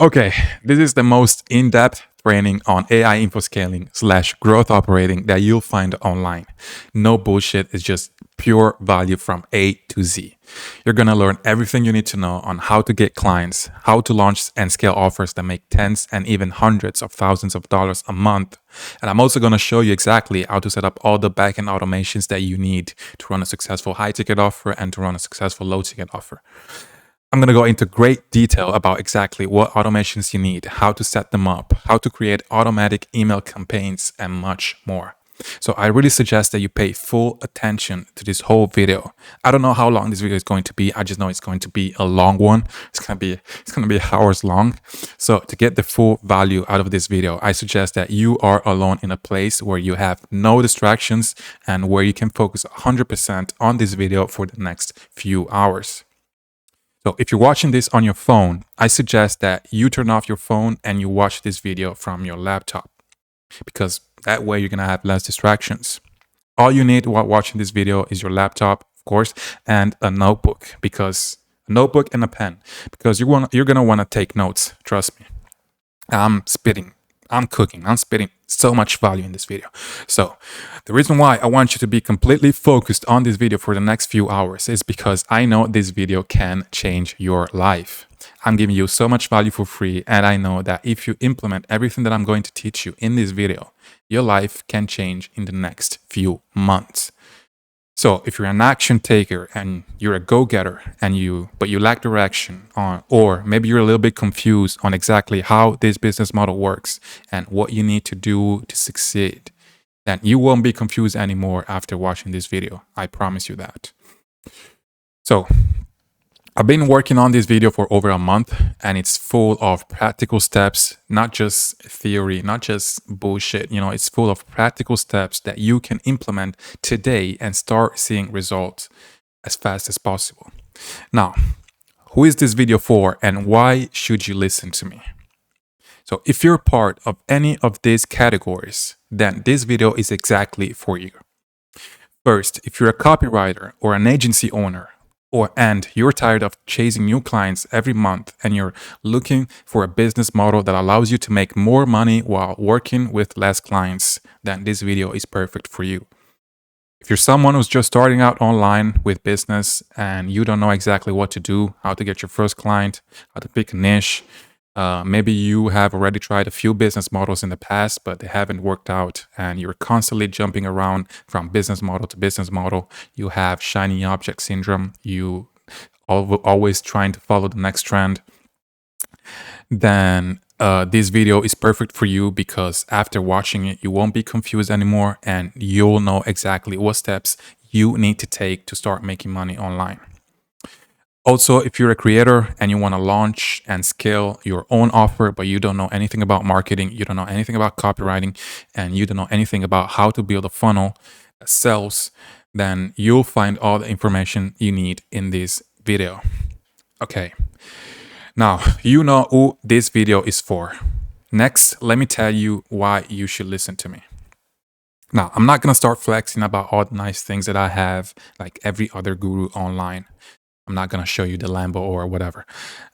Okay, this is the most in-depth training on AI info scaling slash growth operating that you'll find online. No bullshit, it's just pure value from A to Z. You're gonna learn everything you need to know on how to get clients, how to launch and scale offers that make tens and even hundreds of thousands of dollars a month. And I'm also gonna show you exactly how to set up all the backend automations that you need to run a successful high ticket offer and to run a successful low ticket offer. I'm going to go into great detail about exactly what automations you need, how to set them up, how to create automatic email campaigns, and much more. So I really suggest that you pay full attention to this whole video. I don't know how long this video is going to be. I just know it's going to be a long one. It's going to be hours long. So to get the full value out of this video, I suggest that you are alone in a place where you have no distractions and where you can focus 100% on this video for the next few hours. So if you're watching this on your phone, I suggest that you turn off your phone and you watch this video from your laptop, because that way you're going to have less distractions. All you need while watching this video is your laptop, of course, and a notebook, because a notebook and a pen, because you're going to want to take notes. Trust me. I'm spitting so much value in this video. So the reason why I want you to be completely focused on this video for the next few hours is because I know this video can change your life. I'm giving you so much value for free, and I know that if you implement everything that I'm going to teach you in this video, your life can change in the next few months. So if you're an action taker and you're a go-getter but you lack direction on, or maybe you're a little bit confused on exactly how this business model works and what you need to do to succeed, then you won't be confused anymore after watching this video. I promise you that. So I've been working on this video for over a month, and it's full of practical steps, not just theory, not just bullshit. It's full of practical steps that you can implement today and start seeing results as fast as possible. Now, who is this video for and why should you listen to me? So if you're part of any of these categories, then this video is exactly for you. First, if you're a copywriter or an agency owner, and you're tired of chasing new clients every month and you're looking for a business model that allows you to make more money while working with less clients, then this video is perfect for you. If you're someone who's just starting out online with business and you don't know exactly what to do, how to get your first client, how to pick a niche, maybe you have already tried a few business models in the past, but they haven't worked out, and you're constantly jumping around from business model to business model. You have shiny object syndrome. You always trying to follow the next trend. Then this video is perfect for you, because after watching it, you won't be confused anymore, and you'll know exactly what steps you need to take to start making money online. Also, if you're a creator and you want to launch and scale your own offer, but you don't know anything about marketing, you don't know anything about copywriting, and you don't know anything about how to build a funnel that sells, then you'll find all the information you need in this video. Okay, now you know who this video is for. Next, let me tell you why you should listen to me. Now, I'm not going to start flexing about all the nice things that I have like every other guru online. I'm not going to show you the Lambo or whatever.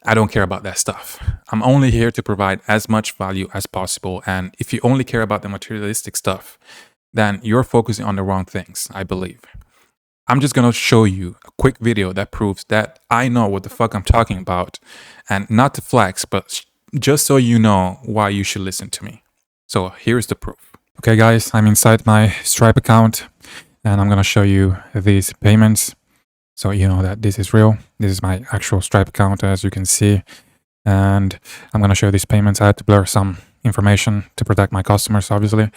I don't care about that stuff. I'm only here to provide as much value as possible. And if you only care about the materialistic stuff, then you're focusing on the wrong things, I believe. I'm just going to show you a quick video that proves that I know what the fuck I'm talking about. And not to flex, but just so you know why you should listen to me. So here's the proof. Okay, guys, I'm inside my Stripe account, and I'm going to show you these payments. So you know that this is real. This is my actual Stripe account, as you can see. And I'm going to show these payments. I had to blur some information to protect my customers, obviously.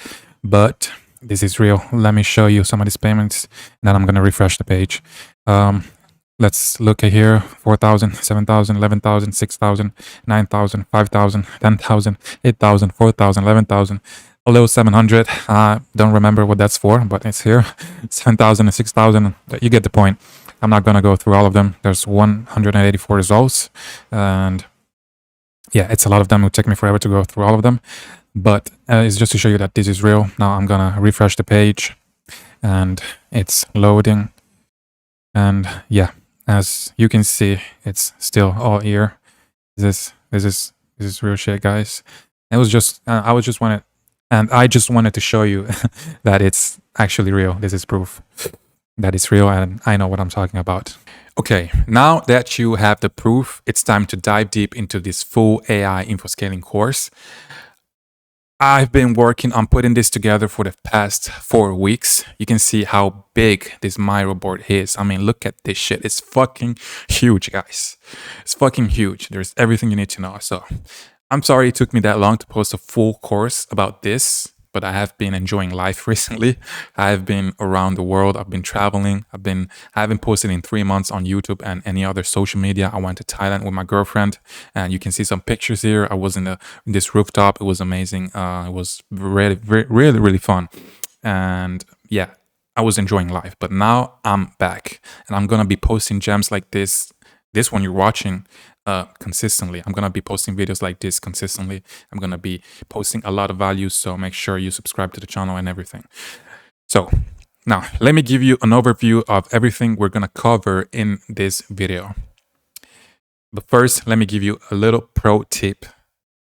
But this is real. Let me show you some of these payments. And then I'm going to refresh the page. Let's look at here. 4,000, 7,000, 11,000, 6,000, 9,000, 5,000, 10,000, 8,000, 4,000, 11,000. A little 700. Don't remember what that's for, but it's here. 7,000 and 6,000. You get the point. I'm not going to go through all of them. There's 184 results. And yeah, it's a lot of them. It would take me forever to go through all of them. But it's just to show you that this is real. Now I'm going to refresh the page. And it's loading. And yeah, as you can see, it's still all here. This is This is real shit, guys. It was just I just wanted to show you that it's actually real. This is proof that it's real, and I know what I'm talking about. Okay, now that you have the proof, it's time to dive deep into this full AI infoscaling course. I've been working on putting this together for the past 4 weeks. You can see how big this Miro board is. I mean, look at this shit. It's fucking huge, guys. It's fucking huge. There's everything you need to know. So I'm sorry it took me that long to post a full course about this, but I have been enjoying life recently. I've been around the world. I've been traveling. I haven't posted in 3 months on YouTube and any other social media. I went to Thailand with my girlfriend, and you can see some pictures here. I was in this rooftop. It was amazing. It was really fun, and yeah, I was enjoying life. But now I'm back, and I'm gonna be posting gems like this. This one you're watching consistently. I'm gonna be posting videos like this consistently. I'm gonna be posting a lot of value, so make sure you subscribe to the channel and everything. So now let me give you an overview of everything we're gonna cover in this video. But first, let me give you a little pro tip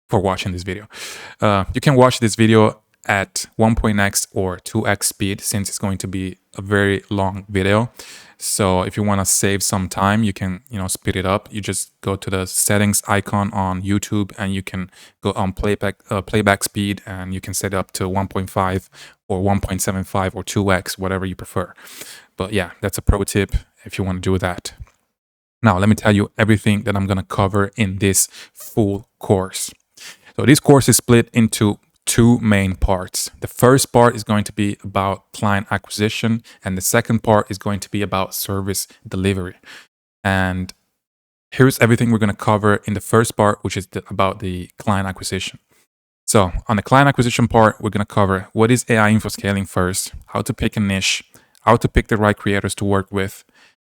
for watching this video. You can watch this video at 1.x or 2x speed, since it's going to be a very long video. So if you want to save some time, you can, speed it up. You just go to the settings icon on YouTube, and you can go on playback speed, and you can set it up to 1.5 or 1.75 or 2x, whatever you prefer. But yeah, that's a pro tip if you want to do that. Now, let me tell you everything that I'm going to cover in this full course. So this course is split into two main parts. The first part is going to be about client acquisition, and the second part is going to be about service delivery. And here's everything we're going to cover in the first part, which is about the client acquisition. So on the client acquisition part, we're going to cover what is AI infoscaling first, how to pick a niche, how to pick the right creators to work with,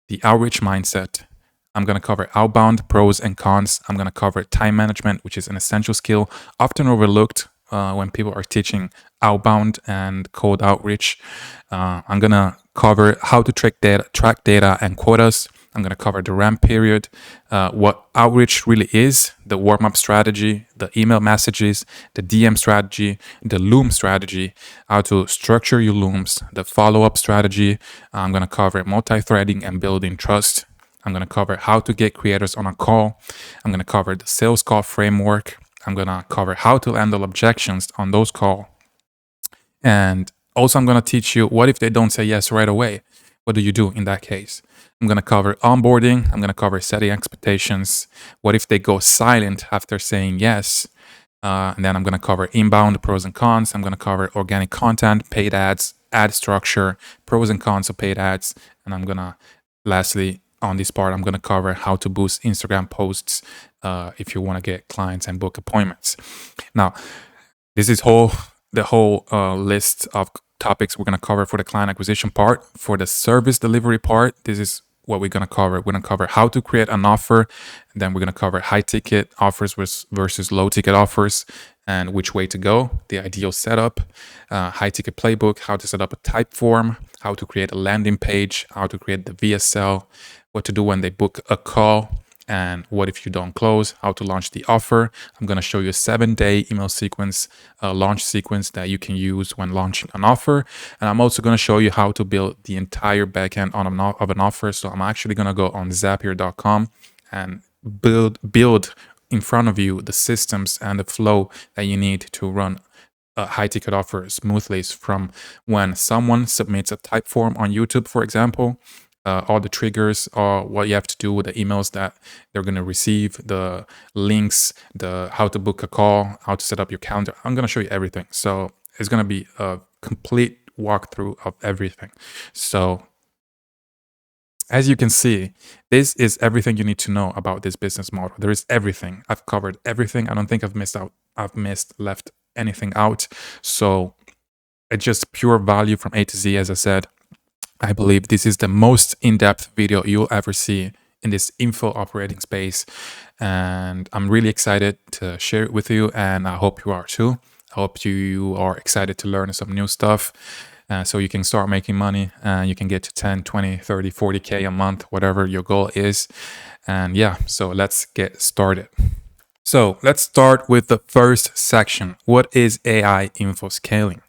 the outreach mindset. I'm going to cover outbound pros and cons. I'm going to cover time management, which is an essential skill, often overlooked when people are teaching outbound and cold outreach. I'm going to cover how to track data and quotas. I'm going to cover the ramp period, what outreach really is, the warm-up strategy, the email messages, the DM strategy, the loom strategy, how to structure your looms, the follow-up strategy. I'm going to cover multi-threading and building trust. I'm going to cover how to get creators on a call. I'm going to cover the sales call framework. I'm going to cover how to handle objections on those calls. And also, I'm going to teach you, what if they don't say yes right away? What do you do in that case? I'm going to cover onboarding. I'm going to cover setting expectations. What if they go silent after saying yes? And then I'm going to cover inbound, pros and cons. I'm going to cover organic content, paid ads, ad structure, pros and cons of paid ads. And I'm going to, lastly, on this part, I'm going to cover how to boost Instagram posts if you want to get clients and book appointments. Now, this is the whole list of topics we're going to cover for the client acquisition part. For the service delivery part, this is what we're going to cover. We're going to cover how to create an offer. And then we're going to cover high ticket offers versus low ticket offers, and which way to go, the ideal setup, high ticket playbook, how to set up a type form, how to create a landing page, how to create the VSL, what to do when they book a call, and what if you don't close, how to launch the offer. I'm going to show you a 7-day email sequence, launch sequence that you can use when launching an offer. And I'm also going to show you how to build the entire backend of an offer. So I'm actually going to go on Zapier.com and build in front of you the systems and the flow that you need to run a high ticket offer smoothly, from when someone submits a type form on YouTube, for example. All the triggers, or what you have to do with the emails that they're going to receive, the links, the how to book a call, how to set up your calendar. I'm going to show you everything. So it's going to be a complete walkthrough of everything. So as you can see, this is everything you need to know about this business model. There is everything. I've covered everything. I don't think I've left anything out. So it's just pure value from A to Z, as I said. I believe this is the most in-depth video you'll ever see in this info operating space. And I'm really excited to share it with you, and I hope you are too. I hope you are excited to learn some new stuff, so you can start making money, and you can get to 10, 20, 30, 40K a month, whatever your goal is. And yeah, so let's get started. So let's start with the first section. What is AI infoscaling?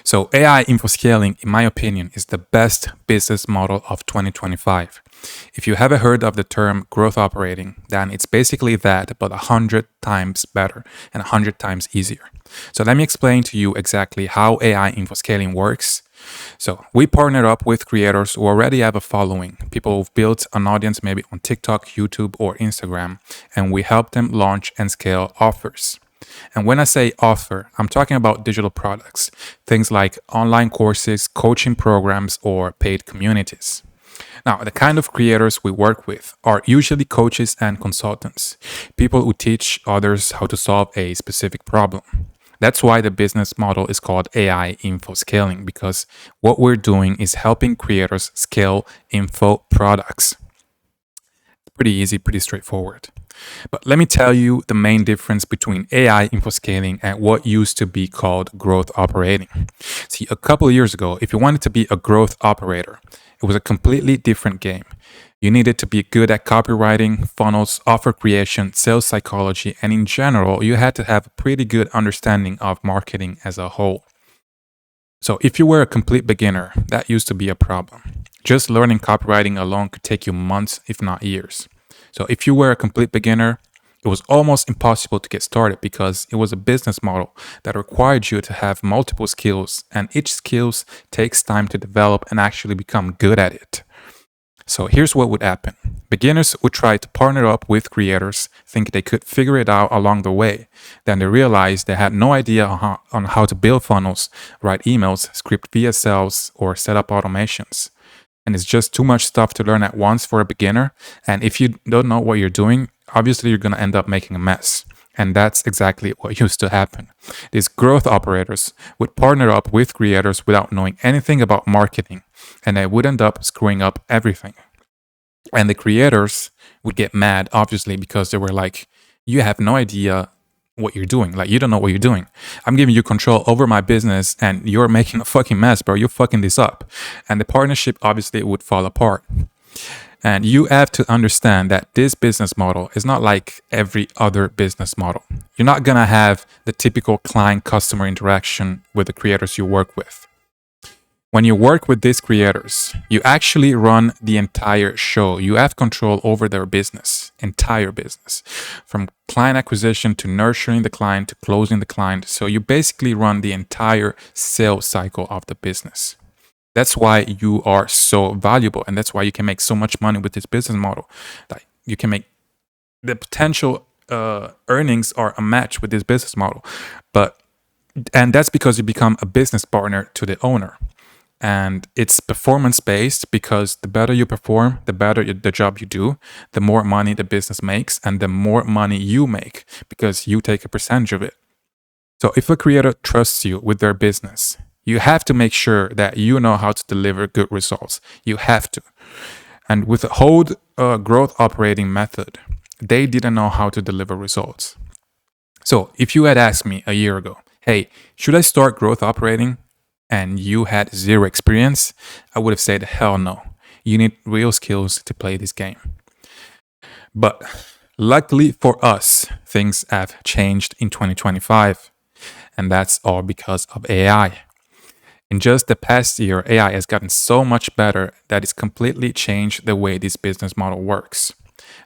So AI infoscaling, in my opinion, is the best business model of 2025. If you haven't heard of the term growth operating, then it's basically that, but 100 times better and 100 times easier. So let me explain to you exactly how AI infoscaling works. So we partnered up with creators who already have a following, people who've built an audience maybe on TikTok, YouTube, or Instagram, and we help them launch and scale offers. And when I say offer, I'm talking about digital products, things like online courses, coaching programs, or paid communities. Now, the kind of creators we work with are usually coaches and consultants, people who teach others how to solve a specific problem. That's why the business model is called AI info scaling, because what we're doing is helping creators scale info products. Pretty easy, pretty straightforward. But let me tell you the main difference between AI infoscaling and what used to be called growth operating. See, a couple of years ago, if you wanted to be a growth operator, it was a completely different game. You needed to be good at copywriting, funnels, offer creation, sales psychology, and in general, you had to have a pretty good understanding of marketing as a whole. So if you were a complete beginner, that used to be a problem. Just learning copywriting alone could take you months, if not years. So if you were a complete beginner, it was almost impossible to get started because it was a business model that required you to have multiple skills, and each skills takes time to develop and actually become good at it. So here's what would happen. Beginners would try to partner up with creators, think they could figure it out along the way. Then they realized they had no idea on how to build funnels, write emails, script VSLs, or set up automations. And it's just too much stuff to learn at once for a beginner. And if you don't know what you're doing, obviously you're going to end up making a mess. And that's exactly what used to happen. These growth operators would partner up with creators without knowing anything about marketing, and they would end up screwing up everything. And the creators would get mad, obviously, because they were like, you have no idea what you're doing. Like, you don't know what you're doing. I'm giving you control over my business, and you're making a fucking mess, bro. You're fucking this up. And the partnership obviously would fall apart. And you have to understand that this business model is not like every other business model. You're not going to have the typical client customer interaction with the creators you work with. When you work with these creators, you actually run the entire show. You have control over their business, entire business, from client acquisition to nurturing the client to closing the client. So you basically run the entire sales cycle of the business. That's why you are so valuable, and that's why you can make so much money with this business model. Like, you can make the potential earnings are a match with this business model, and that's because you become a business partner to the owner. And it's performance based because the better you perform, the better the job you do, the more money the business makes, and the more money you make because you take a percentage of it. So if a creator trusts you with their business, you have to make sure that you know how to deliver good results. You have to. And with the whole growth operating method, they didn't know how to deliver results. So if you had asked me a year ago, hey, should I start growth operating? And you had zero experience, I would have said, hell no. You need real skills to play this game. But luckily for us, things have changed in 2025. And that's all because of AI. In just the past year, AI has gotten so much better that it's completely changed the way this business model works.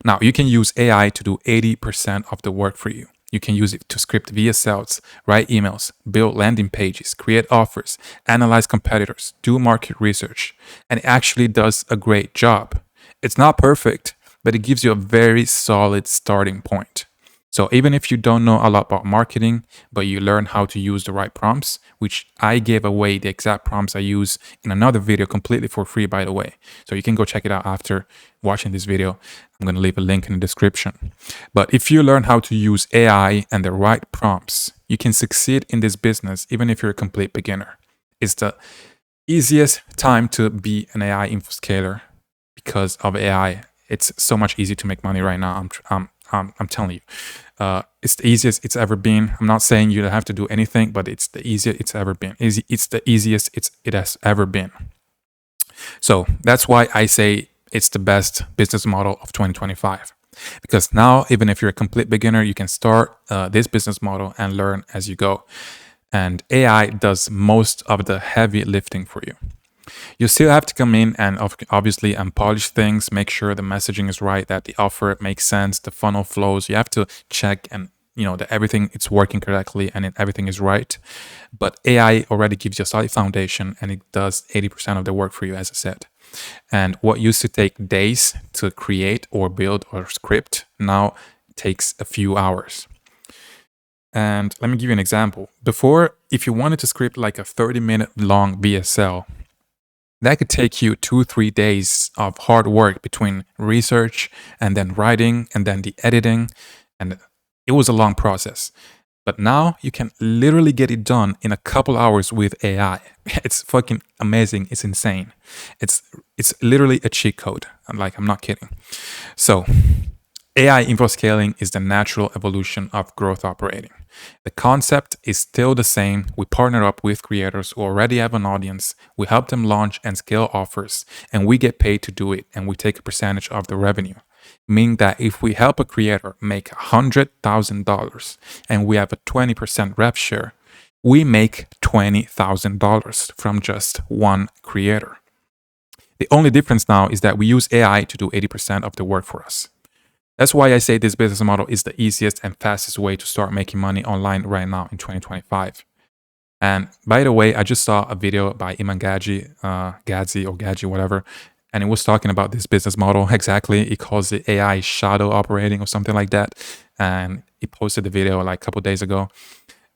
Now, you can use AI to do 80% of the work for you. You can use it to script VSLs, write emails, build landing pages, create offers, analyze competitors, do market research, and it actually does a great job. It's not perfect, but it gives you a very solid starting point. So even if you don't know a lot about marketing, but you learn how to use the right prompts, which I gave away the exact prompts I use in another video completely for free, by the way. So you can go check it out after watching this video. I'm going to leave a link in the description. But if you learn how to use AI and the right prompts, you can succeed in this business even if you're a complete beginner. It's the easiest time to be an AI infoscaler because of AI. It's so much easier to make money right now. I'm telling you. It's the easiest it's ever been. I'm not saying you don't have to do anything, but it's the easiest it's ever been. It's the easiest it has ever been. So that's why I say it's the best business model of 2025. Because now, even if you're a complete beginner, you can start this business model and learn as you go. And AI does most of the heavy lifting for you. You still have to come in and obviously polish things, make sure the messaging is right, that the offer makes sense, the funnel flows. You have to check and that everything it's working correctly and everything is right. But AI already gives you a solid foundation, and it does 80% of the work for you, as I said. And what used to take days to create or build or script now takes a few hours. And let me give you an example. Before, if you wanted to script like a 30-minute long VSL, that could take you 2-3 days of hard work between research and then writing and then the editing. And it was a long process. But now you can literally get it done in a couple hours with AI. It's fucking amazing. It's insane. It's literally a cheat code. I'm not kidding. So AI info scaling is the natural evolution of growth operating. The concept is still the same. We partner up with creators who already have an audience. We help them launch and scale offers, and we get paid to do it, and we take a percentage of the revenue. Meaning that if we help a creator make $100,000 and we have a 20% rev share, we make $20,000 from just one creator. The only difference now is that we use AI to do 80% of the work for us. That's why I say this business model is the easiest and fastest way to start making money online right now in 2025. And by the way, I just saw a video by Iman Gadzi, whatever, and it was talking about this business model exactly. He calls it AI shadow operating or something like that. And he posted the video like a couple days ago.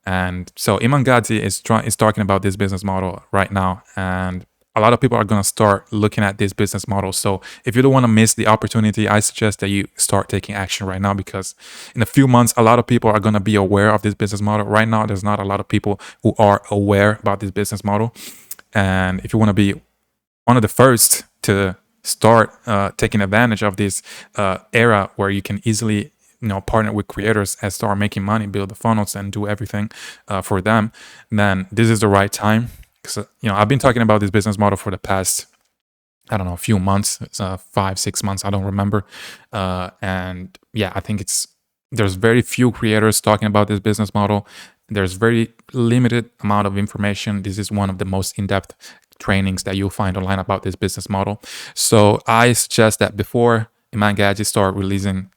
And so Iman Gadzi is talking about this business model right now. And a lot of people are going to start looking at this business model. So if you don't want to miss the opportunity, I suggest that you start taking action right now, because in a few months, a lot of people are going to be aware of this business model. Right now, there's not a lot of people who are aware about this business model. And if you want to be one of the first to start taking advantage of this era where you can easily partner with creators and start making money, build the funnels and do everything for them, then this is the right time. Because I've been talking about this business model for the past, I don't know, a few months, 5-6 months, I don't remember. And yeah, I think there's very few creators talking about this business model. There's very limited amount of information. This is one of the most in-depth trainings that you'll find online about this business model. So I suggest that before Iman Gadget start releasing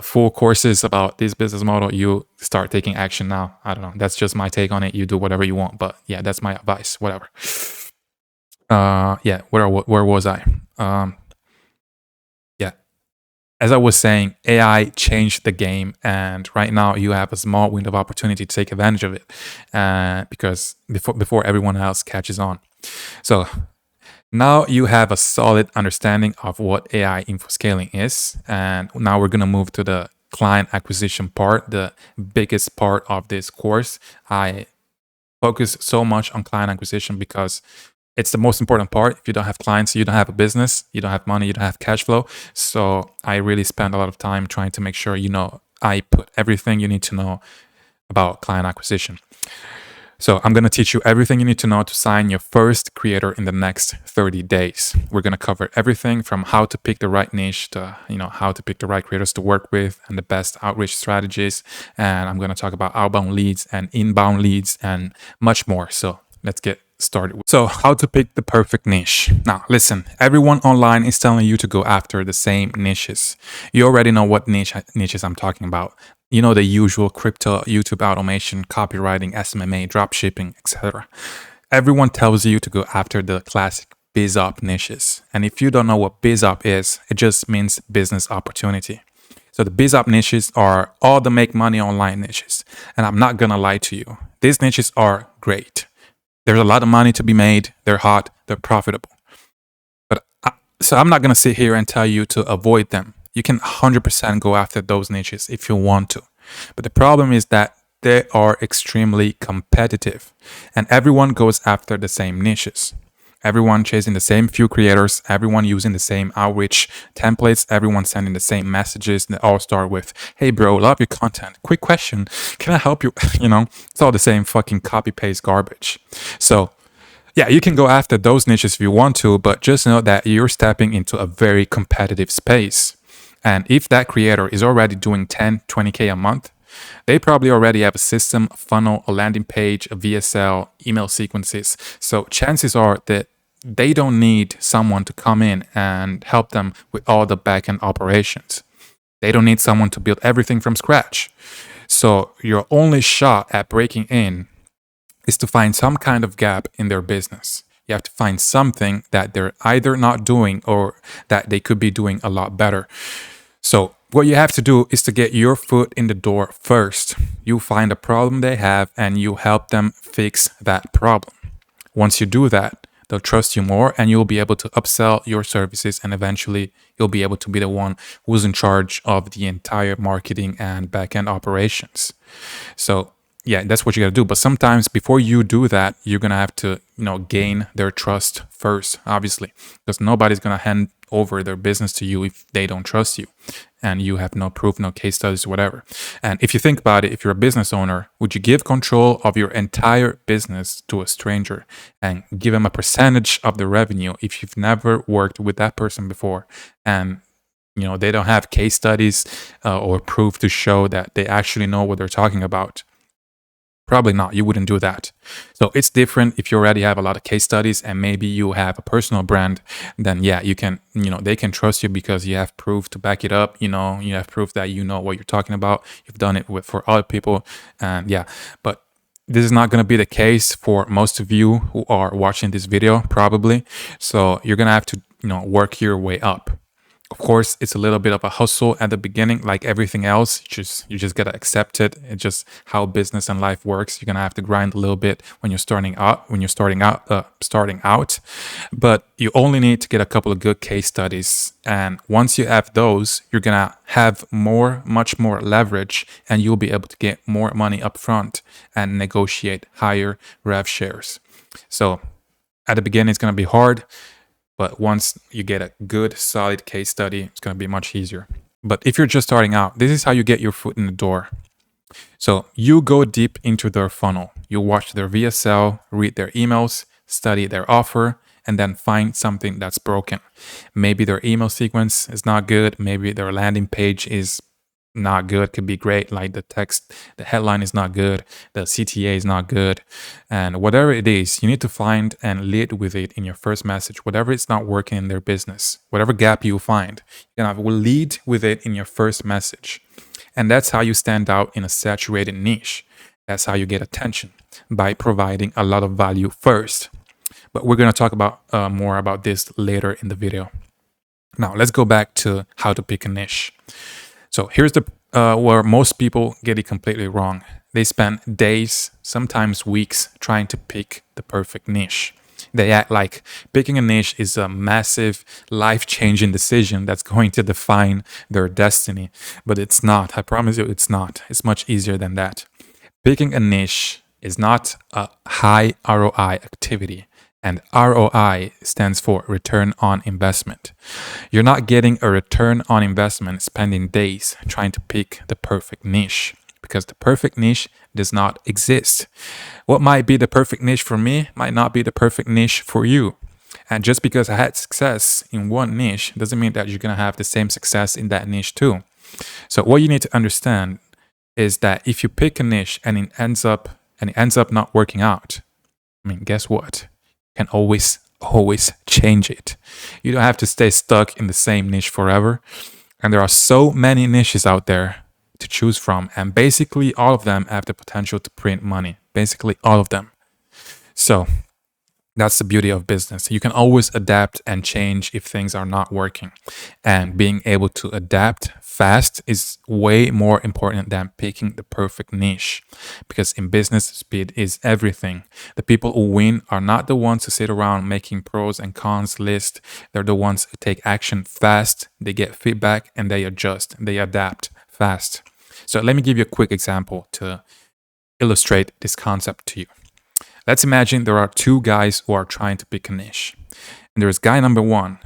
full courses about this business model, you start taking action now. I don't know. That's just my take on it. You do whatever you want, but yeah, that's my advice. Whatever. Yeah. Where was I? Yeah. As I was saying, AI changed the game, and right now you have a small window of opportunity to take advantage of it, because before everyone else catches on. So now you have a solid understanding of what AI infoscaling is, and now we're gonna move to the client acquisition part, the biggest part of this course. I focus so much on client acquisition because it's the most important part. If you don't have clients, you don't have a business, you don't have money, you don't have cash flow. So I really spend a lot of time trying to make sure I put everything you need to know about client acquisition. So I'm going to teach you everything you need to know to sign your first creator in the next 30 days. We're going to cover everything from how to pick the right niche to, how to pick the right creators to work with and the best outreach strategies. And I'm going to talk about outbound leads and inbound leads and much more. So let's get started. So how to pick the perfect niche. Now, listen, everyone online is telling you to go after the same niches. You already know what niches I'm talking about. The usual crypto, YouTube automation, copywriting, SMMA, dropshipping, etc. Everyone tells you to go after the classic BizOp niches. And if you don't know what BizOp is, it just means business opportunity. So the BizOp niches are all the make money online niches. And I'm not going to lie to you. These niches are great. There's a lot of money to be made. They're hot. They're profitable. So I'm not going to sit here and tell you to avoid them. You can 100% go after those niches if you want to. But the problem is that they are extremely competitive and everyone goes after the same niches. Everyone chasing the same few creators, everyone using the same outreach templates, everyone sending the same messages that all start with, "Hey bro, love your content. Quick question. Can I help you?" It's all the same fucking copy paste garbage. So yeah, you can go after those niches if you want to, but just know that you're stepping into a very competitive space. And if that creator is already doing 10, 20K a month, they probably already have a system, a funnel, a landing page, a VSL, email sequences. So chances are that they don't need someone to come in and help them with all the backend operations. They don't need someone to build everything from scratch. So your only shot at breaking in is to find some kind of gap in their business. You have to find something that they're either not doing or that they could be doing a lot better. So what you have to do is to get your foot in the door first. You find a problem they have and you help them fix that problem. Once you do that, they'll trust you more and you'll be able to upsell your services, and eventually you'll be able to be the one who's in charge of the entire marketing and backend operations. So yeah, that's what you got to do. But sometimes before you do that, you're going to have to, gain their trust first, obviously, because nobody's going to hand over their business to you if they don't trust you and you have no proof, no case studies, whatever. And if you think about it, if you're a business owner, would you give control of your entire business to a stranger and give them a percentage of the revenue if you've never worked with that person before and they don't have case studies or proof to show that they actually know what they're talking about? Probably not. You wouldn't do that. So it's different if you already have a lot of case studies and maybe you have a personal brand, then yeah, you can, they can trust you because you have proof to back it up. You have proof that you know what you're talking about. You've done it for other people. And yeah, but this is not going to be the case for most of you who are watching this video, probably. So you're going to have to, work your way up. Of course, it's a little bit of a hustle at the beginning, like everything else. You just gotta accept it. It's just how business and life works. You're gonna have to grind a little bit when you're starting out. But you only need to get a couple of good case studies, and once you have those, you're gonna have much more leverage, and you'll be able to get more money up front and negotiate higher rev shares. So at the beginning, it's gonna be hard. But once you get a good, solid case study, it's going to be much easier. But if you're just starting out, this is how you get your foot in the door. So you go deep into their funnel. You watch their VSL, read their emails, study their offer, and then find something that's broken. Maybe their email sequence is not good. Maybe their landing page is not good, could be great. Like the text, the headline is not good, the CTA is not good. And whatever it is, you need to find and lead with it in your first message. Whatever is not working in their business, whatever gap you find, will lead with it in your first message. And that's how you stand out in a saturated niche. That's how you get attention, by providing a lot of value first. But we're going to talk about more about this later in the video. Now, let's go back to how to pick a niche. So here's the where most people get it completely wrong. They spend days, sometimes weeks, trying to pick the perfect niche. They act like picking a niche is a massive, life-changing decision that's going to define their destiny. But it's not. I promise you it's not. It's much easier than that. Picking a niche is not a high ROI activity. And ROI stands for return on investment. You're not getting a return on investment spending days trying to pick the perfect niche, because the perfect niche does not exist. What might be the perfect niche for me might not be the perfect niche for you. And just because I had success in one niche doesn't mean that you're going to have the same success in that niche too. So what you need to understand is that if you pick a niche and it ends up not working out, guess what? Can always change it. You don't have to stay stuck in the same niche forever. And there are so many niches out there to choose from. And basically all of them have the potential to print money. Basically all of them. So that's the beauty of business. You can always adapt and change if things are not working. And being able to adapt fast is way more important than picking the perfect niche. Because in business, speed is everything. The people who win are not the ones who sit around making pros and cons list. They're the ones who take action fast. They get feedback and they adjust. They adapt fast. So let me give you a quick example to illustrate this concept to you. Let's imagine there are two guys who are trying to pick a niche. And there's guy number one,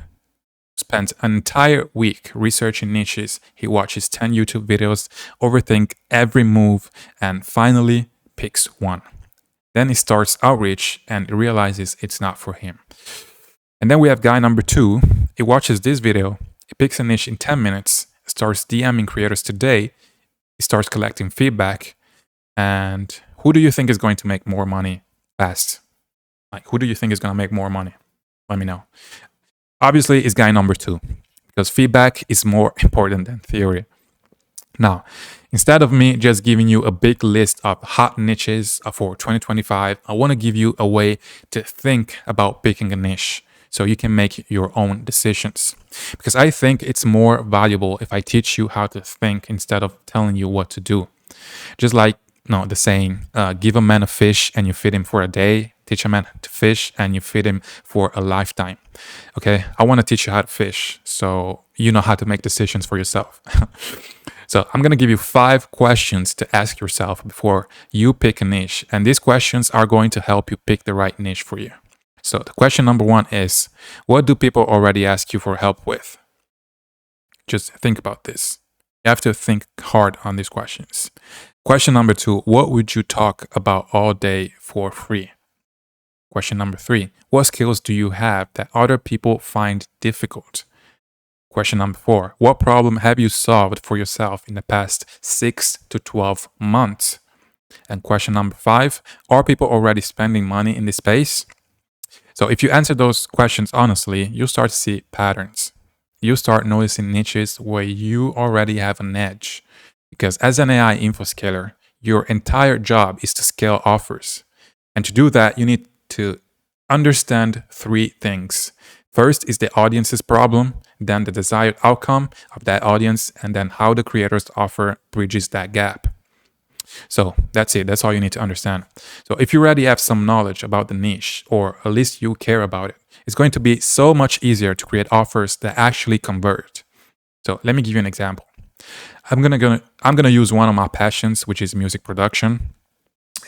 spends an entire week researching niches. He watches 10 YouTube videos, overthink every move, and finally picks one. Then he starts outreach and realizes it's not for him. And then we have guy number two. He watches this video, he picks a niche in 10 minutes, starts DMing creators today, starts collecting feedback, and who do you think is going to make more money fast? Like, who do you think is going to make more money? Let me know. Obviously, it's guy number two because feedback is more important than theory. Now, instead of me just giving you a big list of hot niches for 2025, I want to give you a way to think about picking a niche so you can make your own decisions. Because I think it's more valuable if I teach you how to think instead of telling you what to do. Just like the saying, give a man a fish and you feed him for a day, teach a man to fish and you feed him for a lifetime. Okay, I want to teach you how to fish so you know how to make decisions for yourself. So I'm going to give you 5 questions to ask yourself before you pick a niche. And these questions are going to help you pick the right niche for you. So the question number 1 is, what do people already ask you for help with? Just think about this. You have to think hard on these questions. Question number 2, what would you talk about all day for free? Question number 3, what skills do you have that other people find difficult? Question number 4, what problem have you solved for yourself in the past 6 to 12 months? And question number 5, are people already spending money in this space? So if you answer those questions honestly, you'll start to see patterns. You start noticing niches where you already have an edge. Because as an AI info scaler, your entire job is to scale offers. And to do that, you need to understand 3 things. First is the audience's problem, then the desired outcome of that audience, and then how the creator's offer bridges that gap. So that's it. That's all you need to understand. So if you already have some knowledge about the niche, or at least you care about it, it's going to be so much easier to create offers that actually convert. So let me give you an example. I'm gonna use one of my passions, which is music production.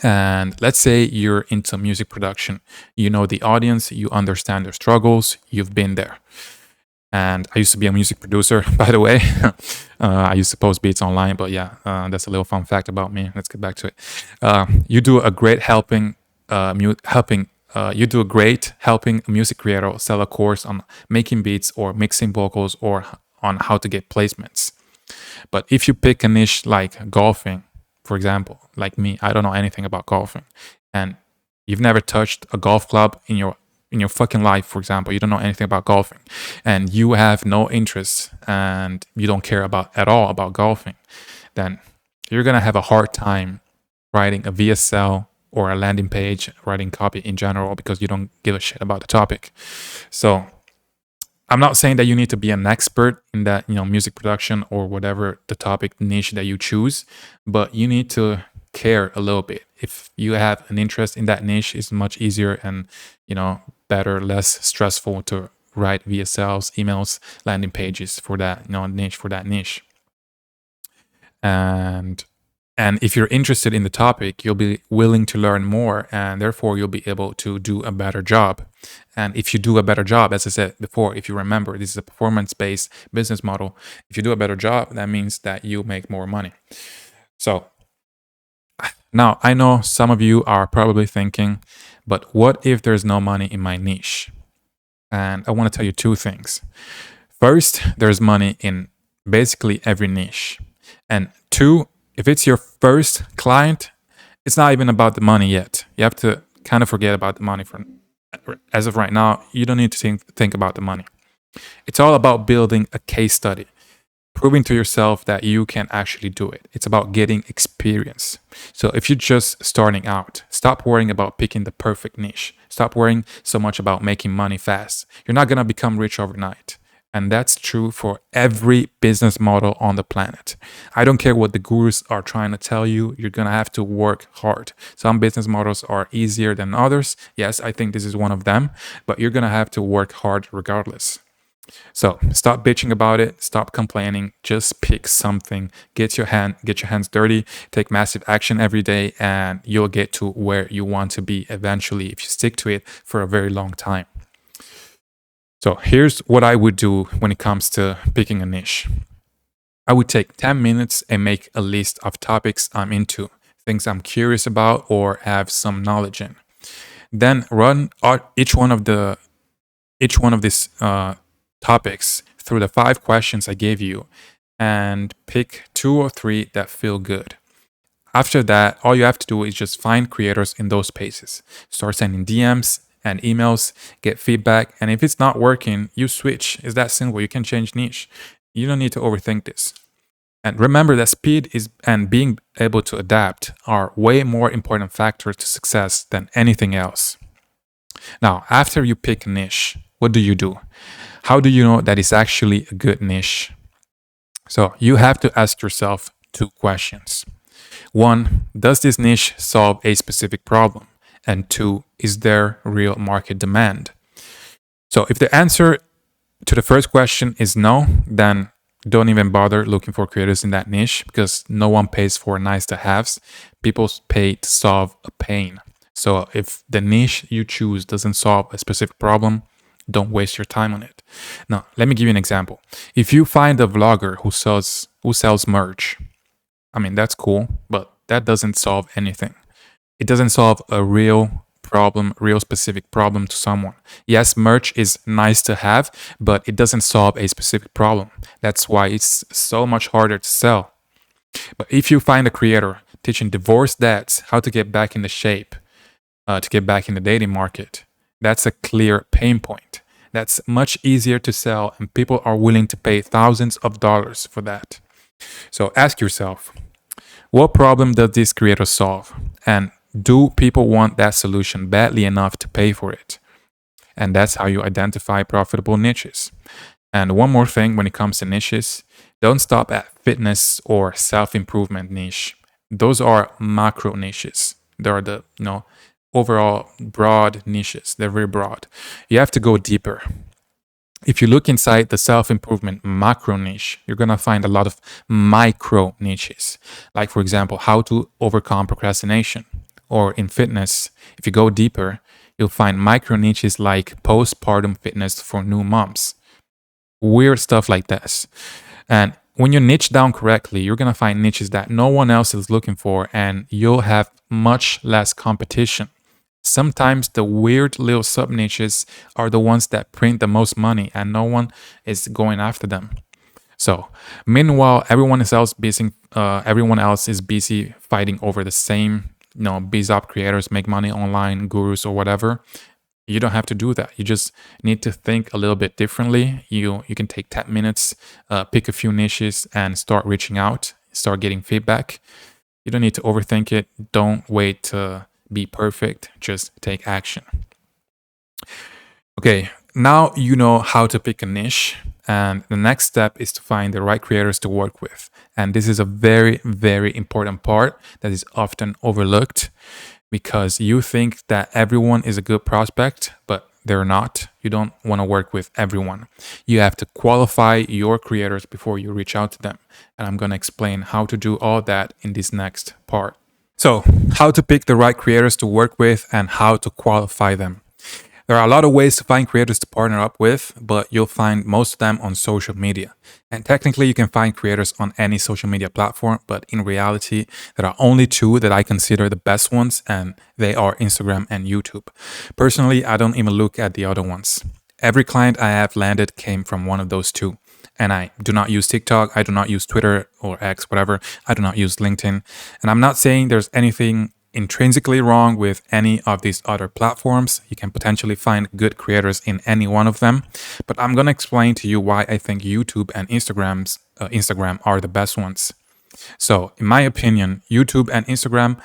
And let's say you're into music production. You know the audience, you understand their struggles, you've been there. And I used to be a music producer, by the way. I used to post beats online, but yeah, that's a little fun fact about me. Let's get back to it. You do a great helping a music creator sell a course on making beats or mixing vocals or on how to get placements. But if you pick a niche like golfing, for example, like me, I don't know anything about golfing, and you've never touched a golf club in your fucking life, for example, you don't know anything about golfing, and you have no interest and you don't care at all about golfing, then you're gonna have a hard time writing a VSL or a landing page, writing copy in general, because you don't give a shit about the topic. So I'm not saying that you need to be an expert in that, music production or whatever the topic niche that you choose, but you need to care a little bit. If you have an interest in that niche, it's much easier and, better, less stressful to write VSLs, emails, landing pages for that, niche. And if you're interested in the topic, you'll be willing to learn more, and therefore you'll be able to do a better job. And if you do a better job, as I said before, if you remember, this is a performance-based business model. If you do a better job, that means that you make more money. So now I know some of you are probably thinking, but what if there's no money in my niche? And I want to tell you 2 things. First, there's money in basically every niche. And 2, if it's your first client, it's not even about the money yet. You have to kind of forget about the money. As of right now, you don't need to think about the money. It's all about building a case study, proving to yourself that you can actually do it. It's about getting experience. So if you're just starting out, stop worrying about picking the perfect niche. Stop worrying so much about making money fast. You're not going to become rich overnight. And that's true for every business model on the planet. I don't care what the gurus are trying to tell you, you're going to have to work hard. Some business models are easier than others. Yes, I think this is one of them, but you're going to have to work hard regardless. So stop bitching about it, stop complaining, just pick something, get your hands dirty, take massive action every day, and you'll get to where you want to be eventually if you stick to it for a very long time. So here's what I would do when it comes to picking a niche. I would take 10 minutes and make a list of topics I'm into, things I'm curious about or have some knowledge in. Then run each one of these topics through the 5 questions I gave you and pick 2 or 3 that feel good. After that, all you have to do is just find creators in those spaces. Start sending DMs and emails, get feedback, and if it's not working, you switch. It's that simple. You can change niche. You don't need to overthink this. And remember that speed is and being able to adapt are way more important factors to success than anything else. Now, after you pick a niche, what do you do? How do you know that it's actually a good niche? So you have to ask yourself 2 questions. 1, does this niche solve a specific problem? And 2, is there real market demand? So if the answer to the first question is no, then don't even bother looking for creators in that niche because no one pays for nice to haves. People pay to solve a pain. So if the niche you choose doesn't solve a specific problem, don't waste your time on it. Now, let me give you an example. If you find a vlogger who sells merch, I mean, that's cool, but that doesn't solve anything. It doesn't solve a real problem, real specific problem to someone. Yes, merch is nice to have, but it doesn't solve a specific problem. That's why it's so much harder to sell. But if you find a creator teaching divorced dads how to get back into shape, to get back in the dating market, that's a clear pain point. That's much easier to sell, and people are willing to pay thousands of dollars for that. So ask yourself, what problem does this creator solve? And do people want that solution badly enough to pay for it? And that's how you identify profitable niches. And one more thing when it comes to niches, don't stop at fitness or self-improvement niche. Those are macro niches. They are the, overall broad niches. They're very broad. You have to go deeper. If you look inside the self-improvement macro niche, you're going to find a lot of micro niches. Like, for example, how to overcome procrastination. Or in fitness, if you go deeper, you'll find micro niches like postpartum fitness for new moms. Weird stuff like this. And when you niche down correctly, you're going to find niches that no one else is looking for, and you'll have much less competition. Sometimes the weird little sub niches are the ones that print the most money, and no one is going after them. So, meanwhile, everyone else is busy fighting over the same, BizOp creators, make money online, gurus or whatever. You don't have to do that. You just need to think a little bit differently. You can take 10 minutes, pick a few niches, and start reaching out, start getting feedback. You don't need to overthink it. Don't wait to be perfect. Just take action. Okay, now you know how to pick a niche, and the next step is to find the right creators to work with. And this is a very, very important part that is often overlooked because you think that everyone is a good prospect, but they're not. You don't want to work with everyone. You have to qualify your creators before you reach out to them. And I'm going to explain how to do all that in this next part. So, how to pick the right creators to work with and how to qualify them. There are a lot of ways to find creators to partner up with, but you'll find most of them on social media. And technically, you can find creators on any social media platform, but in reality, there are only 2 that I consider the best ones, and they are Instagram and YouTube. Personally, I don't even look at the other ones. Every client I have landed came from one of those 2. And I do not use TikTok, I do not use Twitter or X, whatever. I do not use LinkedIn. And I'm not saying there's anything intrinsically wrong with any of these other platforms. You can potentially find good creators in any one of them. But I'm going to explain to you why I think YouTube and Instagram are the best ones. So, in my opinion, YouTube and Instagram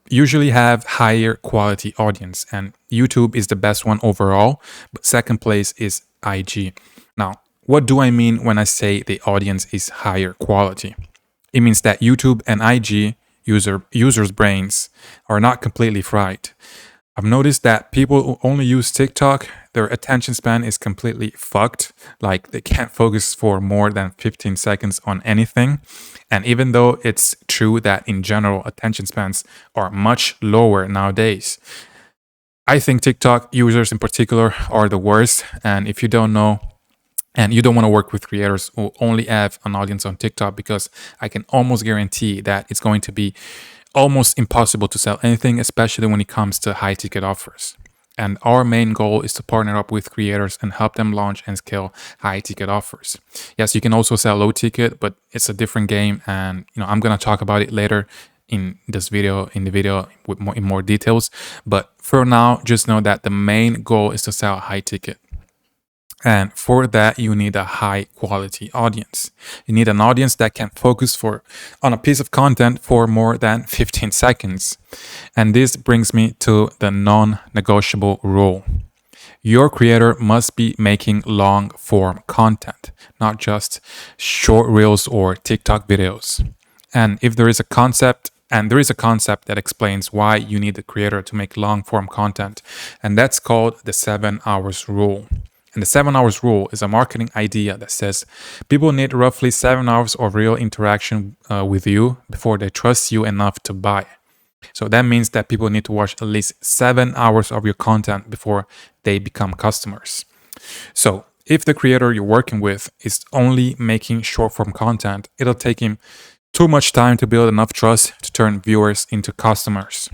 usually have higher quality audience, and YouTube is the best one overall, but second place is IG. Now, what do I mean when I say the audience is higher quality? It means that YouTube and IG users' brains are not completely fried. I've noticed that people who only use TikTok, their attention span is completely fucked. Like, they can't focus for more than 15 seconds on anything. And even though it's true that in general attention spans are much lower nowadays, I think TikTok users in particular are the worst. And if you don't know, and you don't want to work with creators who only have an audience on TikTok, because I can almost guarantee that it's going to be almost impossible to sell anything, especially when it comes to high ticket offers. And our main goal is to partner up with creators and help them launch and scale high ticket offers. Yes, you can also sell low ticket, but it's a different game. And I'm gonna talk about it later in the video with in more details. But for now, just know that the main goal is to sell high ticket. And for that, you need a high quality audience. You need an audience that can focus on a piece of content for more than 15 seconds. And this brings me to the non-negotiable rule. Your creator must be making long form content, not just short reels or TikTok videos. And if there is a concept, that explains why you need the creator to make long form content, and that's called the 7 hours rule. And the 7 hours rule is a marketing idea that says people need roughly 7 hours of real interaction with you before they trust you enough to buy. So that means that people need to watch at least 7 hours of your content before they become customers. So if the creator you're working with is only making short form content, it'll take him too much time to build enough trust to turn viewers into customers.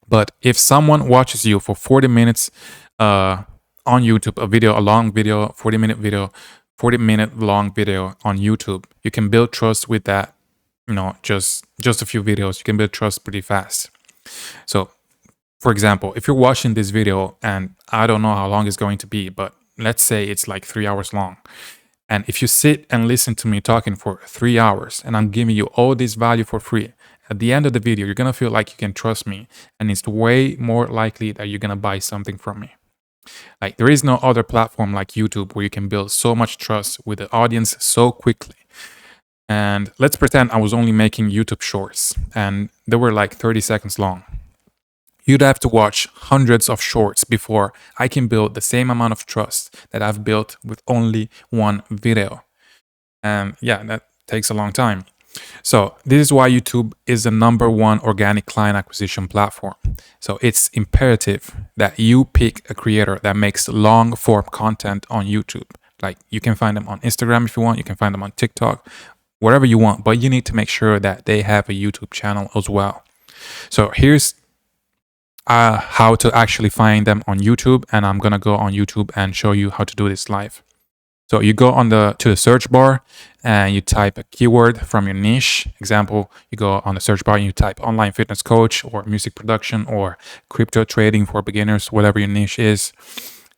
But if someone watches you for 40 minutes on YouTube, a long video, 40-minute long video on YouTube, you can build trust with that. Just a few videos, you can build trust pretty fast. So, for example, if you're watching this video, and I don't know how long it's going to be, but let's say it's like 3 hours long. And if you sit and listen to me talking for 3 hours and I'm giving you all this value for free, at the end of the video, you're going to feel like you can trust me. And it's way more likely that you're going to buy something from me. Like, there is no other platform like YouTube where you can build so much trust with the audience so quickly. And let's pretend I was only making YouTube shorts and they were like 30 seconds long. You'd have to watch hundreds of shorts before I can build the same amount of trust that I've built with only one video. And yeah, that takes a long time. So this is why YouTube is the #1 organic client acquisition platform. So it's imperative that you pick a creator that makes long form content on YouTube. Like, you can find them on Instagram if you want, you can find them on TikTok, wherever you want, but you need to make sure that they have a YouTube channel as well. So here's how to actually find them on YouTube, and I'm gonna go on YouTube and show you how to do this live. So you go to the search bar and you type a keyword from your niche. Example, you go on the search bar and you type online fitness coach or music production or crypto trading for beginners, whatever your niche is.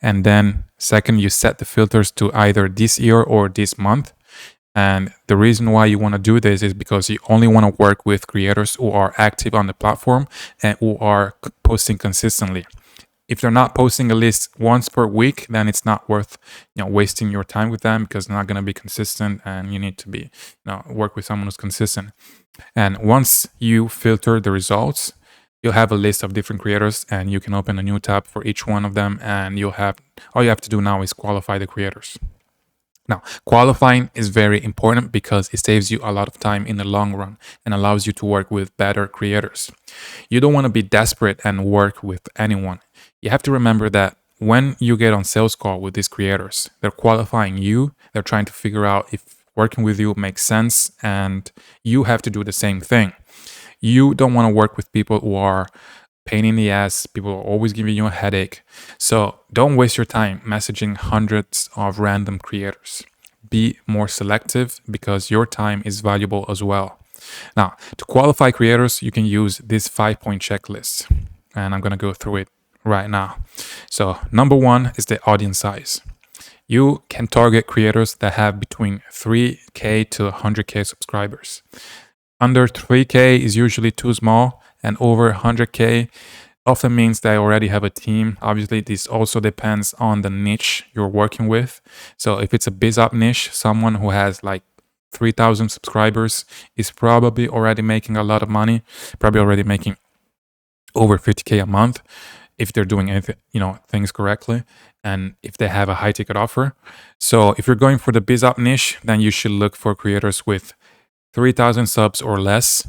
And then second, you set the filters to either this year or this month. And the reason why you want to do this is because you only want to work with creators who are active on the platform and who are posting consistently. If they're not posting at least once per week, then it's not worth wasting your time with them, because they're not going to be consistent, and you need to be work with someone who's consistent. And once you filter the results, you'll have a list of different creators, and you can open a new tab for each one of them, and all you have to do now is qualify the creators. Now, qualifying is very important because it saves you a lot of time in the long run and allows you to work with better creators. You don't want to be desperate and work with anyone. You have to remember that when you get on sales call with these creators, they're qualifying you. They're trying to figure out if working with you makes sense, and you have to do the same thing. You don't want to work with people who are pain in the ass, people are always giving you a headache. So don't waste your time messaging hundreds of random creators. Be more selective, because your time is valuable as well. Now, to qualify creators, you can use this 5-point checklist, and I'm going to go through it right now. So #1 is the audience size. You can target creators that have between 3K to 100K subscribers. Under 3K is usually too small, and over 100K often means they already have a team. Obviously, this also depends on the niche you're working with. So if it's a biz up niche, someone who has like 3,000 subscribers is probably already making a lot of money, probably already making over 50K a month if they're doing anything, things correctly, and if they have a high ticket offer. So if you're going for the biz up niche, then you should look for creators with 3,000 subs or less.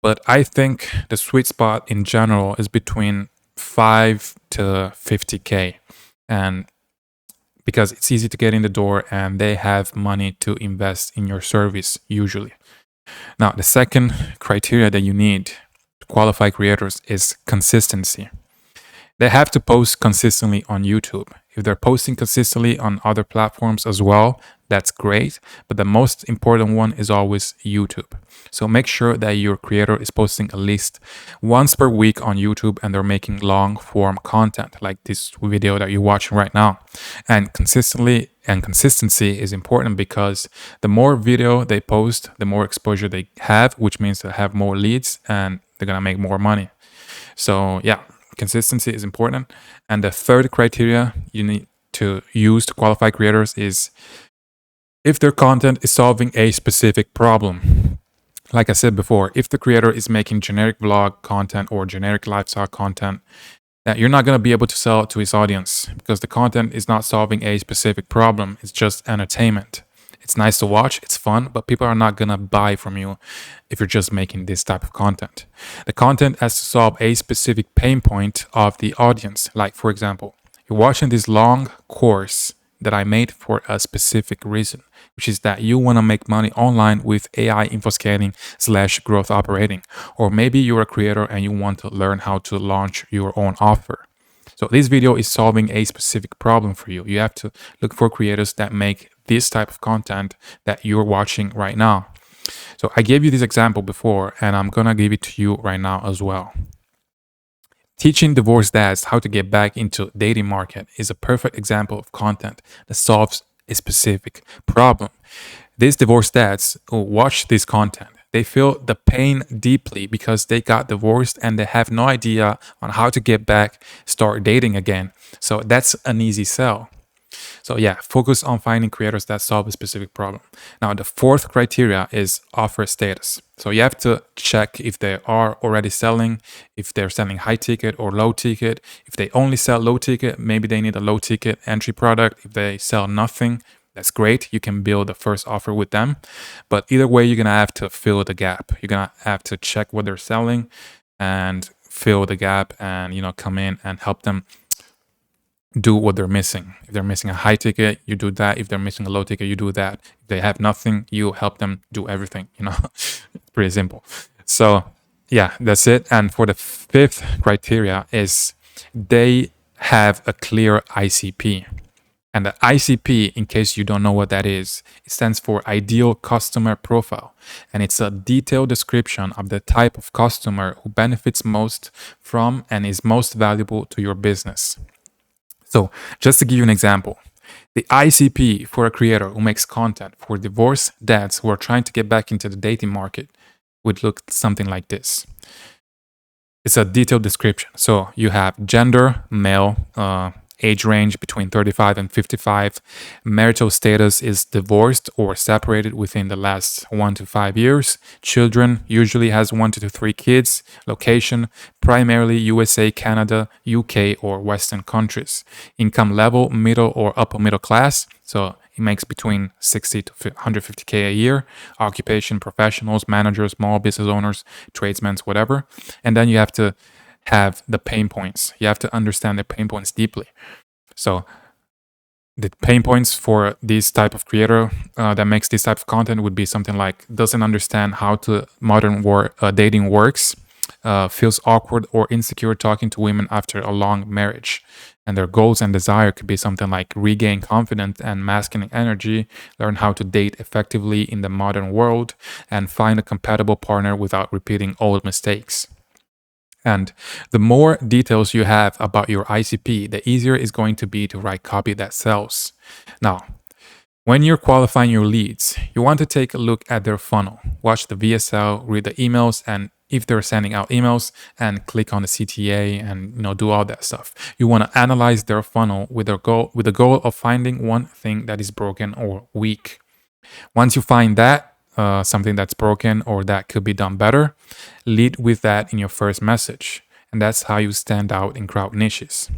But I think the sweet spot in general is between 5 to 50K, and because it's easy to get in the door and they have money to invest in your service usually. Now, the second criteria that you need to qualify creators is consistency. They have to post consistently on YouTube. If they're posting consistently on other platforms as well, that's great. But the most important one is always YouTube. So make sure that your creator is posting at least once per week on YouTube and they're making long form content like this video that you're watching right now. And consistency is important because the more video they post, the more exposure they have, which means they have more leads and they're going to make more money. So yeah, consistency is important. And the third criteria you need to use to qualify creators is if their content is solving a specific problem. Like I said before, if the creator is making generic vlog content or generic lifestyle content, that you're not going to be able to sell it to his audience because the content is not solving a specific problem. It's just entertainment. It's nice to watch, it's fun, but people are not going to buy from you if you're just making this type of content. The content has to solve a specific pain point of the audience. Like, for example, you're watching this long course that I made for a specific reason, which is that you want to make money online with AI infoscaling / growth operating. Or maybe you're a creator and you want to learn how to launch your own offer. So this video is solving a specific problem for you. You have to look for creators that make this type of content that you're watching right now. So I gave you this example before, and I'm going to give it to you right now as well. Teaching divorced dads how to get back into dating market is a perfect example of content that solves a specific problem. These divorced dads who watch this content, they feel the pain deeply because they got divorced and they have no idea on how to get back, start dating again. So that's an easy sell. So yeah, focus on finding creators that solve a specific problem. Now, the fourth criteria is offer status. So you have to check if they are already selling, if they're selling high ticket or low ticket. If they only sell low ticket, maybe they need a low ticket entry product. If they sell nothing, that's great. You can build the first offer with them. But either way, you're going to have to fill the gap. You're going to have to check what they're selling and fill the gap and, come in and help them do what they're missing. If they're missing a high ticket, you do that. If they're missing a low ticket, you do that. If they have nothing, you help them do everything. It's pretty simple. So yeah, that's it. And for the fifth criteria is they have a clear ICP. And the ICP, in case you don't know what that is, it stands for Ideal Customer Profile. And it's a detailed description of the type of customer who benefits most from and is most valuable to your business. So just to give you an example, the ICP for a creator who makes content for divorced dads who are trying to get back into the dating market would look something like this. It's a detailed description. So you have gender, male, age range between 35 and 55. Marital status is divorced or separated within the last 1 to 5 years. Children usually has 1 to 3 kids. Location, primarily USA, Canada, UK, or Western countries. Income level, middle or upper middle class. So it makes between 60 to 150K a year. Occupation, professionals, managers, small business owners, tradesmen, whatever. And then you have to have the pain points. You have to understand the pain points deeply. So the pain points for this type of creator that makes this type of content would be something like doesn't understand how to modern dating works, feels awkward or insecure talking to women after a long marriage. And their goals and desire could be something like regain confidence and masculine energy, learn how to date effectively in the modern world, and find a compatible partner without repeating old mistakes. And the more details you have about your ICP, the easier it's going to be to write copy that sells. Now, when you're qualifying your leads, you want to take a look at their funnel, watch the VSL, read the emails, and if they're sending out emails, and click on the CTA and do all that stuff. You want to analyze their funnel with the goal of finding one thing that is broken or weak. Once you find that, something that's broken or that could be done better, lead with that in your first message. And that's how you stand out in crowd niches.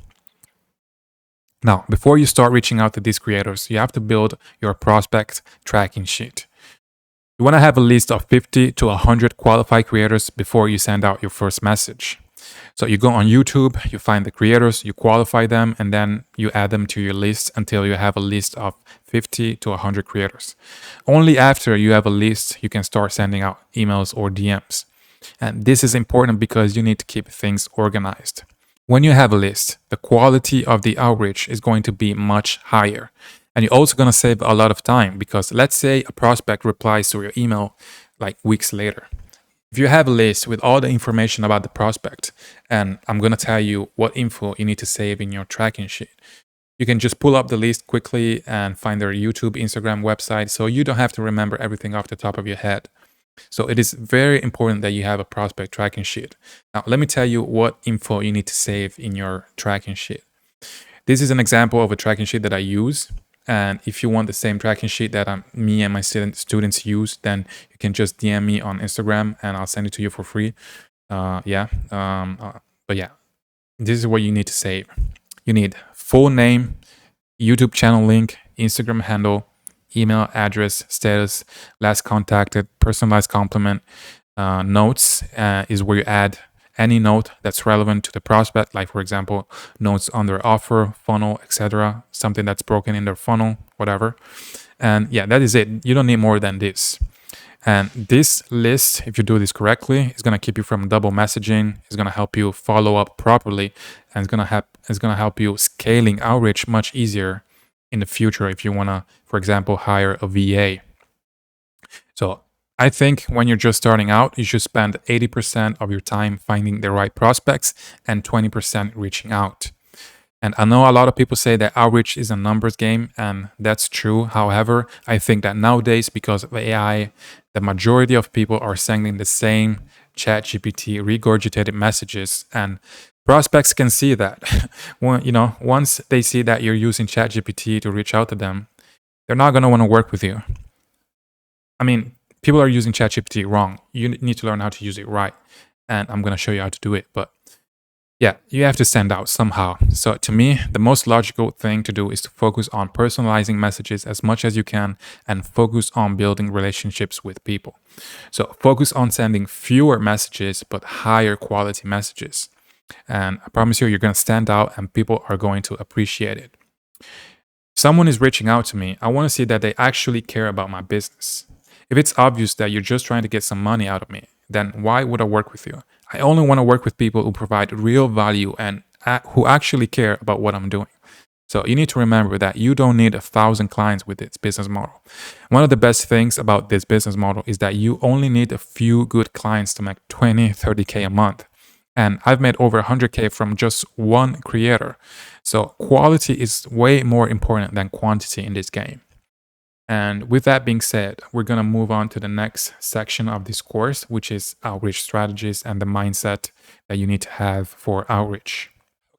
Now, before you start reaching out to these creators, you have to build your prospect tracking sheet. You want to have a list of 50 to 100 qualified creators before you send out your first message. So you go on YouTube, you find the creators, you qualify them, and then you add them to your list until you have a list of 50 to 100 creators. Only after you have a list, you can start sending out emails or DMs. And this is important because you need to keep things organized. When you have a list, the quality of the outreach is going to be much higher. And you're also going to save a lot of time because let's say a prospect replies to your email like weeks later. If you have a list with all the information about the prospect, and I'm going to tell you what info you need to save in your tracking sheet, you can just pull up the list quickly and find their YouTube, Instagram, website, so you don't have to remember everything off the top of your head. So it is very important that you have a prospect tracking sheet. Now, let me tell you what info you need to save in your tracking sheet. This is an example of a tracking sheet that I use. And if you want the same tracking sheet that me and my students use, then you can just DM me on Instagram and I'll send it to you for free. But yeah, this is what you need to save. You need full name, YouTube channel link, Instagram handle, email address, status, last contacted, personalized compliment. Notes is where you add any note that's relevant to the prospect, like for example, notes on their offer, funnel, etc. Something that's broken in their funnel, whatever. And yeah, that is it. You don't need more than this. And this list, if you do this correctly, is going to keep you from double messaging. It's going to help you follow up properly, and it's going to help you scaling outreach much easier in the future if you want to, for example, hire a VA. So I think when you're just starting out, you should spend 80% of your time finding the right prospects and 20% reaching out. And I know a lot of people say that outreach is a numbers game, and that's true. However, I think that nowadays, because of AI, the majority of people are sending the same ChatGPT regurgitated messages, and prospects can see that. Once they see that you're using ChatGPT to reach out to them, they're not going to want to work with you. I mean, people are using ChatGPT wrong. You need to learn how to use it right, and I'm going to show you how to do it. But yeah, you have to stand out somehow. So to me, the most logical thing to do is to focus on personalizing messages as much as you can and focus on building relationships with people. So focus on sending fewer messages, but higher quality messages. And I promise you're going to stand out and people are going to appreciate it. Someone is reaching out to me. I want to see that they actually care about my business. If it's obvious that you're just trying to get some money out of me, then why would I work with you? I only want to work with people who provide real value and who actually care about what I'm doing. So you need to remember that you don't need 1,000 clients with this business model. One of the best things about this business model is that you only need a few good clients to make 20, 30K a month. And I've made over 100K from just one creator. So quality is way more important than quantity in this game. And with that being said, we're going to move on to the next section of this course, which is outreach strategies and the mindset that you need to have for outreach.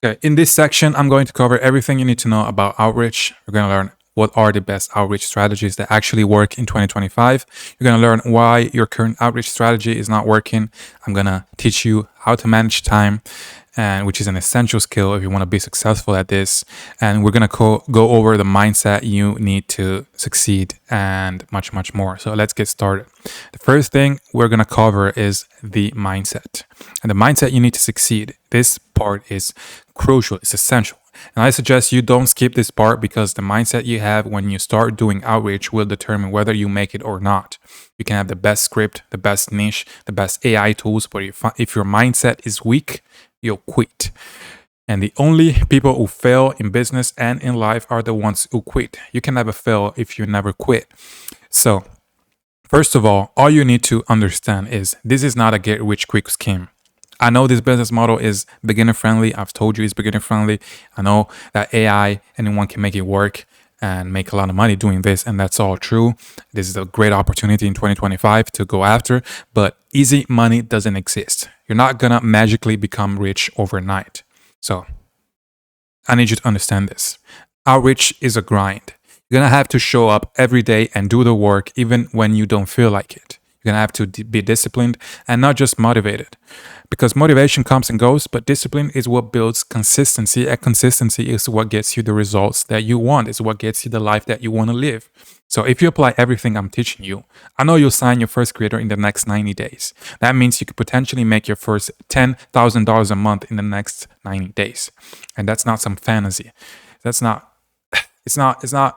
Okay, in this section, I'm going to cover everything you need to know about outreach. We're going to learn what are the best outreach strategies that actually work in 2025. You're going to learn why your current outreach strategy is not working. I'm going to teach you how to manage time, and which is an essential skill if you want to be successful at this. And we're going to go over the mindset you need to succeed and much, much more. So let's get started. The first thing we're going to cover is the mindset. And the mindset you need to succeed. This part is crucial. It's essential. And I suggest you don't skip this part because the mindset you have when you start doing outreach will determine whether you make it or not. You can have the best script, the best niche, the best AI tools, but if your mindset is weak, you'll quit. And the only people who fail in business and in life are the ones who quit. You can never fail if you never quit. So, first of all you need to understand is this is not a get rich quick scheme. I know this business model is beginner friendly. I've told you it's beginner friendly. I know that AI, anyone can make it work and make a lot of money doing this. And that's all true. This is a great opportunity in 2025 to go after, but easy money doesn't exist. You're not going to magically become rich overnight. So I need you to understand this. Outreach is a grind. You're going to have to show up every day and do the work even when you don't feel like it. You're going to have to be disciplined and not just motivated. Because motivation comes and goes, but discipline is what builds consistency. And consistency is what gets you the results that you want. It's what gets you the life that you want to live. So if you apply everything I'm teaching you, I know you'll sign your first creator in the next 90 days. That means you could potentially make your first $10,000 a month in the next 90 days. And that's not some fantasy. It's not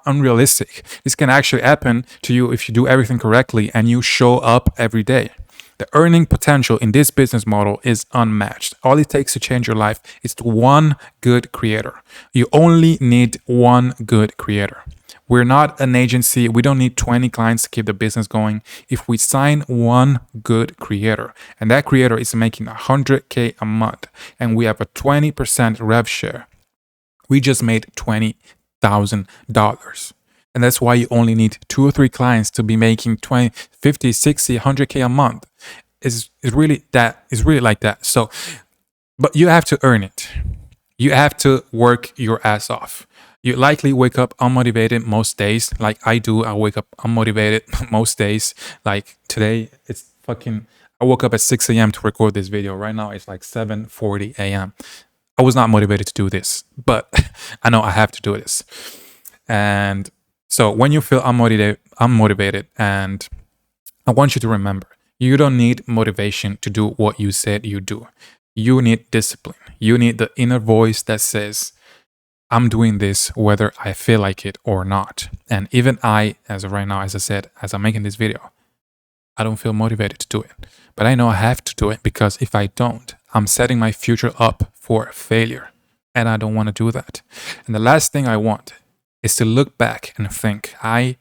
unrealistic. This can actually happen to you if you do everything correctly and you show up every day. The earning potential in this business model is unmatched. All it takes to change your life is one good creator. You only need one good creator. We're not an agency. We don't need 20 clients to keep the business going. If we sign one good creator, and that creator is making $100K a month, and we have a 20% rev share, we just made $20,000. And that's why you only need 2 or 3 clients to be making 20, 50, 60, 100K a month. It's really like that. So, but you have to earn it. You have to work your ass off. You likely wake up unmotivated most days, like I do. I wake up unmotivated most days. Like today, I woke up at 6 a.m. to record this video. Right now, it's like 7:40 a.m. I was not motivated to do this, but I know I have to do this. And so when you feel unmotivated, and I want you to remember, you don't need motivation to do what you said you do. You need discipline. You need the inner voice that says, I'm doing this whether I feel like it or not. And even I, as of right now, as I said, as I'm making this video, I don't feel motivated to do it. But I know I have to do it, because if I don't, I'm setting my future up for failure. And I don't want to do that. And the last thing I want is to look back and think, I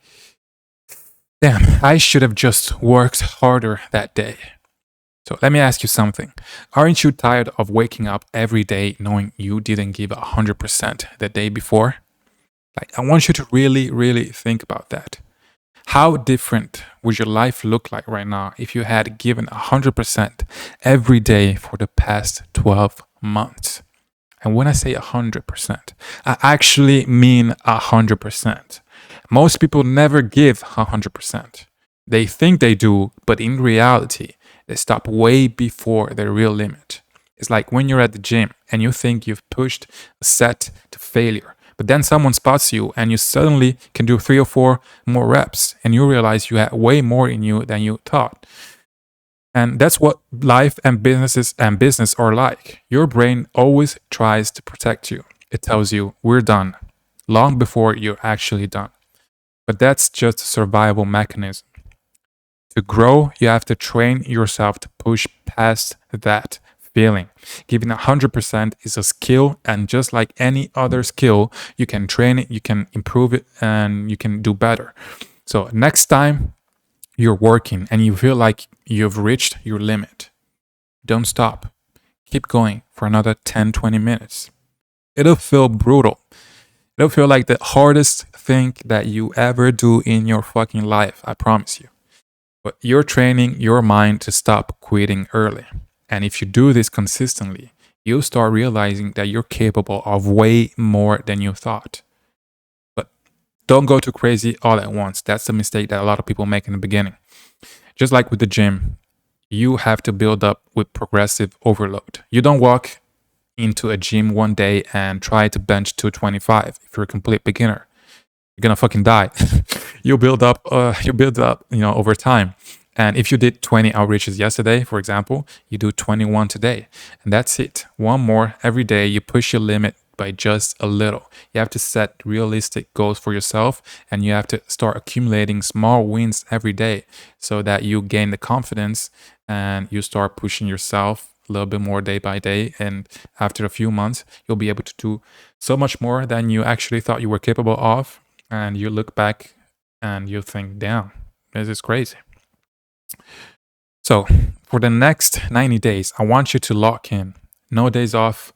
should have just worked harder that day. So let me ask you something. Aren't you tired of waking up every day knowing you didn't give 100% the day before? Like, I want you to really, really think about that. How different would your life look like right now if you had given 100% every day for the past 12 months? And when I say 100%, I actually mean 100%. Most people never give 100%. They think they do, but in reality, they stop way before their real limit. It's like when you're at the gym and you think you've pushed a set to failure, but then someone spots you and you suddenly can do 3 or 4 more reps, and you realize you had way more in you than you thought. And that's what life and business are like. Your brain always tries to protect you. It tells you, we're done, long before you're actually done. But that's just a survival mechanism. To grow, you have to train yourself to push past that feeling. Giving 100% is a skill, and just like any other skill, you can train it, you can improve it, and you can do better. So next time you're working and you feel like you've reached your limit, don't stop. Keep going for another 10, 20 minutes. It'll feel brutal. It'll feel like the hardest thing that you ever do in your fucking life, I promise you. But you're training your mind to stop quitting early. And if you do this consistently, you'll start realizing that you're capable of way more than you thought. But don't go too crazy all at once. That's the mistake that a lot of people make in the beginning. Just like with the gym, you have to build up with progressive overload. You don't walk into a gym one day and try to bench 225 if you're a complete beginner. You're gonna fucking die. you build up, over time. And if you did 20 outreaches yesterday, for example, you do 21 today, and that's it. One more every day. You push your limit by just a little. You have to set realistic goals for yourself, and you have to start accumulating small wins every day so that you gain the confidence and you start pushing yourself a little bit more day by day. And after a few months, you'll be able to do so much more than you actually thought you were capable of. And you look back and you think, damn, this is crazy. So for the next 90 days, I want you to lock in. No days off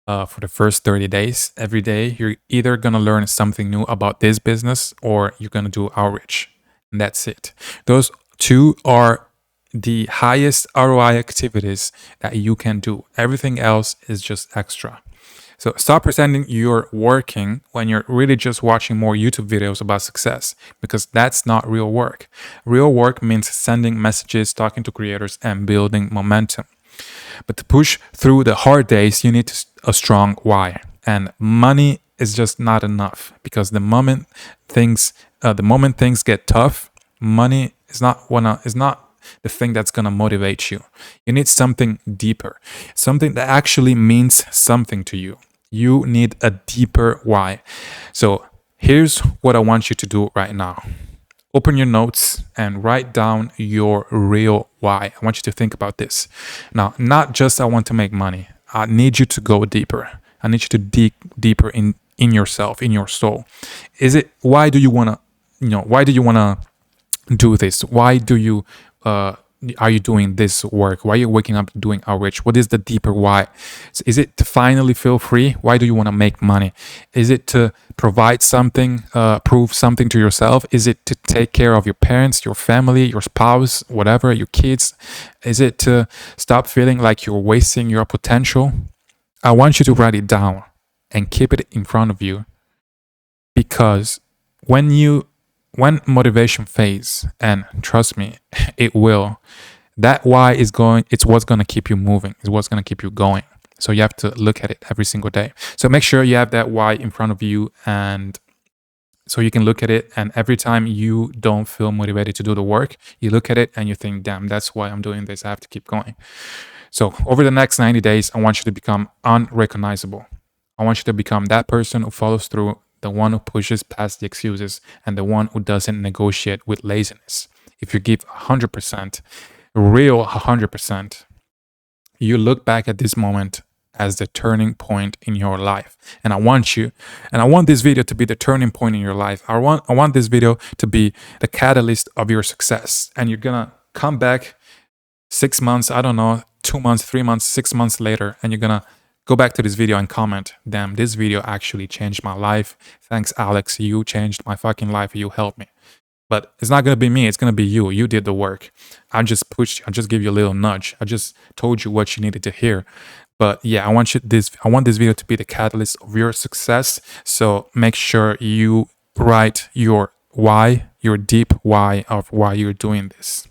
for the first 30 days. Every day, you're either going to learn something new about this business or you're going to do outreach. And that's it. Those 2 are the highest ROI activities that you can do. Everything else is just extra. So stop pretending you're working when you're really just watching more YouTube videos about success, because that's not real work. Real work means sending messages, talking to creators, and building momentum. But to push through the hard days, you need a strong why. And money is just not enough, because the moment things get tough, money is not the thing that's going to motivate you. You need something deeper, something that actually means something to you. You need a deeper why. So here's what I want you to do right now. Open your notes and write down your real why. I want you to think about this. Now, not just I want to make money. I need you to go deeper. I need you to dig deeper in yourself, in your soul. Is it why do you want to, why do you want to do this? Why do you are you doing this work? Why are you waking up doing outreach? What is the deeper why? Is it to finally feel free? Why do you want to make money? Is it to provide something, prove something to yourself? Is it to take care of your parents, your family, your spouse, whatever, your kids? Is it to stop feeling like you're wasting your potential? I want you to write it down and keep it in front of you, because when motivation fades, and trust me, it will, that why is going, it's what's going to keep you moving, it's what's going to keep you going. So you have to look at it every single day. So make sure you have that why in front of you, and so you can look at it, and every time you don't feel motivated to do the work, you look at it and you think, damn, that's why I'm doing this, I have to keep going. So over the next 90 days, I want you to become unrecognizable. I want you to become that person who follows through, the one who pushes past the excuses, and the one who doesn't negotiate with laziness. If you give 100%, real 100%, you look back at this moment as the turning point in your life. And I want this video to be the turning point in your life. I want this video to be the catalyst of your success. And you're gonna come back 6 months, I don't know, 2 months, 3 months, 6 months later, and you're gonna go back to this video and comment, damn, this video actually changed my life. Thanks, Alex. You changed my fucking life. You helped me. But it's not going to be me. It's going to be you. You did the work. I just pushed you. I just gave you a little nudge. I just told you what you needed to hear. But yeah, I want this video to be the catalyst of your success. So make sure you write your why, your deep why of why you're doing this.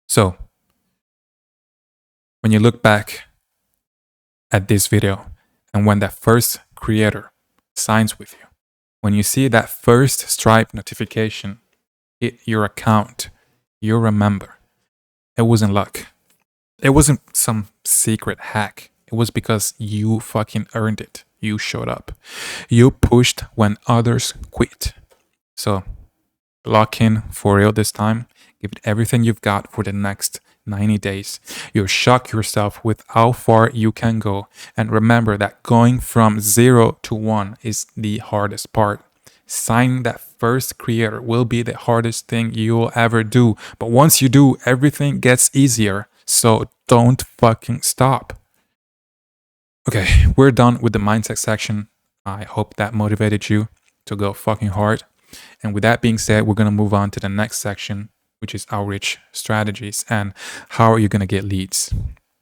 So when you look back at this video, and when that first creator signs with you, when you see that first Stripe notification hit your account, you remember it wasn't luck. It wasn't some secret hack. It was because you fucking earned it. You showed up. You pushed when others quit. So lock in for real this time. Give it everything you've got for the next 90 days. You'll shock yourself with how far you can go. And remember that going from 0 to 1 is the hardest part. Signing that first creator will be the hardest thing you'll ever do. But once you do, everything gets easier. So don't fucking stop. Okay, we're done with the mindset section. I hope that motivated you to go fucking hard. And with that being said, we're going to move on to the next section, which is outreach strategies and how are you going to get leads.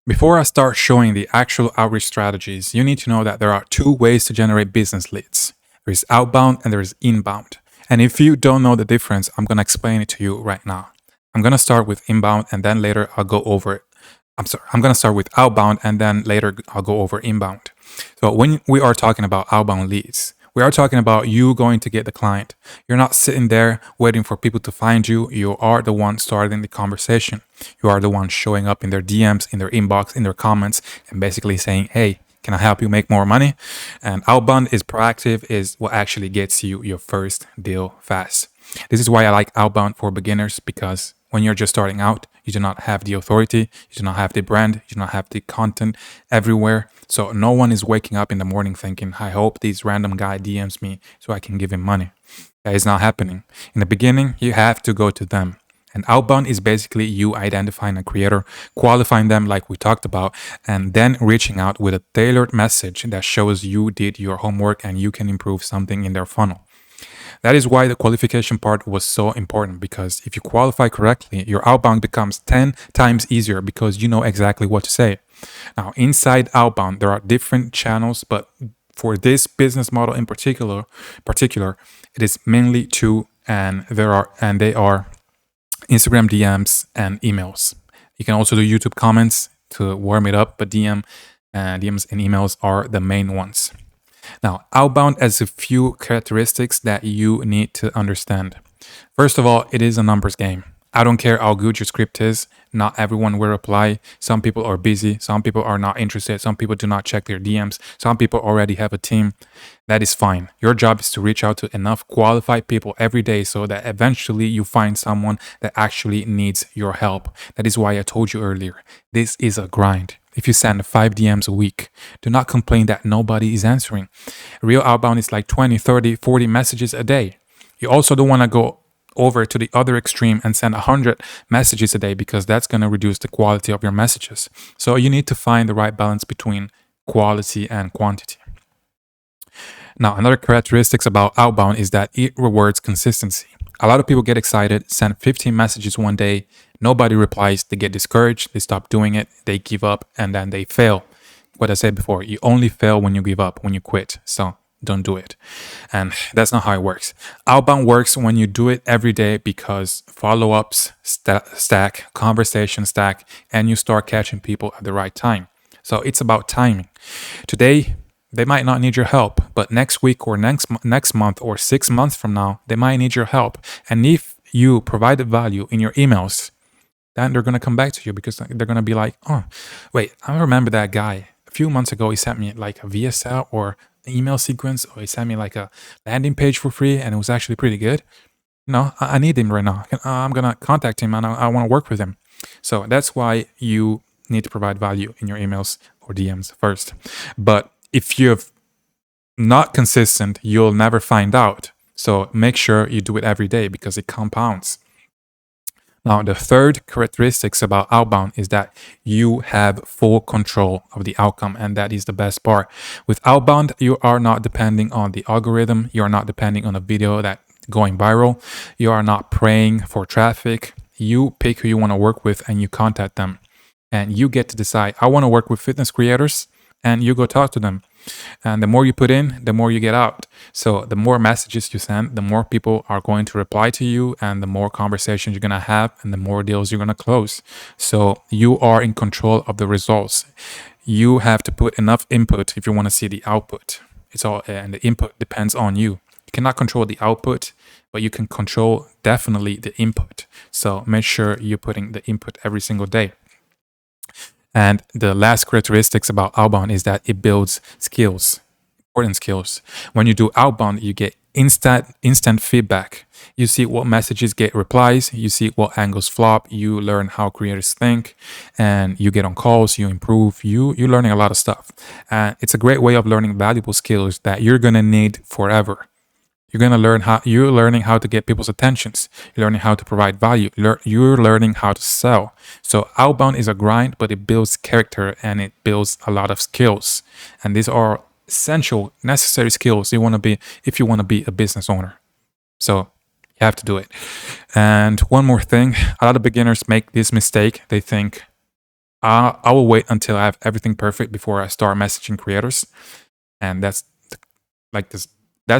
Before I start showing the actual outreach strategies, you need to know that there are two ways to generate business leads. There is outbound and there is inbound. And if you don't know the difference, I'm going to explain it to you right now. I'm going to start with inbound and then later I'll go over it. I'm going to start with outbound and then later I'll go over inbound. So when we are talking about outbound leads, we are talking about you going to get the client. You're not sitting there waiting for people to find you. You are the one starting the conversation. You are the one showing up in their DMs, in their inbox, in their comments, and basically saying, hey, can I help you make more money? And outbound is proactive, is what actually gets you your first deal fast. This is why I like outbound for beginners, because when you're just starting out, you do not have the authority, you do not have the brand, you do not have the content everywhere. So no one is waking up in the morning thinking, I hope this random guy DMs me so I can give him money. That is not happening. In the beginning, you have to go to them. And outbound is basically you identifying a creator, qualifying them like we talked about, and then reaching out with a tailored message that shows you did your homework and you can improve something in their funnel. That is why the qualification part was so important, because if you qualify correctly, your outbound becomes 10 times easier because you know exactly what to say. Now, inside outbound, there are different channels, but for this business model in particular, it is mainly two, and they are Instagram DMs and emails. You can also do YouTube comments to warm it up, but DMs and emails are the main ones. Now, outbound has a few characteristics that you need to understand. First of all, it is a numbers game. I don't care how good your script is. Not everyone will reply. Some people are busy. Some people are not interested. Some people do not check their DMs. Some people already have a team. That is fine. Your job is to reach out to enough qualified people every day so that eventually you find someone that actually needs your help. That is why I told you earlier. This is a grind. If you send 5 DMs a week, do not complain that nobody is answering. Real outbound is like 20, 30, 40 messages a day. You also don't want to go over to the other extreme and send 100 messages a day because that's going to reduce the quality of your messages. So you need to find the right balance between quality and quantity. Now, another characteristics about outbound is that it rewards consistency. A lot of people get excited, send 15 messages one day, nobody replies, they get discouraged, they stop doing it, they give up, and then they fail. What I said before, you only fail when you give up, when you quit. So don't do it. And that's not how it works. Outbound works when you do it every day because follow ups stack, conversation stack, and you start catching people at the right time. So it's about timing. Today, they might not need your help, but next week or next month or 6 months from now, they might need your help. And if you provided value in your emails, then they're going to come back to you because they're going to be like, oh, wait, I remember that guy. A few months ago, he sent me like a VSL or an email sequence, or he sent me like a landing page for free, and it was actually pretty good. No, I need him right now. I'm going to contact him and I want to work with him. So that's why you need to provide value in your emails or DMs first. But if you're not consistent, you'll never find out. So make sure you do it every day because it compounds. Now, the third characteristics about outbound is that you have full control of the outcome, and that is the best part. With outbound, you are not depending on the algorithm. You are not depending on a video that going viral. You are not praying for traffic. You pick who you want to work with and you contact them. And you get to decide, I want to work with fitness creators, and you go talk to them. And the more you put in, the more you get out. So the more messages you send, the more people are going to reply to you, and the more conversations you're going to have, and the more deals you're going to close. So you are in control of the results. You have to put enough input if you want to see the output. It's all, and the input depends on you. You cannot control the output, but you can control definitely the input. So make sure you're putting the input every single day. And the last characteristics about outbound is that it builds skills, important skills. When you do outbound, you get instant feedback. You see what messages get replies, you see what angles flop, you learn how creators think, and you get on calls, you improve, you're learning a lot of stuff. And it's a great way of learning valuable skills that you're gonna need forever. You're learning how to get people's attentions. You're learning how to provide value. You're learning how to sell. So outbound is a grind, but it builds character and it builds a lot of skills. And these are essential, necessary skills if you want to be a business owner. So you have to do it. And one more thing, a lot of beginners make this mistake. They think, I will wait until I have everything perfect before I start messaging creators. And that's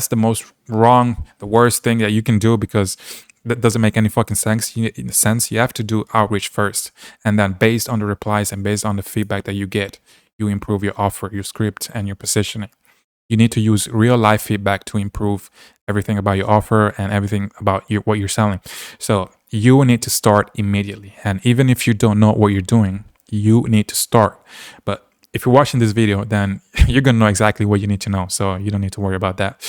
the most wrong, the worst thing that you can do because that doesn't make any fucking sense. You have to do outreach first. And then based on the replies and based on the feedback that you get, you improve your offer, your script, and your positioning. You need to use real life feedback to improve everything about your offer and everything about what you're selling. So you need to start immediately. And even if you don't know what you're doing, you need to start. But if you're watching this video, then you're going to know exactly what you need to know. So you don't need to worry about that.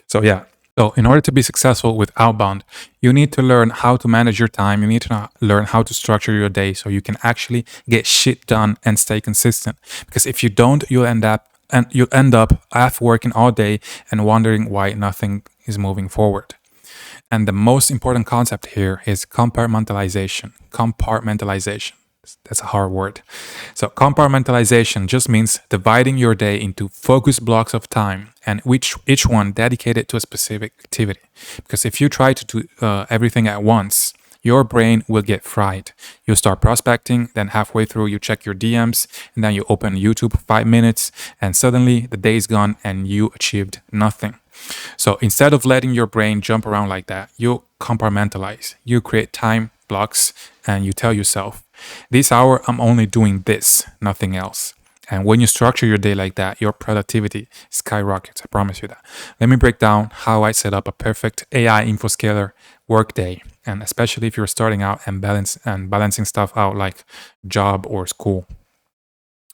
So yeah. So in order to be successful with outbound, you need to learn how to manage your time. You need to learn how to structure your day so you can actually get shit done and stay consistent. Because if you don't, you'll end up after working all day and wondering why nothing is moving forward. And the most important concept here is compartmentalization. Compartmentalization. That's a hard word. So compartmentalization just means dividing your day into focused blocks of time and each one dedicated to a specific activity. Because if you try to do everything at once, your brain will get fried. You start prospecting, then halfway through you check your DMs, and then you open YouTube for 5 minutes, and suddenly the day is gone and you achieved nothing. So instead of letting your brain jump around like that, you compartmentalize. You create time blocks and you tell yourself, this hour I'm only doing this, nothing else. And when you structure your day like that, your productivity skyrockets. I promise you that. Let me break down how I set up a perfect AI infoscaler workday. and especially if you're starting out and balancing stuff out like job or school.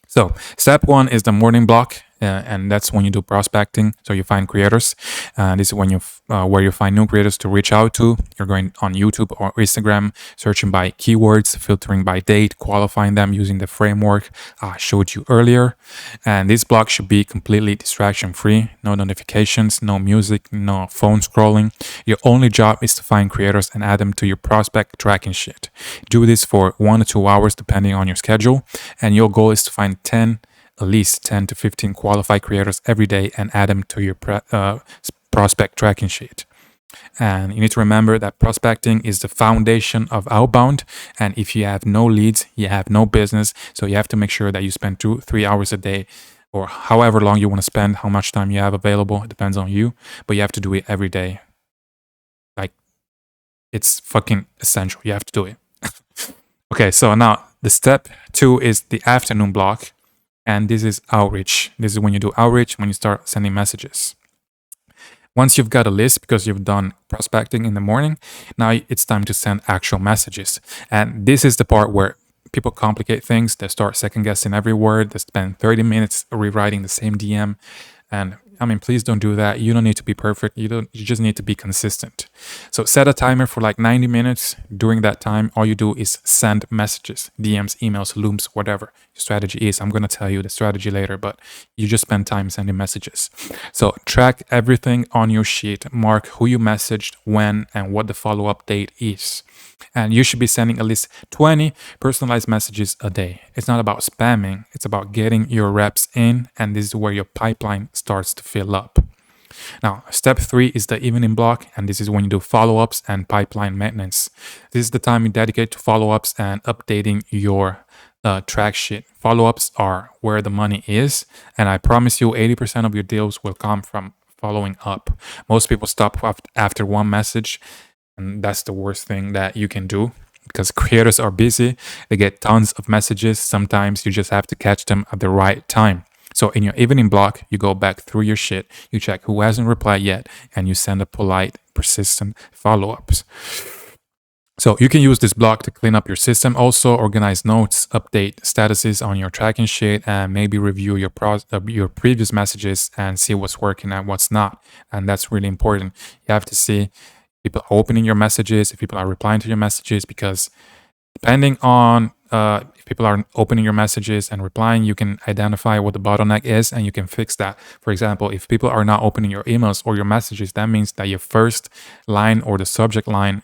So, step one is the morning block, and that's when you do prospecting. So you find creators. This is when where you find new creators to reach out to. You're going on YouTube or Instagram, searching by keywords, filtering by date, qualifying them using the framework I showed you earlier. And this block should be completely distraction free. No notifications, no music, no phone scrolling. Your only job is to find creators and add them to your prospect tracking sheet. Do this for 1 to 2 hours depending on your schedule, and your goal is to find 10, at least 10 to 15 qualified creators every day and add them to your prospect tracking sheet. And you need to remember that prospecting is the foundation of outbound. And if you have no leads, you have no business. So you have to make sure that you spend 2-3 hours a day, or however long you want to spend, how much time you have available. It depends on you, but you have to do it every day. Like, it's fucking essential. You have to do it. Okay, so now the step 2 is the afternoon block. And this is outreach. This is when you do outreach, when you start sending messages. Once you've got a list because you've done prospecting in the morning, now it's time to send actual messages. And this is the part where people complicate things. They start second guessing every word. They spend 30 minutes rewriting the same DM. And I mean, please don't do that. You don't need to be perfect. You just need to be consistent. So set a timer for like 90 minutes. During that time, all you do is send messages, DMs, emails, looms, whatever your strategy is. I'm going to tell you the strategy later, but you just spend time sending messages. So track everything on your sheet. Mark who you messaged, when, and what the follow-up date is. And you should be sending at least 20 personalized messages a day. It's not about spamming, it's about getting your reps in, and this is where your pipeline starts to fill up. Now, step 3 is the evening block, and this is when you do follow-ups and pipeline maintenance. This is the time you dedicate to follow-ups and updating your track sheet. Follow-ups are where the money is, and I promise you 80% of your deals will come from following up. Most people stop after one message, and that's the worst thing that you can do because creators are busy. They get tons of messages. Sometimes you just have to catch them at the right time. So in your evening block, you go back through your shit, you check who hasn't replied yet, and you send a polite, persistent follow-ups. So you can use this block to clean up your system, also organize notes, update statuses on your tracking sheet, and maybe review your previous messages and see what's working and what's not. And that's really important. You have to see people are opening your messages, if people are replying to your messages, because depending on if people are opening your messages and replying, you can identify what the bottleneck is and you can fix that. For example, if people are not opening your emails or your messages, that means that your first line or the subject line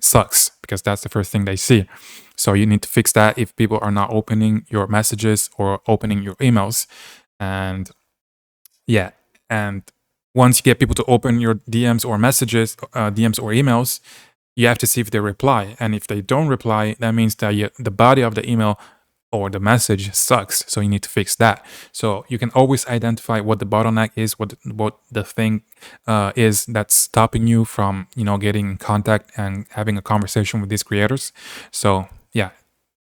sucks because that's the first thing they see. So you need to fix that if people are not opening your messages or opening your emails. And yeah, and once you get people to open your DMs or messages, DMs or emails, you have to see if they reply. And if they don't reply, that means that the body of the email or the message sucks. So you need to fix that. So you can always identify what the bottleneck is, what the thing is that's stopping you from, getting in contact and having a conversation with these creators. So yeah,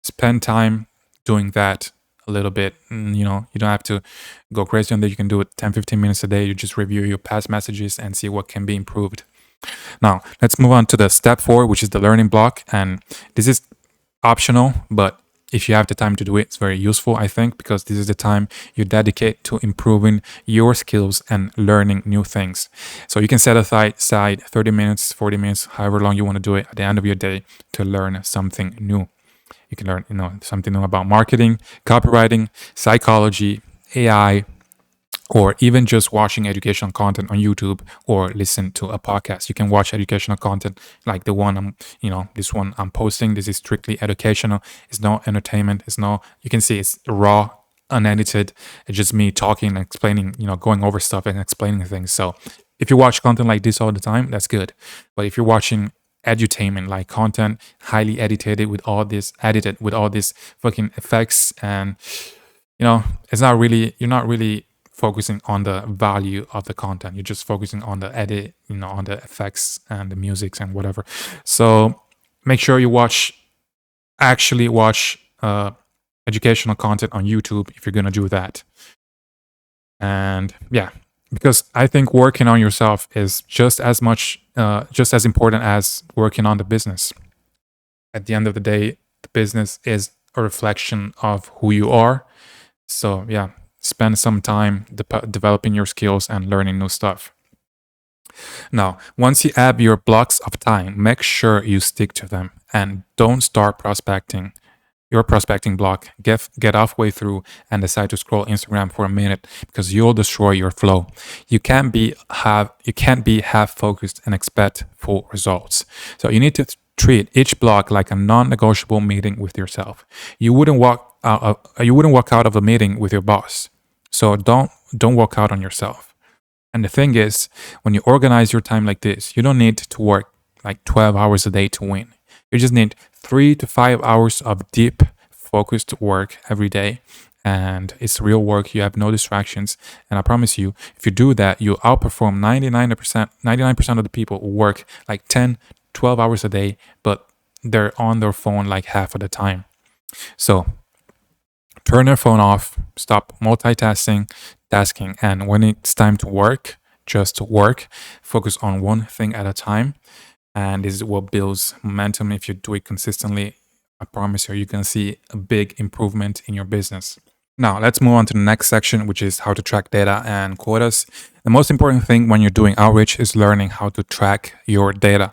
spend time doing that a little bit. You don't have to go crazy on that. You can do it 10-15 minutes a day. You just review your past messages and see what can be improved. Now let's move on to the step 4, which is the learning block. And this is optional, but if you have the time to do it, it's very useful, I think, because this is the time you dedicate to improving your skills and learning new things. So you can set aside 30 minutes, 40 minutes, however long you want to do it at the end of your day to learn something new. You can learn, something new about marketing, copywriting, psychology, AI, or even just watching educational content on YouTube or listen to a podcast. You can watch educational content like the one this one I'm posting. This is strictly educational. It's no entertainment. You can see it's raw, unedited. It's just me talking and explaining, going over stuff and explaining things. So if you watch content like this all the time, that's good. But if you're watching edutainment, like content highly edited with all this fucking effects, and you're not really focusing on the value of the content. You're just focusing on the edit, on the effects and the music and whatever. So make sure you actually watch educational content on YouTube if you're going to do that. And yeah, because I think working on yourself is just as much just as important as working on the business. At the end of the day, the business is a reflection of who you are. So yeah, spend some time developing your skills and learning new stuff. Now, once you have your blocks of time, make sure you stick to them and don't start prospecting your prospecting block. Get halfway through and decide to scroll Instagram for a minute because you'll destroy your flow. You can't be half focused and expect full results. So you need to treat each block like a non-negotiable meeting with yourself. You wouldn't walk out of a meeting with your boss. So don't walk out on yourself. And the thing is, when you organize your time like this, you don't need to work like 12 hours a day to win. You just need 3 to 5 hours of deep, focused work every day. And it's real work. You have no distractions. And I promise you, if you do that, you'll outperform 99% of the people who work like 10, 12 hours a day, but they're on their phone like half of the time. So turn your phone off, stop multitasking, and when it's time to work, just work, focus on one thing at a time. And this is what builds momentum. If you do it consistently, I promise you're going to see a big improvement in your business. Now, let's move on to the next section, which is how to track data and quotas. The most important thing when you're doing outreach is learning how to track your data.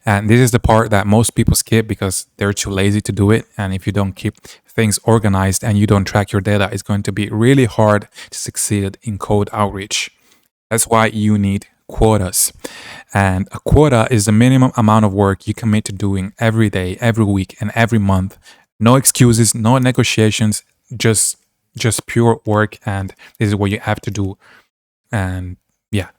And this is the part that most people skip because they're too lazy to do it. And if you don't keep things organized and you don't track your data, it's going to be really hard to succeed in cold outreach. That's why you need quotas. And a quota is the minimum amount of work you commit to doing every day, every week, and every month. No excuses, no negotiations, just pure work, and this is what you have to do. And yeah,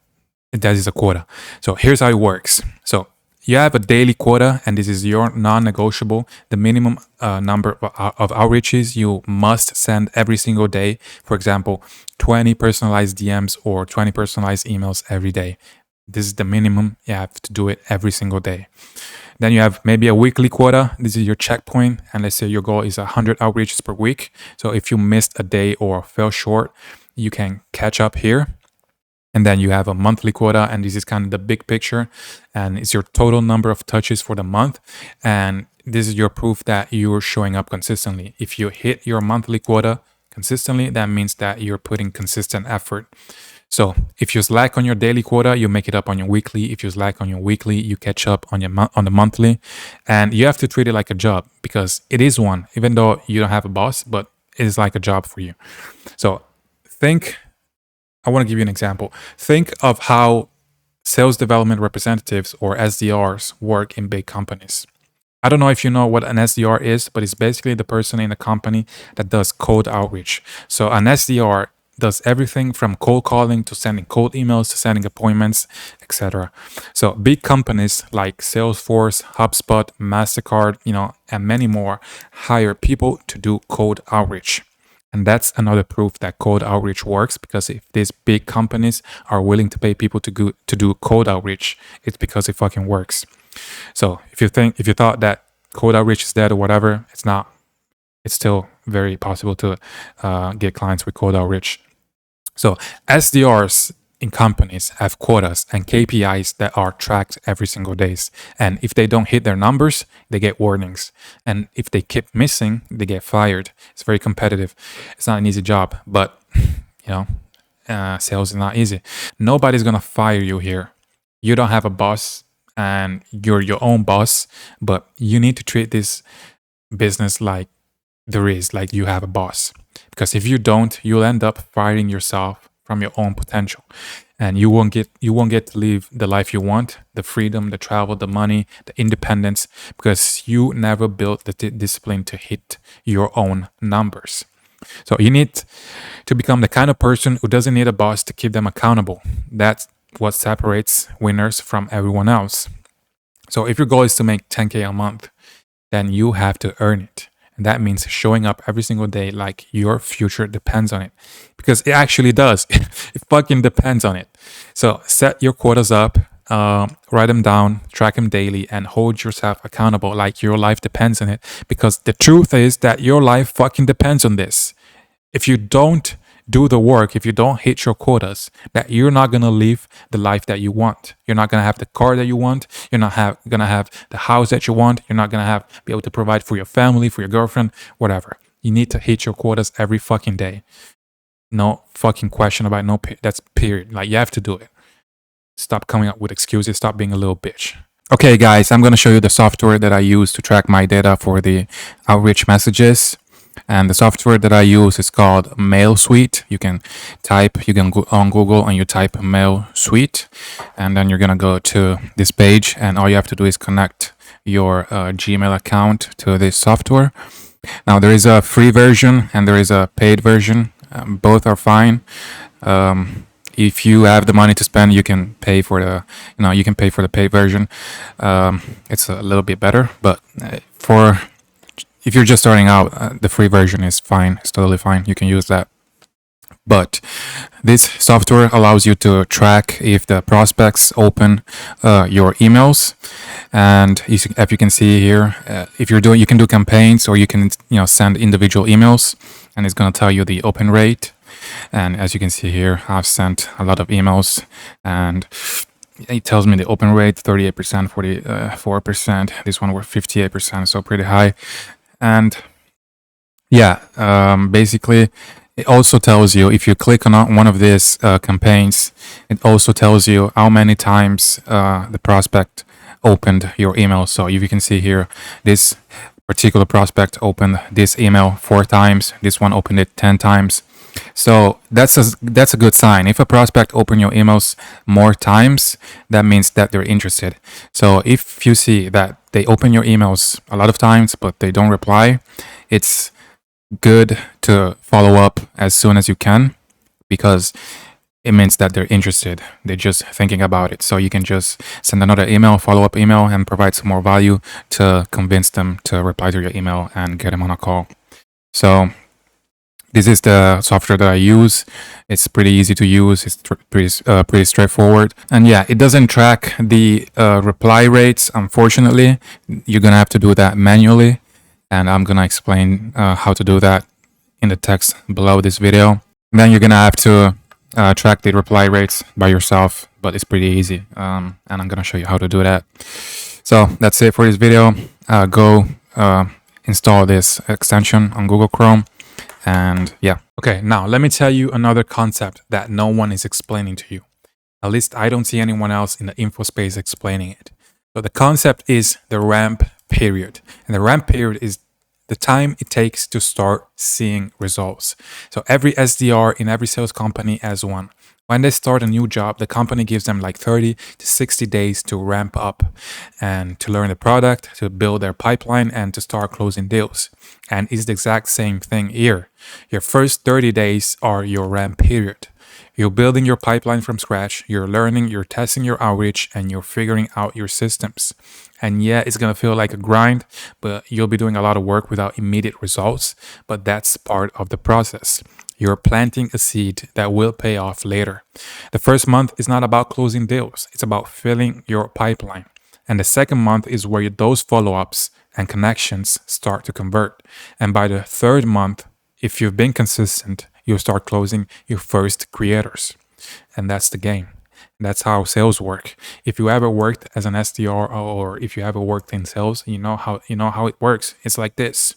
that is a quota. So here's how it works. So you have a daily quota, and this is your non-negotiable. The minimum number of outreaches you must send every single day. For example, 20 personalized DMs or 20 personalized emails every day. This is the minimum. You have to do it every single day. Then you have maybe a weekly quota. This is your checkpoint. And let's say your goal is 100 outreaches per week. So if you missed a day or fell short, you can catch up here. And then you have a monthly quota, and this is kind of the big picture, and it's your total number of touches for the month. And this is your proof that you're showing up consistently. If you hit your monthly quota consistently, that means that you're putting consistent effort. So if you slack on your daily quota, you make it up on your weekly. If you slack on your weekly, you catch up on on the monthly. And you have to treat it like a job because it is one, even though you don't have a boss, but it is like a job for you. So I want to give you an example. Think of how sales development representatives or SDRs work in big companies. I don't know if you know what an SDR is, but it's basically the person in a company that does cold outreach. So an SDR does everything from cold calling to sending cold emails to sending appointments, etc. So big companies like Salesforce, HubSpot, MasterCard, and many more hire people to do cold outreach. And that's another proof that cold outreach works, because if these big companies are willing to pay people to do cold outreach, it's because it fucking works. So if you thought that cold outreach is dead or whatever, it's not. It's still very possible to get clients with cold outreach. So SDRs in companies have quotas and KPIs that are tracked every single day. And if they don't hit their numbers, they get warnings. And if they keep missing, they get fired. It's very competitive. It's not an easy job, but sales is not easy. Nobody's gonna fire you here. You don't have a boss and you're your own boss, but you need to treat this business like you have a boss. Because if you don't, you'll end up firing yourself from your own potential, and you won't get to live the life you want, the freedom, the travel, the money, the independence, because you never built the discipline to hit your own numbers. So you need to become the kind of person who doesn't need a boss to keep them accountable. That's what separates winners from everyone else. So if your goal is to make 10K a month, then you have to earn it. And that means showing up every single day like your future depends on it. Because it actually does. It fucking depends on it. So set your quotas up, write them down, track them daily, and hold yourself accountable like your life depends on it. Because the truth is that your life fucking depends on this. If you don't do the work, if you don't hit your quotas, that you're not going to live the life that you want. You're not going to have the car that you want. You're not going to have the house that you want. You're not going to be able to provide for your family, for your girlfriend, whatever. You need to hit your quotas every fucking day. No fucking question about that's period. Like, you have to do it. Stop coming up with excuses. Stop being a little bitch. Okay, guys, I'm going to show you the software that I use to track my data for the outreach messages. And the software that I use is called Mail Suite. You can go on Google and you type Mail Suite. And then you're going to go to this page. And all you have to do is connect your Gmail account to this software. Now, there is a free version and there is a paid version. Both are fine. If you have the money to spend, you can pay for the paid version. It's a little bit better, but if you're just starting out, the free version is fine. It's totally fine. You can use that. But this software allows you to track if the prospects open your emails, and if you can see here, you can do campaigns or you can send individual emails, and it's going to tell you the open rate. And as you can see here, I've sent a lot of emails, and it tells me the open rate 38%, 44%. This one were 58%, so pretty high. And basically, it also tells you, if you click on one of these campaigns, it also tells you how many times the prospect opened your email. So if you can see here, this particular prospect opened this email 4 times. This one opened it 10 times. So that's a good sign. If a prospect open your emails more times, that means that they're interested. So if you see that they open your emails a lot of times but they don't reply, it's good to follow up as soon as you can, because it means that they're interested. They're just thinking about it. So you can just send another email, follow-up email, and provide some more value to convince them to reply to your email and get them on a call. So this is the software that I use. It's pretty easy to use. It's pretty straightforward. And yeah, it doesn't track the reply rates, unfortunately. You're going to have to do that manually. And I'm going to explain how to do that in the text below this video. And then you're going to have to track the reply rates by yourself, but it's pretty easy. And I'm going to show you how to do that. So that's it for this video. Go install this extension on Google Chrome. And yeah. Okay, now let me tell you another concept that no one is explaining to you. At least I don't see anyone else in the info space explaining it. So the concept is the ramp period. And the ramp period is the time it takes to start seeing results. So every SDR in every sales company has one. When they start a new job, the company gives them like 30 to 60 days to ramp up and to learn the product, to build their pipeline, and to start closing deals. And it's the exact same thing here. Your first 30 days are your ramp period. You're building your pipeline from scratch, you're learning, you're testing your outreach, and you're figuring out your systems. And yeah, it's going to feel like a grind, but you'll be doing a lot of work without immediate results, but that's part of the process. You're planting a seed that will pay off later. The first month is not about closing deals. It's about filling your pipeline. And the second month is where those follow-ups and connections start to convert. And by the third month, if you've been consistent, you'll start closing your first creators. And that's the game. That's how sales work. If you ever worked as an SDR or if you ever worked in sales, you know how it works. It's like this.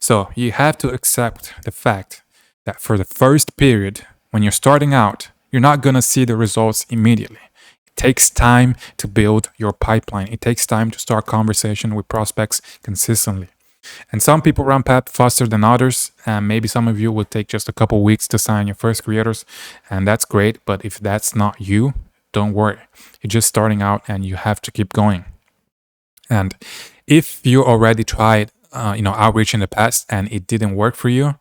So you have to accept the fact that for the first period, when you're starting out, you're not going to see the results immediately. It takes time to build your pipeline. It takes time to start conversation with prospects consistently. And some people ramp up faster than others, and maybe some of you will take just a couple weeks to sign your first creators, and that's great. But if that's not you, don't worry. You're just starting out and you have to keep going. And if you already tried outreach in the past and it didn't work for you,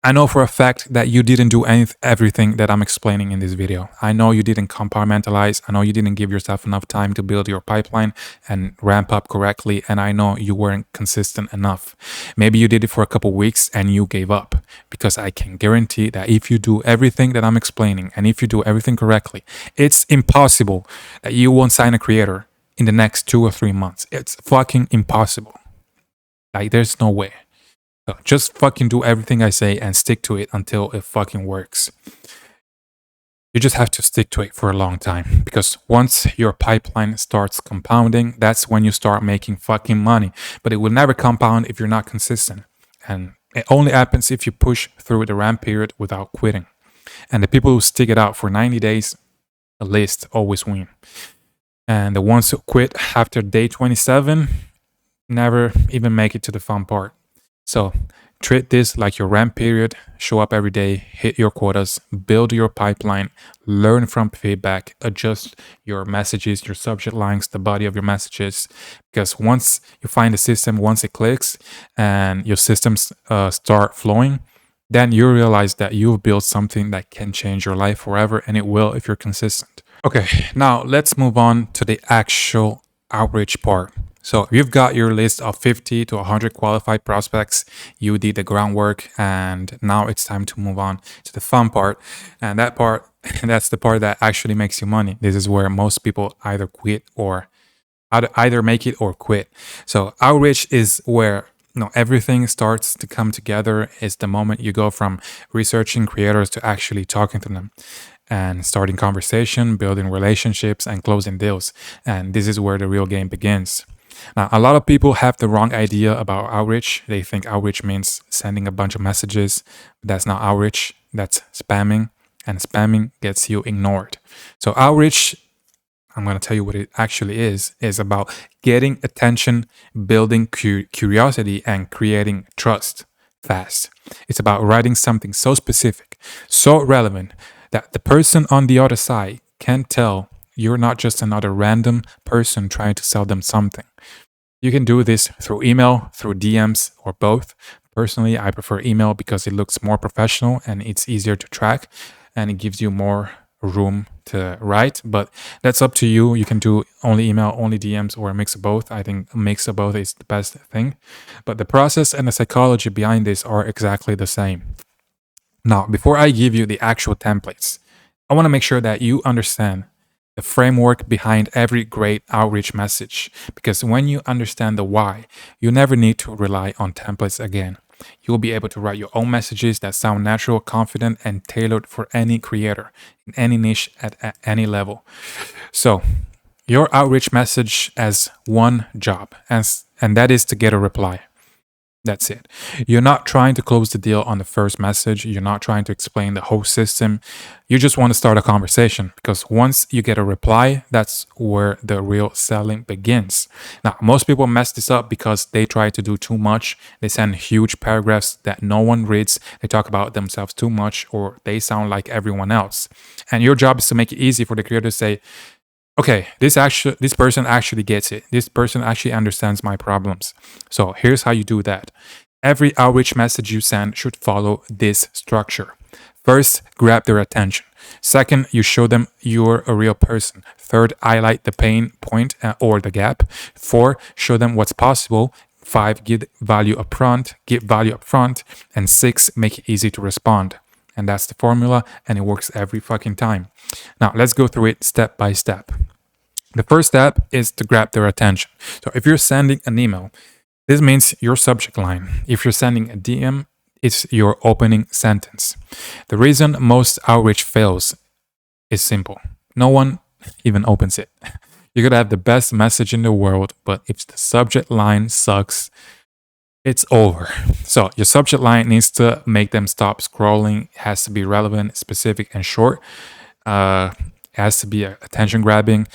I know for a fact that you didn't do everything that I'm explaining in this video. I know you didn't compartmentalize. I know you didn't give yourself enough time to build your pipeline and ramp up correctly. And I know you weren't consistent enough. Maybe you did it for a couple weeks and you gave up, because I can guarantee that if you do everything that I'm explaining and if you do everything correctly, it's impossible that you won't sign a creator in the next 2 or 3 months. It's fucking impossible. Like, there's no way. So just fucking do everything I say and stick to it until it fucking works. You just have to stick to it for a long time because once your pipeline starts compounding, that's when you start making fucking money. But it will never compound if you're not consistent. And it only happens if you push through the ramp period without quitting. And the people who stick it out for 90 days at least always win. And the ones who quit after day 27 never even make it to the fun part. So treat this like your ramp period. Show up every day, hit your quotas, build your pipeline, learn from feedback, adjust your messages, your subject lines, the body of your messages. Because once you find the system, once it clicks and your systems start flowing, then you realize that you've built something that can change your life forever, and it will if you're consistent. Okay, now let's move on to the actual outreach part. So you've got your list of 50 to 100 qualified prospects. You did the groundwork, and now it's time to move on to the fun part. And that part, that's the part that actually makes you money. This is where most people either quit or either make it or quit. So outreach is where everything starts to come together. It's the moment you go from researching creators to actually talking to them and starting conversation, building relationships, and closing deals. And this is where the real game begins. Now, a lot of people have the wrong idea about outreach. They think outreach means sending a bunch of messages. That's not outreach, that's spamming, and spamming gets you ignored. So, outreach, I'm going to tell you what it actually is about getting attention, building curiosity, and creating trust fast. It's about writing something so specific, so relevant, that the person on the other side can tell you're not just another random person trying to sell them something. You can do this through email, through DMs, or both. Personally, I prefer email because it looks more professional and it's easier to track and it gives you more room to write. But that's up to you. You can do only email, only DMs, or a mix of both. I think a mix of both is the best thing. But the process and the psychology behind this are exactly the same. Now, before I give you the actual templates, I want to make sure that you understand the framework behind every great outreach message. Because when you understand the why, you never need to rely on templates again. You'll be able to write your own messages that sound natural, confident, and tailored for any creator in any niche at any level. So, your outreach message has one job, and that is to get a reply. That's it. You're not trying to close the deal on the first message. You're not trying to explain the whole system. You just want to start a conversation because once you get a reply, that's where the real selling begins. Now, most people mess this up because they try to do too much. They send huge paragraphs that no one reads. They talk about themselves too much or they sound like everyone else. And your job is to make it easy for the creator to say, okay, this person actually gets it. This person actually understands my problems. So here's how you do that. Every outreach message you send should follow this structure. First, grab their attention. Second, you show them you're a real person. Third, highlight the pain point or the gap. Four, show them what's possible. Five, give value upfront. And six, make it easy to respond. And that's the formula, and it works every fucking time. Now, let's go through it step by step. The first step is to grab their attention. So if you're sending an email, this means your subject line. If you're sending a DM, it's your opening sentence. The reason most outreach fails is simple. No one even opens it. You could have the best message in the world, but if the subject line sucks, it's over. So your subject line needs to make them stop scrolling. It has to be relevant, specific, and short. It has to be attention grabbing,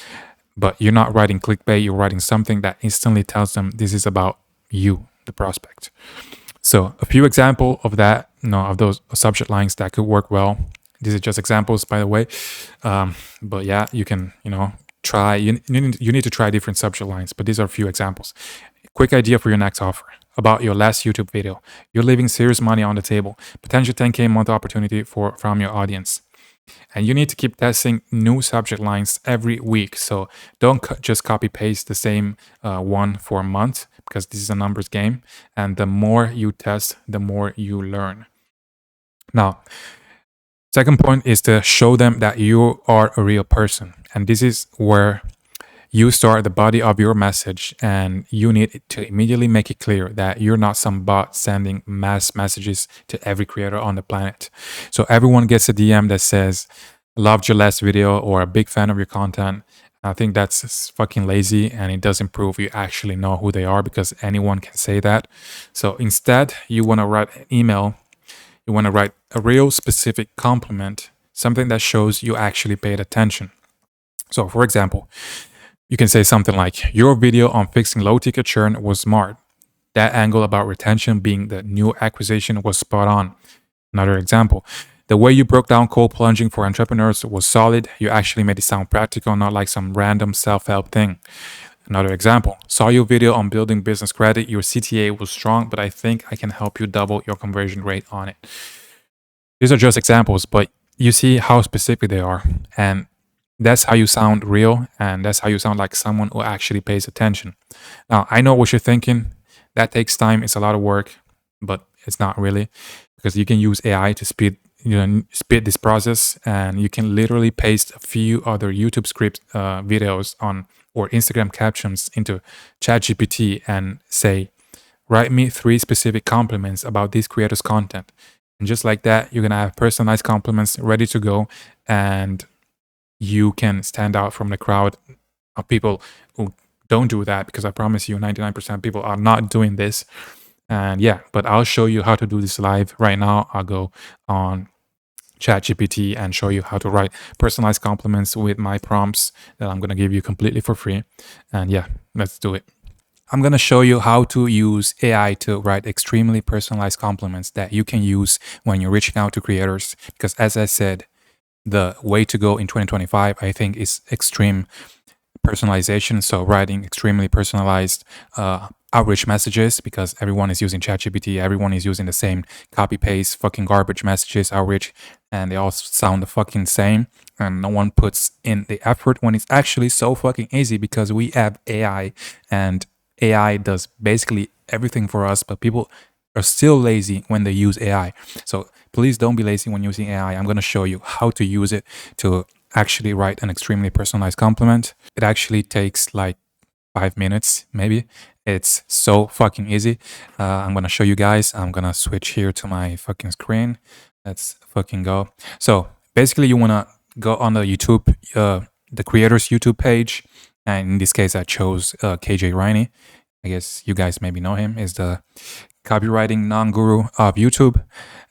but you're not writing clickbait. You're writing something that instantly tells them this is about you, the prospect. So a few examples of that, of those subject lines that could work well. These are just examples, by the way. But yeah, you can, try. You need to try different subject lines, but these are a few examples. Quick idea for your next offer. About your last YouTube video. You're leaving serious money on the table. Potential 10K month opportunity from your audience. And you need to keep testing new subject lines every week. So don't just copy paste the same one for a month because this is a numbers game. And the more you test, the more you learn. Now, second point is to show them that you are a real person. And this is where You start the body of your message, and you need to immediately make it clear that you're not some bot sending mass messages to every creator on the planet. So everyone gets a DM that says, "Loved your last video," or "A big fan of your content." I think that's fucking lazy, and it doesn't prove you actually know who they are, because anyone can say that. So instead, you want to write an email. You want to write a real specific compliment, something that shows you actually paid attention. So, for example, you can say something like, "Your video on fixing low ticket churn was smart. That angle about retention being the new acquisition was spot on." Another example, "The way you broke down cold plunging for entrepreneurs was solid. You actually made it sound practical, not like some random self help thing." Another example, "Saw your video on building business credit. Your CTA was strong, but I think I can help you double your conversion rate on it." These are just examples, but you see how specific they are. And that's how you sound real, and that's how you sound like someone who actually pays attention. Now, I know what you're thinking. That takes time. It's a lot of work, but it's not really, because you can use AI to speed this process, and you can literally paste a few other YouTube script videos on or Instagram captions into ChatGPT and say, "Write me 3 specific compliments about this creator's content." And just like that, you're gonna have personalized compliments ready to go, and you can stand out from the crowd of people who don't do that, because I promise you 99% of people are not doing this. And yeah, but I'll show you how to do this live right now. I'll go on ChatGPT and show you how to write personalized compliments with my prompts that I'm going to give you completely for free. And yeah, let's do it. I'm going to show you how to use AI to write extremely personalized compliments that you can use when you're reaching out to creators, because as I said, the way to go in 2025, I think, is extreme personalization. So writing extremely personalized outreach messages, because everyone is using ChatGPT, everyone is using the same copy paste fucking garbage messages outreach, and they all sound the fucking same, and no one puts in the effort when it's actually so fucking easy, because we have AI, and AI does basically everything for us, but people are still lazy when they use AI. So please don't be lazy when using AI. I'm going to show you how to use it to actually write an extremely personalized compliment. It actually takes like 5 minutes, maybe. It's so fucking easy. I'm going to show you guys. I'm going to switch here to my fucking screen. Let's fucking go. So basically, you want to go on the YouTube, the creator's YouTube page. And in this case, I chose KJ Riney. I guess you guys maybe know him. Is the copywriting non-guru of YouTube.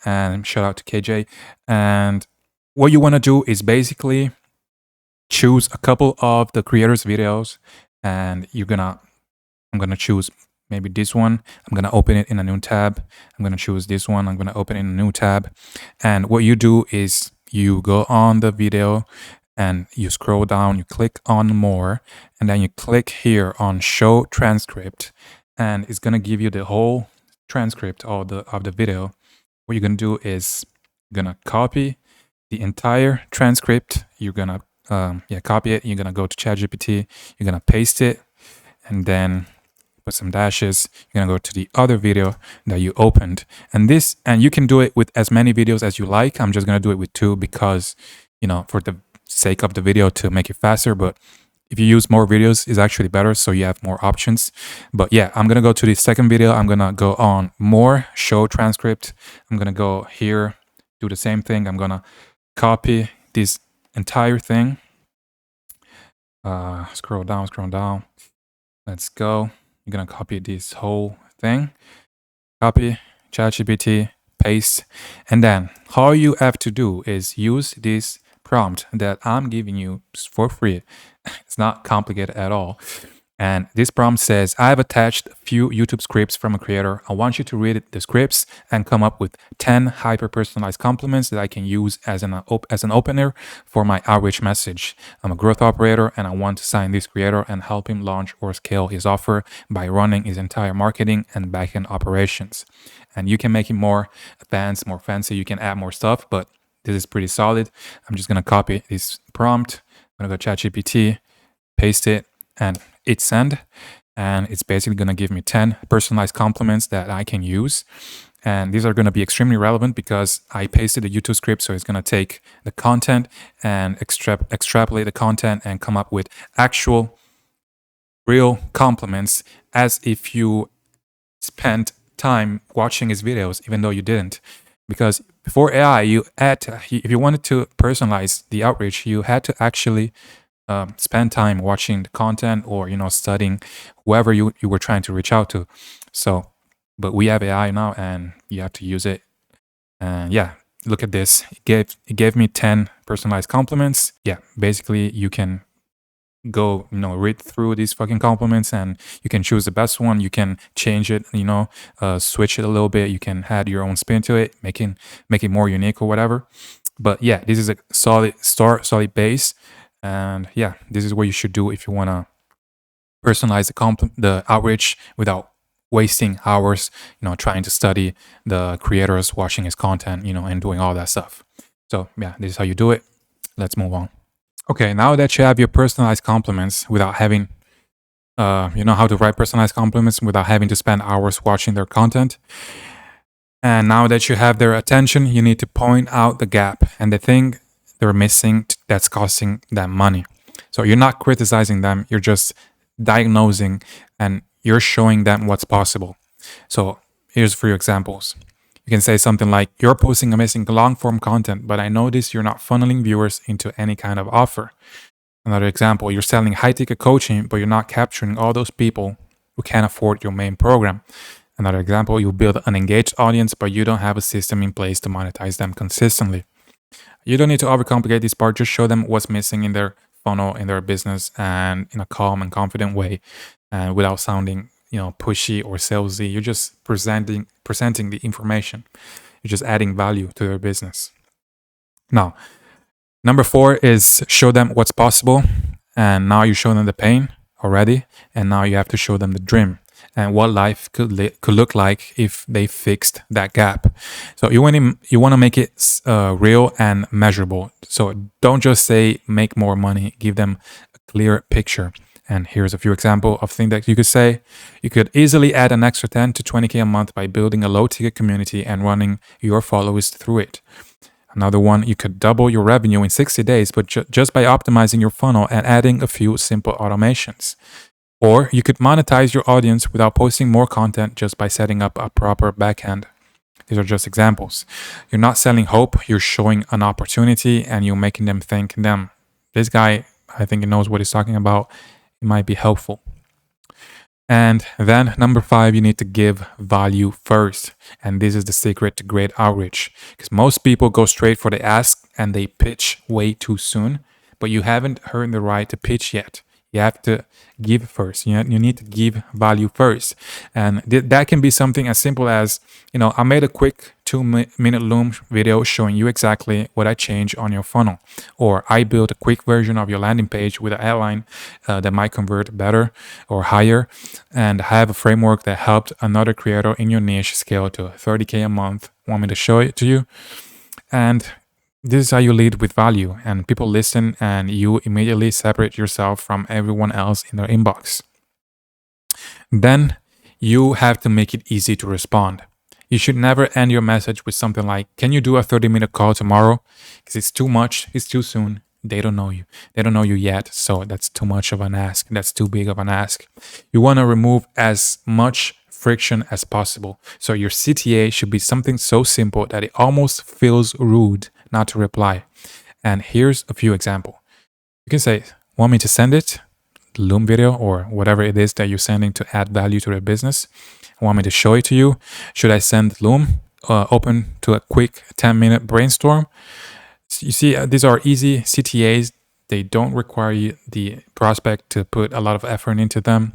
And shout out to KJ. And what you want to do is basically choose a couple of the creators' videos, and I'm gonna choose maybe this one. I'm gonna open it in a new tab. I'm gonna choose this one. I'm gonna open it in a new tab. And what you do is you go on the video and you scroll down, you click on more, and then you click here on show transcript, and it's gonna give you the whole transcript of the video. What you're gonna do is you're gonna copy the entire transcript. You're gonna copy it. You're gonna go to ChatGPT. You're gonna paste it, and then put some dashes. You're gonna go to the other video that you opened, and you can do it with as many videos as you like. I'm just gonna do it with 2 because, for the sake of the video, to make it faster. But if you use more videos, is actually better, so you have more options. But yeah, I'm gonna go to the second video. I'm gonna go on more, show transcript. I'm gonna go here, do the same thing. I'm gonna copy this entire thing. Scroll down. Let's go. You're gonna copy this whole thing. Copy, ChatGPT, paste, and then all you have to do is use this prompt that I'm giving you for free. It's not complicated at all. And this prompt says, "I have attached a few YouTube scripts from a creator. I want you to read the scripts and come up with 10 hyper-personalized compliments that I can use as an opener for my outreach message. I'm a growth operator, and I want to sign this creator and help him launch or scale his offer by running his entire marketing and backend operations." And you can make it more advanced, more fancy. You can add more stuff, but this is pretty solid. I'm just gonna copy this prompt. I'm gonna go ChatGPT, paste it, and hit send. And it's basically gonna give me 10 personalized compliments that I can use. And these are gonna be extremely relevant because I pasted the YouTube script, so it's gonna take the content and extrapolate the content and come up with actual real compliments as if you spent time watching his videos, even though you didn't. Because before AI, if you wanted to personalize the outreach, you had to actually spend time watching the content or studying whoever you were trying to reach out to. So, but we have AI now, and you have to use it. And yeah, look at this. It gave me 10 personalized compliments. Yeah, basically you can go read through these fucking compliments, and you can choose the best one. You can change it, switch it a little bit. You can add your own spin to it, make it more unique or whatever. But yeah, this is a solid start, solid base. And yeah, this is what you should do if you want to personalize the outreach without wasting hours trying to study the creators, watching his content, and doing all that stuff. So yeah, this is how you do it. Let's move on. Okay, now that you have your personalized compliments without having, you know how to write personalized compliments without having to spend hours watching their content. And now that you have their attention, you need to point out the gap and the thing they're missing that's costing them money. So you're not criticizing them, you're just diagnosing and you're showing them what's possible. So here's a few examples. You can say something like, "You're posting amazing long form content, but I notice you're not funneling viewers into any kind of offer." Another example, you're selling high ticket coaching, but you're not capturing all those people who can't afford your main program. Another example, you build an engaged audience, but you don't have a system in place to monetize them consistently. You don't need to overcomplicate this part, just show them what's missing in their funnel, in their business, and in a calm and confident way, and without sounding pushy or salesy. You're just presenting the information. You're just adding value to their business. Now, number 4 is show them what's possible. And now you show them the pain already, and now you have to show them the dream and what life could look like if they fixed that gap. So you want to make it real and measurable. So don't just say make more money. Give them a clear picture. And here's a few examples of things that you could say. You could easily add an extra 10 to 20K a month by building a low ticket community and running your followers through it. Another one, you could double your revenue in 60 days, but just by optimizing your funnel and adding a few simple automations. Or you could monetize your audience without posting more content just by setting up a proper backend. These are just examples. You're not selling hope, you're showing an opportunity and you're making them think, damn, this guy, I think he knows what he's talking about. It might be helpful. And then number 5, you need to give value first. And this is the secret to great outreach. Because most people go straight for the ask and they pitch way too soon, but you haven't earned the right to pitch yet. You have to give first. You need to give value first. And that can be something as simple as, I made a quick 2-minute Loom video showing you exactly what I changed on your funnel. Or I built a quick version of your landing page with an outline that might convert better or higher. And I have a framework that helped another creator in your niche scale to 30K a month. Want me to show it to you? And this is how you lead with value, and people listen and you immediately separate yourself from everyone else in their inbox. Then you have to make it easy to respond. You should never end your message with something like, "Can you do a 30-minute call tomorrow?" Because it's too much, it's too soon. They don't know you. They don't know you yet, so that's too much of an ask. That's too big of an ask. You want to remove as much friction as possible. So your CTA should be something so simple that it almost feels rude not to reply. And here's a few examples. You can say, "Want me to send it? The Loom video or whatever it is that you're sending to add value to their business. Want me to show it to you? Should I send Loom? Open to a quick 10-minute brainstorm." You see, these are easy CTAs. They don't require the prospect to put a lot of effort into them.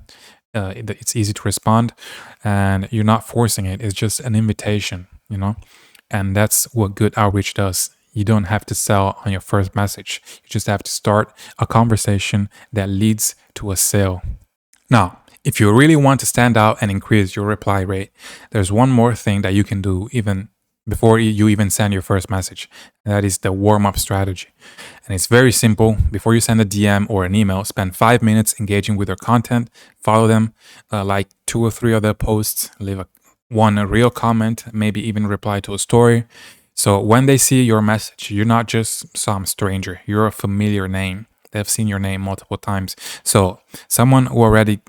It's easy to respond and you're not forcing it. It's just an invitation, and that's what good outreach does. You don't have to sell on your first message. You just have to start a conversation that leads to a sale. Now, if you really want to stand out and increase your reply rate, there's one more thing that you can do even before you even send your first message. And that is the warm-up strategy. And it's very simple. Before you send a DM or an email, spend 5 minutes engaging with their content, follow them, like 2 or 3 of their posts, leave a real comment, maybe even reply to a story. So when they see your message, you're not just some stranger, you're a familiar name they've seen your name multiple times. So someone who already,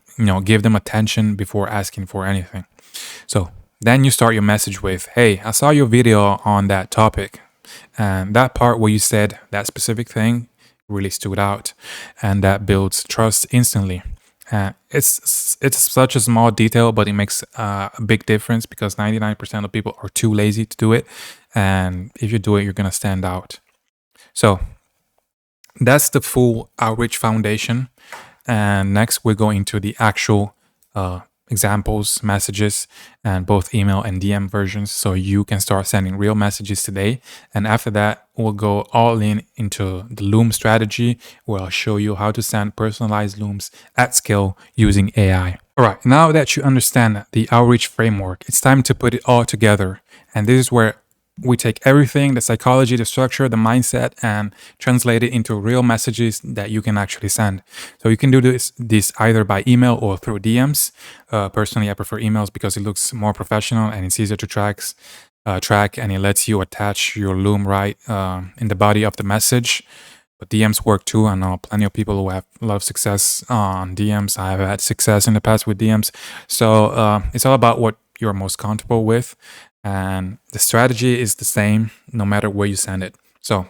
give them attention before asking for anything. So then you start your message with, hey, I saw your video on that topic. And that part where you said that specific thing really stood out. And that builds trust instantly. It's such a small detail, but it makes a big difference because 99% of people are too lazy to do it. And if you do it, you're going to stand out. So that's the full outreach foundation. And next, we go into the actual examples, messages, and both email and DM versions. So you can start sending real messages today. And after that, we'll go all in into the Loom strategy, where I'll show you how to send personalized Looms at scale using AI. All right, now that you understand the outreach framework, it's time to put it all together. And this is where we take everything, the psychology, the structure, the mindset, and translate it into real messages that you can actually send. So you can do this either by email or through DMs. Personally, I prefer emails because it looks more professional and it's easier to track, and it lets you attach your Loom right in the body of the message. But DMs work too. I know plenty of people who have a lot of success on DMs. I've had success in the past with DMs. So it's all about what you're most comfortable with. And the strategy is the same no matter where you send it. So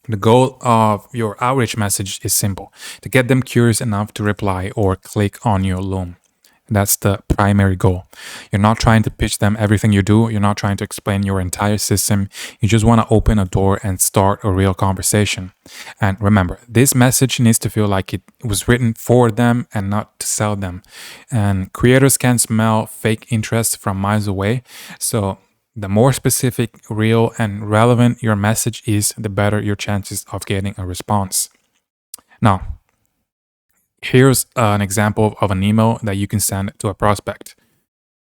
the goal of your outreach message is simple: to get them curious enough to reply or click on your Loom. That's the primary goal. You're not trying to pitch them everything you do. You're not trying to explain your entire system. You just want to open a door and start a real conversation. And remember, this message needs to feel like it was written for them and not to sell them. And creators can smell fake interest from miles away. So the more specific, real, and relevant your message is, the better your chances of getting a response. Now, here's an example of an email that you can send to a prospect.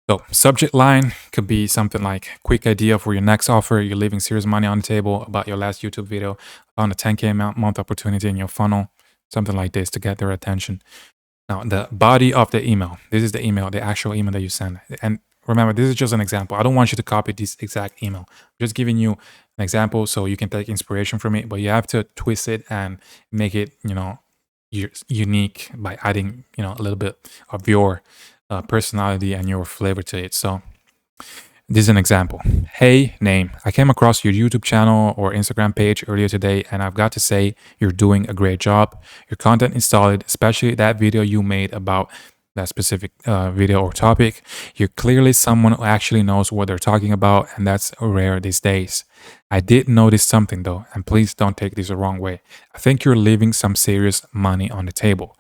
So, subject line could be something like, quick idea for your next offer. You're leaving serious money on the table about your last YouTube video, found a 10K month opportunity in your funnel, something like this to get their attention. Now, the body of the email, this is the email, the actual email that you send. And remember, this is just an example. I don't want you to copy this exact email. I'm just giving you an example so you can take inspiration from it, but you have to twist it and make it, unique by adding, a little bit of your personality and your flavor to it. So this is an example. Hey, name. I came across your YouTube channel or Instagram page earlier today, and I've got to say, you're doing a great job. Your content is solid, especially that video you made about that specific video or topic. You're clearly someone who actually knows what they're talking about, and that's rare these days. I did notice something though, and please don't take this the wrong way. I think you're leaving some serious money on the table.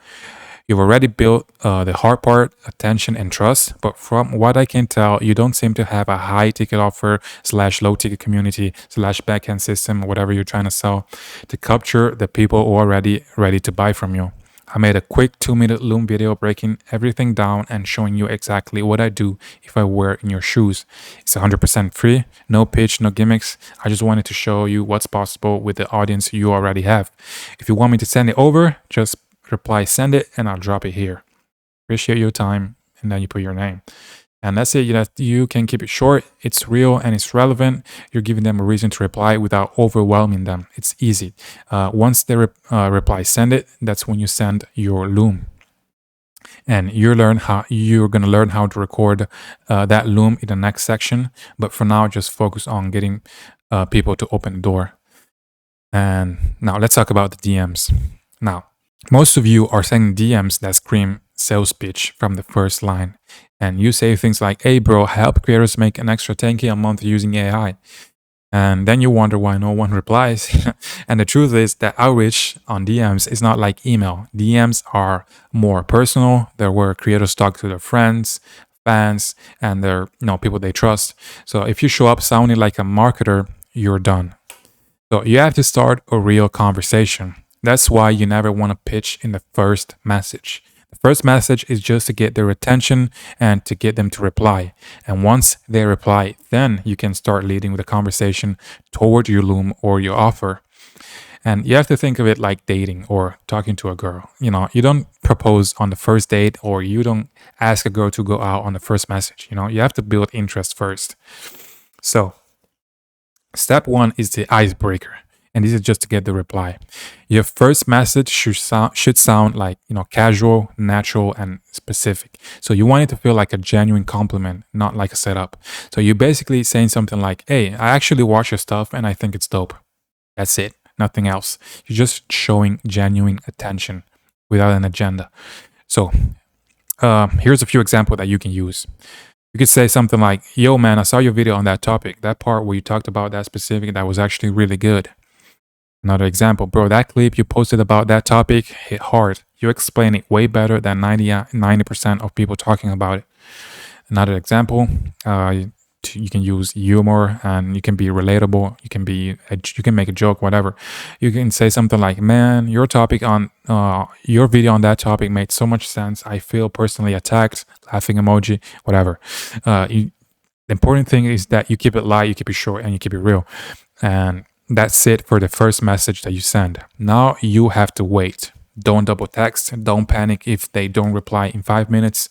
You've already built the hard part, attention and trust, but from what I can tell, you don't seem to have a high ticket offer / low ticket community / backend system, whatever you're trying to sell, to capture the people who are already ready to buy from you. I made a quick 2-minute Loom video breaking everything down and showing you exactly what I do if I were in your shoes. It's 100% free, no pitch, no gimmicks. I just wanted to show you what's possible with the audience you already have. If you want me to send it over, just reply send it and I'll drop it here. Appreciate your time, and then you put your name. And that's it. You can keep it short, it's real, and it's relevant. You're giving them a reason to reply without overwhelming them. It's easy. Once they reply send it, that's when you send your Loom. And you're going to learn how to record that Loom in the next section. But for now, just focus on getting people to open the door. And now let's talk about the DMs. Now, most of you are sending DMs that scream sales pitch from the first line. And you say things like, hey bro, help creators make an extra 10K a month using AI. And then you wonder why no one replies. And the truth is that outreach on DMs is not like email. DMs are more personal. They're where creators talk to their friends, fans, and their people they trust. So if you show up sounding like a marketer, you're done. So you have to start a real conversation. That's why you never want to pitch in the first message. The first message is just to get their attention and to get them to reply. And once they reply, then you can start leading with a conversation toward your Loom or your offer. And you have to think of it like dating or talking to a girl. You don't propose on the first date, or you don't ask a girl to go out on the first message. You have to build interest first. So step 1 is the icebreaker. And this is just to get the reply. Your first message should sound like, casual, natural, and specific. So you want it to feel like a genuine compliment, not like a setup. So you're basically saying something like, "Hey, I actually watch your stuff and I think it's dope." That's it, nothing else. You're just showing genuine attention without an agenda. So here's a few examples that you can use. You could say something like, "Yo, man, I saw your video on that topic. That part where you talked about that specific, that was actually really good." Another example, "Bro, that clip you posted about that topic hit hard. You explain it way better than 90% of people talking about it." Another example, you can use humor and you can be relatable. You can make a joke, whatever. You can say something like, "Man, your video on that topic made so much sense. I feel personally attacked." Laughing emoji, whatever. The important thing is that you keep it light, you keep it short, and you keep it real. And that's it for the first message that you send. Now you have to wait. Don't double text. Don't panic if they don't reply in 5 minutes.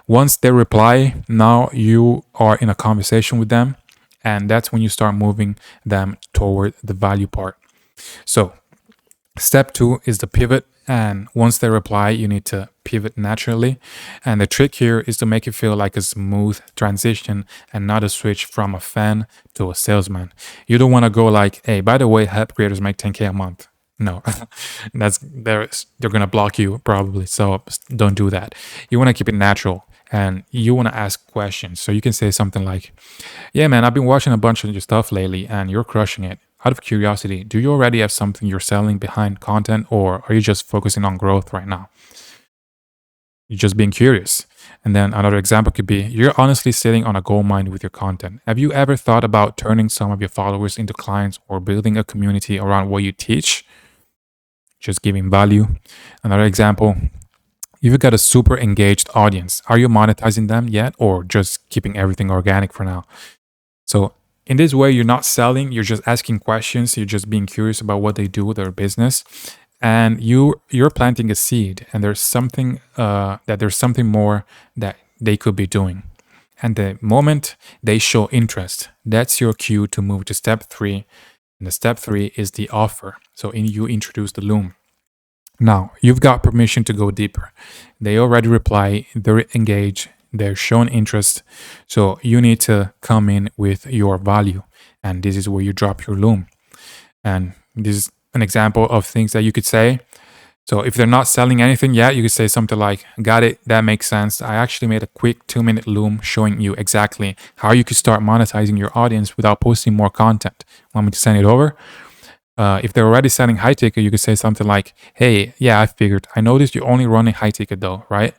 Once they reply, now you are in a conversation with them. And that's when you start moving them toward the value part. So, step 2 is the pivot. And once they reply, you need to pivot naturally. And the trick here is to make it feel like a smooth transition and not a switch from a fan to a salesman. You don't want to go like, "Hey, by the way, help creators make 10K a month." No, they're gonna block you probably. So don't do that. You want to keep it natural and you want to ask questions. So you can say something like, "Yeah, man, I've been watching a bunch of your stuff lately and you're crushing it. Out of curiosity, do you already have something you're selling behind content, or are you just focusing on growth right now?" You're just being curious. And then another example could be, "You're honestly sitting on a gold mine with your content. Have you ever thought about turning some of your followers into clients or building a community around what you teach?" Just giving value. Another example, "You've got a super engaged audience. Are you monetizing them yet, or just keeping everything organic for now?" So in this way, you're not selling, you're just asking questions, you're just being curious about what they do with their business. And you're planting a seed, and there's something more that they could be doing. And the moment they show interest, that's your cue to move to step 3. And the step 3 is the offer. So you introduce the loom. Now, you've got permission to go deeper. They already reply, they're engaged, they're shown interest. So you need to come in with your value. And this is where you drop your loom. And this is an example of things that you could say. So if they're not selling anything yet, you could say something like, "Got it, that makes sense. I actually made a quick 2-minute loom showing you exactly how you could start monetizing your audience without posting more content. Want me to send it over?" If they're already selling high ticket, you could say something like, "Hey, yeah, I figured. I noticed you're only running high ticket though, right?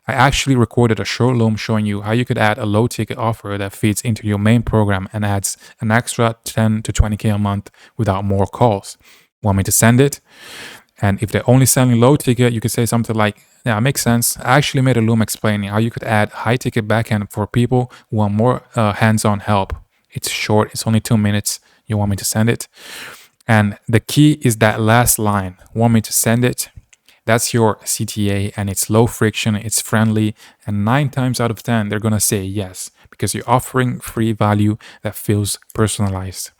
I actually recorded a short loom showing you how you could add a low ticket offer that feeds into your main program and adds an extra 10 to 20K a month without more calls. Want me to send it?" And if they're only selling low ticket, you could say something like, "Yeah, it makes sense. I actually made a loom explaining how you could add high ticket backend for people who want more hands-on help. It's short, it's only 2 minutes. You want me to send it?" And the key is that last line, "Want me to send it?" That's your CTA, and it's low friction, it's friendly, and 9 times out of 10, they're going to say yes because you're offering free value that feels personalized.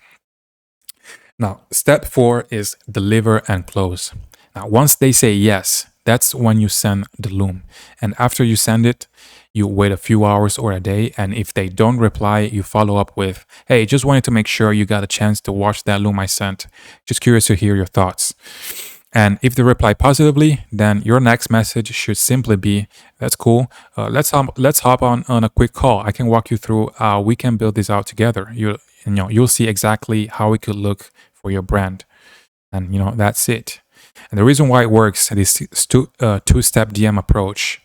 Now, step 4 is deliver and close. Now, once they say yes, that's when you send the loom. And after you send it, you wait a few hours or a day. And if they don't reply, you follow up with, "Hey, just wanted to make sure you got a chance to watch that loom I sent. Just curious to hear your thoughts." And if they reply positively, then your next message should simply be, "That's cool. Let's hop on a quick call. I can walk you through how we can build this out together. You'll see exactly how it could look for your brand." And that's it. And the reason why it works, this two-step DM approach,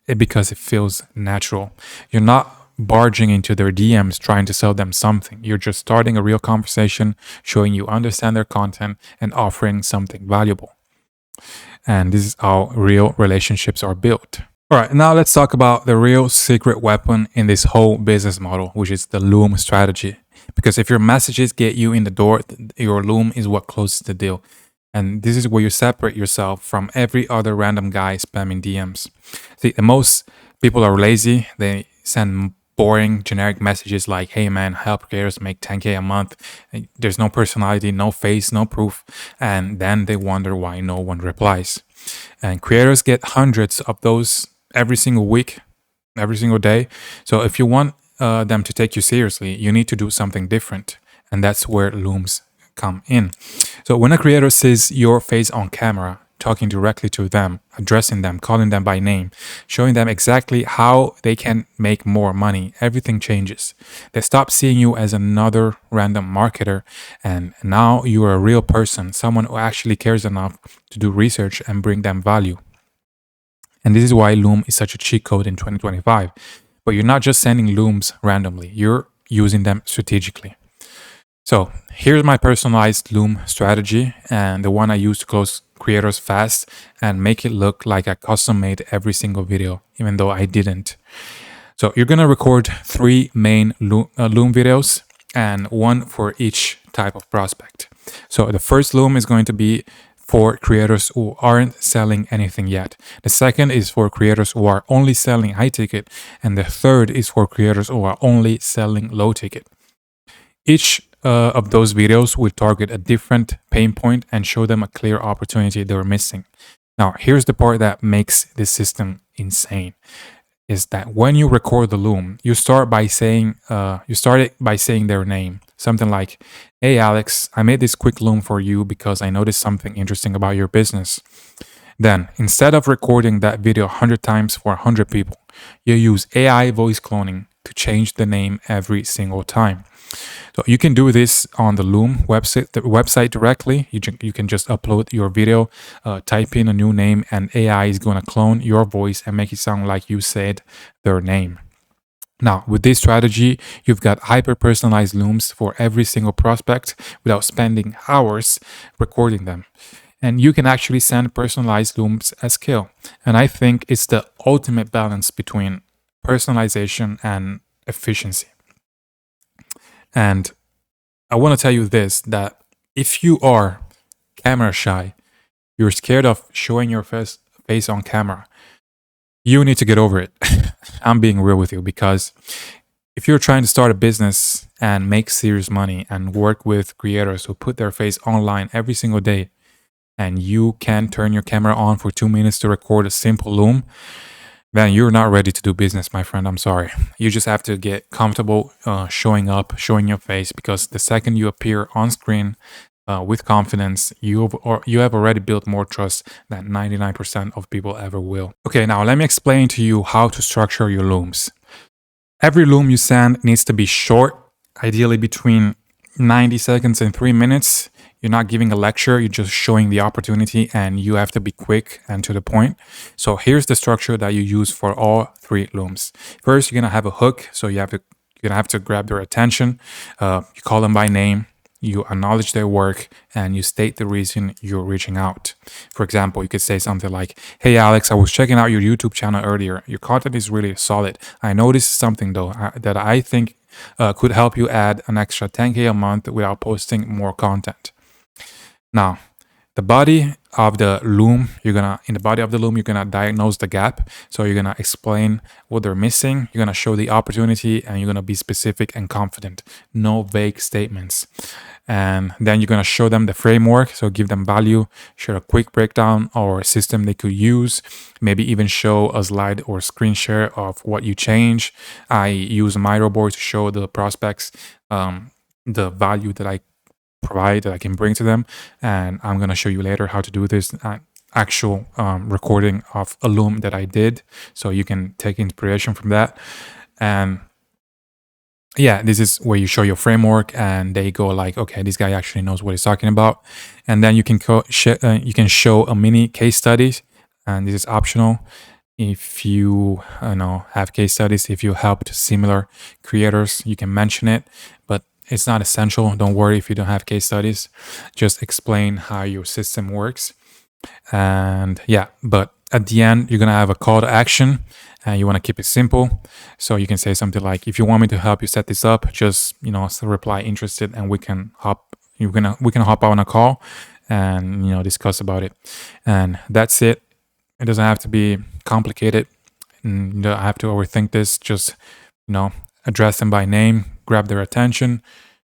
is because it feels natural. You're not barging into their DMs trying to sell them something. You're just starting a real conversation, showing you understand their content and offering something valuable. And this is how real relationships are built. All right, now let's talk about the real secret weapon in this whole business model, which is the loom strategy. Because if your messages get you in the door, your loom is what closes the deal. And this is where you separate yourself from every other random guy spamming DMs. See, the most people are lazy. They send boring generic messages like, hey man, help creators make 10K a month. There's no personality, no face, no proof. And then they wonder why no one replies. And creators get hundreds of those every single week, every single day. So if you want them to take you seriously, you need to do something different. And that's where looms come in. So when a creator sees your face on camera, talking directly to them, addressing them, calling them by name, showing them exactly how they can make more money, everything changes. They stop seeing you as another random marketer, and now you are a real person, someone who actually cares enough to do research and bring them value. And this is why Loom is such a cheat code in 2025. But you're not just sending Looms randomly, you're using them strategically. So here's my personalized Loom strategy and the one I use to close creators fast and make it look like I custom made every single video, even though I didn't. So you're gonna record 3 main Loom videos and one for each type of prospect. So the first Loom is going to be for creators who aren't selling anything yet. The second is for creators who are only selling high ticket. And the third is for creators who are only selling low ticket. Each of those videos will target a different pain point and show them a clear opportunity they were missing. Now, here's the part that makes this system insane. Is that when you record the Loom, you start it by saying their name. Something like, hey Alex, I made this quick Loom for you because I noticed something interesting about your business. Then, instead of recording that video 100 times for 100 people, you use AI voice cloning to change the name every single time. So you can do this on the Loom website directly. You can just upload your video, type in a new name, and AI is going to clone your voice and make it sound like you said their name. Now, with this strategy, you've got hyper-personalized Looms for every single prospect without spending hours recording them. And you can actually send personalized Looms at scale. And I think it's the ultimate balance between personalization and efficiency. And I want to tell you this, that if you are camera shy, you're scared of showing your face on camera, you need to get over it. I'm being real with you, because if you're trying to start a business and make serious money and work with creators who put their face online every single day, and you can't turn your camera on for 2 minutes to record a simple Loom, then you're not ready to do business, my friend. I'm sorry. You just have to get comfortable showing up, showing your face, because the second you appear on screen with confidence, you have already built more trust than 99% of people ever will. Okay, now let me explain to you how to structure your Looms. Every Loom you send needs to be short, ideally between 90 seconds and 3 minutes. You're not giving a lecture, you're just showing the opportunity, and you have to be quick and to the point. So here's the structure that you use for all 3 Looms. First, you're gonna have a hook, so you're gonna have to grab their attention. You call them by name, you acknowledge their work, and you state the reason you're reaching out. For example, you could say something like, hey Alex, I was checking out your YouTube channel earlier. Your content is really solid. I noticed something though that I think could help you add an extra 10K a month without posting more content. Now, the body of the Loom, you're gonna diagnose the gap. So you're gonna explain what they're missing. You're gonna show the opportunity, and you're gonna be specific and confident. No vague statements. And then you're gonna show them the framework. So give them value, share a quick breakdown or a system they could use. Maybe even show a slide or screen share of what you change. I use a Miro board to show the prospects the value that I provide, that I can bring to them, and I'm going to show you later how to do this actual recording of a Loom that I did, so you can take inspiration from that. And yeah, this is where you show your framework, and they go like, okay, this guy actually knows what he's talking about. And then you can show a mini case studies, and this is optional. If you have case studies, if you helped similar creators, you can mention it, but it's not essential. Don't worry if you don't have case studies. Just explain how your system works. And yeah, but at the end, you're going to have a call to action, and you want to keep it simple. So you can say something like, if you want me to help you set this up, just, reply interested, and we can hop on a call and, discuss about it. And that's it. It doesn't have to be complicated. And you don't have to overthink this. Just, address them by name, grab their attention,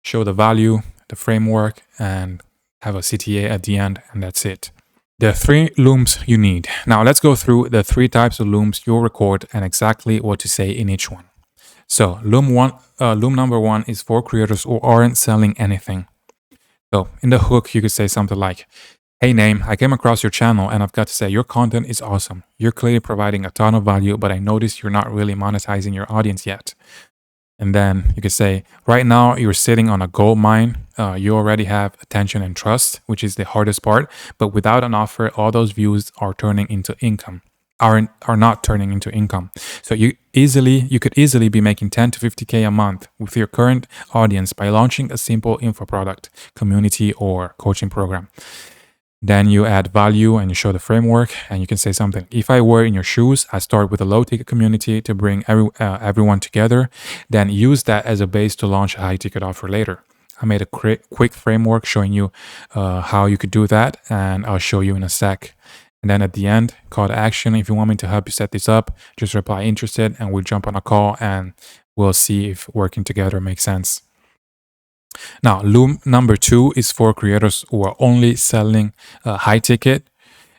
show the value, the framework, and have a CTA at the end, and that's it. There are three looms you need. Now let's go through the three types of looms you'll record and exactly what to say in each one. So loom number one is for creators who aren't selling anything. So in the hook, you could say something like, "Hey name, I came across your channel and I've got to say your content is awesome. You're clearly providing a ton of value, but I noticed you're not really monetizing your audience yet." And then you could say, "Right now you're sitting on a gold mine. You already have attention and trust, which is the hardest part. But without an offer, all those views are turning into income. Are not turning into income. So you could easily be making 10 to 50K a month with your current audience by launching a simple info product, community, or coaching program." Then you add value and you show the framework, and you can say something. "If I were in your shoes, I start with a low ticket community to bring everyone together, then use that as a base to launch a high ticket offer later. I made a quick framework showing you how you could do that, and I'll show you in a sec." And then at the end, call to action. If you want me to help you set this up, just reply interested and we'll jump on a call and we'll see if working together makes sense. Now, loom number two is for creators who are only selling high ticket.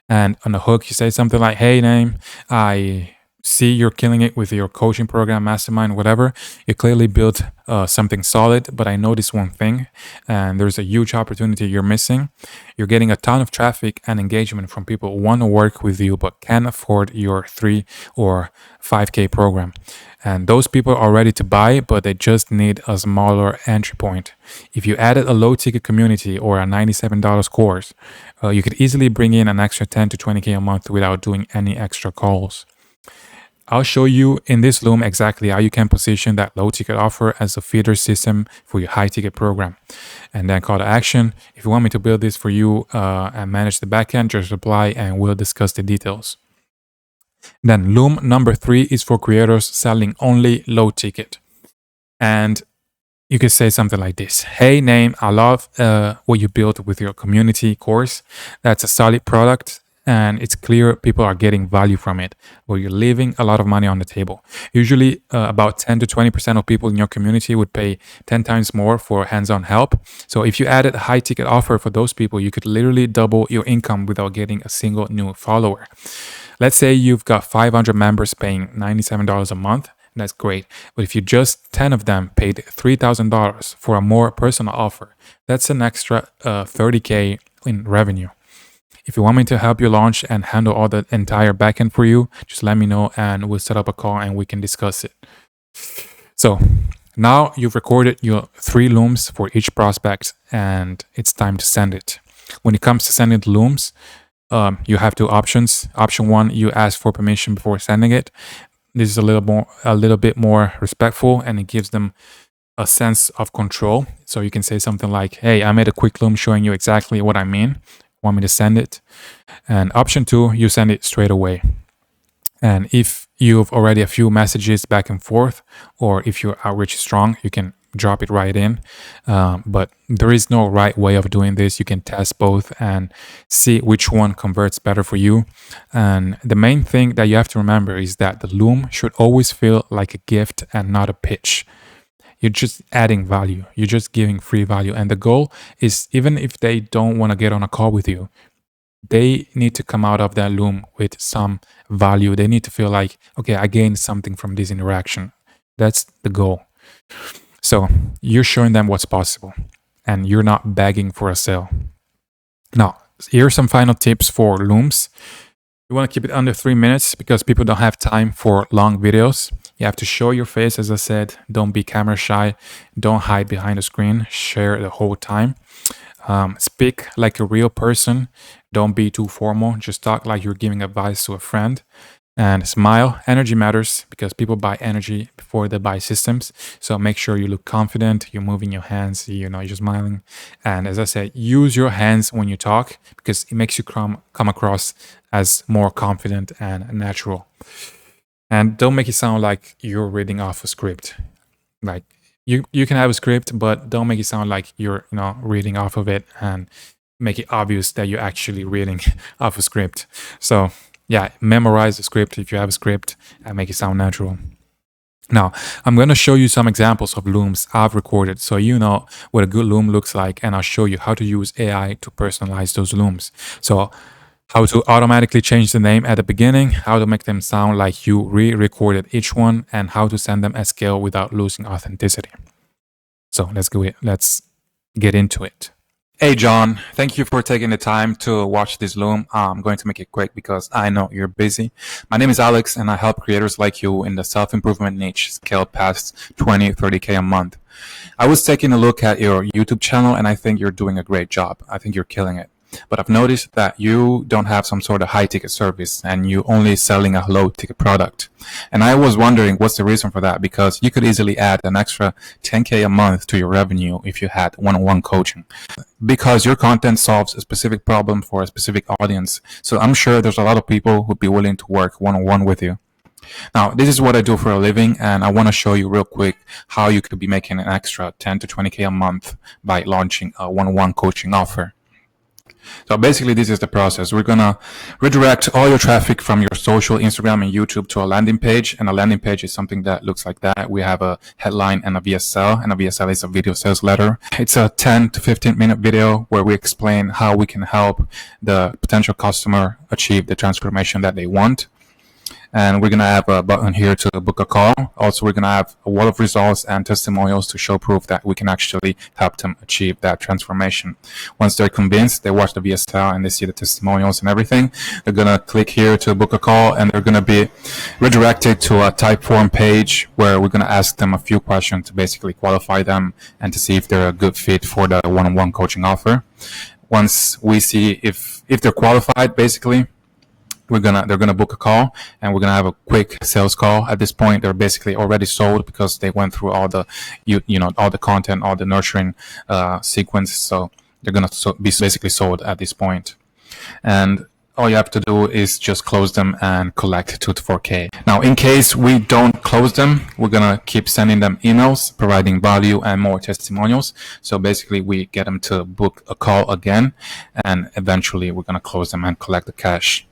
And on the hook, you say something like, "Hey, name, I see you're killing it with your coaching program, mastermind, whatever. You clearly built something solid, but I noticed one thing, and there's a huge opportunity you're missing. You're getting a ton of traffic and engagement from people who want to work with you, but can't afford your 3 or 5K program. And those people are ready to buy, but they just need a smaller entry point. If you added a low ticket community or a $97 course, you could easily bring in an extra 10 to 20K a month without doing any extra calls. I'll show you in this loom exactly how you can position that low ticket offer as a feeder system for your high ticket program." And then call to action. "If you want me to build this for you and manage the backend, just reply and we'll discuss the details." Then loom number 3 is for creators selling only low ticket. And you could say something like this. "Hey name, I love what you built with your community course. That's a solid product and it's clear people are getting value from it, but you're leaving a lot of money on the table. Usually about 10 to 20% of people in your community would pay 10 times more for hands-on help. So if you added a high ticket offer for those people, you could literally double your income without getting a single new follower. Let's say you've got 500 members paying $97 a month. That's great. But if you just 10 of them paid $3,000 for a more personal offer, that's an extra 30K in revenue. If you want me to help you launch and handle all the entire backend for you, just let me know and we'll set up a call and we can discuss it." So now you've recorded your 3 looms for each prospect and it's time to send it. When it comes to sending the looms, you have 2 options. Option 1, you ask for permission before sending it. This is a little bit more respectful and it gives them a sense of control. So you can say something like, "Hey, I made a quick loom showing you exactly what I mean. Want me to send it?" And option 2, you send it straight away. And if you've already a few messages back and forth, or if your outreach is strong, you can drop it right in. But there is no right way of doing this. You can test both and see which one converts better for you. And the main thing that you have to remember is that the loom should always feel like a gift and not a pitch. You're just adding value. You're just giving free value. And the goal is, even if they don't want to get on a call with you, they need to come out of that loom with some value. They need to feel like, okay, I gained something from this interaction. That's the goal. So you're showing them what's possible and you're not begging for a sale. Now, here are some final tips for looms. You want to keep it under 3 minutes because people don't have time for long videos. You have to show your face, as I said. Don't be camera shy. Don't hide behind the screen. Share the whole time. Speak like a real person. Don't be too formal. Just talk like you're giving advice to a friend. And smile. Energy matters because people buy energy before they buy systems. So make sure you look confident. You're moving your hands. You're smiling. And as I said, use your hands when you talk because it makes you come across as more confident and natural. And don't make it sound like you're reading off a script. Like you can have a script, but don't make it sound like you're reading off of it and make it obvious that you're actually reading off a script. So yeah, memorize the script if you have a script and make it sound natural. Now, I'm going to show you some examples of looms I've recorded so you know what a good loom looks like, and I'll show you how to use AI to personalize those looms. So, how to automatically change the name at the beginning, how to make them sound like you re-recorded each one, and how to send them at scale without losing authenticity. So, let's get into it. Hey, John, thank you for taking the time to watch this loom. I'm going to make it quick because I know you're busy. My name is Alex, and I help creators like you in the self-improvement niche scale past 20, 30K a month. I was taking a look at your YouTube channel, and I think you're doing a great job. I think you're killing it. But I've noticed that you don't have some sort of high ticket service and you only selling a low ticket product. And I was wondering what's the reason for that, because you could easily add an extra 10K a month to your revenue if you had one-on-one coaching, because your content solves a specific problem for a specific audience. So I'm sure there's a lot of people who'd be willing to work one-on-one with you. Now, this is what I do for a living, and I want to show you real quick how you could be making an extra 10 to 20K a month by launching a one-on-one coaching offer. So basically, this is the process. We're going to redirect all your traffic from your social, Instagram, and YouTube to a landing page. And a landing page is something that looks like that. We have a headline and a VSL, and a VSL is a video sales letter. It's a 10 to 15-minute video where we explain how we can help the potential customer achieve the transformation that they want. And we're going to have a button here to book a call. Also, we're going to have a wall of results and testimonials to show proof that we can actually help them achieve that transformation. Once they're convinced, they watch the VSL and they see the testimonials and everything, they're going to click here to book a call, and they're going to be redirected to a Typeform page where we're going to ask them a few questions to basically qualify them and to see if they're a good fit for the one-on-one coaching offer. Once we see if they're qualified, basically, they're gonna book a call, and we're gonna have a quick sales call. At this point, they're basically already sold because they went through all the all the content, all the nurturing sequence. So they're gonna be basically sold at this point. And all you have to do is just close them and collect 2 to 4K. Now, in case we don't close them, we're gonna keep sending them emails, providing value and more testimonials. So basically, we get them to book a call again, and eventually we're gonna close them and collect the cash.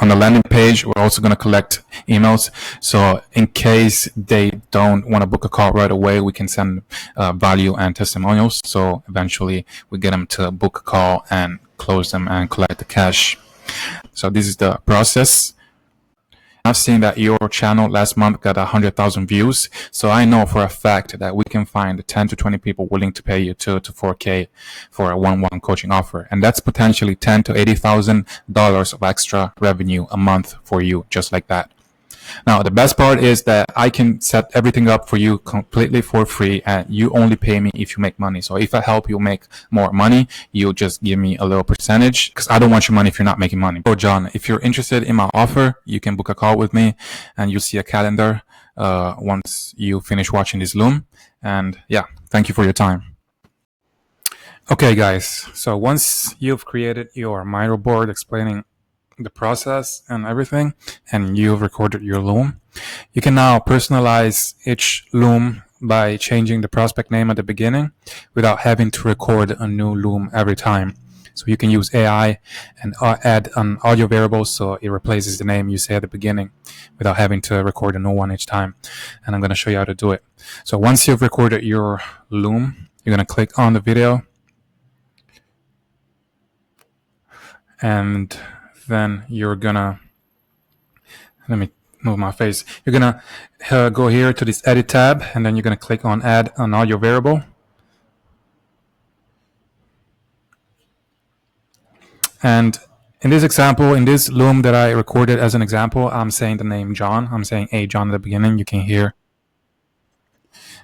On the landing page, we're also going to collect emails. So in case they don't want to book a call right away, we can send value and testimonials. So eventually we get them to book a call and close them and collect the cash. So this is the process. I've seen that your channel last month got 100,000 views. So I know for a fact that we can find 10 to 20 people willing to pay you 2 to 4K for a one-on-one coaching offer. And that's potentially $10,000 to $80,000 of extra revenue a month for you, just like that. Now, the best part is that I can set everything up for you completely for free, and you only pay me if you make money. So if I help you make more money, you just give me a little percentage, because I don't want your money if you're not making money. So John, if you're interested in my offer, you can book a call with me, and you'll see a calendar once you finish watching this loom. And yeah, thank you for your time. Okay, guys. So once you've created your Miro board explaining the process and everything, and you've recorded your loom, you can now personalize each loom by changing the prospect name at the beginning without having to record a new loom every time. So you can use AI and add an audio variable so it replaces the name you say at the beginning without having to record a new one each time. And I'm going to show you how to do it. So once you've recorded your loom, you're going to click on the video, and then you're gonna, let me move my face. You're gonna go here to this edit tab, and then you're gonna click on add an audio variable. And in this example, in this loom that I recorded as an example, I'm saying the name John. I'm saying hey John at the beginning. You can hear.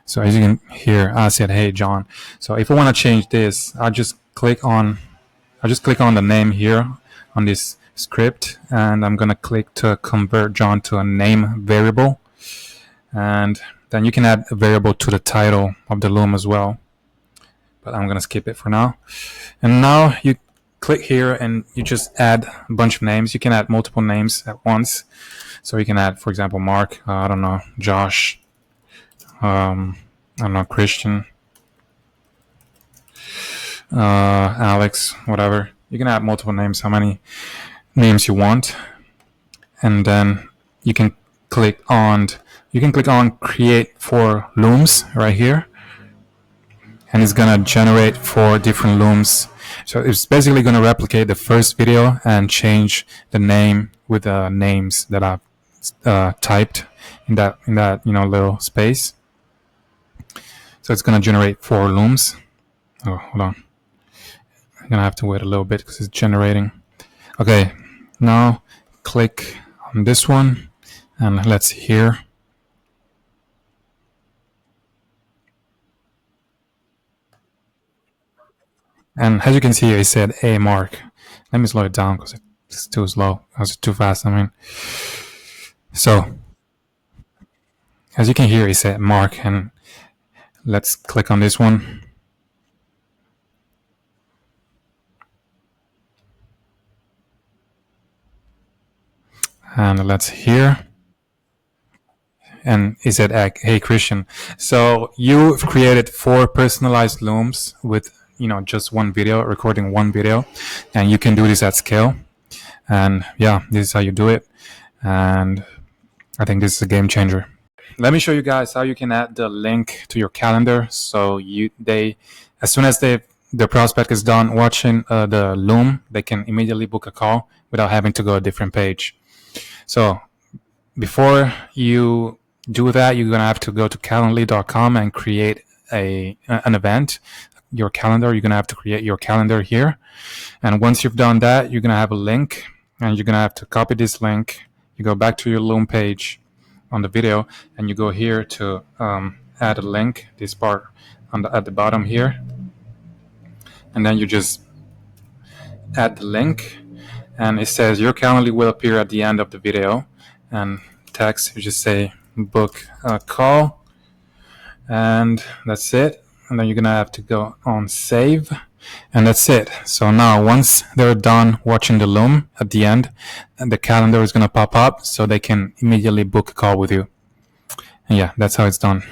So as you can hear, I said hey John. So if I want to change this, I'll just click on the name here on this script, and I'm going to click to convert John to a name variable, and then you can add a variable to the title of the loom as well, but I'm going to skip it for now. And now you click here and you just add a bunch of names. You can add multiple names at once, so you can add, for example, Mark, I don't know, Josh, I don't know, Christian, Alex, whatever. You can add multiple names, how many names you want, and then you can click on you can click on create for looms right here, and it's gonna generate 4 different looms. So it's basically gonna replicate the first video and change the name with the names that I've typed in that little space. So it's gonna generate 4 looms. Oh, hold on. I'm gonna have to wait a little bit because it's generating. Okay, now click on this one, and let's see here. And as you can see, it said A mark. Let me slow it down because it's too slow. It's too fast. I mean, so as you can hear, it said mark, and let's click on this one. And let's hear. And it said, "Hey Christian." So you've created 4 personalized looms with just one video, recording one video, and you can do this at scale. And yeah, this is how you do it. And I think this is a game changer. Let me show you guys how you can add the link to your calendar. So as soon as the prospect is done watching the loom, they can immediately book a call without having to go a different page. So before you do that, you're gonna have to go to calendly.com and create an event. Your calendar, you're gonna have to create your calendar here. And once you've done that, you're gonna have a link, and you're gonna have to copy this link. You go back to your loom page on the video, and you go here to add a link, this part at the bottom here, and then you just add the link, and it says your Calendly will appear at the end of the video, and text, you just say book a call, and that's it. And then you're gonna have to go on save, and that's it. So now once they're done watching the loom at the end, the calendar is gonna pop up so they can immediately book a call with you. And yeah, that's how it's done.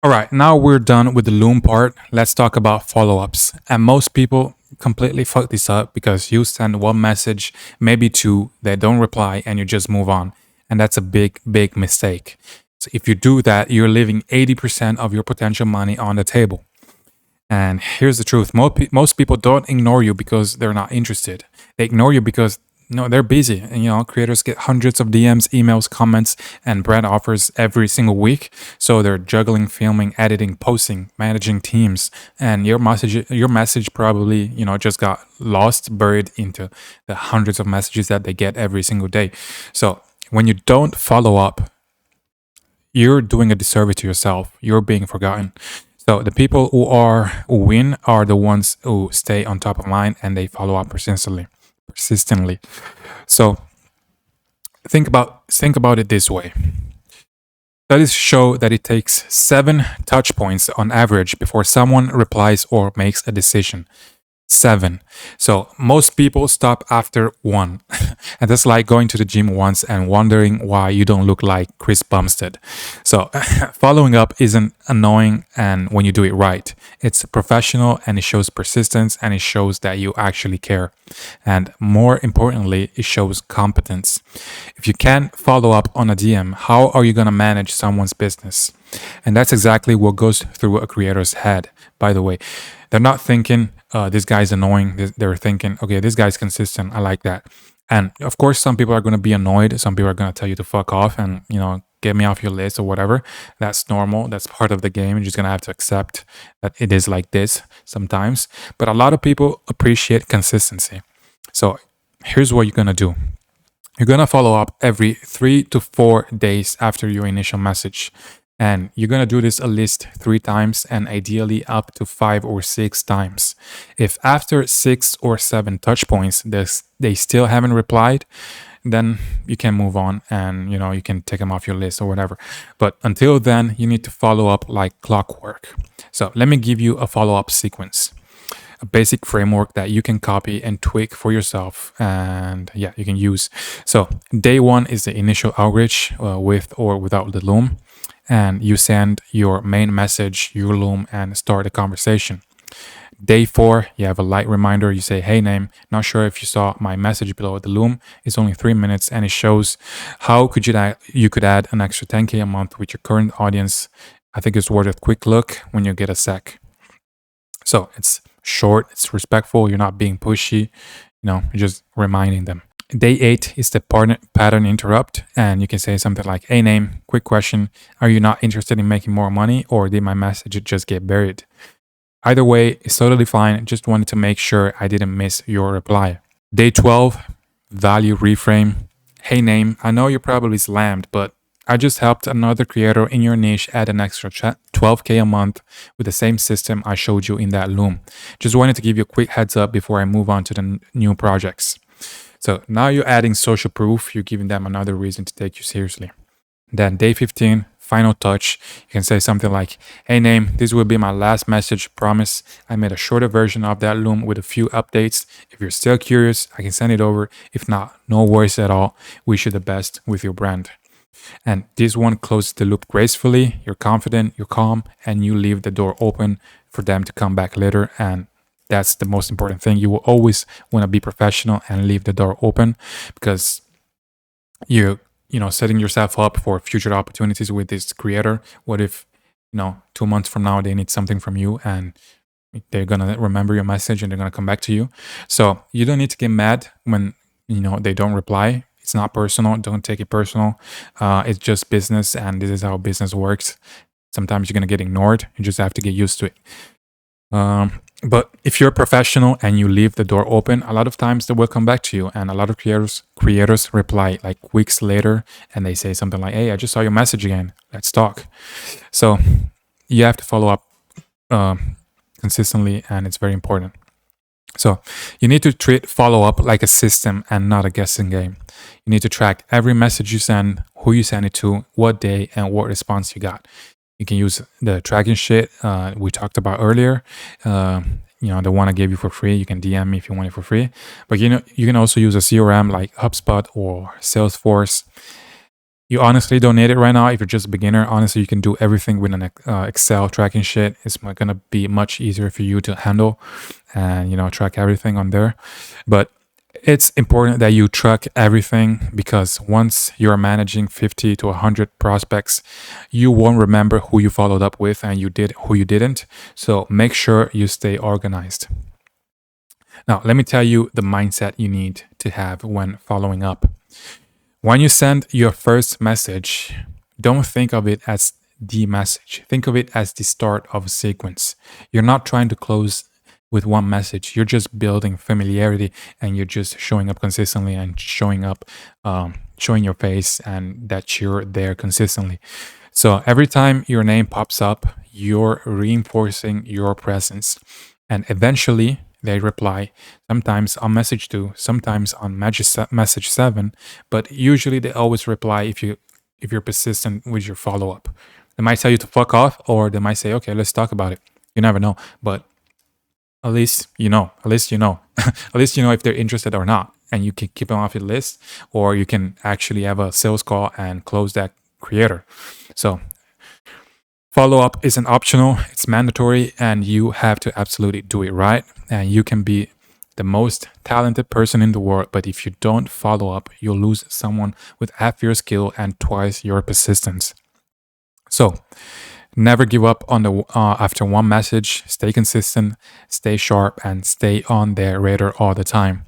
All right, now we're done with the loom part. Let's talk about follow-ups. And most people completely fuck this up because you send one message, maybe 2, they don't reply, and you just move on. And that's a big, big mistake. So if you do that, you're leaving 80% of your potential money on the table. And here's the truth. Most people don't ignore you because they're not interested. They ignore you because they're busy. And creators get hundreds of DMs, emails, comments, and brand offers every single week. So they're juggling, filming, editing, posting, managing teams. And your message probably, just got lost, buried into the hundreds of messages that they get every single day. So when you don't follow up, you're doing a disservice to yourself. You're being forgotten. So the people who win are the ones who stay on top of mind and they follow up persistently. So think about it this way. Studies show that it takes 7 touch points on average before someone replies or makes a decision. 7. So most people stop after 1. And that's like going to the gym once and wondering why you don't look like Chris Bumstead. So following up isn't annoying, and when you do it right, it's professional, and it shows persistence, and it shows that you actually care. And more importantly, it shows competence. If you can't follow up on a DM, how are you going to manage someone's business? And that's exactly what goes through a creator's head, by the way. They're not thinking, this guy's annoying. They're thinking, okay, this guy's consistent. I like that. And of course, some people are going to be annoyed. Some people are going to tell you to fuck off and, get me off your list or whatever. That's normal. That's part of the game. You're just going to have to accept that it is like this sometimes. But a lot of people appreciate consistency. So here's what you're going to do. You're going to follow up every 3 to 4 days after your initial message. And you're going to do this at least 3 times and ideally up to 5 or 6 times. If after 6 or 7 touch points, they still haven't replied, then you can move on and, you can take them off your list or whatever. But until then, you need to follow up like clockwork. So let me give you a follow-up sequence. A basic framework that you can copy and tweak for yourself, and yeah, you can use. So day 1 is the initial outreach with or without the loom. And you send your main message, your loom, and start a conversation. Day 4, you have a light reminder. You say, hey, name, not sure if you saw my message below. The Loom is only 3 minutes and it shows how you could add an extra 10K a month with your current audience. I think it's worth a quick look when you get a sec. So it's short, it's respectful, you're not being pushy, you're just reminding them. Day 8 is the pattern interrupt, and you can say something like, hey, name, quick question. Are you not interested in making more money, or did my message just get buried? Either way, it's totally fine. Just wanted to make sure I didn't miss your reply. Day 12, value reframe. Hey, name, I know you're probably slammed, but I just helped another creator in your niche add an extra 12K a month with the same system I showed you in that Loom. Just wanted to give you a quick heads up before I move on to the new projects. So now you're adding social proof. You're giving them another reason to take you seriously. Then day 15, final touch. You can say something like, hey, name, this will be my last message. Promise. I made a shorter version of that Loom with a few updates. If you're still curious, I can send it over. If not, no worries at all. Wish you the best with your brand. And this one closes the loop gracefully. You're confident, you're calm, and you leave the door open for them to come back later. And that's the most important thing. You will always want to be professional and leave the door open, because you're setting yourself up for future opportunities with this creator. What if 2 months from now they need something from you and they're gonna remember your message and they're gonna come back to you? So you don't need to get mad when they don't reply. It's not personal. Don't take it personal. It's just business, and this is how business works. Sometimes you're gonna get ignored. You just have to get used to it. But if you're a professional and you leave the door open, a lot of times they will come back to you. And a lot of creators reply like weeks later, and they say something like, hey, I just saw your message again. Let's talk. So you have to follow up consistently, and it's very important. So you need to treat follow-up like a system and not a guessing game. You need to track every message you send, who you send it to, what day, and what response you got. You can use the tracking shit we talked about earlier. The one I gave you for free. You can DM me if you want it for free. But you can also use a CRM like HubSpot or Salesforce. You honestly don't need it right now if you're just a beginner. Honestly, you can do everything with an Excel tracking shit. It's going to be much easier for you to handle and track everything on there. But it's important that you track everything, because once you're managing 50 to 100 prospects, you won't remember who you followed up with and who you didn't. So make sure you stay organized. Now, let me tell you the mindset you need to have when following up. When you send your first message, don't think of it as the message. Think of it as the start of a sequence. You're not trying to close with one message. You're just building familiarity, and you're just showing up consistently and showing your face and that you're there consistently. So every time your name pops up, you're reinforcing your presence, and eventually they reply, sometimes on message 2, sometimes on message 7, but usually they always reply if you're persistent with your follow-up. They might tell you to fuck off, or they might say, okay, let's talk about it. You never know, but at least you know. At least you know if they're interested or not, and you can keep them off your list, or you can actually have a sales call and close that creator. So follow-up isn't optional, it's mandatory, and you have to absolutely do it right. And you can be the most talented person in the world, but if you don't follow up, you'll lose someone with half your skill and twice your persistence. So never give up on after one message. Stay consistent, stay sharp, and stay on their radar all the time.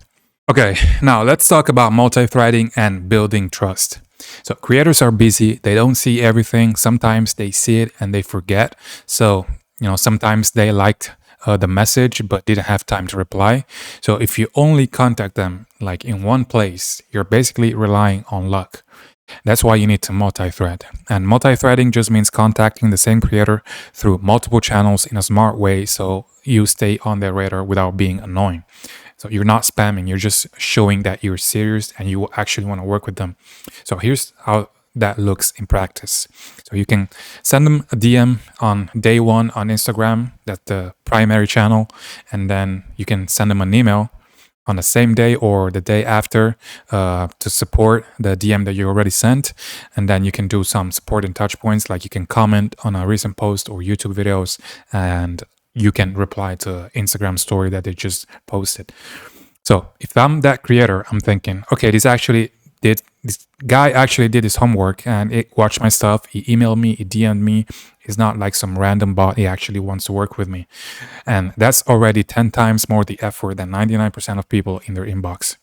Okay, now let's talk about multi-threading and building trust. So creators are busy. They don't see everything. Sometimes they see it and they forget. So, sometimes they liked the message but didn't have time to reply. So if you only contact them like in one place, you're basically relying on luck. That's why you need to multi-thread. And multi-threading just means contacting the same creator through multiple channels in a smart way, so you stay on their radar without being annoying. So you're not spamming, you're just showing that you're serious and you actually want to work with them. So here's how that looks in practice. So you can send them a DM on day 1 on Instagram, that's the primary channel, and then you can send them an email on the same day or the day after to support the DM that you already sent. And then you can do some support and touch points, like you can comment on a recent post or YouTube videos and you can reply to Instagram story that they just posted. So if I'm that creator, I'm thinking, okay, this guy actually did his homework and it watched my stuff. He emailed me, he DM'd me. He's not like some random bot. He actually wants to work with me. And that's already 10 times more the effort than 99% of people in their inbox.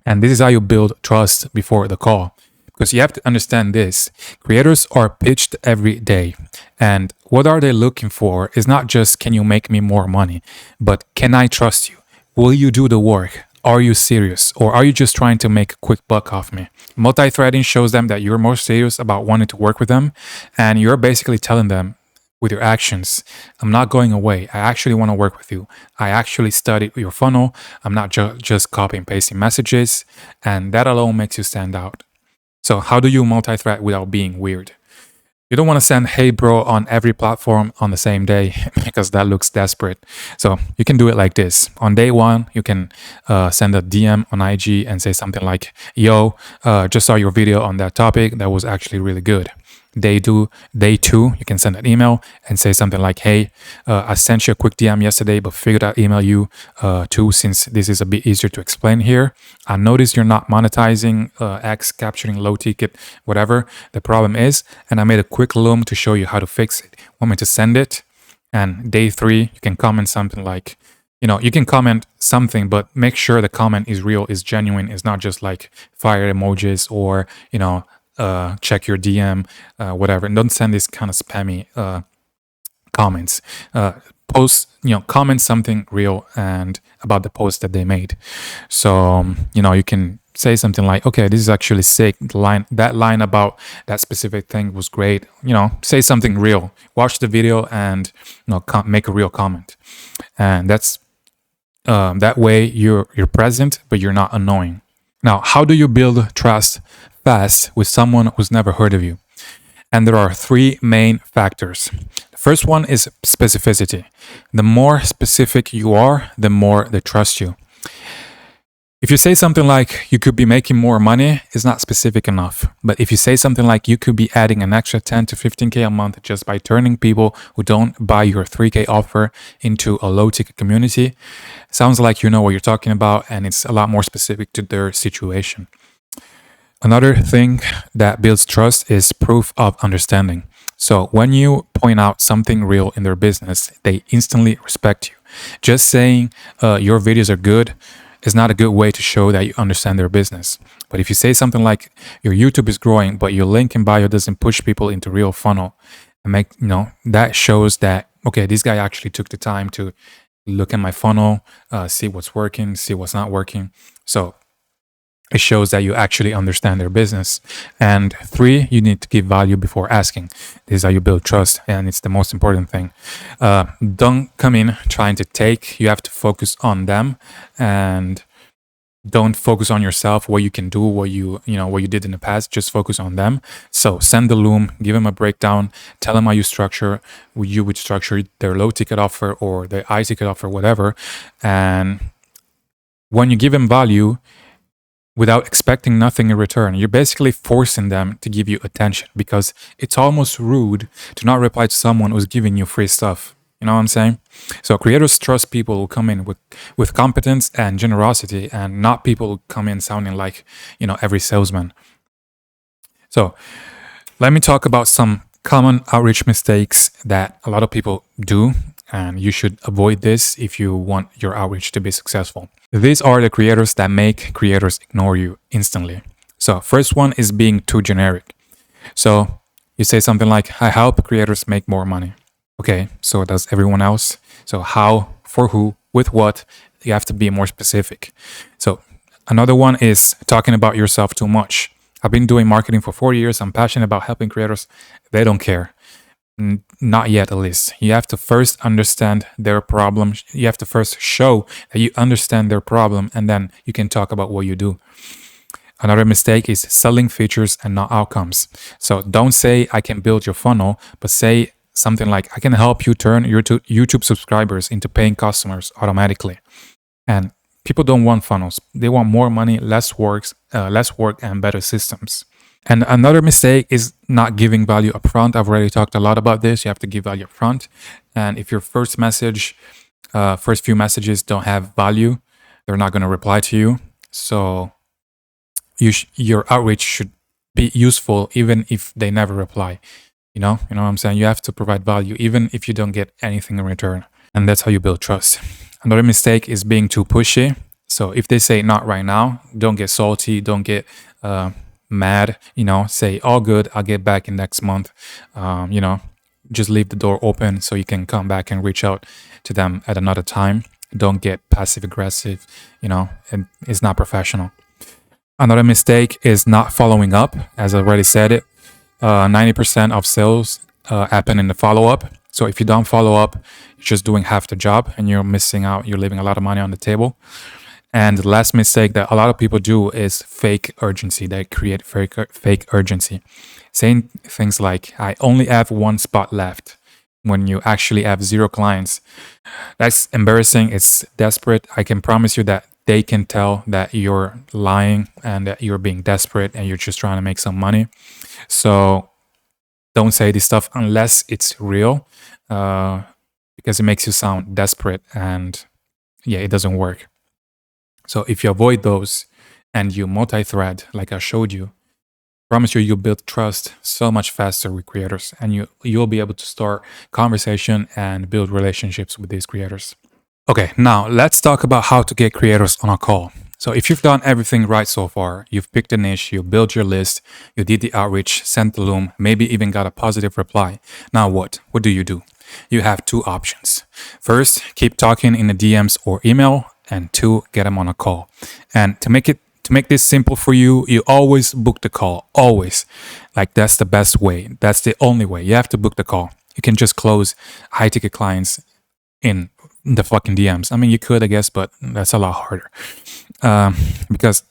And this is how you build trust before the call. Because you have to understand this. Creators are pitched every day. And what are they looking for is not just can you make me more money, but can I trust you? Will you do the work? Are you serious? Or are you just trying to make a quick buck off me? Multi-threading shows them that you're more serious about wanting to work with them. And you're basically telling them with your actions, I'm not going away. I actually want to work with you. I actually studied your funnel. I'm not just copy and pasting messages. And that alone makes you stand out. So how do you multi-thread without being weird? You don't want to send "Hey bro" on every platform on the same day because that looks desperate. So you can do it like this. On day one, you can send a DM on IG and say something like, "Yo, just saw your video on that topic. That was actually really good." Day two, you can send an email and say something like, "Hey, I sent you a quick DM yesterday, but figured I'd email you too since this is a bit easier to explain here. I noticed you're not monetizing X, capturing low ticket, whatever the problem is, and I made a quick loom to show you how to fix it. Want me to send it?" And day three, you can comment something like, you can comment something, but make sure the comment is real, is genuine, is not just like fire emojis or, check your DM, whatever. And don't send this kind of spammy comments. Post, comment something real and about the post that they made. So, you can say something like, "Okay, this is actually sick. That line about that specific thing was great." Say something real. Watch the video and make a real comment. And that's that way you're present, but you're not annoying. Now, how do you build trust fast with someone who's never heard of you? And there are three main factors. The first one is specificity. The more specific you are, the more they trust you. If you say something like you could be making more money, it's not specific enough. But if you say something like you could be adding an extra 10 to 15K a month just by turning people who don't buy your 3K offer into a low ticket community, sounds like you know what you're talking about and it's a lot more specific to their situation. Another thing that builds trust is proof of understanding. So when you point out something real in their business, they instantly respect you. Just saying your videos are good is not a good way to show that you understand their business. But if you say something like your YouTube is growing, but your link in bio doesn't push people into real funnel, and that shows that, okay, this guy actually took the time to look at my funnel, see what's working, see what's not working. So it shows that you actually understand their business. And three, you need to give value before asking. This is how you build trust, and it's the most important thing. Don't come in trying to take. You have to focus on them, and don't focus on yourself, what you can do, what you did in the past. Just focus on them. So send the loom, give them a breakdown, tell them how you would structure their low ticket offer or their high ticket offer, whatever. And when you give them value, without expecting nothing in return, you're basically forcing them to give you attention, because it's almost rude to not reply to someone who's giving you free stuff. You know what I'm saying? So creators trust people who come in with competence and generosity, and not people who come in sounding like, every salesman. So let me talk about some common outreach mistakes that a lot of people do, and you should avoid this if you want your outreach to be successful. These are the creators that make creators ignore you instantly. So first one is being too generic. So you say something like, "I help creators make more money." Okay, so does everyone else? So how, for who, with what? You have to be more specific. So another one is talking about yourself too much. "I've been doing marketing for 4 years. I'm passionate about helping creators." They don't care. Not yet, at least. You have to first understand their problem. You have to first show that you understand their problem, and then you can talk about what you do. Another mistake is selling features and not outcomes. So don't say, "I can build your funnel," but say something like, "I can help you turn your YouTube subscribers into paying customers automatically." And people don't want funnels. They want more money, less work, and better systems. And another mistake is not giving value upfront. I've already talked a lot about this. You have to give value upfront. And if your first few messages don't have value, they're not going to reply to you. So your outreach should be useful even if they never reply. You know what I'm saying? You have to provide value even if you don't get anything in return. And that's how you build trust. Another mistake is being too pushy. So if they say not right now, don't get salty, don't get mad, say all good, I'll get back in next month. Just leave the door open so you can come back and reach out to them at another time. Don't get passive aggressive, and it's not professional. Another mistake is not following up. As I already said it, 90% of sales happen in the follow-up. So if you don't follow up, you're just doing half the job and you're missing out. You're leaving a lot of money on the table. And the last mistake that a lot of people do is fake urgency. They create fake urgency, saying things like, I only have one spot left, when you actually have 0 clients. That's embarrassing. It's desperate. I can promise you that they can tell that you're lying and that you're being desperate and you're just trying to make some money. So don't say this stuff unless it's real, because it makes you sound desperate and it doesn't work. So if you avoid those and you multi-thread, like I showed you, I promise you'll build trust so much faster with creators, and you'll be able to start conversation and build relationships with these creators. Okay, now let's talk about how to get creators on a call. So if you've done everything right so far, you've picked a niche, you built your list, you did the outreach, sent the loom, maybe even got a positive reply. Now what? What do? You have 2 options. First, keep talking in the DMs or email, and 2, get them on a call. And to make this simple for you, you always book the call. Always. Like, that's the best way. That's the only way. You have to book the call. You can just close high ticket clients in the fucking DMs. I mean, you could, I guess, but that's a lot harder. Because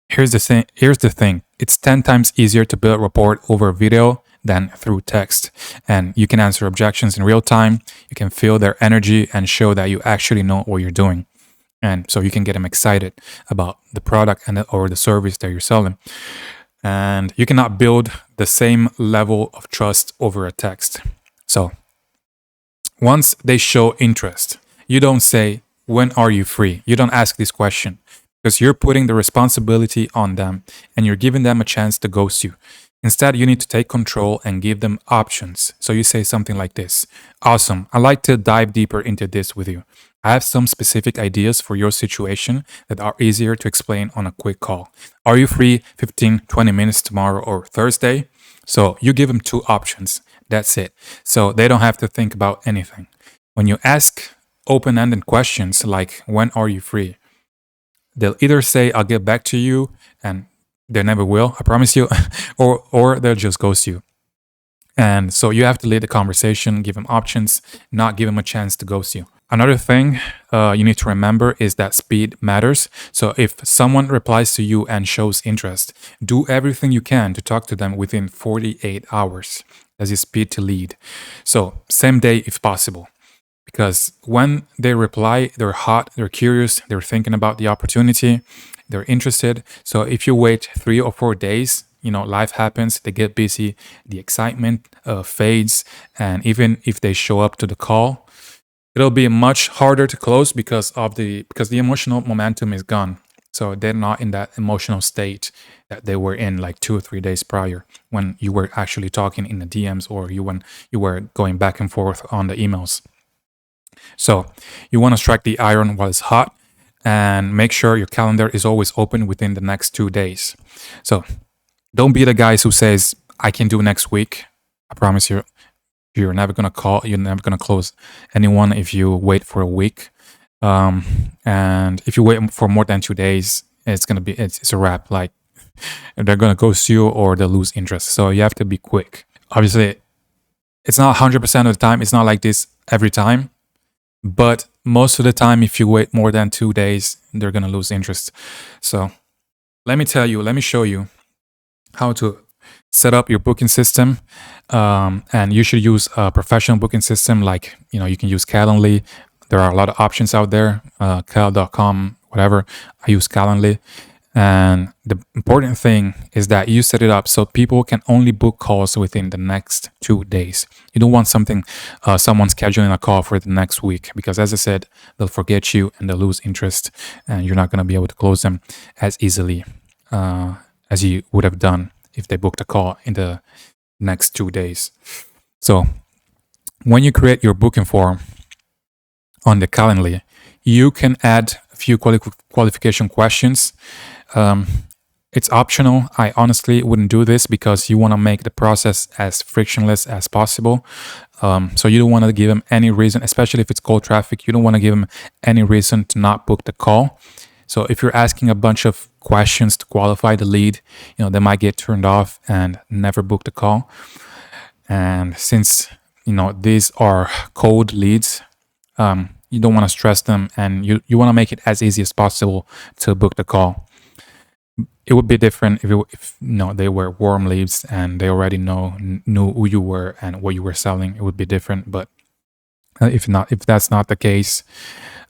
here's the thing. It's 10 times easier to build rapport over video than through text. And you can answer objections in real time. You can feel their energy and show that you actually know what you're doing. And so you can get them excited about the product or the service that you're selling. And you cannot build the same level of trust over a text. So once they show interest, you don't say, when are you free? You don't ask this question, because you're putting the responsibility on them and you're giving them a chance to ghost you. Instead, you need to take control and give them options. So you say something like this: awesome, I'd like to dive deeper into this with you. I have some specific ideas for your situation that are easier to explain on a quick call. Are you free 15, 20 minutes tomorrow or Thursday? So you give them 2 options. That's it. So they don't have to think about anything. When you ask open-ended questions like, when are you free? They'll either say, I'll get back to you, and they never will, I promise you, or they'll just ghost you. And so you have to lead the conversation, give them options, not give them a chance to ghost you. Another thing you need to remember is that speed matters. So if someone replies to you and shows interest, do everything you can to talk to them within 48 hours. That's your speed to lead. So same day if possible. Because when they reply, they're hot, they're curious, they're thinking about the opportunity, they're interested. So if you wait 3 or 4 days, life happens, they get busy, the excitement fades, and even if they show up to the call, it'll be much harder to close because the emotional momentum is gone. So they're not in that emotional state that they were in like 2 or 3 days prior when you were actually talking in the DMs or when you were going back and forth on the emails. So you want to strike the iron while it's hot and make sure your calendar is always open within the next 2 days. So don't be the guys who says, I can do next week. I promise you, you're never going to close anyone if you wait for a week. And if you wait for more than 2 days, it's a wrap. Like, they're going to ghost you or they'll lose interest. So you have to be quick. Obviously, it's not 100% of the time. It's not like this every time. But most of the time, if you wait more than 2 days, they're going to lose interest. So let me show you how to set up your booking system. And you should use a professional booking system. Like, you can use Calendly. There are a lot of options out there, cal.com, whatever. I use Calendly. And the important thing is that you set it up so people can only book calls within the next 2 days. You don't want someone scheduling a call for the next week, because as I said, they'll forget you and they'll lose interest, and you're not going to be able to close them as easily as you would have done if they booked a call in the next 2 days. So when you create your booking form on the Calendly, you can add a few qualification questions. It's optional. I honestly wouldn't do this because you want to make the process as frictionless as possible. So you don't want to give them any reason, especially if it's cold traffic. You don't want to give them any reason to not book the call. So if you're asking a bunch of questions to qualify the lead, they might get turned off and never book the call. And since these are cold leads, you don't want to stress them, and you want to make it as easy as possible to book the call. It would be different if they were warm leads and they already knew who you were and what you were selling. It would be different. But if that's not the case,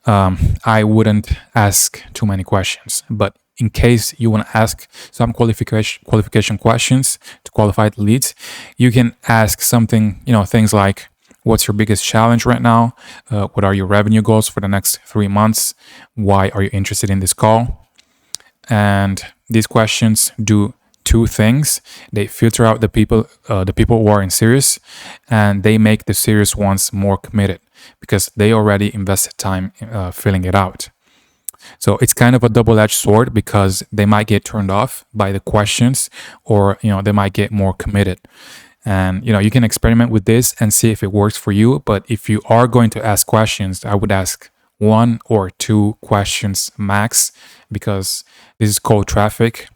I wouldn't ask too many questions. But in case you want to ask some qualification questions to qualify the leads, you can ask something, things like, what's your biggest challenge right now? What are your revenue goals for the next 3 months? Why are you interested in this call? And these questions do two things. They filter out the people who are in serious, and they make the serious ones more committed because they already invested time filling it out. So it's kind of a double-edged sword because they might get turned off by the questions, or they might get more committed. And you can experiment with this and see if it works for you. But if you are going to ask questions, I would ask 1 or 2 questions max, because this is cold traffic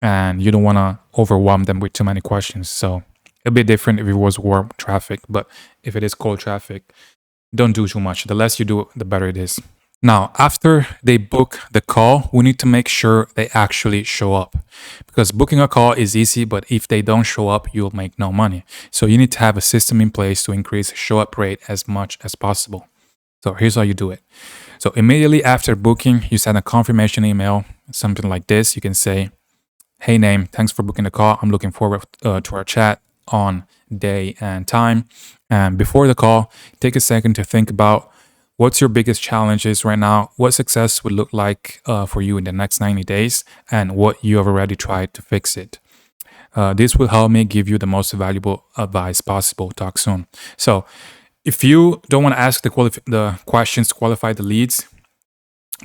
and you don't want to overwhelm them with too many questions. So it'd be different if it was warm traffic, but if it is cold traffic, don't do too much. The less you do, the better it is. Now, after they book the call, we need to make sure they actually show up, because booking a call is easy, but if they don't show up, you'll make no money. So you need to have a system in place to increase show up rate as much as possible. So here's how you do it. So immediately after booking, you send a confirmation email, something like this. You can say, hey name, thanks for booking the call. I'm looking forward to our chat on day and time. And before the call, take a second to think about what's your biggest challenges right now, what success would look like for you in the next 90 days, and what you have already tried to fix it. This will help me give you the most valuable advice possible. Talk soon. So if you don't want to ask the questions to qualify the leads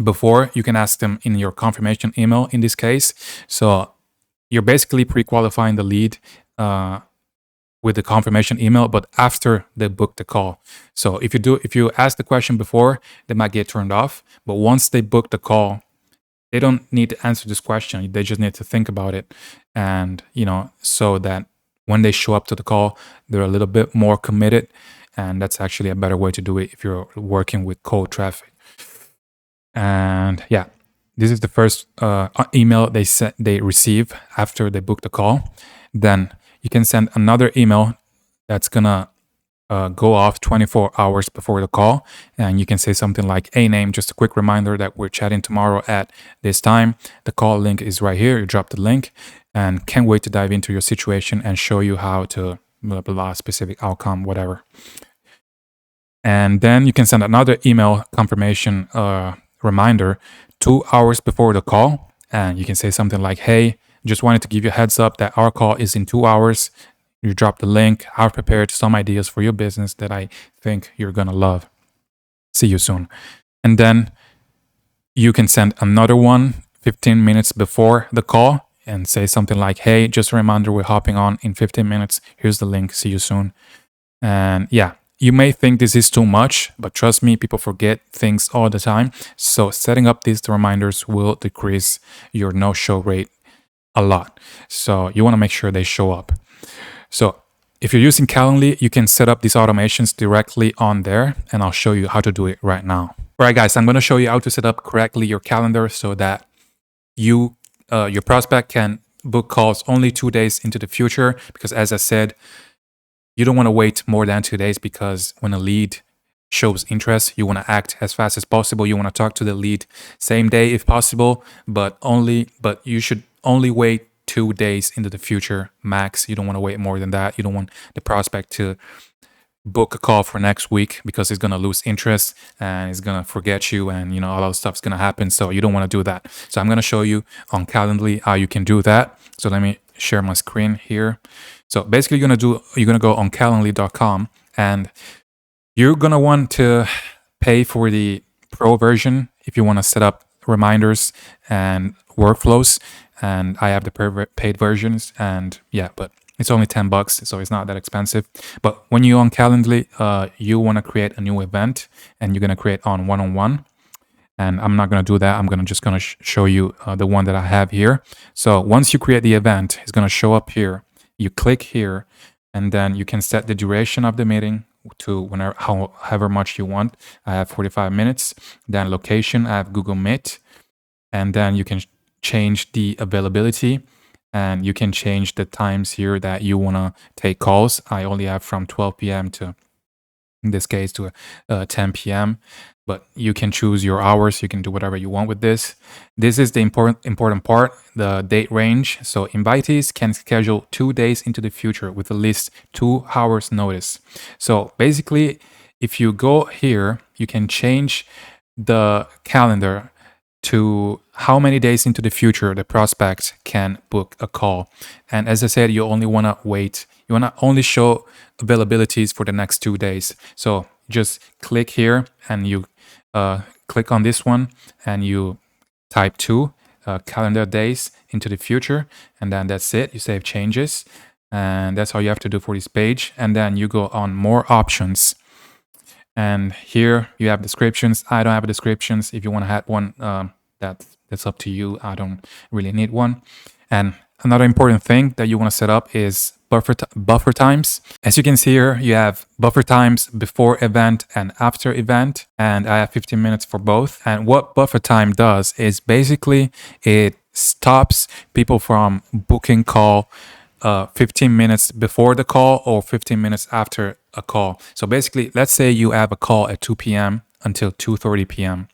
before, you can ask them in your confirmation email in this case. So you're basically pre-qualifying the lead with the confirmation email, but after they book the call. So if you ask the question before, they might get turned off. But once they book the call, they don't need to answer this question. They just need to think about it, and so that when they show up to the call, they're a little bit more committed. And that's actually a better way to do it if you're working with cold traffic. And yeah, this is the first email they receive after they book the call. Then you can send another email that's gonna go off 24 hours before the call, and you can say something like, hey name, just a quick reminder that we're chatting tomorrow at this time. The call link is right here. You drop the link, and can't wait to dive into your situation and show you how to blah blah blah, specific outcome, whatever. And then you can send another email confirmation reminder 2 hours before the call, and you can say something like, hey, just wanted to give you a heads up that our call is in 2 hours. You drop the link. I've prepared some ideas for your business that I think you're gonna love. See you soon. And then you can send another one 15 minutes before the call and say something like, hey, just a reminder, we're hopping on in 15 minutes. Here's the link. See you soon. And yeah, you may think this is too much, but trust me, people forget things all the time. So setting up these reminders will decrease your no-show rate a lot. So you want to make sure they show up. So if you're using Calendly, you can set up these automations directly on there, and I'll show you how to do it right now. All right, guys, I'm going to show you how to set up correctly your calendar so that your prospect can book calls only 2 days into the future. Because as I said, you don't want to wait more than 2 days, because when a lead shows interest. You want to act as fast as possible. You want to talk to the lead same day if possible, but you should only wait 2 days into the future max. You don't want to wait more than that. You don't want the prospect to book a call for next week because he's gonna lose interest and he's gonna forget you, and all that stuff's gonna happen. So you don't want to do that. So I'm gonna show you on Calendly how you can do that. So let me share my screen here. So basically, you're gonna go on Calendly.com, and you're gonna want to pay for the pro version if you want to set up reminders and workflows. And I have the paid versions, and yeah, but it's only $10, so it's not that expensive. But when you're on Calendly, you want to create a new event, and you're gonna create on one-on-one. And I'm not gonna do that. I'm just gonna show you the one that I have here. So once you create the event, it's gonna show up here. You click here, and then you can set the duration of the meeting to however much you want. I have 45 minutes. Then location, I have Google Meet, and then you can change the availability, and you can change the times here that you want to take calls. I only have from 12 p.m. to, in this case, to 10 p.m. But you can choose your hours. You can do whatever you want with this. This is the important part, the date range. So invitees can schedule 2 days into the future with at least 2 hours notice. So basically, if you go here, you can change the calendar to how many days into the future the prospect can book a call. And as I said, you only want to wait. You want to only show availabilities for the next 2 days. So just click here, and you click on this one, and you type 2 calendar days into the future, and then that's it. You save changes, and that's all you have to do for this page. And then you go on more options, and here you have descriptions. I don't have descriptions. If you want to add one, that's up to you. I don't really need one. And another important thing that you want to set up is buffer times. As you can see here, you have buffer times before event and after event, and I have 15 minutes for both. And what buffer time does is basically it stops people from booking call 15 minutes before the call or 15 minutes after a call. So basically, let's say you have a call at 2 p.m. until 2:30 p.m.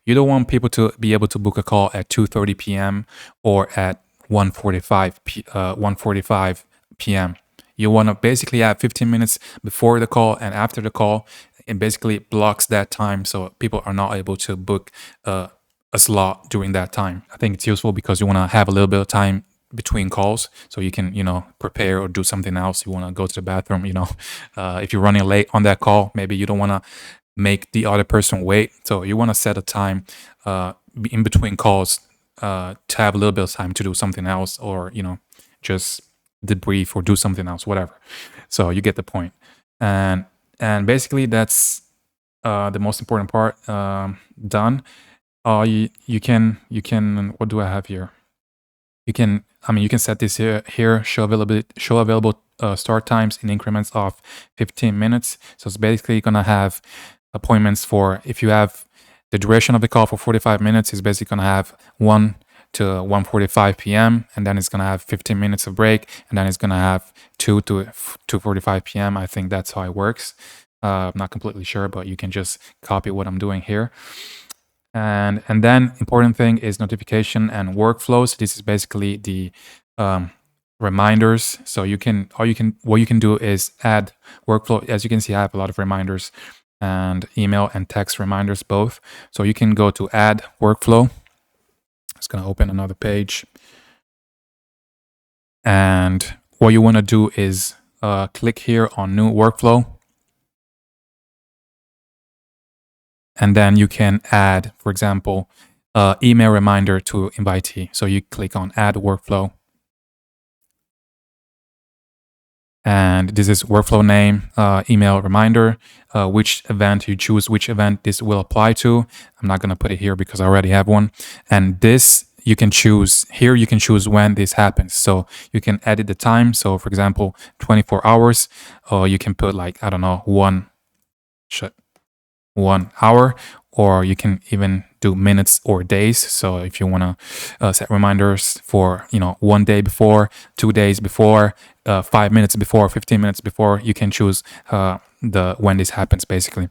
You don't want people to be able to book a call at 2:30 p.m. or at 1:45 p.m. You want to basically have 15 minutes before the call and after the call. It basically blocks that time so people are not able to book a slot during that time. I think it's useful because you want to have a little bit of time between calls so you can prepare or do something else. You want to go to the bathroom. If you're running late on that call, maybe you don't want to make the other person wait, so you want to set a time in between calls to have a little bit of time to do something else, or just debrief or do something else, whatever. So you get the point. And basically that's the most important part done. You can what do I have here? You can set this here show available start times in increments of 15 minutes. So it's basically gonna have appointments for, if you have the duration of the call for 45 minutes, it's basically gonna have 1 to 1:45 p.m. and then it's gonna have 15 minutes of break, and then it's gonna have 2 to 2:45 p.m. I think that's how it works. I'm not completely sure, but you can just copy what I'm doing here. And then important thing is notification and workflows. This is basically the reminders. So what you can do is add workflow. As you can see, I have a lot of reminders and email and text reminders both. So you can go to add workflow. It's going to open another page. And what you want to do is click here on new workflow. And then you can add, for example, email reminder to invitee. So you click on add workflow. And this is workflow name, email reminder, which event you choose, which event this will apply to. I'm not going to put it here because I already have one. And this you can choose here. You can choose when this happens. So you can edit the time. So for example, 24 hours, or you can put like, I don't know, 1 hour, or you can even do minutes or days. So if you want to set reminders for 1 day before, 2 days before, 5 minutes before, 15 minutes before, you can choose when this happens basically.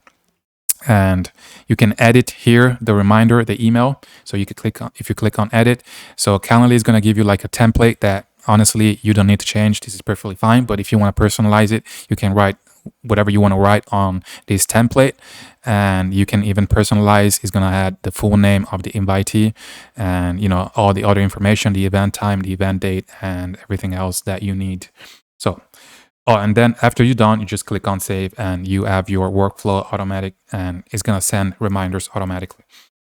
and you can edit here the reminder, the email. So you could click on, if you click on edit, so Calendly is going to give you like a template that honestly you don't need to change. This is perfectly fine. But if you want to personalize it, you can write whatever you want to write on this template, and you can even personalize. It's going to add the full name of the invitee, and all the other information, the event time, the event date, and everything else that you need. So and then after you're done, you just click on save, and you have your workflow automatic, and it's going to send reminders automatically.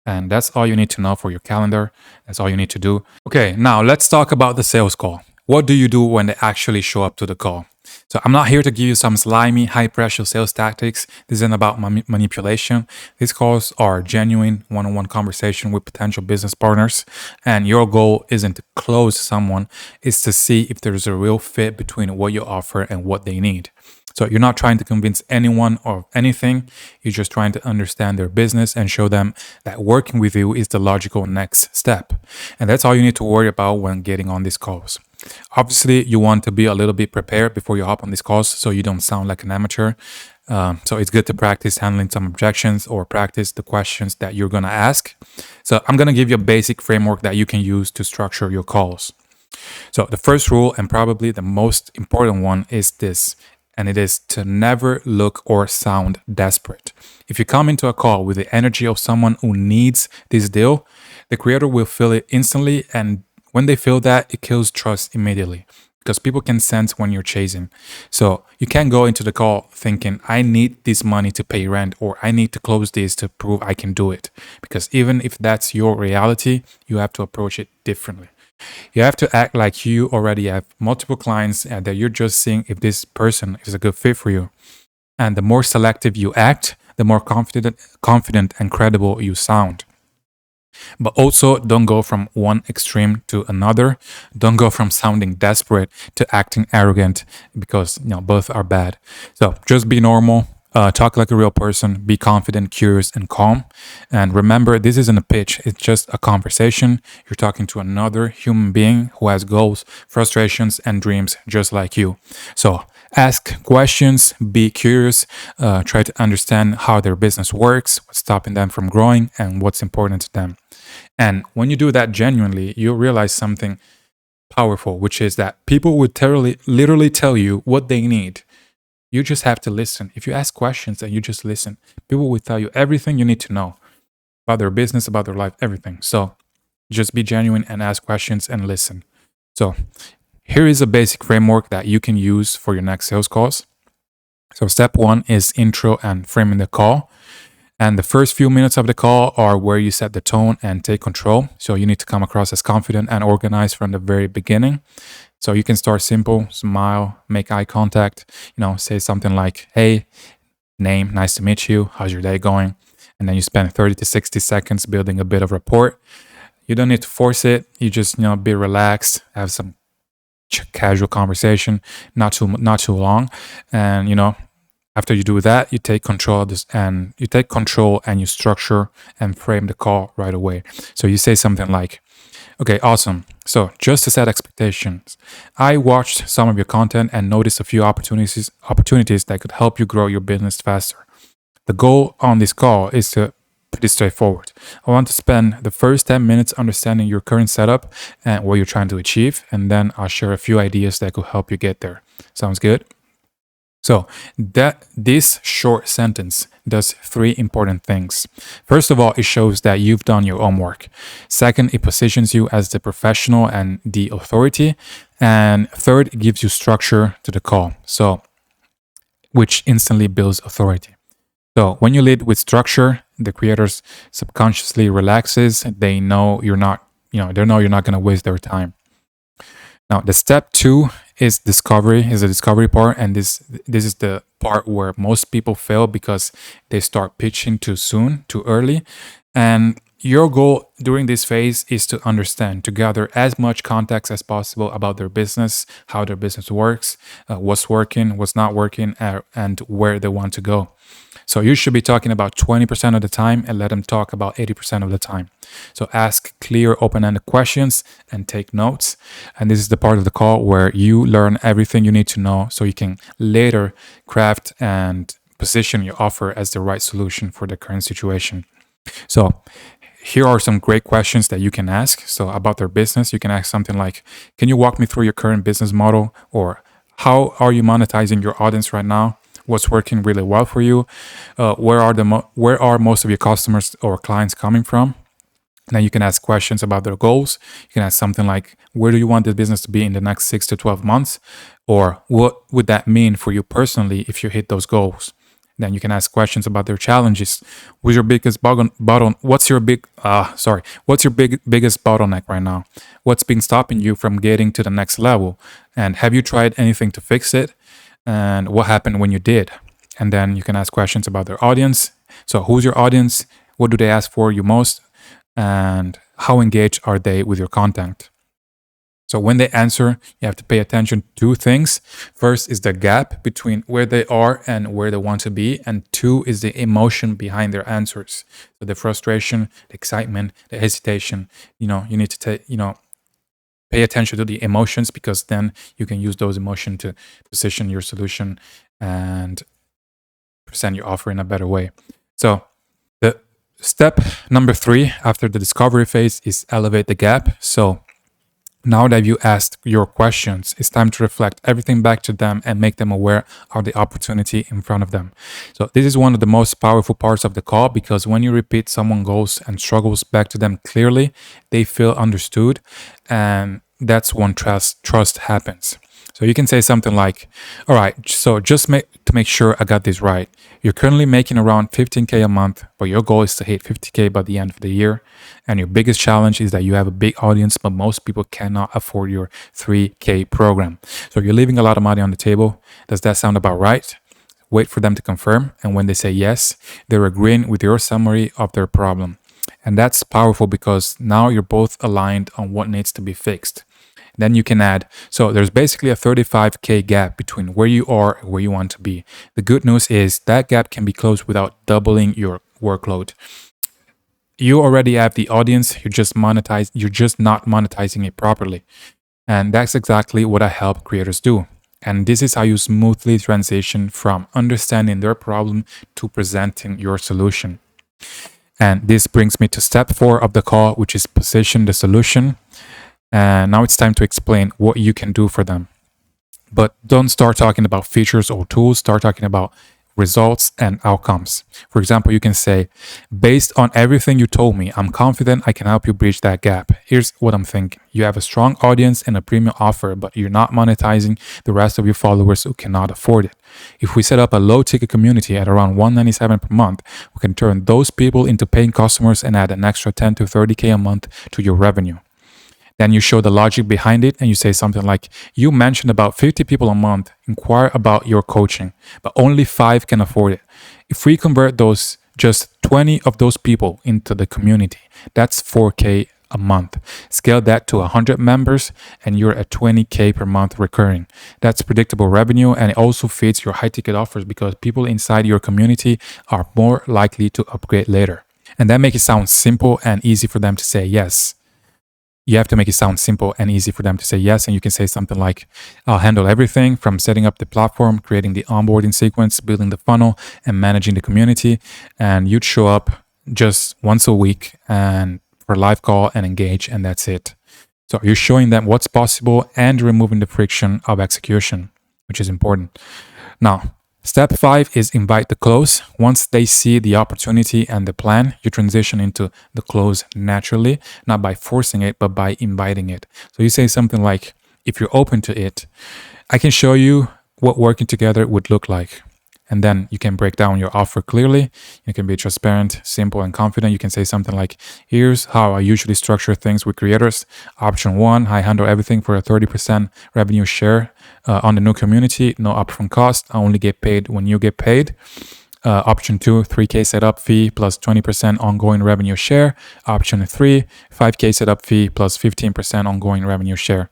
And that's all you need to know for your calendar. That's all you need to do. Okay, now let's talk about the sales call. What do you do when they actually show up to the call? So I'm not here to give you some slimy, high-pressure sales tactics. This isn't about manipulation. These calls are genuine one-on-one conversation with potential business partners. And your goal isn't to close someone. It's to see if there's a real fit between what you offer and what they need. So you're not trying to convince anyone of anything. You're just trying to understand their business and show them that working with you is the logical next step. And that's all you need to worry about when getting on these calls. Obviously, you want to be a little bit prepared before you hop on these calls so you don't sound like an amateur. So it's good to practice handling some objections or practice the questions that you're going to ask. So I'm going to give you a basic framework that you can use to structure your calls. So the first rule, and probably the most important one, is this. And it is to never look or sound desperate. If you come into a call with the energy of someone who needs this deal, the creator will feel it instantly. And when they feel that, it kills trust immediately because people can sense when you're chasing. So you can't go into the call thinking, I need this money to pay rent, or I need to close this to prove I can do it. Because even if that's your reality, you have to approach it differently. You have to act like you already have multiple clients and that you're just seeing if this person is a good fit for you. And the more selective you act, the more confident and credible you sound. But also don't go from one extreme to another. Don't go from sounding desperate to acting arrogant, because both are bad. So just be normal. Talk like a real person, be confident, curious, and calm. And remember, this isn't a pitch, it's just a conversation. You're talking to another human being who has goals, frustrations, and dreams just like you. So ask questions, be curious, try to understand how their business works, what's stopping them from growing, and what's important to them. And when you do that genuinely, you'll realize something powerful, which is that people would literally tell you what they need. You just have to listen. If you ask questions and you just listen, people will tell you everything you need to know about their business, about their life, everything. So just be genuine and ask questions and listen. So here is a basic framework that you can use for your next sales calls. So step one is intro and framing the call. And the first few minutes of the call are where you set the tone and take control. So you need to come across as confident and organized from the very beginning. So you can start simple, smile, make eye contact, say something like, hey, name, nice to meet you, how's your day going? And then you spend 30 to 60 seconds building a bit of rapport. You don't need to force it. You just, be relaxed, have some casual conversation, not too long. And, after you do that, you take control of this, and you structure and frame the call right away. So you say something like, okay, awesome. So just to set expectations, I watched some of your content and noticed a few opportunities that could help you grow your business faster. The goal on this call is pretty straightforward. I want to spend the first 10 minutes understanding your current setup and what you're trying to achieve, and then I'll share a few ideas that could help you get there. Sounds good? So this short sentence does three important things. First of all, it shows that you've done your homework. Second, it positions you as the professional and the authority. And third, it gives you structure to the call, which instantly builds authority. So when you lead with structure, the creators subconsciously relaxes. They know you're not going to waste their time. Now, the step two is the discovery part, and this is the part where most people fail because they start pitching too soon, too early. And your goal during this phase is to understand, to gather as much context as possible about their business, how their business works, what's working, what's not working, and where they want to go. So you should be talking about 20% of the time and let them talk about 80% of the time. So ask clear, open-ended questions and take notes. And this is the part of the call where you learn everything you need to know so you can later craft and position your offer as the right solution for the current situation. So here are some great questions that you can ask. So about their business, you can ask something like, can you walk me through your current business model? Or how are you monetizing your audience right now? What's working really well for you? Where are most of your customers or clients coming from? And then you can ask questions about their goals. You can ask something like, where do you want this business to be in the next 6 to 12 months? Or what would that mean for you personally if you hit those goals? Then you can ask questions about their challenges. What's your biggest biggest bottleneck right now? What's been stopping you from getting to the next level? And have you tried anything to fix it? And what happened when you did? And then you can ask questions about their audience. So who's your audience? What do they ask for you most? And how engaged are they with your content? So when they answer, you have to pay attention to two things. First is the gap between where they are and where they want to be. And two is the emotion behind their answers. So the frustration, the excitement, the hesitation, you need to pay attention to the emotions, because then you can use those emotions to position your solution and present your offer in a better way. So the step number 3 after the discovery phase is elevate the gap. So now that you asked your questions, it's time to reflect everything back to them and make them aware of the opportunity in front of them. So this is one of the most powerful parts of the call, because when you repeat someone's goals and struggles back to them clearly, they feel understood, and that's when trust happens. So you can say something like, all right, so just to make sure I got this right, you're currently making around 15K a month, but your goal is to hit 50K by the end of the year. And your biggest challenge is that you have a big audience, but most people cannot afford your 3K program. So you're leaving a lot of money on the table. Does that sound about right? Wait for them to confirm. And when they say yes, they're agreeing with your summary of their problem. And that's powerful, because now you're both aligned on what needs to be fixed. Then you can add, so there's basically a 35K gap between where you are and where you want to be. The good news is that gap can be closed without doubling your workload. You already have the audience, you're just not monetizing it properly. And that's exactly what I help creators do. And this is how you smoothly transition from understanding their problem to presenting your solution. And this brings me to step 4 of the call, which is position the solution. And now it's time to explain what you can do for them. But don't start talking about features or tools, start talking about results and outcomes. For example, you can say, based on everything you told me, I'm confident I can help you bridge that gap. Here's what I'm thinking. You have a strong audience and a premium offer, but you're not monetizing the rest of your followers who cannot afford it. If we set up a low ticket community at around $197 per month, we can turn those people into paying customers and add an extra 10 to 30K a month to your revenue. Then you show the logic behind it and you say something like, you mentioned about 50 people a month inquire about your coaching, but only 5 can afford it. If we convert just 20 of those people into the community, that's 4K a month. Scale that to 100 members and you're at 20K per month recurring. That's predictable revenue, and it also feeds your high ticket offers, because people inside your community are more likely to upgrade later. And that makes it sound simple and easy for them to say yes. You have to make it sound simple and easy for them to say yes. And you can say something like, I'll handle everything from setting up the platform, creating the onboarding sequence, building the funnel, and managing the community. And you'd show up just once a week and for a live call and engage, and that's it. So you're showing them what's possible and removing the friction of execution, which is important. Now, step 5 is invite the close. Once they see the opportunity and the plan, you transition into the close naturally, not by forcing it, but by inviting it. So you say something like, if you're open to it, I can show you what working together would look like. And then you can break down your offer clearly. You can be transparent, simple, and confident. You can say something like, here's how I usually structure things with creators. Option 1, I handle everything for a 30% revenue share on the new community. No upfront cost. I only get paid when you get paid. Option 2, 3K setup fee plus 20% ongoing revenue share. Option 3, 5K setup fee plus 15% ongoing revenue share.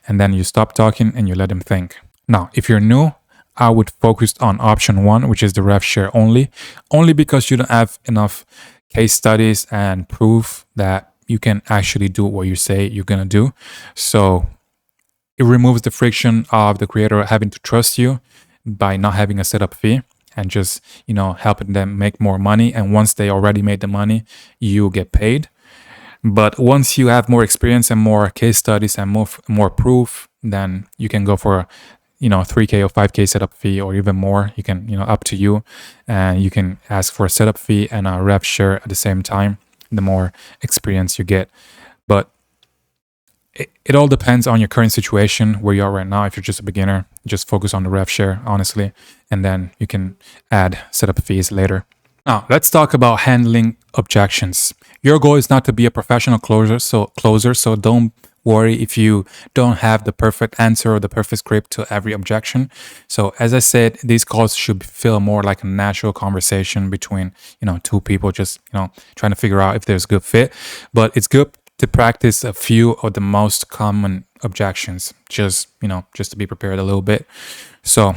And then you stop talking and you let them think. Now, if you're new, I would focus on option 1, which is the rev share only because you don't have enough case studies and proof that you can actually do what you say you're going to do. So it removes the friction of the creator having to trust you by not having a setup fee. and just, helping them make more money. And once they already made the money, you get paid. But once you have more experience and more case studies and more proof, then you can go for 3K or 5K setup fee or even more. You can, up to you. And you can ask for a setup fee and a rev share at the same time, the more experience you get. But it all depends on your current situation, where you are right now. If you're just a beginner, just focus on the rev share, honestly, and then you can add setup fees later. Now, let's talk about handling objections. Your goal is not to be a professional closer, so don't worry if you don't have the perfect answer or the perfect script to every objection. So, as I said, these calls should feel more like a natural conversation between, two people, just, trying to figure out if there's a good fit. But it's good to practice a few of the most common objections, just, just to be prepared a little bit. So,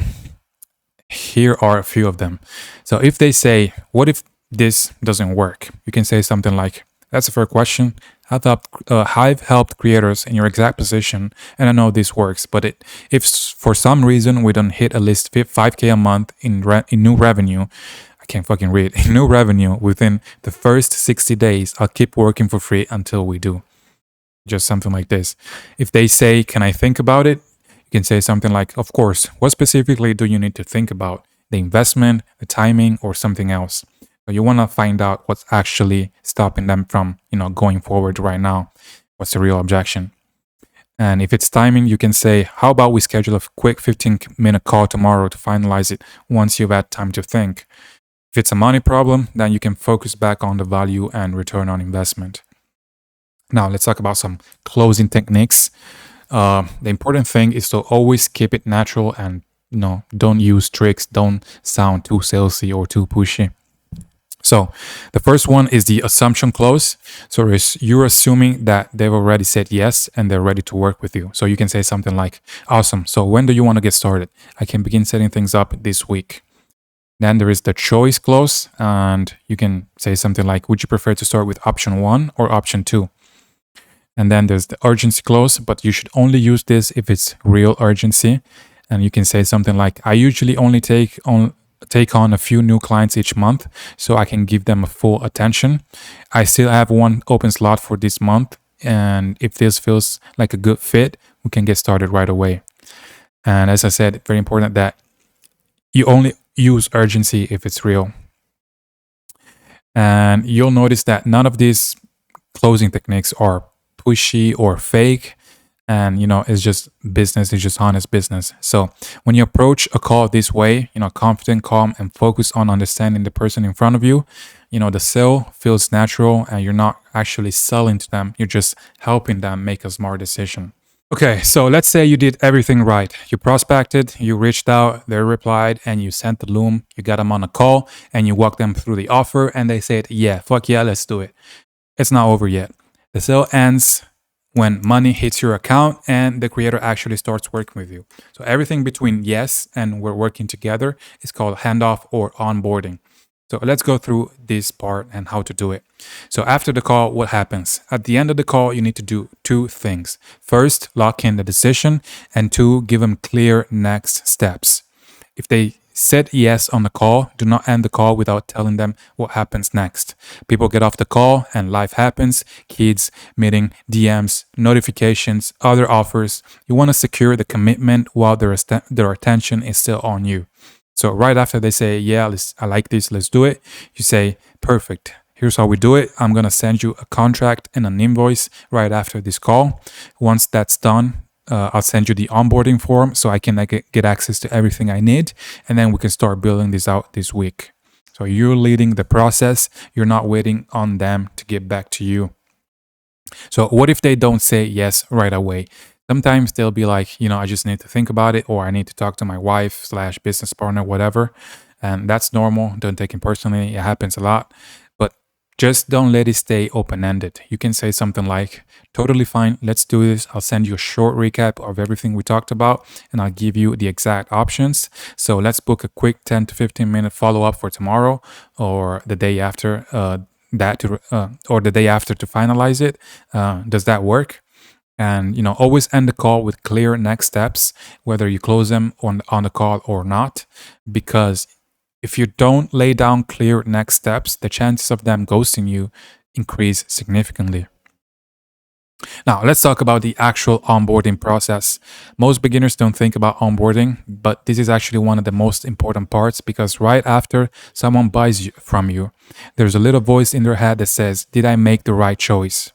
here are a few of them. So if they say, what if this doesn't work? You can say something like, that's a fair question. I've helped creators in your exact position, and I know this works. But if for some reason we don't hit at least 5K a month in new revenue, I can't fucking read, in new revenue within the first 60 days, I'll keep working for free until we do. Just something like this. If they say, can I think about it? You can say something like, of course, what specifically do you need to think about? The investment, the timing, or something else? So you want to find out what's actually stopping them from, going forward right now. What's the real objection? And if it's timing, you can say, how about we schedule a quick 15-minute call tomorrow to finalize it once you've had time to think? If it's a money problem, then you can focus back on the value and return on investment. Now, let's talk about some closing techniques. The important thing is to always keep it natural and don't use tricks, don't sound too salesy or too pushy. So the first one is the assumption close. So you're assuming that they've already said yes and they're ready to work with you. So you can say something like, awesome, so when do you want to get started? I can begin setting things up this week. Then there is the choice clause, and you can say something like, would you prefer to start with option 1 or option 2? And then there's the urgency clause, but you should only use this if it's real urgency. And you can say something like, I usually only take on a few new clients each month, so I can give them a full attention. I still have one open slot for this month, and if this feels like a good fit, we can get started right away. And as I said, very important that you only use urgency if it's real. And you'll notice that none of these closing techniques are pushy or fake, and it's just business. It's just honest business. So when you approach a call this way, confident, calm, and focus on understanding the person in front of you, the sale feels natural, and you're not actually selling to them. You're just helping them make a smart decision. Okay, so let's say you did everything right. You prospected, you reached out, they replied, and you sent the loom. You got them on a call, and you walked them through the offer, and they said, yeah, fuck yeah, let's do it. It's not over yet. The sale ends when money hits your account and the creator actually starts working with you. So everything between yes and we're working together is called handoff or onboarding. So let's go through this part and how to do it. So after the call, what happens? At the end of the call, you need to do two things. First, lock in the decision, and two, give them clear next steps. If they said yes on the call, do not end the call without telling them what happens next. People get off the call and life happens. Kids, meeting, DMs, notifications, other offers. You want to secure the commitment while their attention is still on you. So right after they say, yeah, I like this, let's do it, you say, perfect. Here's how we do it. I'm going to send you a contract and an invoice right after this call. Once that's done, I'll send you the onboarding form so I can get access to everything I need. And then we can start building this out this week. So you're leading the process. You're not waiting on them to get back to you. So what if they don't say yes right away? Sometimes they'll be like, I just need to think about it, or I need to talk to my wife/business partner, whatever. And that's normal. Don't take it personally. It happens a lot. But just don't let it stay open-ended. You can say something like, totally fine, let's do this. I'll send you a short recap of everything we talked about, and I'll give you the exact options. So let's book a quick 10 to 15-minute follow-up for tomorrow or the day after or the day after to finalize it. Does that work? And always end the call with clear next steps, whether you close them on the call or not, because If you don't lay down clear next steps, the chances of them ghosting you increase significantly. Now, let's talk about the actual onboarding process. Most beginners don't think about onboarding, but this is actually one of the most important parts because right after someone buys from you, there's a little voice in their head that says, did I make the right choice?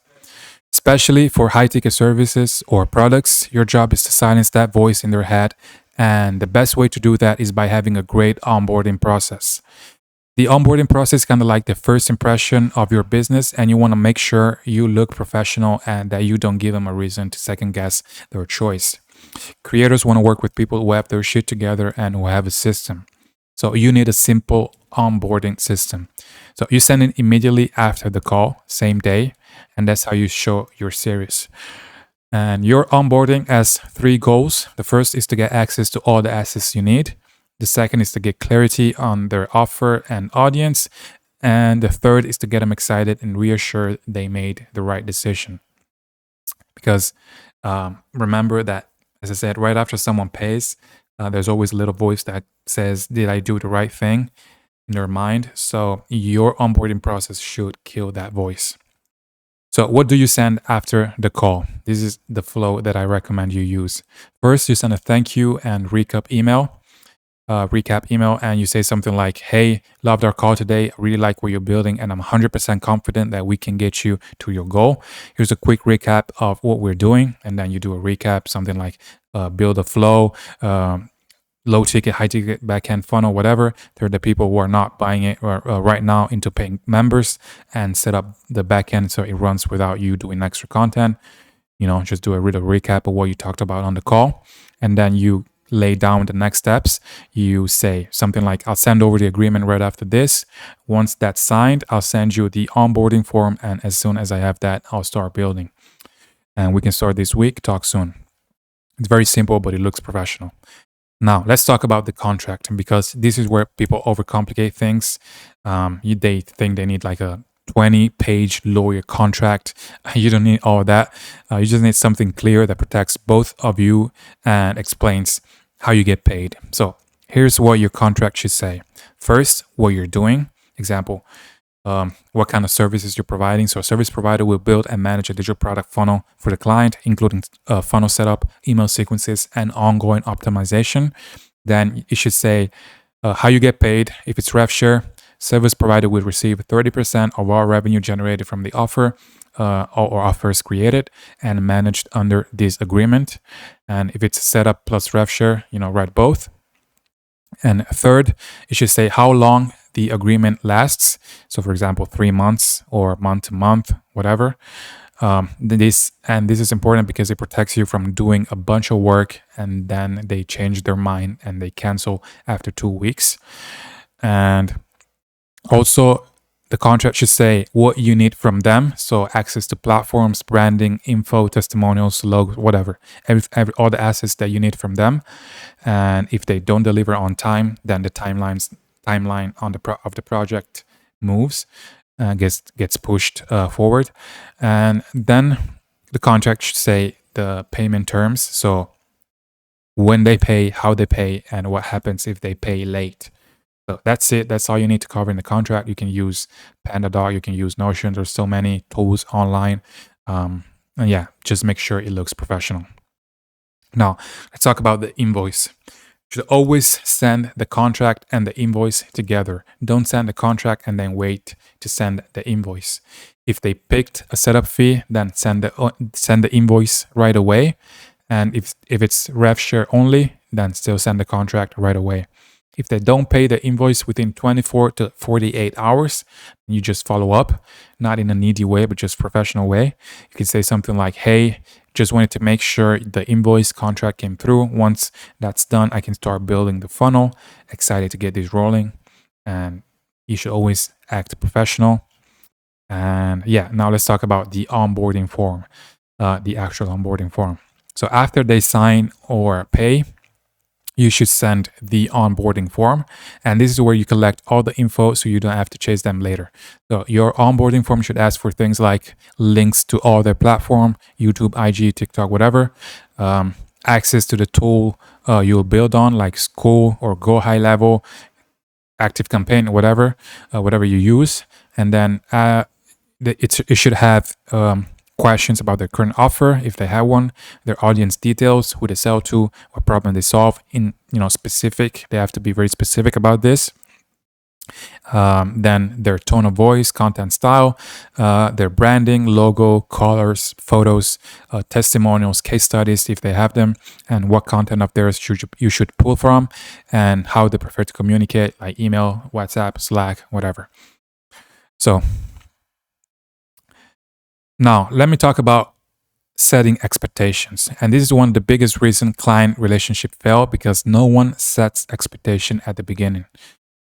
Especially for high ticket services or products, your job is to silence that voice in their head. And the best way to do that is by having a great onboarding process. The onboarding process is kind of like the first impression of your business, and you want to make sure you look professional and that you don't give them a reason to second guess their choice. Creators want to work with people who have their shit together and who have a system. So you need a simple onboarding system. So you send it immediately after the call, same day, and that's how you show you're serious. And your onboarding has three goals. The first is to get access to all the assets you need. The second is to get clarity on their offer and audience. And the third is to get them excited and reassure they made the right decision. Because remember that, as I said, right after someone pays, there's always a little voice that says, did I do the right thing in their mind? So your onboarding process should kill that voice. So what do you send after the call? This is the flow that I recommend you use. First, you send a thank you and recap email. And you say something like, hey, loved our call today. I really like what you're building, and I'm 100% confident that we can get you to your goal. Here's a quick recap of what we're doing. And then you do a recap, something like build a flow, low ticket, high ticket, backend funnel, whatever. They're the people who are not buying it right now into paying members, and set up the backend so it runs without you doing extra content. Just do a little recap of what you talked about on the call. And then you lay down the next steps. You say something like, I'll send over the agreement right after this. Once that's signed, I'll send you the onboarding form. And as soon as I have that, I'll start building. And we can start this week. Talk soon. It's very simple, but it looks professional. Now, let's talk about the contract, because this is where people overcomplicate things. They think they need like a 20-page lawyer contract. You don't need all of that. You just need something clear that protects both of you and explains how you get paid. So here's what your contract should say. First, what you're doing. Example, what kind of services you're providing. So a service provider will build and manage a digital product funnel for the client, including funnel setup, email sequences, and ongoing optimization. Then it should say how you get paid. If it's rev share, service provider will receive 30% of all revenue generated from the offer or offers created and managed under this agreement. And if it's setup plus rev share, write both. And third, it should say how long the agreement lasts. So for example, 3 months or month to month, whatever. This is important because it protects you from doing a bunch of work and then they change their mind and they cancel after 2 weeks. And also, the contract should say what you need from them. So access to platforms, branding, info, testimonials, logos, whatever, all the assets that you need from them. And if they don't deliver on time, then the timeline on of the project moves, gets pushed forward. And then the contract should say the payment terms. So when they pay, how they pay, and what happens if they pay late. So that's it. That's all you need to cover in the contract. You can use PandaDoc, you can use Notion. There's so many tools online. And yeah, just make sure it looks professional. Now, let's talk about the invoice. You should always send the contract and the invoice together. Don't send the contract and then wait to send the invoice. If they picked a setup fee, then send the invoice right away. And if it's rev share only, then still send the contract right away. If they don't pay the invoice within 24 to 48 hours, you just follow up, not in a needy way, but just professional way. You can say something like, hey, just wanted to make sure the invoice contract came through. Once that's done, I can start building the funnel. Excited to get this rolling. And you should always act professional. And yeah, now let's talk about the onboarding form, the actual onboarding form. So after they sign or pay, you should send the onboarding form. And this is where you collect all the info so you don't have to chase them later. So your onboarding form should ask for things like links to all their platform, YouTube, IG, TikTok, whatever. Access to the tool you'll build on, like School or Go High Level. Active Campaign, whatever you use, and then it should have questions about their current offer if they have one, their audience details, who they sell to, what problem they solve. In specific, they have to be very specific about this. Then their tone of voice, content style, their branding, logo, colors, photos, testimonials, case studies if they have them, and what content of theirs you should pull from, and how they prefer to communicate, like email, WhatsApp, Slack, whatever. So now let me talk about setting expectations. And this is one of the biggest reason client relationship fail, because no one sets expectation at the beginning.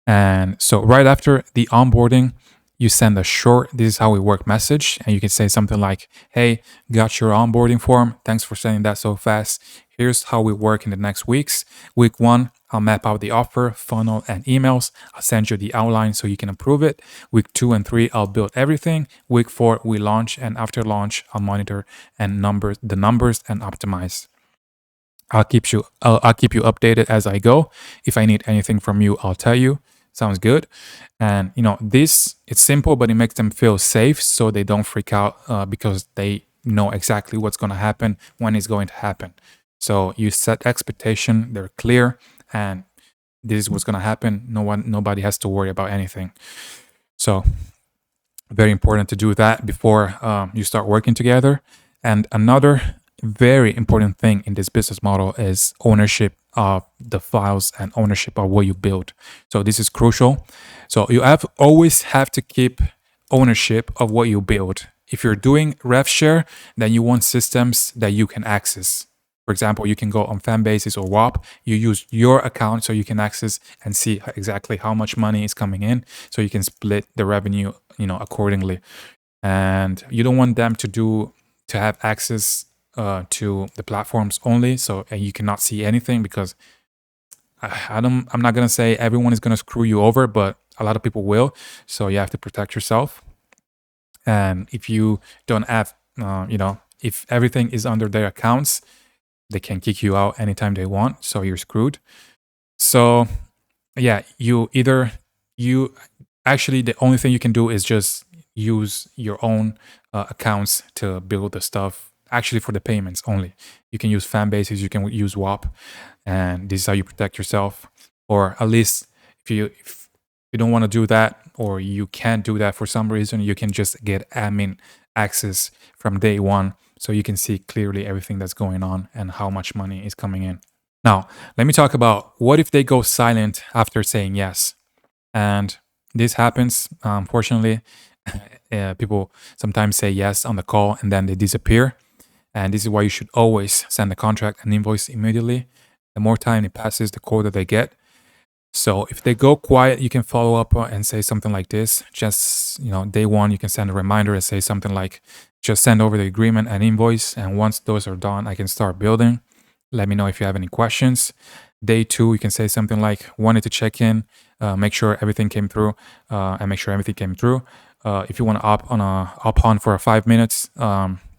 And so right after the onboarding, you send a short, this is how we work message. And you can say something like, hey, got your onboarding form. Thanks for sending that so fast. Here's how we work in the next weeks. Week 1, I'll map out the offer, funnel, and emails. I'll send you the outline so you can approve it. Week 2 and 3, I'll build everything. Week 4, we launch. And after launch, I'll monitor and the numbers and optimize. I'll keep you updated as I go. If I need anything from you, I'll tell you. Sounds good. And this, it's simple, but it makes them feel safe so they don't freak out because they know exactly what's going to happen, when it's going to happen. So you set expectation, they're clear, and this is what's going to happen. Nobody has to worry about anything. So very important to do that before you start working together. And another very important thing in this business model is ownership of the files and ownership of what you build. So this is crucial. So you always have to keep ownership of what you build. If you're doing rev share, then you want systems that you can access. For example, you can go on Fanbases or WAP. You use your account so you can access and see exactly how much money is coming in, so you can split the revenue, accordingly. And you don't want them to have access to the platforms only, and you cannot see anything, because I'm not gonna say everyone is gonna screw you over, but a lot of people will. So you have to protect yourself. And if you don't have, if everything is under their accounts, they can kick you out anytime they want. So you're screwed. So yeah, actually the only thing you can do is just use your own accounts to build the stuff. Actually, for the payments only, you can use Fanbases, you can use WAP, and this is how you protect yourself. Or at least if you don't want to do that, or you can't do that for some reason, you can just get admin access from day one, so you can see clearly everything that's going on and how much money is coming in. Now, let me talk about what if they go silent after saying yes. And this happens, unfortunately. People sometimes say yes on the call and then they disappear. And this is why you should always send the contract and invoice immediately. The more time it passes, the colder they get. So if they go quiet, you can follow up and say something like this. Just, day 1, you can send a reminder and say something like, just send over the agreement and invoice. And once those are done, I can start building. Let me know if you have any questions. Day 2, you can say something like, wanted to check in, make sure everything came through, and make sure everything came through. If you want to hop on for 5 minutes,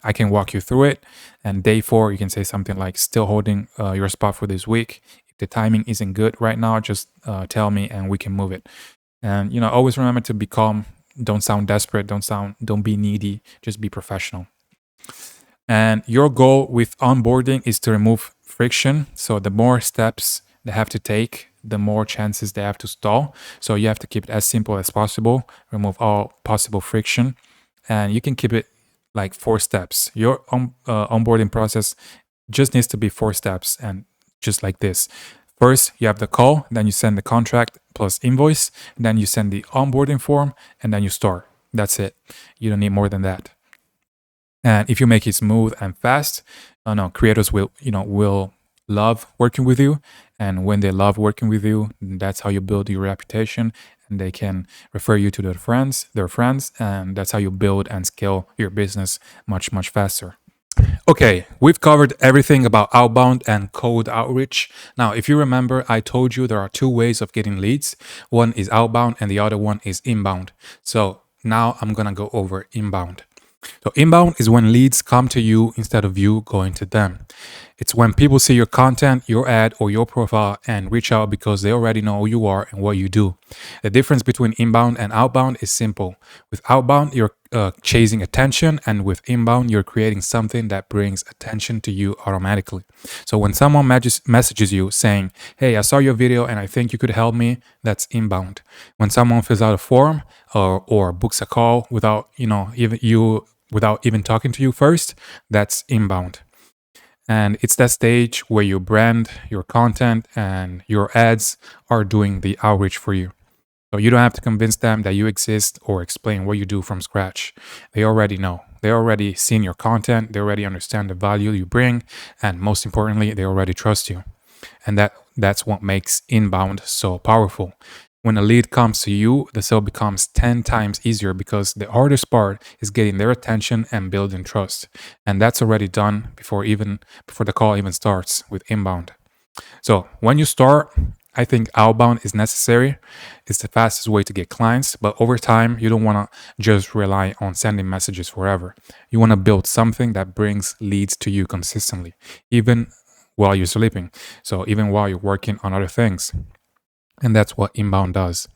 I can walk you through it. And day 4, you can say something like, still holding your spot for this week. If the timing isn't good right now, just tell me and we can move it. And always remember to be calm. Don't sound desperate. Don't be needy. Just be professional. And your goal with onboarding is to remove friction. So the more steps they have to take, the more chances they have to stall. So you have to keep it as simple as possible. Remove all possible friction, and you can keep it like 4 steps. Your onboarding process just needs to be 4 steps, and just like this. First, you have the call, then you send the contract plus invoice, then you send the onboarding form, and then you start. That's it. You don't need more than that. And if you make it smooth and fast, creators will love working with you. And when they love working with you, that's how you build your reputation, and they can refer you to their friends, and that's how you build and scale your business much, much faster. Okay, we've covered everything about outbound and cold outreach. Now, if you remember, I told you there are 2 ways of getting leads. One is outbound and the other one is inbound. So now I'm gonna go over inbound. So inbound is when leads come to you instead of you going to them. It's when people see your content, your ad, or your profile and reach out because they already know who you are and what you do. The difference between inbound and outbound is simple. With outbound, you're chasing attention, and with inbound, you're creating something that brings attention to you automatically. So when someone messages you saying, "Hey, I saw your video and I think you could help me," that's inbound. When someone fills out a form or books a call without without even talking to you first, that's inbound. And it's that stage where your brand, your content, and your ads are doing the outreach for you. So you don't have to convince them that you exist or explain what you do from scratch. They already know. They already seen your content. They already understand the value you bring, and most importantly, they already trust you. And that's what makes inbound so powerful. When a lead comes to you, the sale becomes 10 times easier because the hardest part is getting their attention and building trust. And that's already done before the call even starts with inbound. So when you start, I think outbound is necessary. It's the fastest way to get clients, but over time, you don't want to just rely on sending messages forever. You want to build something that brings leads to you consistently, even while you're sleeping. So even while you're working on other things. And that's what inbound does.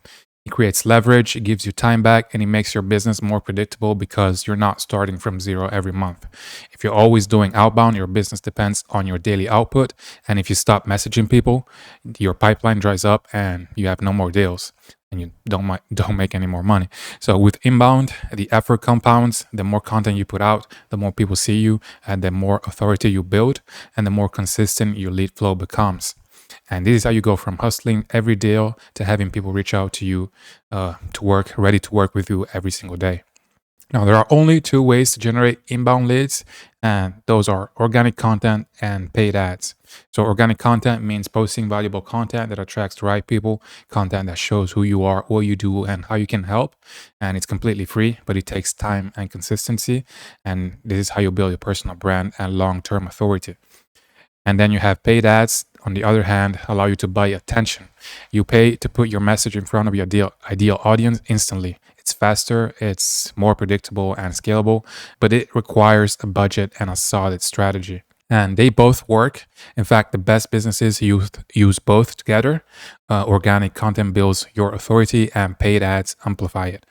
It creates leverage, it gives you time back, and it makes your business more predictable because you're not starting from zero every month. If you're always doing outbound, your business depends on your daily output. And if you stop messaging people, your pipeline dries up and you have no more deals and you don't make any more money. So with inbound, the effort compounds. The more content you put out, the more people see you, and the more authority you build, and the more consistent your lead flow becomes. And this is how you go from hustling every deal to having people reach out to you ready to work with you every single day. Now, there are only two ways to generate inbound leads, and those are organic content and paid ads. So, organic content means posting valuable content that attracts the right people, content that shows who you are, what you do, and how you can help. And it's completely free, but it takes time and consistency. And this is how you build your personal brand and long term authority. And then you have paid ads, on the other hand, allow you to buy attention. You pay to put your message in front of your ideal audience instantly. It's faster, it's more predictable and scalable, but it requires a budget and a solid strategy. And they both work. In fact, the best businesses use both together. Organic content builds your authority, and paid ads amplify it.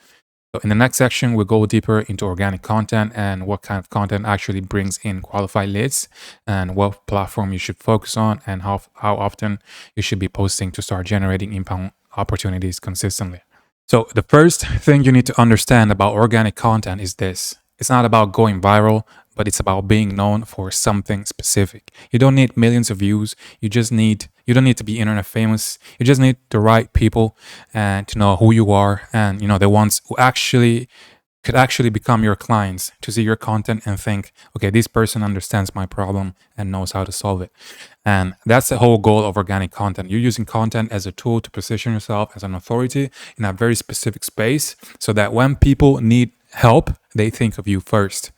So in the next section, we'll go deeper into organic content and what kind of content actually brings in qualified leads, and what platform you should focus on, and how often you should be posting to start generating inbound opportunities consistently. So the first thing you need to understand about organic content is this. It's not about going viral, but it's about being known for something specific. You don't need millions of views. You don't need to be internet famous. You just need the right people and to know who you are, and the ones who could actually become your clients, to see your content and think, okay, this person understands my problem and knows how to solve it. And that's the whole goal of organic content. You're using content as a tool to position yourself as an authority in a very specific space so that when people need help, they think of you first.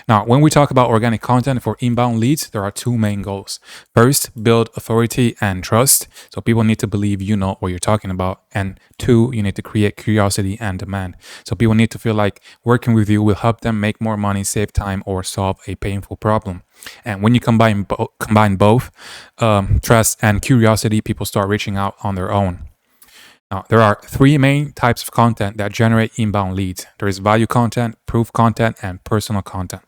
Now, when we talk about organic content for inbound leads, there are two main goals. First, build authority and trust. So people need to believe you know what you're talking about. And two, you need to create curiosity and demand. So people need to feel like working with you will help them make more money, save time, or solve a painful problem. And when you combine both, trust and curiosity, people start reaching out on their own. Now, there are three main types of content that generate inbound leads. There is value content, proof content, and personal content.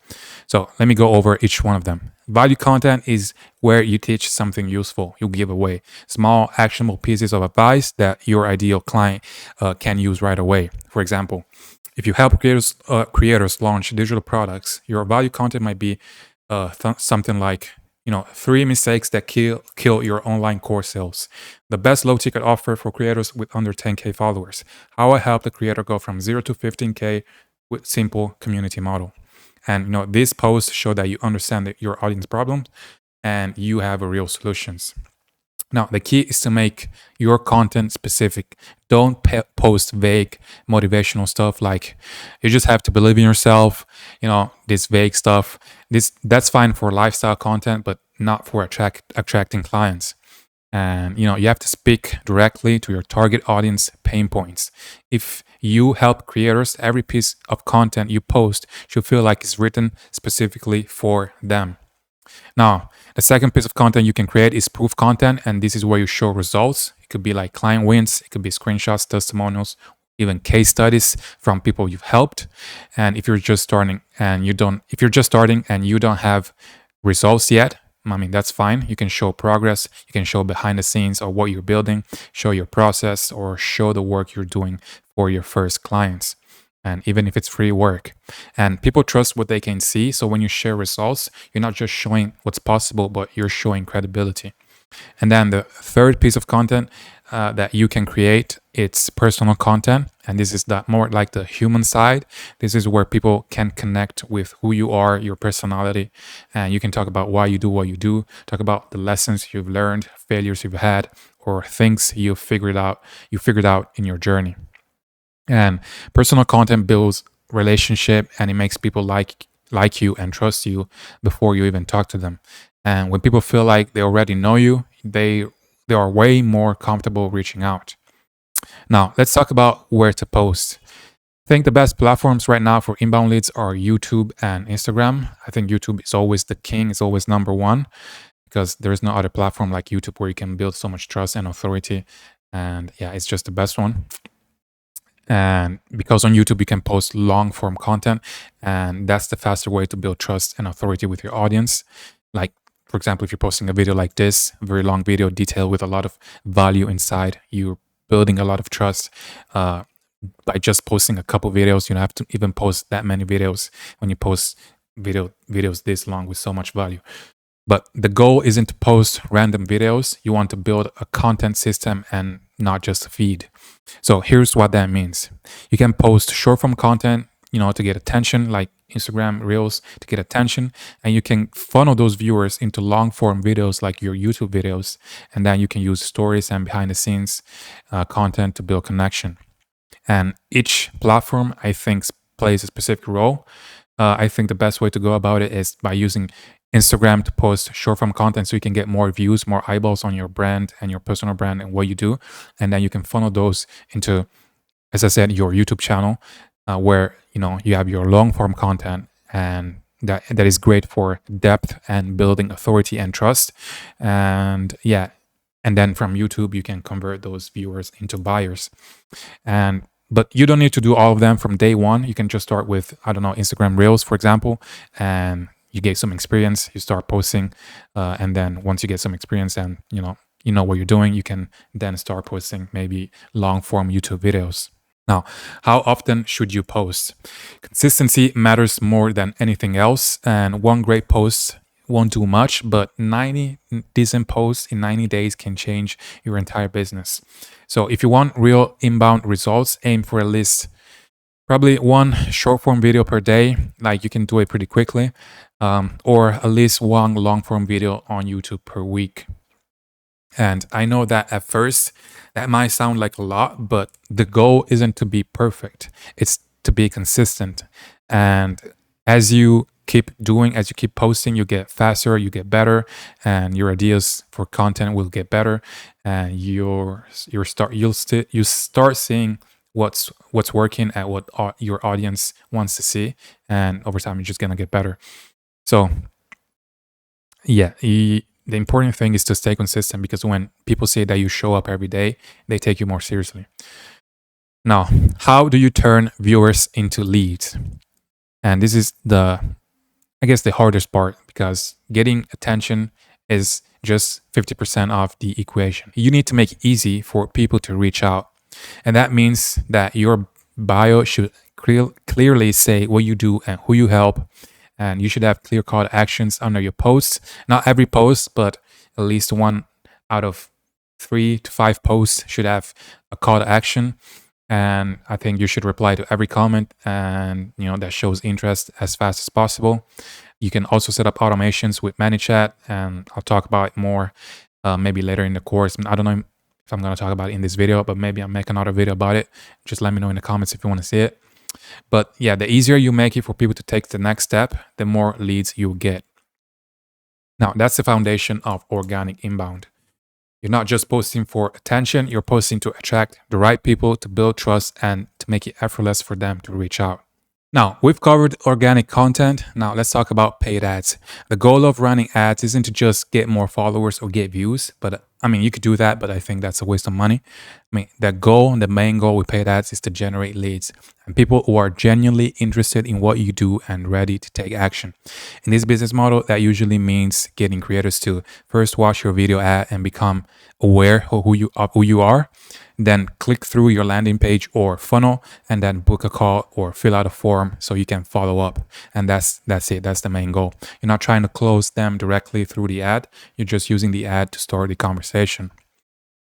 So let me go over each one of them. Value content is where you teach something useful. You give away small, actionable pieces of advice that your ideal client can use right away. For example, if you help creators launch digital products, your value content might be something like, 3 mistakes that kill your online course sales. The best low ticket offer for creators with under 10K followers. How I help the creator go from 0 to 15K with simple community model. And these posts show that you understand your audience problems and you have a real solutions. Now, the key is to make your content specific. Don't post vague motivational stuff like you just have to believe in yourself, this vague stuff. That's fine for lifestyle content, but not for attracting clients. And you have to speak directly to your target audience pain points. If you help creators, every piece of content you post should feel like it's written specifically for them. Now, the second piece of content you can create is proof content, and this is where you show results. It could be like client wins, it could be screenshots, testimonials, even case studies from people you've helped. And if you're just starting and you don't have results yet, I mean, that's fine. You can show progress, you can show behind the scenes of what you're building, show your process, or show the work you're doing for your first clients. And even if it's free work, and people trust what they can see. So when you share results, you're not just showing what's possible, but you're showing credibility. And then the third piece of content that you can create, it's personal content, and this is that more like the human side. This is where people can connect with who you are, your personality, and you can talk about why you do what you do. Talk about the lessons you've learned, failures you've had, or things you've figured out. You figured out in your journey. And personal content builds relationship, and it makes people like you and trust you before you even talk to them. And when people feel like they already know you, they are way more comfortable reaching out. Now, let's talk about where to post. I think the best platforms right now for inbound leads are YouTube and Instagram. I think YouTube is always the king, it's always number one, because there is no other platform like YouTube where you can build so much trust and authority. And yeah, it's just the best one. And because on YouTube you can post long form content, and that's the faster way to build trust and authority with your audience. Like, for example, if you're posting a video like this, a very long video, detailed with a lot of value inside, you're building a lot of trust by just posting a couple videos. You don't have to even post that many videos when you post videos this long with so much value. But the goal isn't to post random videos. You want to build a content system and not just a feed. So here's what that means. You can post short form content, to get attention, like Instagram Reels to get attention. And you can funnel those viewers into long form videos like your YouTube videos. And then you can use stories and behind the scenes content to build connection. And each platform, I think, plays a specific role. I think the best way to go about it is by using Instagram to post short form content so you can get more views, more eyeballs on your brand and your personal brand and what you do. And then you can funnel those into, as I said, your YouTube channel, where you have your long form content, and that is great for depth and building authority and trust. And yeah, and then from YouTube you can convert those viewers into buyers. But you don't need to do all of them from day one. You can just start with, I don't know, Instagram Reels, for example, and you get some experience, you start posting, and then once you get some experience and you know what you're doing, you can then start posting maybe long form YouTube videos. Now, how often should you post? Consistency matters more than anything else, and one great post won't do much, but 90 decent posts in 90 days can change your entire business. So if you want real inbound results, aim for at least probably one short form video per day. Like, you can do it pretty quickly, or at least one long form video on YouTube per week. And I know that at first that might sound like a lot, but the goal isn't to be perfect. It's to be consistent. And as you keep posting, you get faster, you get better, and your ideas for content will get better, and you'll start seeing what's working and what your audience wants to see, and over time you're just gonna get better. So yeah, the important thing is to stay consistent, because when people say that you show up every day, they take you more seriously. Now, how do you turn viewers into leads? And this is the hardest part, because getting attention is just 50% of the equation. You need to make it easy for people to reach out. And that means that your bio should clearly say what you do and who you help. And you should have clear call to actions under your posts. Not every post, but at least 1 out of 3 to 5 posts should have a call to action. And I think you should reply to every comment, and that shows interest, as fast as possible. You can also set up automations with ManyChat, and I'll talk about it more maybe later in the course. I don't know if I'm going to talk about it in this video, but maybe I'll make another video about it. Just let me know in the comments if you want to see it. But yeah, the easier you make it for people to take the next step, the more leads you'll get. Now, that's the foundation of organic inbound. You're not just posting for attention, you're posting to attract the right people, to build trust, and to make it effortless for them to reach out. Now, we've covered organic content. Now, let's talk about paid ads. The goal of running ads isn't to just get more followers or get views, but I mean, you could do that, but I think that's a waste of money. I mean, the main goal with paid ads is to generate leads and people who are genuinely interested in what you do and ready to take action. In this business model, that usually means getting creators to first watch your video ad and become aware of who you are, then click through your landing page or funnel, and then book a call or fill out a form so you can follow up. And that's it. That's the main goal. You're not trying to close them directly through the ad. You're just using the ad to start the conversation.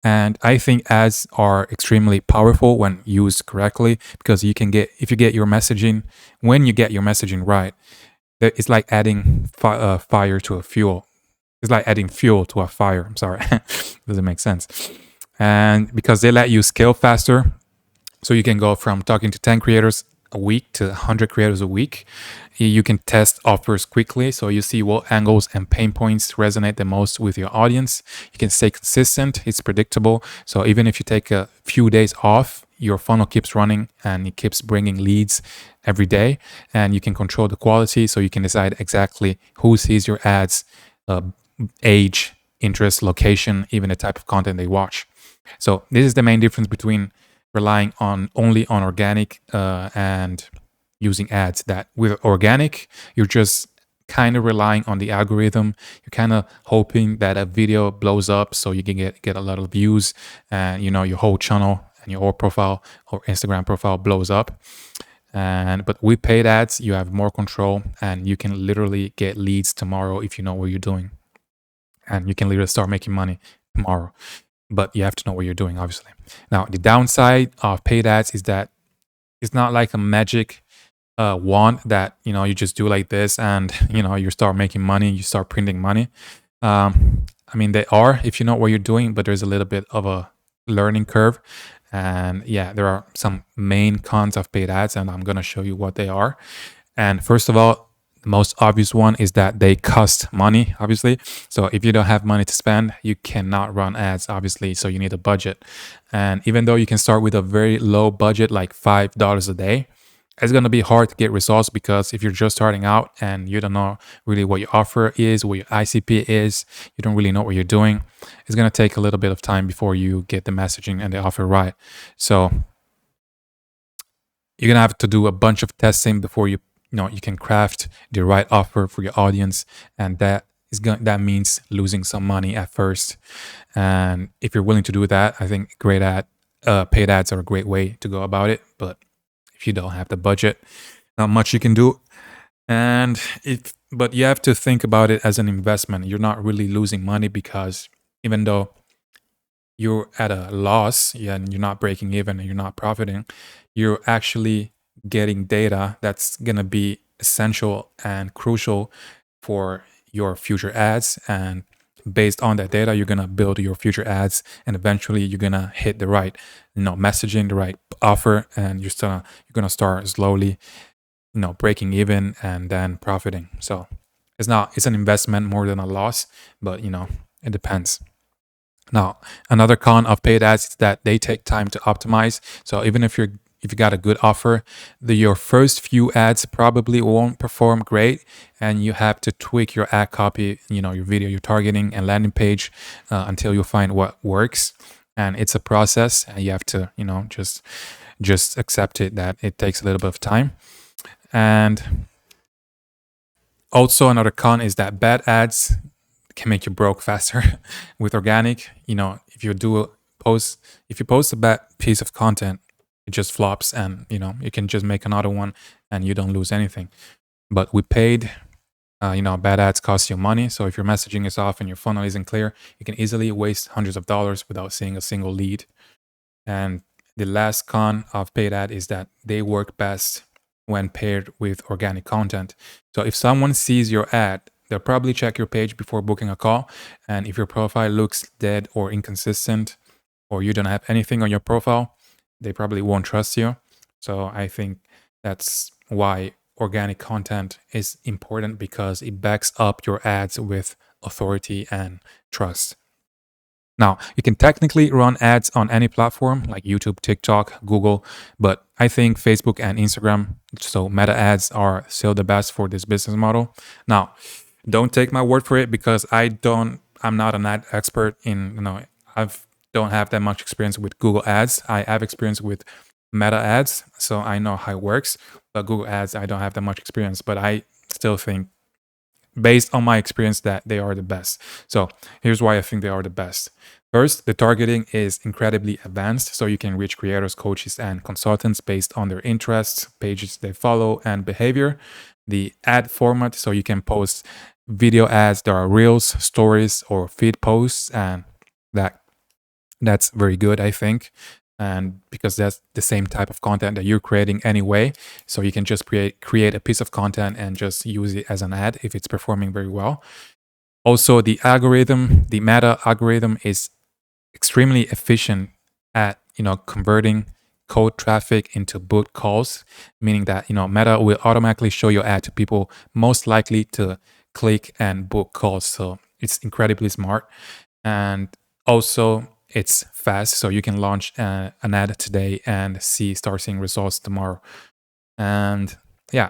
And I think ads are extremely powerful when used correctly, because you can get, if you get your messaging, when you get your messaging right, it's like adding fire to a fuel. It's like adding fuel to a fire. I'm sorry. Doesn't make sense. And because they let you scale faster, so you can go from talking to 10 creators a week to 100 creators a week. You can test offers quickly, so you see what angles and pain points resonate the most with your audience. You can stay consistent, it's predictable. So even if you take a few days off, your funnel keeps running and it keeps bringing leads every day. And you can control the quality, so you can decide exactly who sees your ads, uh, age, interest, location, even the type of content they watch. So this is the main difference between relying on only on organic and using ads. That with organic, you're just kind of relying on the algorithm. You're kind of hoping that a video blows up so you can get a lot of views, and your whole channel and your whole profile or Instagram profile blows up. And but with paid ads, you have more control and you can literally get leads tomorrow if you know what you're doing, and you can literally start making money tomorrow. But you have to know what you're doing, obviously. Now, the downside of paid ads is that it's not like a magic wand that you just do like this, and you start making money, you start printing money. I mean, they are if you know what you're doing, but there's a little bit of a learning curve. And yeah, there are some main cons of paid ads, and I'm gonna show you what they are. And first of all, the most obvious one is that they cost money, obviously. So if you don't have money to spend, you cannot run ads, obviously. So you need a budget. And even though you can start with a very low budget, like $5 a day, it's going to be hard to get results, because if you're just starting out and you don't know really what your offer is, what your ICP is, you don't really know what you're doing, it's going to take a little bit of time before you get the messaging and the offer right. So you're going to have to do a bunch of testing before you can craft the right offer for your audience, and that means losing some money at first. And if you're willing to do that, I think paid ads are a great way to go about it. But if you don't have the budget, not much you can do. But you have to think about it as an investment. You're not really losing money, because even though you're at a loss, yeah, and you're not breaking even and you're not profiting, you're actually getting data that's going to be essential and crucial for your future ads. And based on that data, you're going to build your future ads, and eventually you're going to hit the right messaging, the right offer, and you're going to start slowly breaking even and then profiting. So it's an investment more than a loss, but it depends. Now, another con of paid ads is that they take time to optimize. So even if you got a good offer, your first few ads probably won't perform great, and you have to tweak your ad copy, your video, your targeting and landing page until you find what works. And it's a process, and you have to, just accept it that it takes a little bit of time. And also another con is that bad ads can make you broke faster. With organic, if you post a bad piece of content, it just flops, and you can just make another one and you don't lose anything. But with paid, bad ads cost you money. So if your messaging is off and your funnel isn't clear, you can easily waste hundreds of dollars without seeing a single lead. And the last con of paid ad is that they work best when paired with organic content. So if someone sees your ad, they'll probably check your page before booking a call. And if your profile looks dead or inconsistent, or you don't have anything on your profile, they probably won't trust you. So I think that's why organic content is important, because it backs up your ads with authority and trust. Now, you can technically run ads on any platform like YouTube, TikTok, Google, but I think Facebook and Instagram, so Meta ads, are still the best for this business model. Now, don't take my word for it because I'm not an ad expert in, I've don't have that much experience with Google ads. I have experience with Meta ads, so I know how it works. But Google ads, I don't have that much experience, but I still think based on my experience that they are the best. So here's why I think they are the best. First, the targeting is incredibly advanced, so you can reach creators, coaches, and consultants based on their interests, pages they follow, and behavior. The ad format, so you can post video ads that are reels, stories, or feed posts, and that that's very good, I think. And because that's the same type of content that you're creating anyway, so you can just create a piece of content and just use it as an ad if it's performing very well. Also, the Meta algorithm is extremely efficient at converting cold traffic into booked calls, meaning that Meta will automatically show your ad to people most likely to click and book calls. So it's incredibly smart. And also it's fast, so you can launch an ad today and start seeing results tomorrow. And yeah,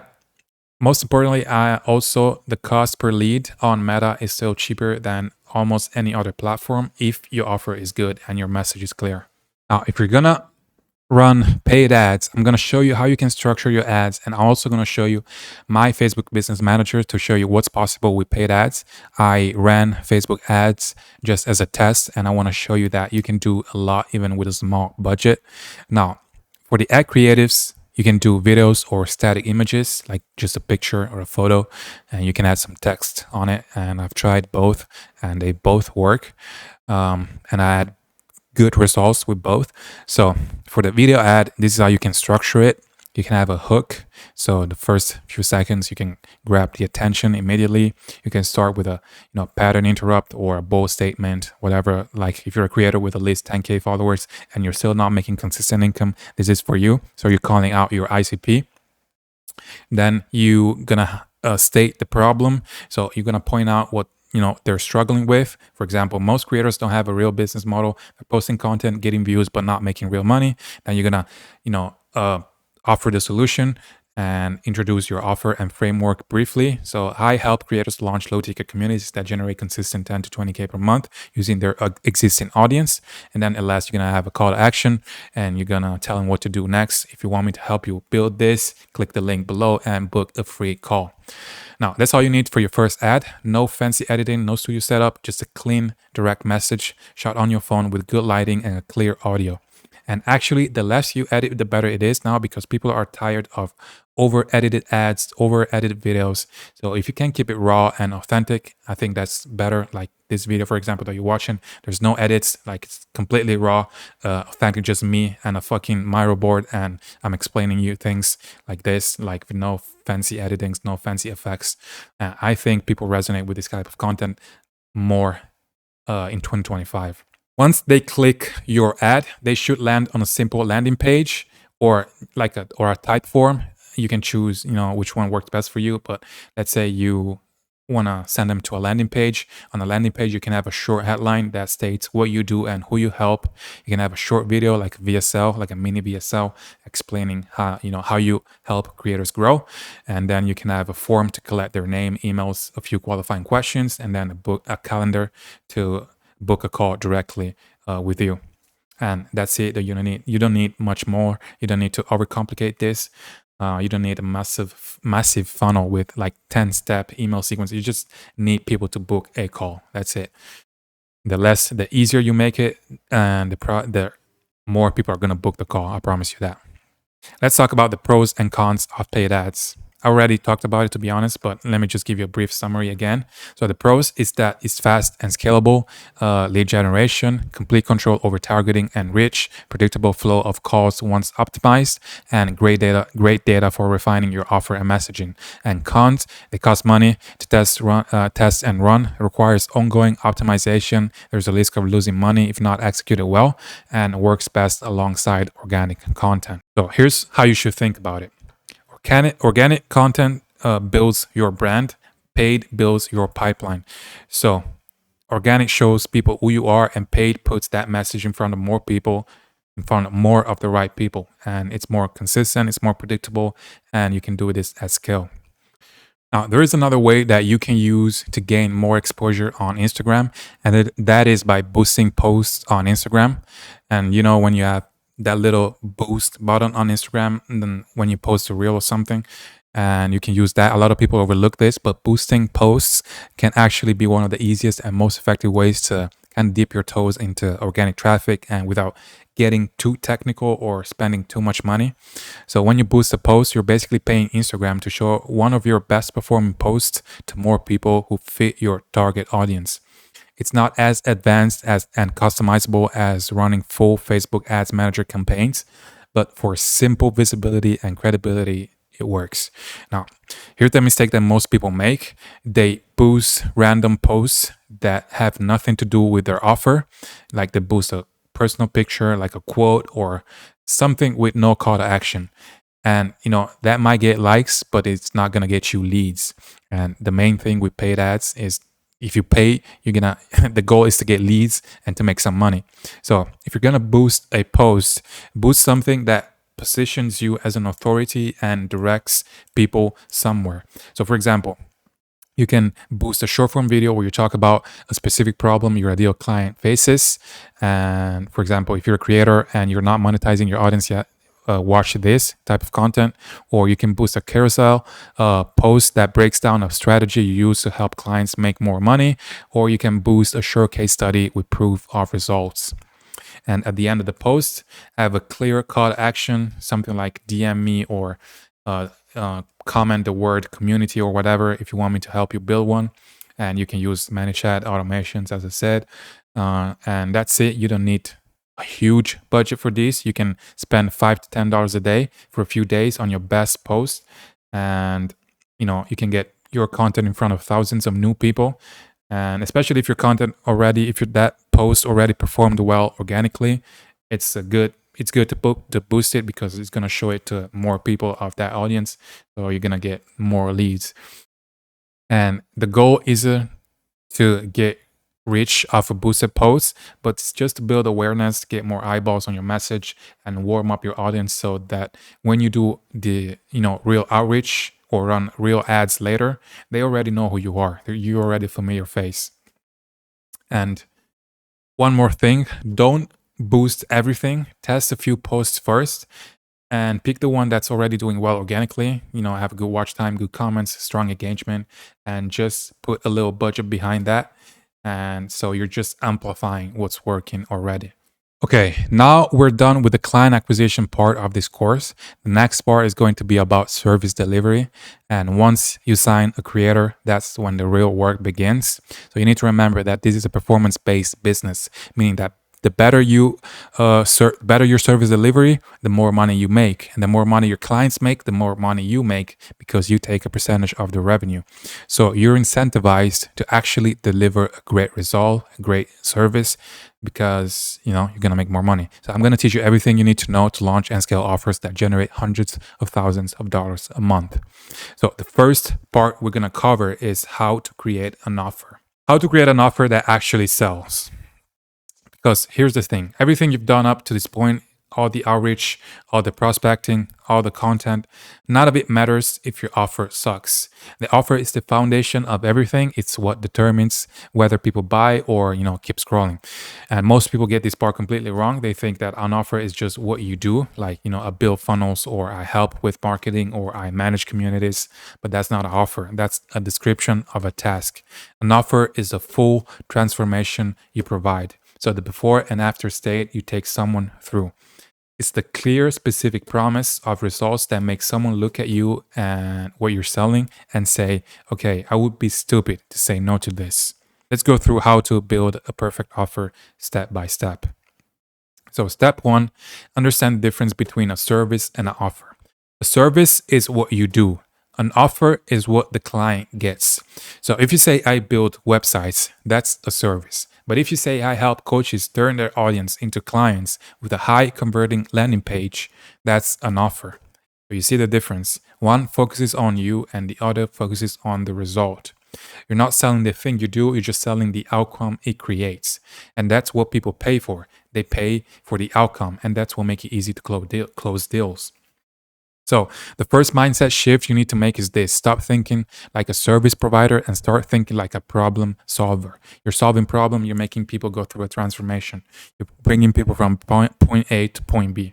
most importantly, also the cost per lead on Meta is still cheaper than almost any other platform if your offer is good and your message is clear. Now, if you're gonna run paid ads, I'm going to show you how you can structure your ads. And I'm also going to show you my Facebook Business Manager to show you what's possible with paid ads. I ran Facebook ads just as a test, and I want to show you that you can do a lot even with a small budget. Now, for the ad creatives, you can do videos or static images, like just a picture or a photo, and you can add some text on it. And I've tried both, and they both work. And I had good results with both. So for the video ad, this is how you can structure it. You can have a hook. So the first few seconds, you can grab the attention immediately. You can start with a pattern interrupt or a bold statement, whatever. Like if you're a creator with at least 10K followers and you're still not making consistent income, this is for you. So you're calling out your ICP. Then you gonna state the problem. So you're gonna point out what they're struggling with. For example, most creators don't have a real business model. They're posting content, getting views, but not making real money. Then you're gonna offer the solution and introduce your offer and framework briefly. So I help creators launch low ticket communities that generate consistent 10 to 20K per month using their existing audience. And then at last, you're going to have a call to action and you're going to tell them what to do next. If you want me to help you build this, click the link below and book a free call. Now, that's all you need for your first ad. No fancy editing, no studio setup, just a clean, direct message shot on your phone with good lighting and a clear audio. And actually, the less you edit, the better it is now because people are tired of over edited ads, over edited videos. So if you can keep it raw and authentic, I think that's better. Like this video, for example, that you're watching, there's no edits, like it's completely raw, authentic, just me and a fucking Miro board. And I'm explaining you things like this, like with no fancy editings, no fancy effects. I think people resonate with this type of content more in 2025. Once they click your ad, they should land on a simple landing page or a type form. You can choose, which one works best for you. But let's say you want to send them to a landing page. On a landing page, you can have a short headline that states what you do and who you help. You can have a short video like VSL, like a mini VSL, explaining how you help creators grow. And then you can have a form to collect their name, emails, a few qualifying questions, and then a calendar to book a call directly with you. And that's it that you don't need much more. You don't need to overcomplicate this. You don't need a massive funnel with like 10-step email sequence. You just need people to book a call. That's it. The easier you make it, and the more people are going to book the call. I promise you that. Let's talk about the pros and cons of paid ads. I already talked about it, to be honest, but let me just give you a brief summary again. So the pros is that it's fast and scalable, lead generation, complete control over targeting and reach, predictable flow of calls once optimized, and great data for refining your offer and messaging. And cons, they cost money to test and run, requires ongoing optimization. There's a risk of losing money if not executed well, and works best alongside organic content. So here's how you should think about it. Organic content builds your brand, paid builds your pipeline. So organic shows people who you are, and paid puts that message in front of more people, in front of more of the right people. And it's more consistent, it's more predictable, and you can do this at scale. Now, there is another way that you can use to gain more exposure on Instagram, and that is by boosting posts on Instagram. And when you have that little boost button on Instagram, and then when you post a reel or something, and you can use that. A lot of people overlook this, but boosting posts can actually be one of the easiest and most effective ways to kind of dip your toes into organic traffic and without getting too technical or spending too much money. So when you boost a post, you're basically paying Instagram to show one of your best performing posts to more people who fit your target audience. It's not as advanced as and customizable as running full Facebook Ads Manager campaigns, but for simple visibility and credibility, it works. Now, here's the mistake that most people make. They boost random posts that have nothing to do with their offer, like they boost a personal picture, like a quote or something with no call to action. And that might get likes, but it's not gonna get you leads. And the main thing with paid ads is if you pay, you're gonna the goal is to get leads and to make some money. So if you're gonna boost a post, boost something that positions you as an authority and directs people somewhere. So for example, you can boost a short form video where you talk about a specific problem your ideal client faces. And for example, if you're a creator and you're not monetizing your audience yet, watch this type of content. Or you can boost a carousel post that breaks down a strategy you use to help clients make more money. Or you can boost a short case study with proof of results. And at the end of the post, have a clear call to action, something like DM me or comment the word community or whatever if you want me to help you build one. And you can use ManyChat automations, as I said. And that's it. You don't need a huge budget for this. You can spend $5 to $10 a day for a few days on your best post. And, you can get your content in front of thousands of new people. And especially if your content already, if that post already performed well organically, it's good to boost it because it's going to show it to more people of that audience. So you're going to get more leads. And the goal isn't to get rich off a boosted post, but it's just to build awareness, get more eyeballs on your message and warm up your audience so that when you do the, real outreach or run real ads later, they already know who you are. You're already a familiar face. And one more thing, don't boost everything. Test a few posts first and pick the one that's already doing well organically. Have a good watch time, good comments, strong engagement, and just put a little budget behind that. And so you're just amplifying what's working already. Okay, now we're done with the client acquisition part of this course. The next part is going to be about service delivery. And once you sign a creator, that's when the real work begins. So you need to remember that this is a performance-based business, meaning that the better better your service delivery, the more money you make. And the more money your clients make, the more money you make because you take a percentage of the revenue. So you're incentivized to actually deliver a great result, a great service, because you're going to make more money. So I'm going to teach you everything you need to know to launch and scale offers that generate hundreds of thousands of dollars a month. So the first part we're going to cover is how to create an offer. How to create an offer that actually sells. Because here's the thing, everything you've done up to this point, all the outreach, all the prospecting, all the content, none of it matters if your offer sucks. The offer is the foundation of everything. It's what determines whether people buy or, keep scrolling. And most people get this part completely wrong. They think that an offer is just what you do, like, I build funnels or I help with marketing or I manage communities, but that's not an offer. That's a description of a task. An offer is a full transformation you provide. So the before and after state you take someone through. It's the clear, specific promise of results that makes someone look at you and what you're selling and say, okay, I would be stupid to say no to this. Let's go through how to build a perfect offer step by step. So step 1, understand the difference between a service and an offer. A service is what you do. An offer is what the client gets. So if you say I build websites, that's a service. But if you say I help coaches turn their audience into clients with a high converting landing page, that's an offer. So you see the difference. One focuses on you and the other focuses on the result. You're not selling the thing you do, you're just selling the outcome it creates. And that's what people pay for. They pay for the outcome, and that's what makes it easy to close deals. So, the first mindset shift you need to make is this: stop thinking like a service provider and start thinking like a problem solver. You're solving problem, you're making people go through a transformation. You're bringing people from point A to point B.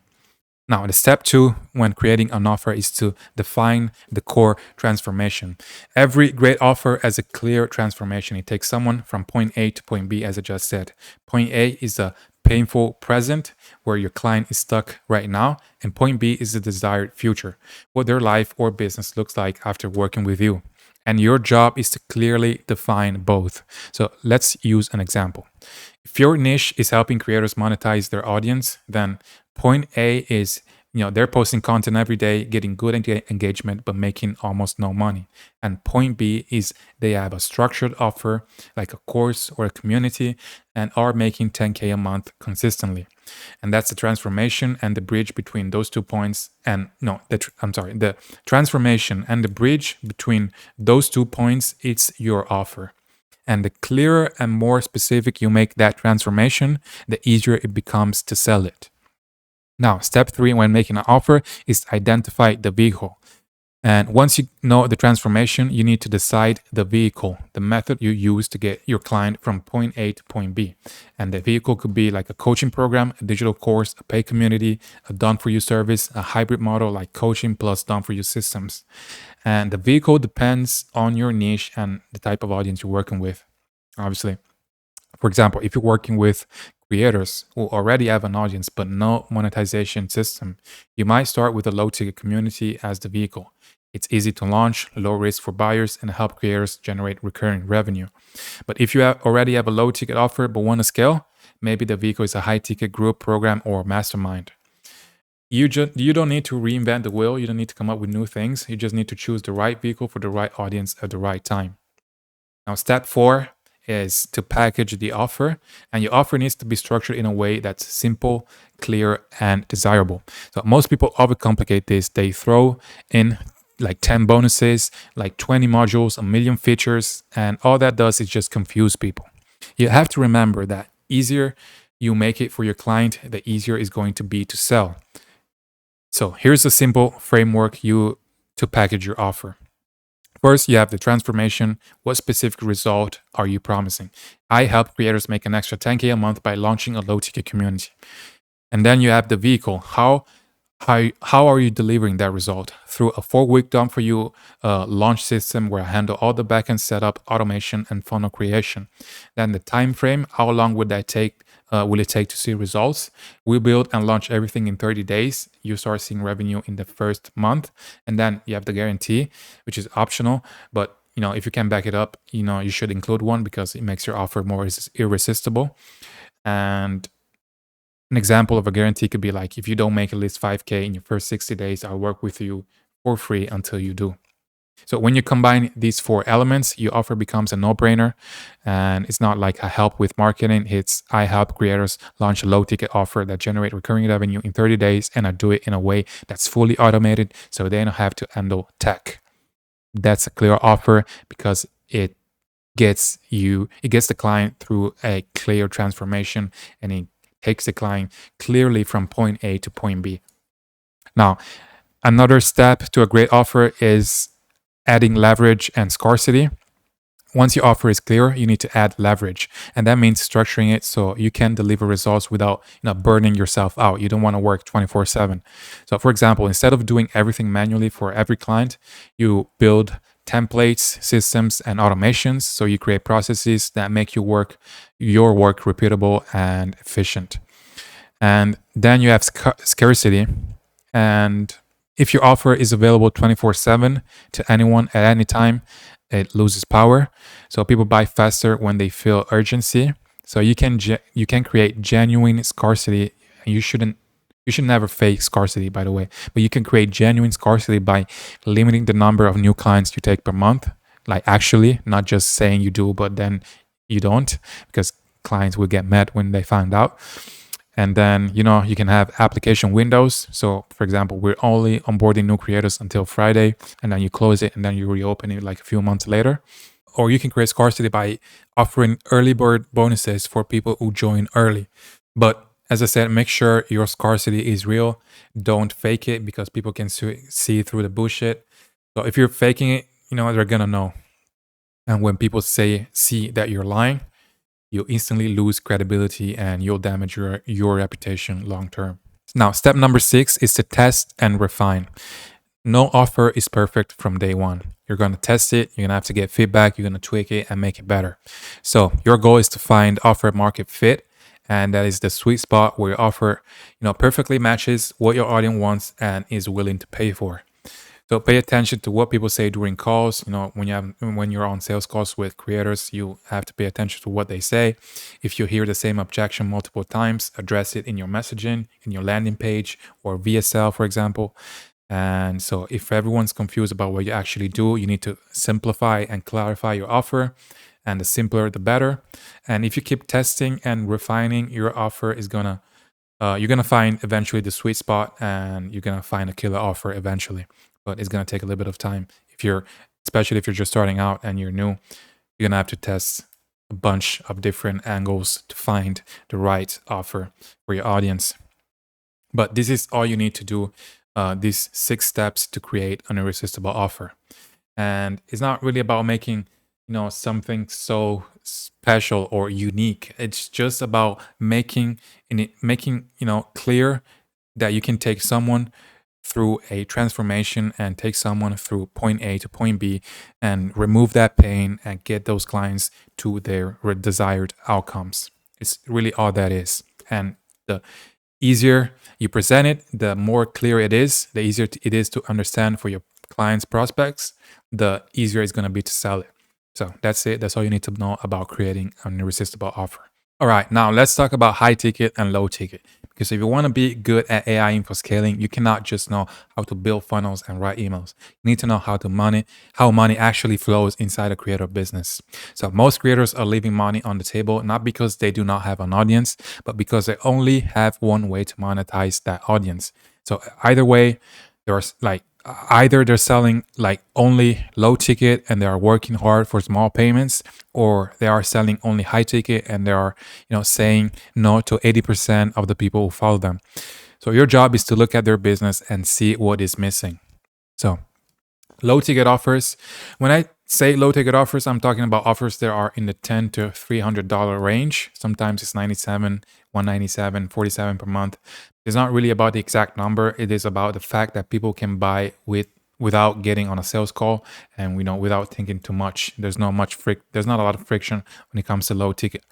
Now, the step two when creating an offer is to define the core transformation. Every great offer has a clear transformation. It takes someone from point A to point B, as I just said. Point A is a painful present where your client is stuck right now, and point B is the desired future, what their life or business looks like after working with you. And your job is to clearly define both. So let's use an example. If your niche is helping creators monetize their audience, then point A is, they're posting content every day, getting good engagement, but making almost no money. And point B is they have a structured offer, like a course or a community, and are making 10K a month consistently. And that's the transformation and the bridge between those 2 points. And no, the transformation and the bridge between those 2 points, it's your offer. And the clearer and more specific you make that transformation, the easier it becomes to sell it. Now, step three when making an offer is to identify the vehicle. And once you know the transformation, you need to decide the vehicle, the method you use to get your client from point A to point B. And the vehicle could be like a coaching program, a digital course, a paid community, a done for you service, a hybrid model like coaching plus done for you systems. And the vehicle depends on your niche and the type of audience you're working with, obviously. For example, if you're working with creators who already have an audience but no monetization system, you might start with a low ticket community as the vehicle. It's easy to launch, low risk for buyers, and help creators generate recurring revenue. But if you already have a low ticket offer but want to scale, maybe the vehicle is a high ticket group program or mastermind. You don't need to reinvent the wheel. You don't need to come up with new things. You just need to choose the right vehicle for the right audience at the right time. Now, step four is to package the offer, and your offer needs to be structured in a way that's simple, clear, and desirable. So most people overcomplicate this. They throw in like 10 bonuses, like 20 modules, a million features, and all that does is just confuse people. You have to remember that easier you make it for your client, the easier it's going to be to sell. So here's a simple framework to package your offer. First, you have the transformation. What specific result are you promising? I help creators make an extra 10K a month by launching a low ticket community. And then you have the vehicle. How are you delivering that result? Through a 4-week done for you launch system where I handle all the backend setup, automation, and funnel creation. Then the time frame. How long would that take? Will it take to see results? We build and launch everything in 30 days. You start seeing revenue in the first month. And then you have the guarantee, which is optional. But if you can back it up, you should include one because it makes your offer more irresistible. And an example of a guarantee could be like, if you don't make at least 5K in your first 60 days, I'll work with you for free until you do. So when you combine these 4 elements, your offer becomes a no-brainer. And it's not like I help with marketing. It's I help creators launch a low-ticket offer that generate recurring revenue in 30 days. And I do it in a way that's fully automated so they don't have to handle tech. That's a clear offer because it gets the client through a clear transformation, and it takes the client clearly from point A to point B. Now, another step to a great offer is adding leverage and scarcity. Once your offer is clear, you need to add leverage. And that means structuring it so you can deliver results without burning yourself out. You don't want to work 24/7. So for example, instead of doing everything manually for every client, you build templates, systems, and automations. So you create processes that make your work repeatable and efficient. And then you have scarcity. And if your offer is available 24/7 to anyone at any time, it loses power. So people buy faster when they feel urgency. So you can create genuine scarcity. You should never fake scarcity, by the way, but you can create genuine scarcity by limiting the number of new clients you take per month. Like actually, not just saying you do, but then you don't, because clients will get mad when they find out. And then, you can have application windows. So for example, we're only onboarding new creators until Friday, and then you close it and then you reopen it like a few months later. or you can create scarcity by offering early bird bonuses for people who join early. But as I said, make sure your scarcity is real. Don't fake it because people can see through the bullshit. So if you're faking it, they're gonna know. And when people see that you're lying, you'll instantly lose credibility and you'll damage your reputation long term. Now, step number 6 is to test and refine. No offer is perfect from day one. You're going to test it, you're going to have to get feedback, you're going to tweak it and make it better. So, your goal is to find offer market fit, and that is the sweet spot where your offer, perfectly matches what your audience wants and is willing to pay for. So pay attention to what people say during calls. When you're on sales calls with creators, you have to pay attention to what they say. If you hear the same objection multiple times, address it in your messaging, in your landing page, or VSL, for example. And so if everyone's confused about what you actually do, you need to simplify and clarify your offer. And the simpler, the better. And if you keep testing and refining, your offer is you're gonna find eventually the sweet spot, and you're gonna find a killer offer eventually. But it's gonna take a little bit of time. Especially if you're just starting out and you're new, you're gonna have to test a bunch of different angles to find the right offer for your audience. But this is all you need to do. These 6 steps to create an irresistible offer. And it's not really about making something so special or unique. It's just about making clear that you can take someone through a transformation and take someone through point A to point B and remove that pain and get those clients to their desired outcomes. It's really all that is. And the easier you present it, the more clear it is, the easier it is to understand for your clients' prospects, the easier it's going to be to sell it. So that's it. That's all you need to know about creating an irresistible offer. All right, now let's talk about high ticket and low ticket. Because if you want to be good at AI info scaling, you cannot just know how to build funnels and write emails. You need to know how money actually flows inside a creator business. So most creators are leaving money on the table, not because they do not have an audience, but because they only have one way to monetize that audience. So either way, there's either they're selling like only low ticket and they are working hard for small payments, or they are selling only high ticket and they are saying no to 80% of the people who follow them. So your job is to look at their business and see what is missing. So low ticket offers, when I say low ticket offers, I'm talking about offers that are in the $10 to $300 range. Sometimes it's 97, 197, 47 per month. It's not really about the exact number. It is about the fact that people can buy without getting on a sales call and without thinking too much. There's not a lot of friction when it comes to low ticket.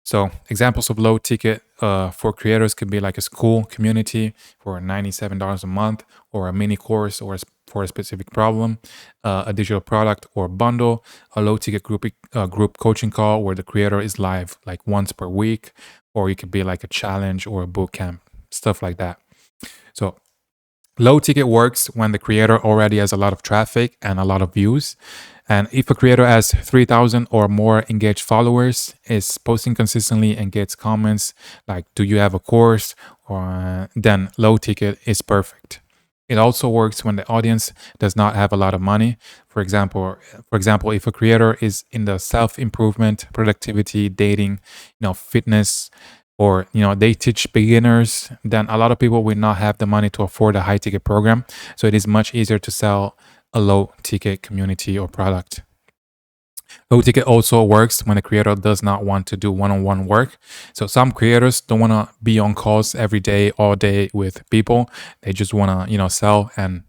So examples of low ticket for creators could be like a school community for $97 a month, or a mini course for a specific problem, a digital product or bundle, a low ticket group coaching call where the creator is live like once per week, or it could be like a challenge or a boot camp, stuff like that. So low ticket works when the creator already has a lot of traffic and a lot of views. And if a creator has 3,000 or more engaged followers, is posting consistently and gets comments like, "Do you have a course?" or then low ticket is perfect. It also works when the audience does not have a lot of money. For example, if a creator is in the self-improvement, productivity, dating, fitness, or they teach beginners, then a lot of people will not have the money to afford a high ticket program. So it is much easier to sell a low ticket community or product. Low ticket also works when a creator does not want to do one-on-one work. So some creators don't want to be on calls every day, all day with people. They just want to, sell and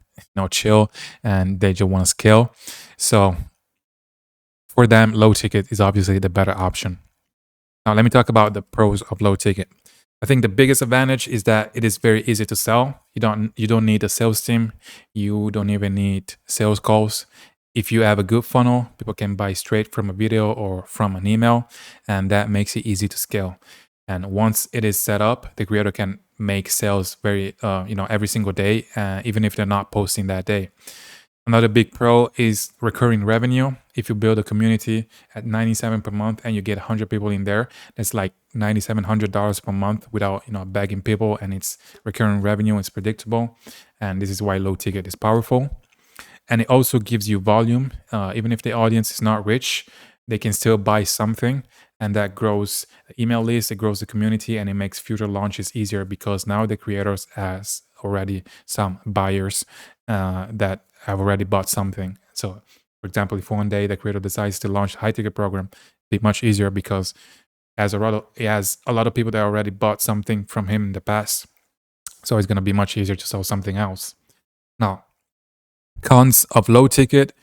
chill, and they just want to scale. So for them, low ticket is obviously the better option. Now, let me talk about the pros of low ticket. I think the biggest advantage is that it is very easy to sell. You don't need a sales team. You don't even need sales calls. If you have a good funnel, people can buy straight from a video or from an email, and that makes it easy to scale. And once it is set up, the creator can make sales every single day, even if they're not posting that day. Another big pro is recurring revenue. If you build a community at 97 per month and you get 100 people in there, that's like $9,700 per month without begging people, and it's recurring revenue. It's predictable, and this is why low ticket is powerful. And it also gives you volume. Even if the audience is not rich, they can still buy something, and that grows the email list, it grows the community, and it makes future launches easier because now the creators has already some buyers that have already bought something. So, for example, if one day the creator decides to launch a high ticket program, it'd be much easier because he has a lot of people that already bought something from him in the past. So it's going to be much easier to sell something else. Now, cons of low ticket.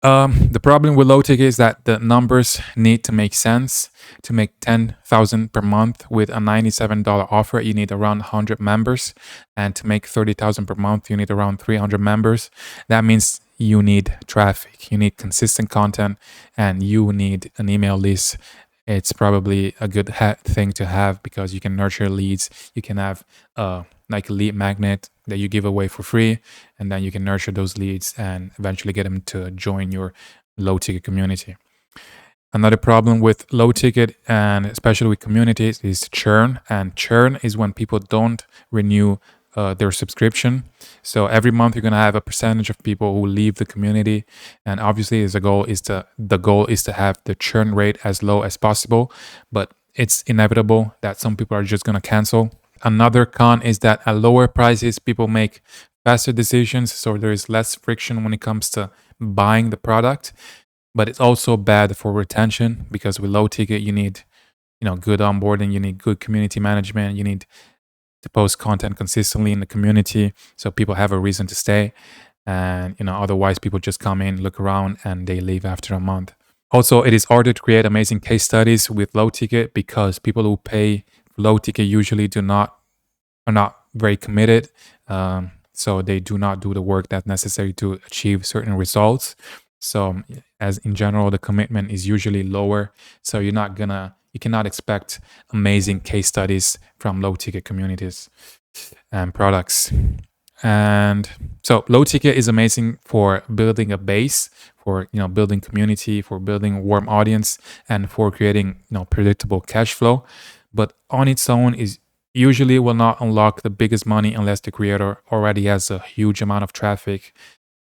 The problem with low ticket is that the numbers need to make sense. To make 10,000 per month with a $97 offer, you need around 100 members, and to make 30,000 per month, you need around 300 members. That means you need traffic, you need consistent content, and you need an email list. It's probably a good thing to have because you can nurture leads. You can have like a lead magnet that you give away for free, and then you can nurture those leads and eventually get them to join your low ticket community. Another problem with low ticket and especially with communities is churn. And churn is when people don't renew their subscription. So every month you're gonna have a percentage of people who leave the community, and obviously the goal is to have the churn rate as low as possible. But it's inevitable that some people are just gonna cancel. Another con is that at lower prices, people make faster decisions, so there is less friction when it comes to buying the product. But it's also bad for retention because with low ticket, you need good onboarding, you need good community management, you need to post content consistently in the community so people have a reason to stay. And otherwise people just come in, look around, and they leave after a month. Also, it is harder to create amazing case studies with low ticket because people who pay low ticket usually are not very committed. So they do not do the work that's necessary to achieve certain results. So as in general, the commitment is usually lower. So you cannot expect amazing case studies from low ticket communities and products. And so low ticket is amazing for building a base, for building community, for building warm audience, and for creating predictable cash flow. But on its own is usually will not unlock the biggest money unless the creator already has a huge amount of traffic.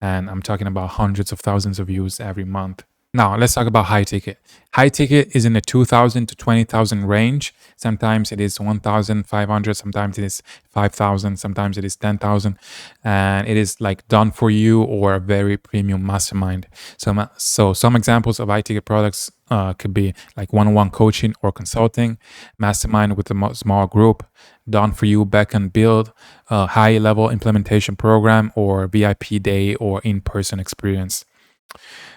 And I'm talking about hundreds of thousands of views every month. Now, let's talk about high ticket. High ticket is in the 2,000 to 20,000 range. Sometimes it is 1,500, sometimes it is 5,000, sometimes it is 10,000. And it is like done for you or a very premium mastermind. So some examples of high ticket products could be like one-on-one coaching or consulting, mastermind with a small group, done for you back and build, a high level implementation program, or VIP day or in-person experience.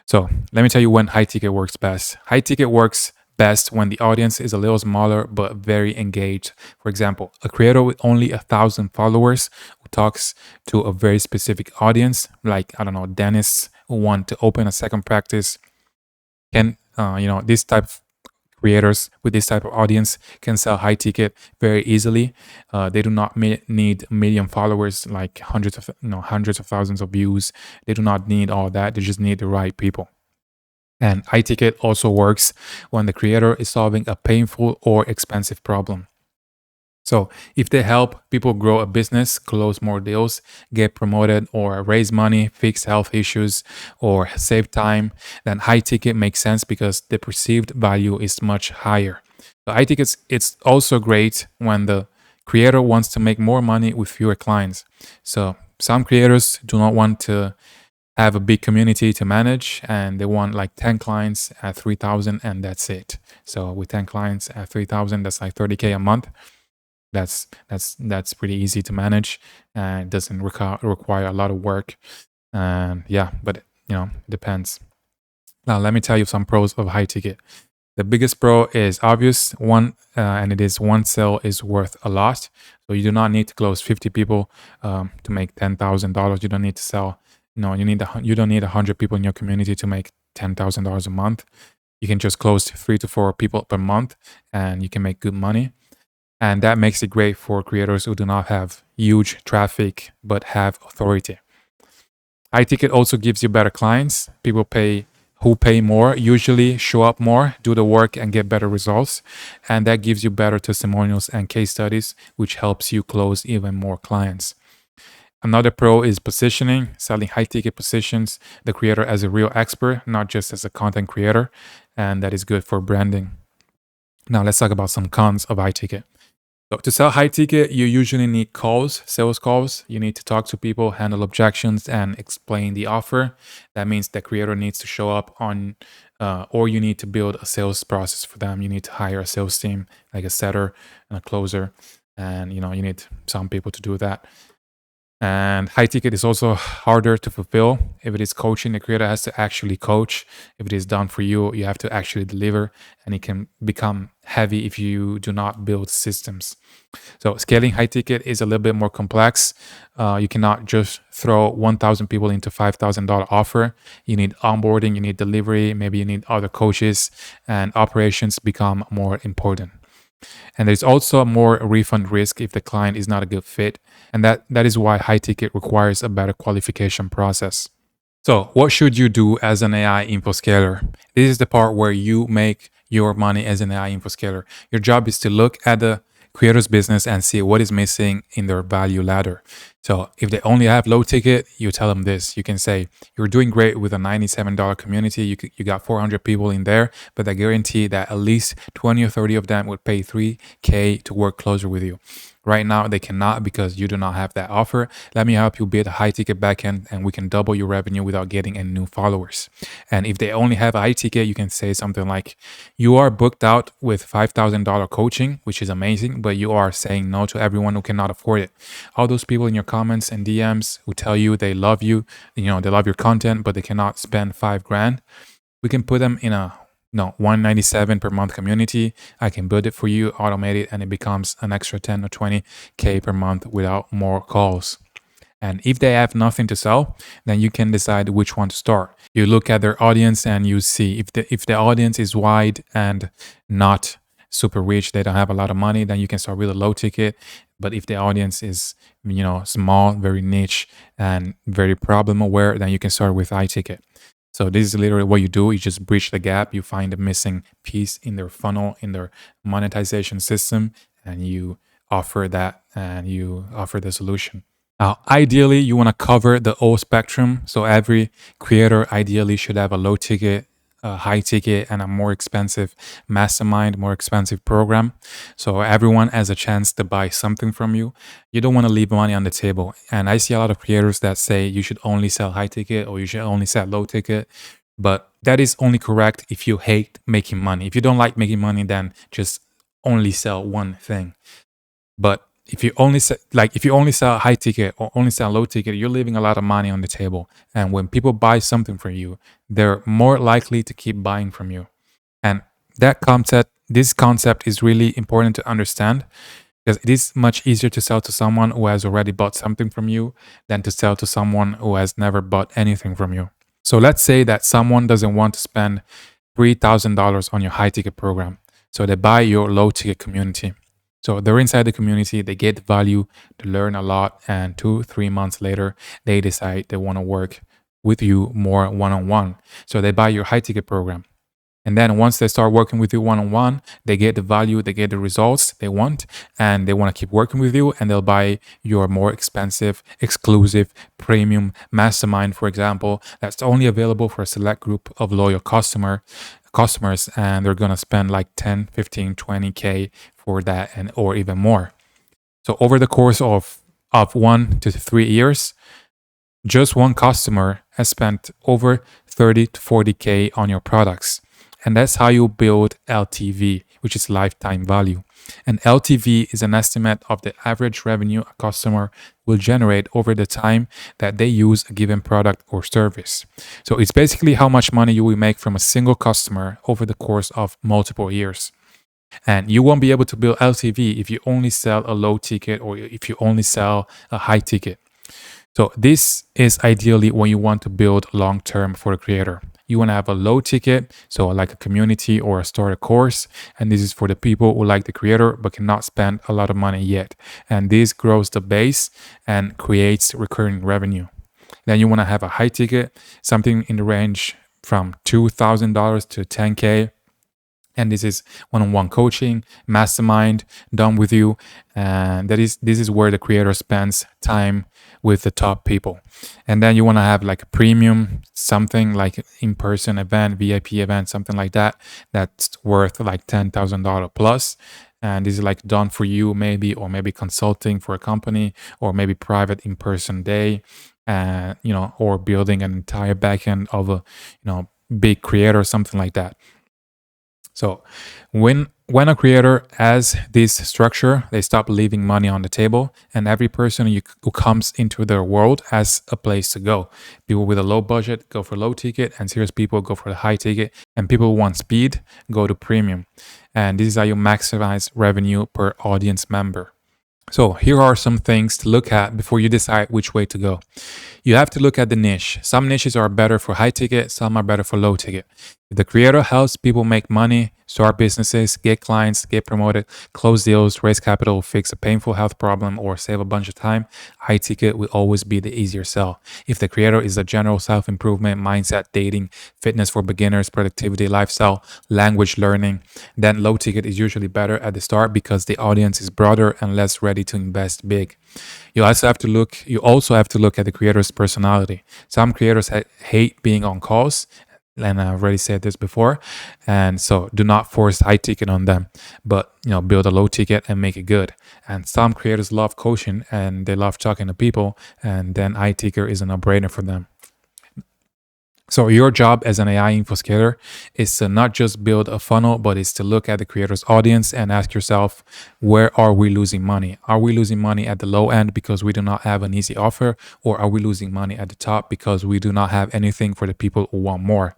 So let me tell you when high ticket works best. High ticket works best when the audience is a little smaller but very engaged. For example, a creator with only 1,000 followers who talks to a very specific audience, like dentists who want to open a second practice, can this type of creators with this type of audience can sell high ticket very easily. They do not need a million followers, like hundreds of thousands of views. They do not need all that. They just need the right people. And high ticket also works when the creator is solving a painful or expensive problem. So if they help people grow a business, close more deals, get promoted, or raise money, fix health issues, or save time, then high ticket makes sense because the perceived value is much higher. So high tickets, it's also great when the creator wants to make more money with fewer clients. So some creators do not want to have a big community to manage, and they want like 10 clients at 3,000 and that's it. So with 10 clients at 3,000, that's like 30K a month. That's pretty easy to manage, and it doesn't require a lot of work. But it depends. Now let me tell you some pros of high ticket. The biggest pro is obvious and it is one sale is worth a lot. So you do not need to close 50 people to make $10,000. You don't need to sell. You don't need 100 people in your community to make $10,000 a month. You can just close 3 to 4 people per month, and you can make good money. And that makes it great for creators who do not have huge traffic but have authority. High ticket also gives you better clients. People who pay more usually show up more, do the work, and get better results. And that gives you better testimonials and case studies, which helps you close even more clients. Another pro is positioning, selling high ticket positions the creator as a real expert, not just as a content creator. And that is good for branding. Now, let's talk about some cons of high ticket. So to sell high ticket, you usually need calls, sales calls. You need to talk to people, handle objections, and explain the offer. That means the creator needs to show up on, or you need to build a sales process for them. You need to hire a sales team, like a setter and a closer, and you need some people to do that. And high ticket is also harder to fulfill. If it is coaching, the creator has to actually coach. If it is done for you, you have to actually deliver, and it can become heavy if you do not build systems. So scaling high ticket is a little bit more complex. You cannot just throw 1,000 people into $5,000 offer. You need onboarding, you need delivery, maybe you need other coaches, and operations become more important. And there's also more refund risk if the client is not a good fit. And that is why high ticket requires a better qualification process. So, what should you do as an AI info scaler? This is the part where you make your money as an AI info scaler. Your job is to look at the creator's business and see what is missing in their value ladder. So, if they only have low ticket, you tell them this. You can say, you're doing great with a $97 community. You got 400 people in there, but I guarantee that at least 20 or 30 of them would pay 3K to work closer with you. Right now, they cannot because you do not have that offer. Let me help you build a high ticket backend and we can double your revenue without getting any new followers. And if they only have a high ticket, you can say something like, you are booked out with $5,000 coaching, which is amazing, but you are saying no to everyone who cannot afford it. All those people in your comments and DMs who tell you they love you, they love your content, but they cannot spend $5,000. We can put them in a 197 per month community. I can build it for you, automate it, and it becomes an extra 10 or 20K per month without more calls. And if they have nothing to sell, then you can decide which one to start. You look at their audience and you see if the audience is wide and not super rich, they don't have a lot of money, then you can start with a low ticket. But if the audience is small, very niche, and very problem aware, then you can start with high ticket. So this is literally what you do. You just bridge the gap. You find the missing piece in their funnel, in their monetization system, and you offer that and you offer the solution. Now, ideally, you want to cover the whole spectrum. So every creator ideally should have a low ticket, a high ticket, and a more expensive mastermind, more expensive program. So everyone has a chance to buy something from you. You don't want to leave money on the table. And I see a lot of creators that say you should only sell high ticket or you should only sell low ticket. But that is only correct if you hate making money. If you don't like making money, then just only sell one thing. But if you only sell high ticket or only sell low ticket, you're leaving a lot of money on the table. And when people buy something from you, they're more likely to keep buying from you. And this concept is really important to understand because it is much easier to sell to someone who has already bought something from you than to sell to someone who has never bought anything from you. So let's say that someone doesn't want to spend $3,000 on your high ticket program. So they buy your low ticket community. So they're inside the community, they get value, to learn a lot, and 2-3 months later, they decide they want to work with you more one-on-one. So they buy your high ticket program. And then once they start working with you one-on-one, they get the value, they get the results they want, and they want to keep working with you, and they'll buy your more expensive, exclusive, premium mastermind, for example, that's only available for a select group of loyal customers, and they're going to spend like 10, 15, 20K for that or even more. So over the course of 1 to 3 years, just one customer has spent over 30 to 40K on your products. And that's how you build LTV, which is lifetime value. And LTV is an estimate of the average revenue a customer will generate over the time that they use a given product or service. So it's basically how much money you will make from a single customer over the course of multiple years. And you won't be able to build LTV if you only sell a low ticket or if you only sell a high ticket. So this is ideally when you want to build long term for the creator. You want to have a low ticket, so like a community or a starter course. And this is for the people who like the creator but cannot spend a lot of money yet. And this grows the base and creates recurring revenue. Then you want to have a high ticket, something in the range from $2,000 to 10K. And this is one-on-one coaching, mastermind done with you. And this is where the creator spends time with the top people. And then you want to have like a premium, something like in-person event, VIP event, something like that, that's worth like $10,000 plus. And this is like done for you, maybe, or maybe consulting for a company, or maybe private in-person day, or building an entire backend of big creator, something like that. So when a creator has this structure, they stop leaving money on the table, and every person who comes into their world has a place to go. People with a low budget go for low ticket, and serious people go for the high ticket, and people who want speed go to premium. And this is how you maximize revenue per audience member. So here are some things to look at before you decide which way to go. You have to look at the niche. Some niches are better for high ticket, some are better for low ticket. If the creator helps people make money, start businesses, get clients, get promoted, close deals, raise capital, fix a painful health problem, or save a bunch of time, high ticket will always be the easier sell. If the creator is a general self improvement, mindset, dating, fitness for beginners, productivity, lifestyle, language learning, then low ticket is usually better at the start because the audience is broader and less ready to invest big. You also have to look at the creator's personality. Some creators hate being on calls, and I've already said this before, and so do not force high ticket on them, but build a low ticket and make it good. And some creators love coaching and they love talking to people, and then high ticket is a no-brainer for them. So your job as an AI infoscaler is to not just build a funnel, but it's to look at the creator's audience and ask yourself, where are we losing money? Are we losing money at the low end because we do not have an easy offer? Or are we losing money at the top because we do not have anything for the people who want more?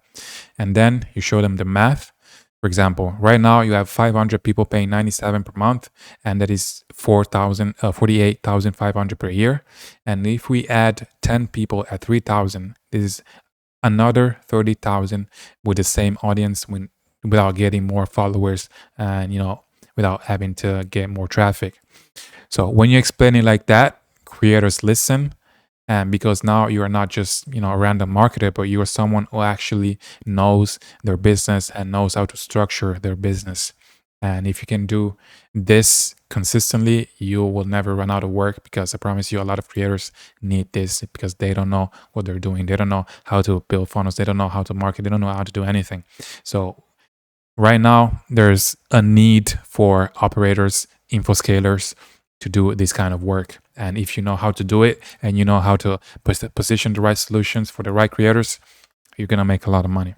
And then you show them the math. For example, right now you have 500 people paying 97 per month, and that is 48,500 per year. And if we add 10 people at 3,000, this is another 30,000 with the same audience without getting more followers and without having to get more traffic. So when you explain it like that, creators listen, and because now you are not just a random marketer, but you are someone who actually knows their business and knows how to structure their business. And if you can do this consistently, you will never run out of work, because I promise you, a lot of creators need this because they don't know what they're doing. They don't know how to build funnels. They don't know how to market. They don't know how to do anything. So right now, there's a need for operators, infoscalers to do this kind of work. And if you know how to do it and you know how to position the right solutions for the right creators, you're going to make a lot of money.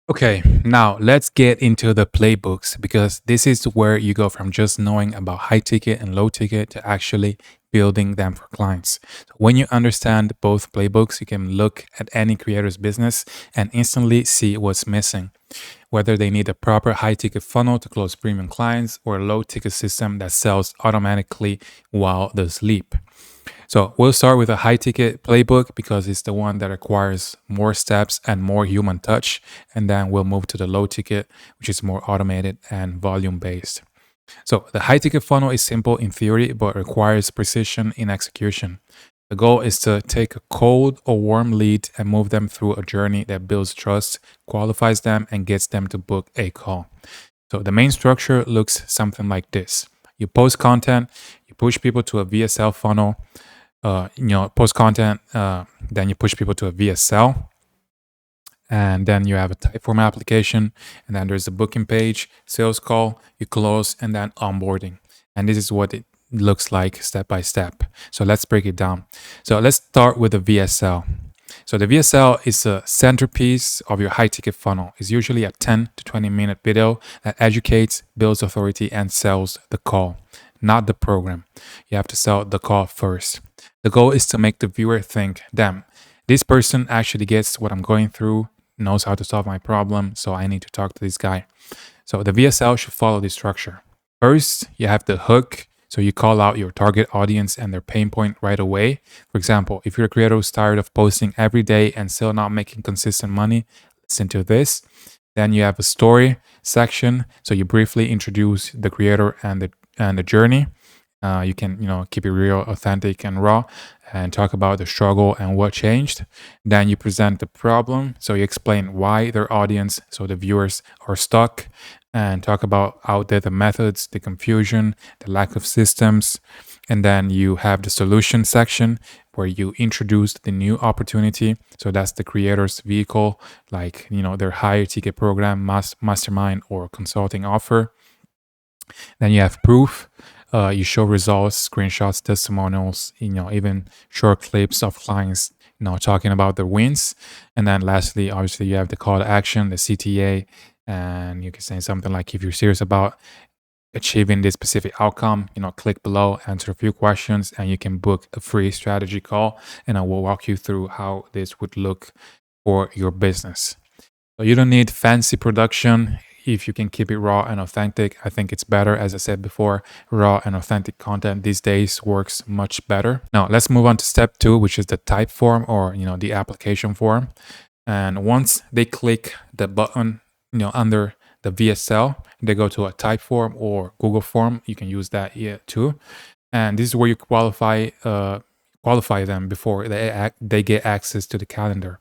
Okay, now let's get into the playbooks, because this is where you go from just knowing about high ticket and low ticket to actually building them for clients. So when you understand both playbooks, you can look at any creator's business and instantly see what's missing, whether they need a proper high ticket funnel to close premium clients or a low ticket system that sells automatically while they sleep. So we'll start with a high ticket playbook because it's the one that requires more steps and more human touch. And then we'll move to the low ticket, which is more automated and volume based. So the high ticket funnel is simple in theory, but requires precision in execution. The goal is to take a cold or warm lead and move them through a journey that builds trust, qualifies them, and gets them to book a call. So the main structure looks something like this. You post content, you push people to a VSL funnel, post content, then you push people to a VSL, and then you have a Typeform application, and then there's a booking page, sales call, you close, and then onboarding. And this is what it looks like step by step. So let's break it down. So let's start with the VSL. So the VSL is a centerpiece of your high ticket funnel. It's usually a 10 to 20 minute video that educates, builds authority, and sells the call, not the program. You have to sell the call first. The goal is to make the viewer think, damn, this person actually gets what I'm going through, knows how to solve my problem, so I need to talk to this guy. So the VSL should follow this structure. First, you have the hook. So you call out your target audience and their pain point right away. For example, if you're a creator who's tired of posting every day and still not making consistent money, listen to this. Then you have a story section. So you briefly introduce the creator and the journey. You can, keep it real, authentic, and raw, and talk about the struggle and what changed. Then you present the problem. So you explain why their audience, so the viewers, are stuck, and talk about outdated methods, the confusion, the lack of systems. And then you have the solution section where you introduce the new opportunity. So that's the creator's vehicle, like, their higher ticket program, mastermind, or consulting offer. Then you have proof. You show results, screenshots, testimonials, even short clips of clients, talking about their wins. And then lastly, obviously, you have the call to action, the CTA, and you can say something like, if you're serious about achieving this specific outcome, click below, answer a few questions, and you can book a free strategy call. And I will walk you through how this would look for your business. So you don't need fancy production if you can keep it raw and authentic. I think it's better. As I said before, raw and authentic content these days works much better. Now let's move on to step 2, which is the type form, or the application form. And once they click the button, under the VSL, they go to a type form or Google form. You can use that here too. And this is where you qualify them before they get access to the calendar.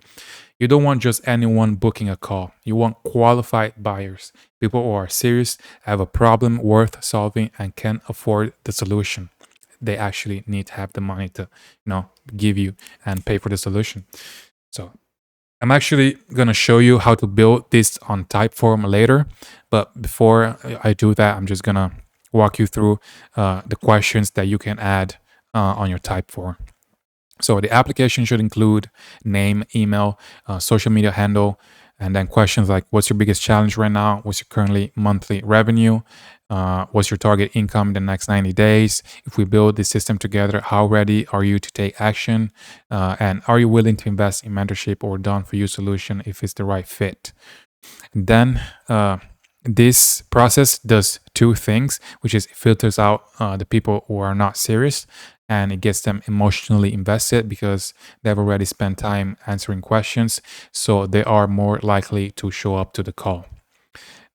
You don't want just anyone booking a call. You want qualified buyers, people who are serious, have a problem worth solving, and can afford the solution. They actually need to have the money to, give you and pay for the solution. So I'm actually going to show you how to build this on Typeform later. But before I do that, I'm just going to walk you through the questions that you can add on your Typeform. So the application should include name, email, social media handle, and then questions like, what's your biggest challenge right now? What's your currently monthly revenue? What's your target income in the next 90 days? If we build this system together, how ready are you to take action? And are you willing to invest in mentorship or done for you solution if it's the right fit? And then this process does two things, which is it filters out the people who are not serious, and it gets them emotionally invested because they've already spent time answering questions, so they are more likely to show up to the call.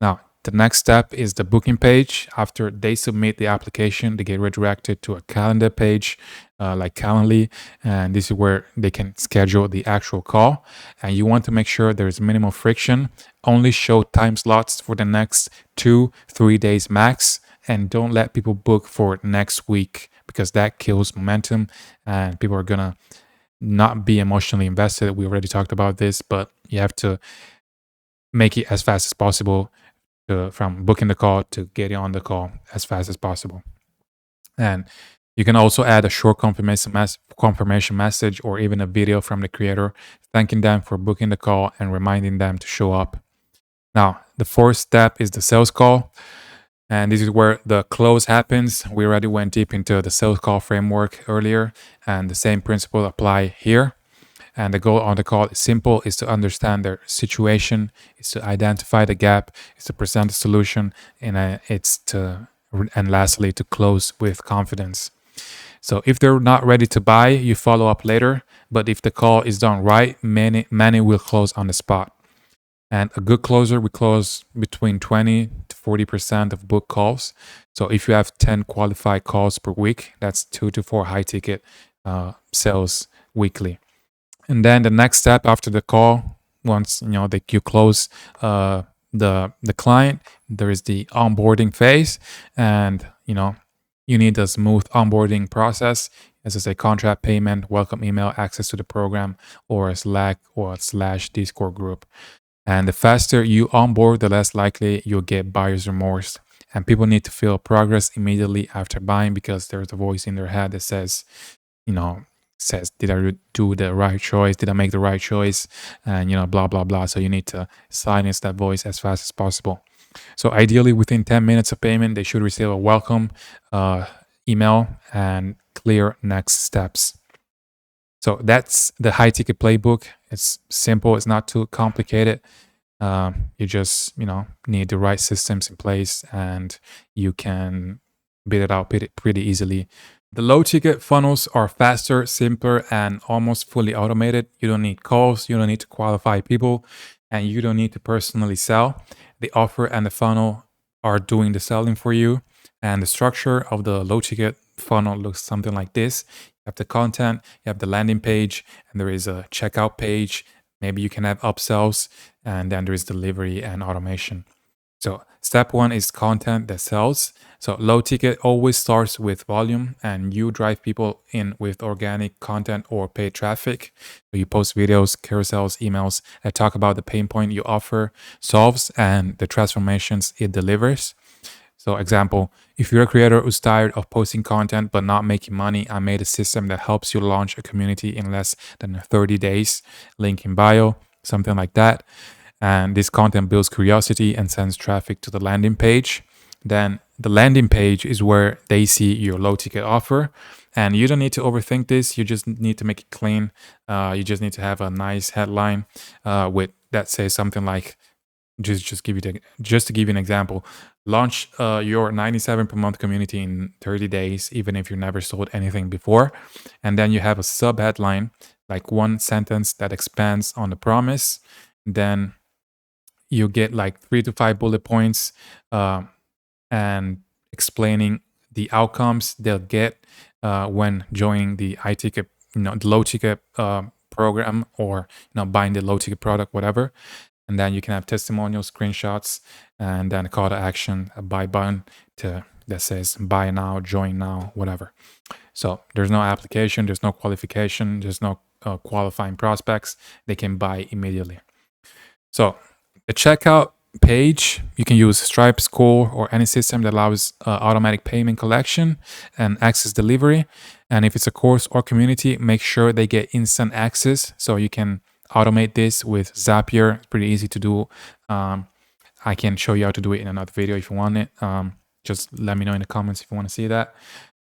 Now, the next step is the booking page. After they submit the application, they get redirected to a calendar page like Calendly, and this is where they can schedule the actual call. And you want to make sure there's minimal friction. Only show time slots for the next 2-3 days max, and don't let people book for next week because that kills momentum and people are gonna not be emotionally invested. We already talked about this, but you have to make it as fast as possible from booking the call to getting on the call as fast as possible. And you can also add a short confirmation message or even a video from the creator thanking them for booking the call and reminding them to show up. Now, the fourth step is the sales call. And this is where the close happens. We already went deep into the sales call framework earlier, and the same principle apply here. And the goal on the call is simple, is to understand their situation, is to identify the gap, is to present a solution, and lastly, to close with confidence. So if they're not ready to buy, you follow up later. But if the call is done right, many will close on the spot. And a good closer, we close between 20 to 40% of book calls. So if you have 10 qualified calls per week, that's 2 to 4 high ticket sales weekly. And then the next step after the call, once that you close the client, there is the onboarding phase, and you need a smooth onboarding process. As I say, contract payment, welcome email, access to the program, or a Slack or / Discord group. And the faster you onboard, the less likely you'll get buyer's remorse. And people need to feel progress immediately after buying because there's a voice in their head that says, did I do the right choice? Did I make the right choice? And, blah, blah, blah. So you need to silence that voice as fast as possible. So ideally, within 10 minutes of payment, they should receive a welcome email and clear next steps. So that's the high ticket playbook. It's simple. It's not too complicated. You just, need the right systems in place and you can build it out pretty easily. The low ticket funnels are faster, simpler, and almost fully automated. You don't need calls, you don't need to qualify people, and you don't need to personally sell. The offer and the funnel are doing the selling for you. And the structure of the low ticket funnel looks something like this. You have the content, you have the landing page, and there is a checkout page. Maybe you can have upsells, and then there is delivery and automation. So step one is content that sells. So low ticket always starts with volume, and you drive people in with organic content or paid traffic. So you post videos, carousels, emails that talk about the pain point you offer solves and the transformations it delivers. So example, if you're a creator who's tired of posting content but not making money, I made a system that helps you launch a community in less than 30 days. Link in bio, something like that. And this content builds curiosity and sends traffic to the landing page. Then the landing page is where they see your low ticket offer. And you don't need to overthink this. You just need to make it clean. You just need to have a nice headline with that says something like, just to give you an example, launch your 97 per month community in 30 days, even if you never sold anything before. And then you have a sub headline, like one sentence that expands on the promise. Then you get like 3 to 5 bullet points and explaining the outcomes they'll get when joining the high ticket, the low ticket program, or buying the low ticket product, whatever. And then you can have testimonials, screenshots, and then a call to action, a buy button that says buy now, join now, whatever. So there's no application, there's no qualification, there's no qualifying prospects. They can buy immediately. So the checkout page, you can use Stripe, Score, or any system that allows automatic payment collection and access delivery. And if it's a course or community, make sure they get instant access. So you can automate this with Zapier. It's pretty easy to do. I can show you how to do it in another video if you want it. Just let me know in the comments if you want to see that.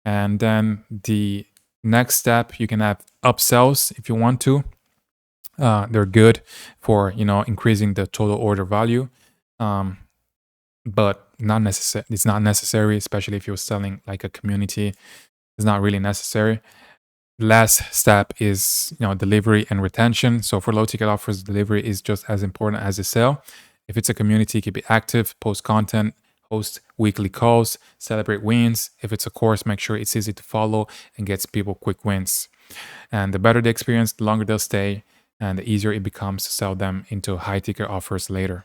And then the next step, you can have upsells if you want to. They're good for increasing the total order value, but not necessary. It's not necessary, especially if you're selling like a community. It's not really necessary. Last step is delivery and retention. So for low ticket offers, delivery is just as important as the sale. If it's a community, keep it active, post content, host weekly calls, celebrate wins. If it's a course, make sure it's easy to follow and gets people quick wins. And the better the experience, the longer they'll stay, and the easier it becomes to sell them into high ticket offers later.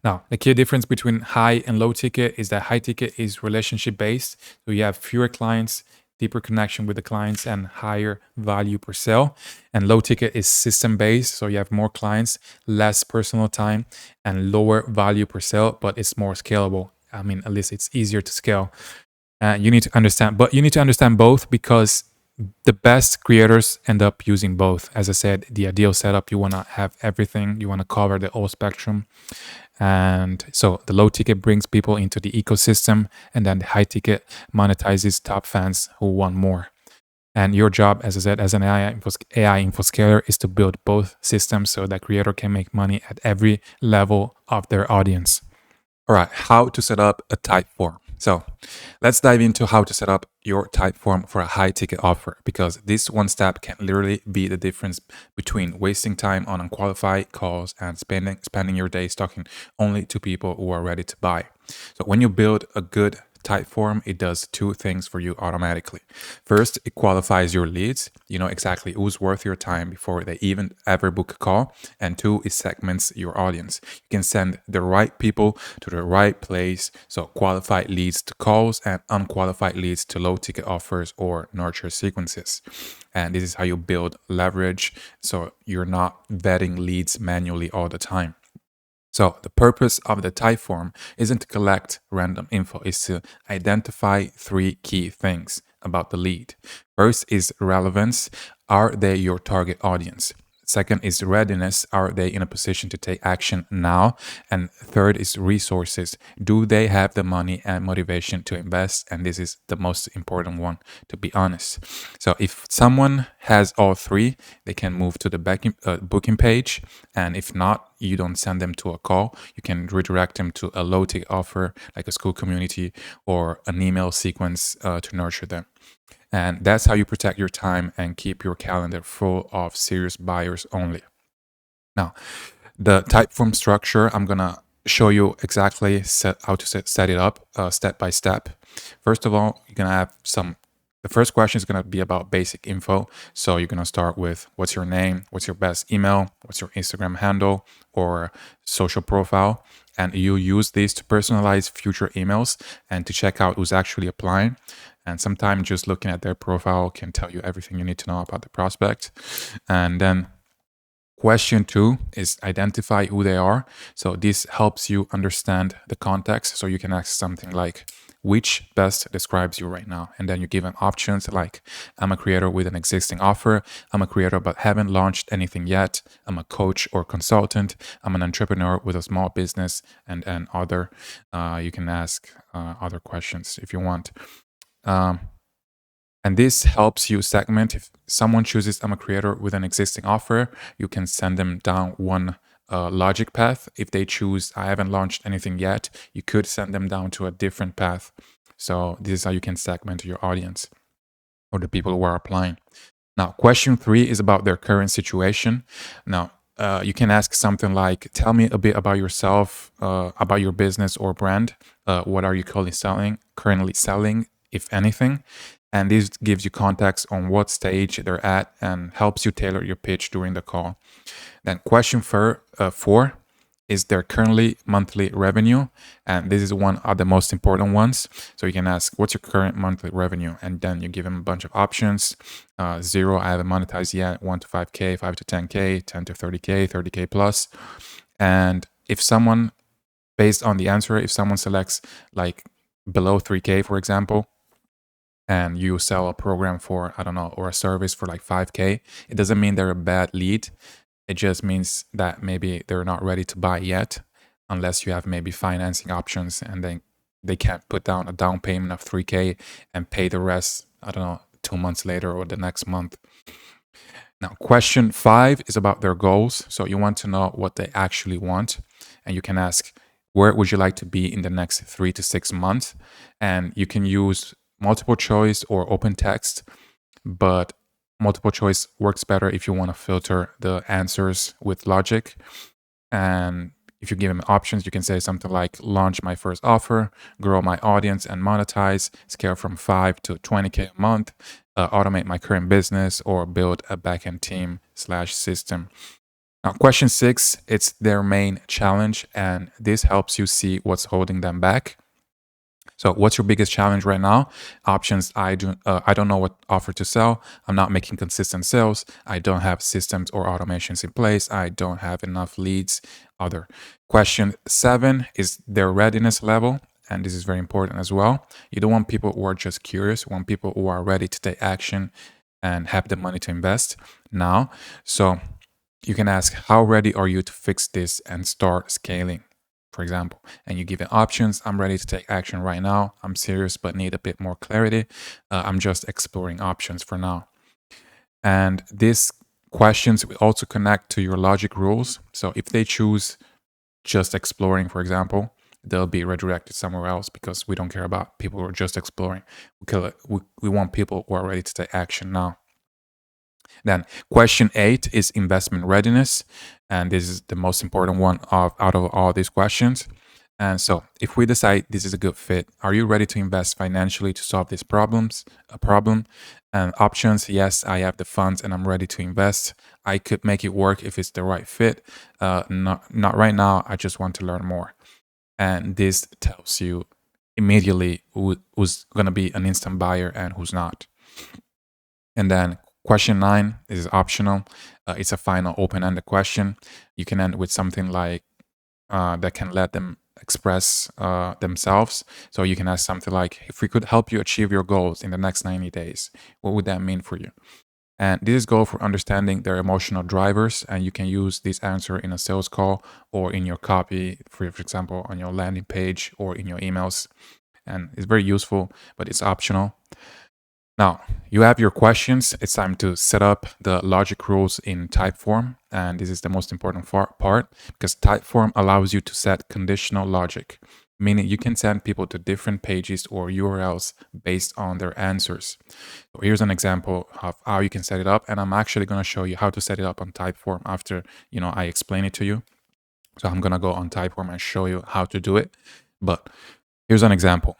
Now, the key difference between high and low ticket is that high ticket is relationship based. So you have fewer clients, deeper connection with the clients, and higher value per sale. And low ticket is system based. So you have more clients, less personal time, and lower value per sale, but it's more scalable. I mean, at least it's easier to scale. You need to understand both, because the best creators end up using both. As I said, the ideal setup, you want to have everything. You want to cover the whole spectrum. And so the low ticket brings people into the ecosystem, and then the high ticket monetizes top fans who want more. And your job, as I said, as an AI infoscaler, is to build both systems so that creator can make money at every level of their audience. All right, how to set up a type form. So let's dive into how to set up your type form for a high ticket offer, because this one step can literally be the difference between wasting time on unqualified calls and spending your days talking only to people who are ready to buy. So when you build a good type form, it does two things for you automatically. First, it qualifies your leads. You know exactly who's worth your time before they even ever book a call. And two, it segments your audience. You can send the right people to the right place. So qualified leads to calls and unqualified leads to low ticket offers or nurture sequences. And this is how you build leverage, so you're not vetting leads manually all the time. So the purpose of the type form isn't to collect random info, it's to identify three key things about the lead. First is relevance. Are they your target audience? Second is readiness. Are they in a position to take action now? And third is resources. Do they have the money and motivation to invest? And this is the most important one, to be honest. So if someone has all three, they can move to the booking page. And if not, you don't send them to a call. You can redirect them to a low ticket offer like a school community or an email sequence to nurture them. And that's how you protect your time and keep your calendar full of serious buyers only. Now, the type form structure, I'm going to show you exactly how to set it up step by step. First of all, you're gonna have the first question is gonna be about basic info. So you're gonna start with what's your name, what's your best email, what's your Instagram handle or social profile, and you use these to personalize future emails and to check out who's actually applying. And sometimes just looking at their profile can tell you everything you need to know about the prospect. And then question two is identify who they are. So this helps you understand the context. So you can ask something like, which best describes you right now? And then you give them options like, I'm a creator with an existing offer. I'm a creator but haven't launched anything yet. I'm a coach or consultant. I'm an entrepreneur with a small business and other. You can ask other questions if you want. Um, and this helps you segment. If someone chooses I'm a creator with an existing offer, you can send them down one logic path. If they choose I haven't launched anything yet, you could send them down to a different path. So this is how you can segment your audience or the people who are applying. Now, question three is about their current situation. Now, you can ask something like, tell me a bit about yourself, about your business or brand. What are you currently selling, if anything? And this gives you context on what stage they're at and helps you tailor your pitch during the call. Then question four is their currently monthly revenue. And this is one of the most important ones. So you can ask, what's your current monthly revenue? And then you give them a bunch of options. 0, I haven't monetized yet, 1 to 5K, 5 to 10K, 10 to 30K, 30K plus. And if someone, based on the answer, if someone selects like below 3K, for example, and you sell a program for, I don't know, or a service for like 5K, it doesn't mean they're a bad lead. It just means that maybe they're not ready to buy yet, unless you have maybe financing options and then they can't put down a down payment of 3K and pay the rest, I don't know, 2 months later or the next month. Now, question five is about their goals. So you want to know what they actually want. And you can ask, where would you like to be in the next 3 to 6 months? And you can use multiple choice or open text, but multiple choice works better if you want to filter the answers with logic. And if you give them options, you can say something like launch my first offer, grow my audience and monetize, scale from 5 to 20K a month, automate my current business, or build a backend team/system. Now, question six, it's their main challenge, and this helps you see what's holding them back. So what's your biggest challenge right now? Options, I don't know what offer to sell. I'm not making consistent sales. I don't have systems or automations in place. I don't have enough leads. Other. Question seven is their readiness level. And this is very important as well. You don't want people who are just curious. You want people who are ready to take action and have the money to invest now. So you can ask, how ready are you to fix this and start scaling? For example, and you give it options. I'm ready to take action right now. I'm serious, but need a bit more clarity. I'm just exploring options for now. And these questions will also connect to your logic rules. So if they choose just exploring, for example, they'll be redirected somewhere else because we don't care about people who are just exploring. We want people who are ready to take action now. Then question 8 is investment readiness. And this is the most important one out of all these questions. And so if we decide this is a good fit, are you ready to invest financially to solve these problems? A problem. And options, yes, I have the funds and I'm ready to invest. I could make it work if it's the right fit. Not right now. I just want to learn more. And this tells you immediately who's going to be an instant buyer and who's not. And then question 9 is optional. It's a final open-ended question. You can end with something like that can let them express themselves. So you can ask something like, if we could help you achieve your goals in the next 90 days, what would that mean for you? And this is goal for understanding their emotional drivers. And you can use this answer in a sales call or in your copy, for example, on your landing page or in your emails. And it's very useful, but it's optional. Now, you have your questions. It's time to set up the logic rules in Typeform. And this is the most important part because Typeform allows you to set conditional logic, meaning you can send people to different pages or URLs based on their answers. So here's an example of how you can set it up. And I'm actually going to show you how to set it up on Typeform after, I explain it to you. So I'm gonna go on Typeform and show you how to do it. But here's an example.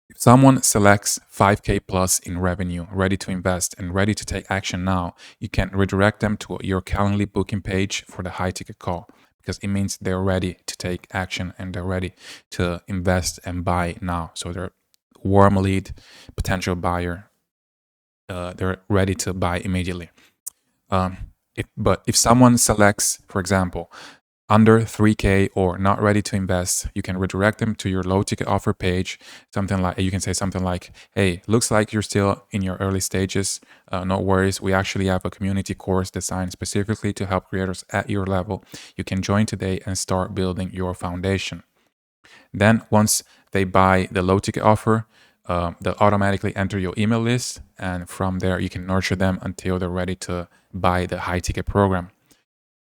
If someone selects 5K plus in revenue, ready to invest and ready to take action now, you can redirect them to your Calendly booking page for the high ticket call, because it means they're ready to take action and they're ready to invest and buy now. So they're warm lead, potential buyer. They're ready to buy immediately. But if someone selects, for example, under 3K or not ready to invest, you can redirect them to your low ticket offer page. Something like, you can say something like, hey, looks like you're still in your early stages. No worries. We actually have a community course designed specifically to help creators at your level. You can join today and start building your foundation. Then once they buy the low ticket offer, they'll automatically enter your email list. And from there, you can nurture them until they're ready to buy the high ticket program.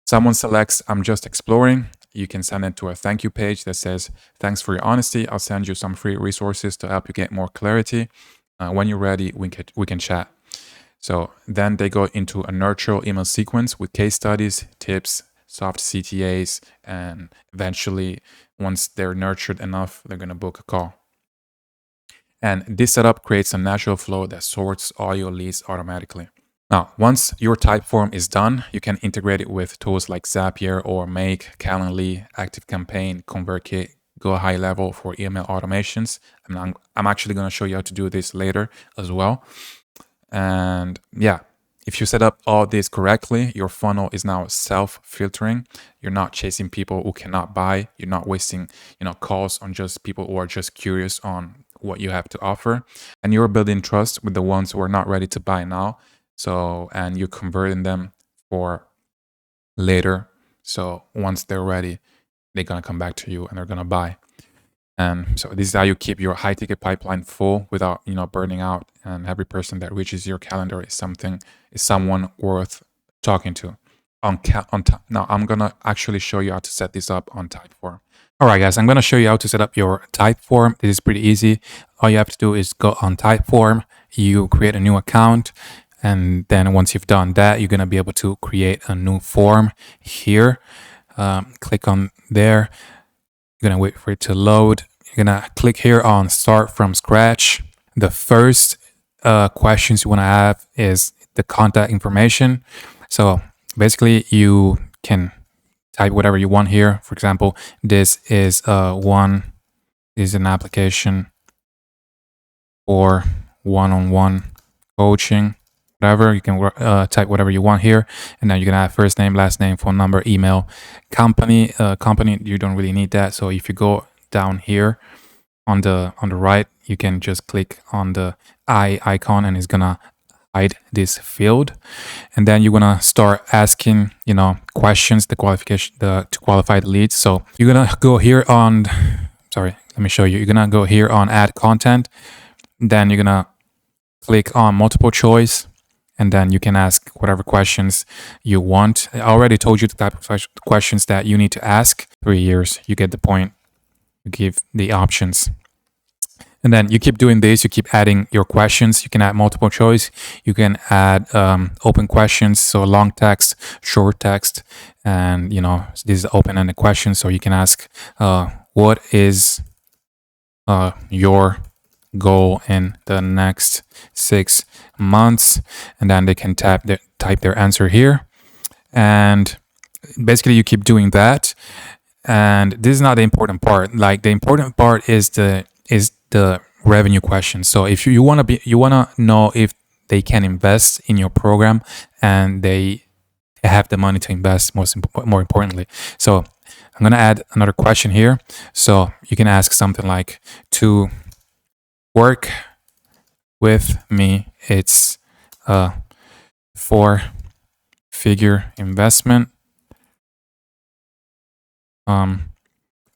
Someone selects, I'm just exploring. You can send it to a thank you page that says, thanks for your honesty. I'll send you some free resources to help you get more clarity. When you're ready, we can chat. So then they go into a nurture email sequence with case studies, tips, soft CTAs, and eventually, once they're nurtured enough, they're going to book a call. And this setup creates a natural flow that sorts all your leads automatically. Now, once your Typeform is done, you can integrate it with tools like Zapier or Make, Calendly, ActiveCampaign, ConvertKit, Go High Level for email automations. And I'm actually going to show you how to do this later as well. And yeah, if you set up all this correctly, your funnel is now self-filtering. You're not chasing people who cannot buy. You're not wasting, calls on just people who are just curious on what you have to offer. And you're building trust with the ones who are not ready to buy now. So, and you're converting them for later. So once they're ready, they're going to come back to you and they're going to buy. And so this is how you keep your high ticket pipeline full without, burning out. And every person that reaches your calendar is someone worth talking to. Now I'm going to actually show you how to set this up on Typeform. All right, guys, I'm going to show you how to set up your Typeform. This is pretty easy. All you have to do is go on Typeform. You create a new account. And then once you've done that, you're going to be able to create a new form here. Click on there. You're going to wait for it to load. You're going to click here on Start from Scratch. The first questions you want to have is the contact information. So basically, you can type whatever you want here. For example, this is an application for one-on-one coaching. Whatever, you can type whatever you want here, and then you're gonna have first name, last name, phone number, email, company. Company, you don't really need that. So if you go down here on the right, you can just click on the eye icon, and it's gonna hide this field. And then you're gonna start asking, questions, to qualify the leads. So you're gonna go here on. Sorry, let me show you. You're gonna go here on Add Content. Then you're gonna click on Multiple Choice. And then you can ask whatever questions you want. I already told you the type of questions that you need to ask. 3 years, you get the point. You give the options. And then you keep doing this. You keep adding your questions. You can add multiple choice. You can add open questions. So long text, short text. And, this is open-ended questions. So you can ask, what is your goal in the next 6 months, and then they can type their answer here. And basically you keep doing that. And this is not the important part. Like, the important part is the revenue question. So if you want to know if they can invest in your program and they have the money to invest, more importantly. So I'm going to add another question here. So you can ask something like, to work with me, it's a 4-figure investment.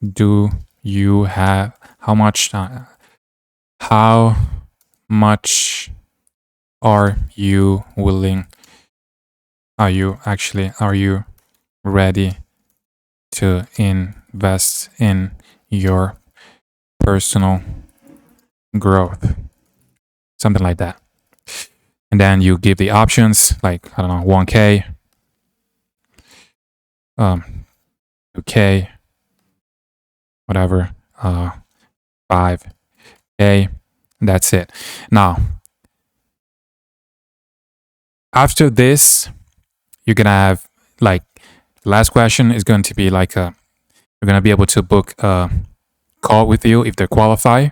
Do you have how much are you willing? Are you ready to invest in your personal growth? Something like that. And then you give the options, like, I don't know, 1K, 2K, whatever, 5K. That's it. Now, after this, you're gonna have like the last question is going to be like you're gonna be able to book a call with you if they qualify.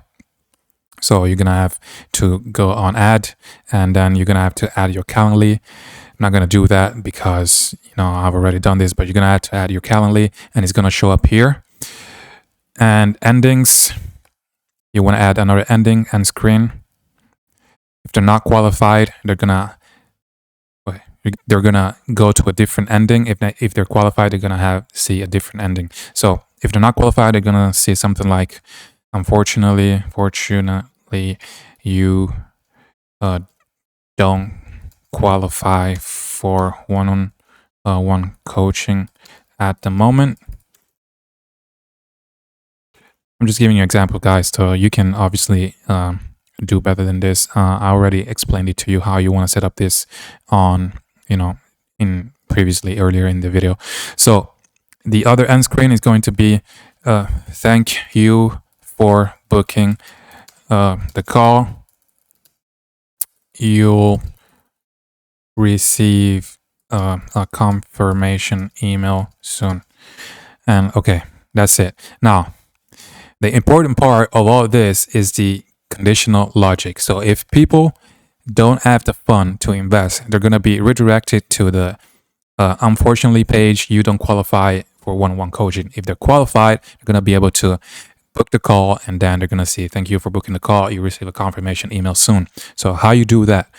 So you're gonna have to go on add, and then you're gonna have to add your Calendly. I'm not gonna do that because I've already done this, but you're gonna have to add your Calendly, and it's gonna show up here. And endings, you want to add another ending and screen. If they're not qualified, they're gonna go to a different ending. If they're qualified, they're gonna see a different ending. So if they're not qualified, they're gonna see something like, fortunately, you don't qualify for one-on-one coaching at the moment. I'm just giving you an example, guys, so you can obviously do better than this. I already explained it to you how you want to set up this on, in previously earlier in the video. So the other end screen is going to be, thank you for booking the call. You'll receive a confirmation email soon. And okay, that's it. Now, the important part of all this is the conditional logic. So if people don't have the fund to invest, they're going to be redirected to the unfortunately page. You don't qualify for one-on-one coaching. If they're qualified, they're going to be able to book the call, and then they're going to see, thank you for booking the call. You receive a confirmation email soon. So how you do that?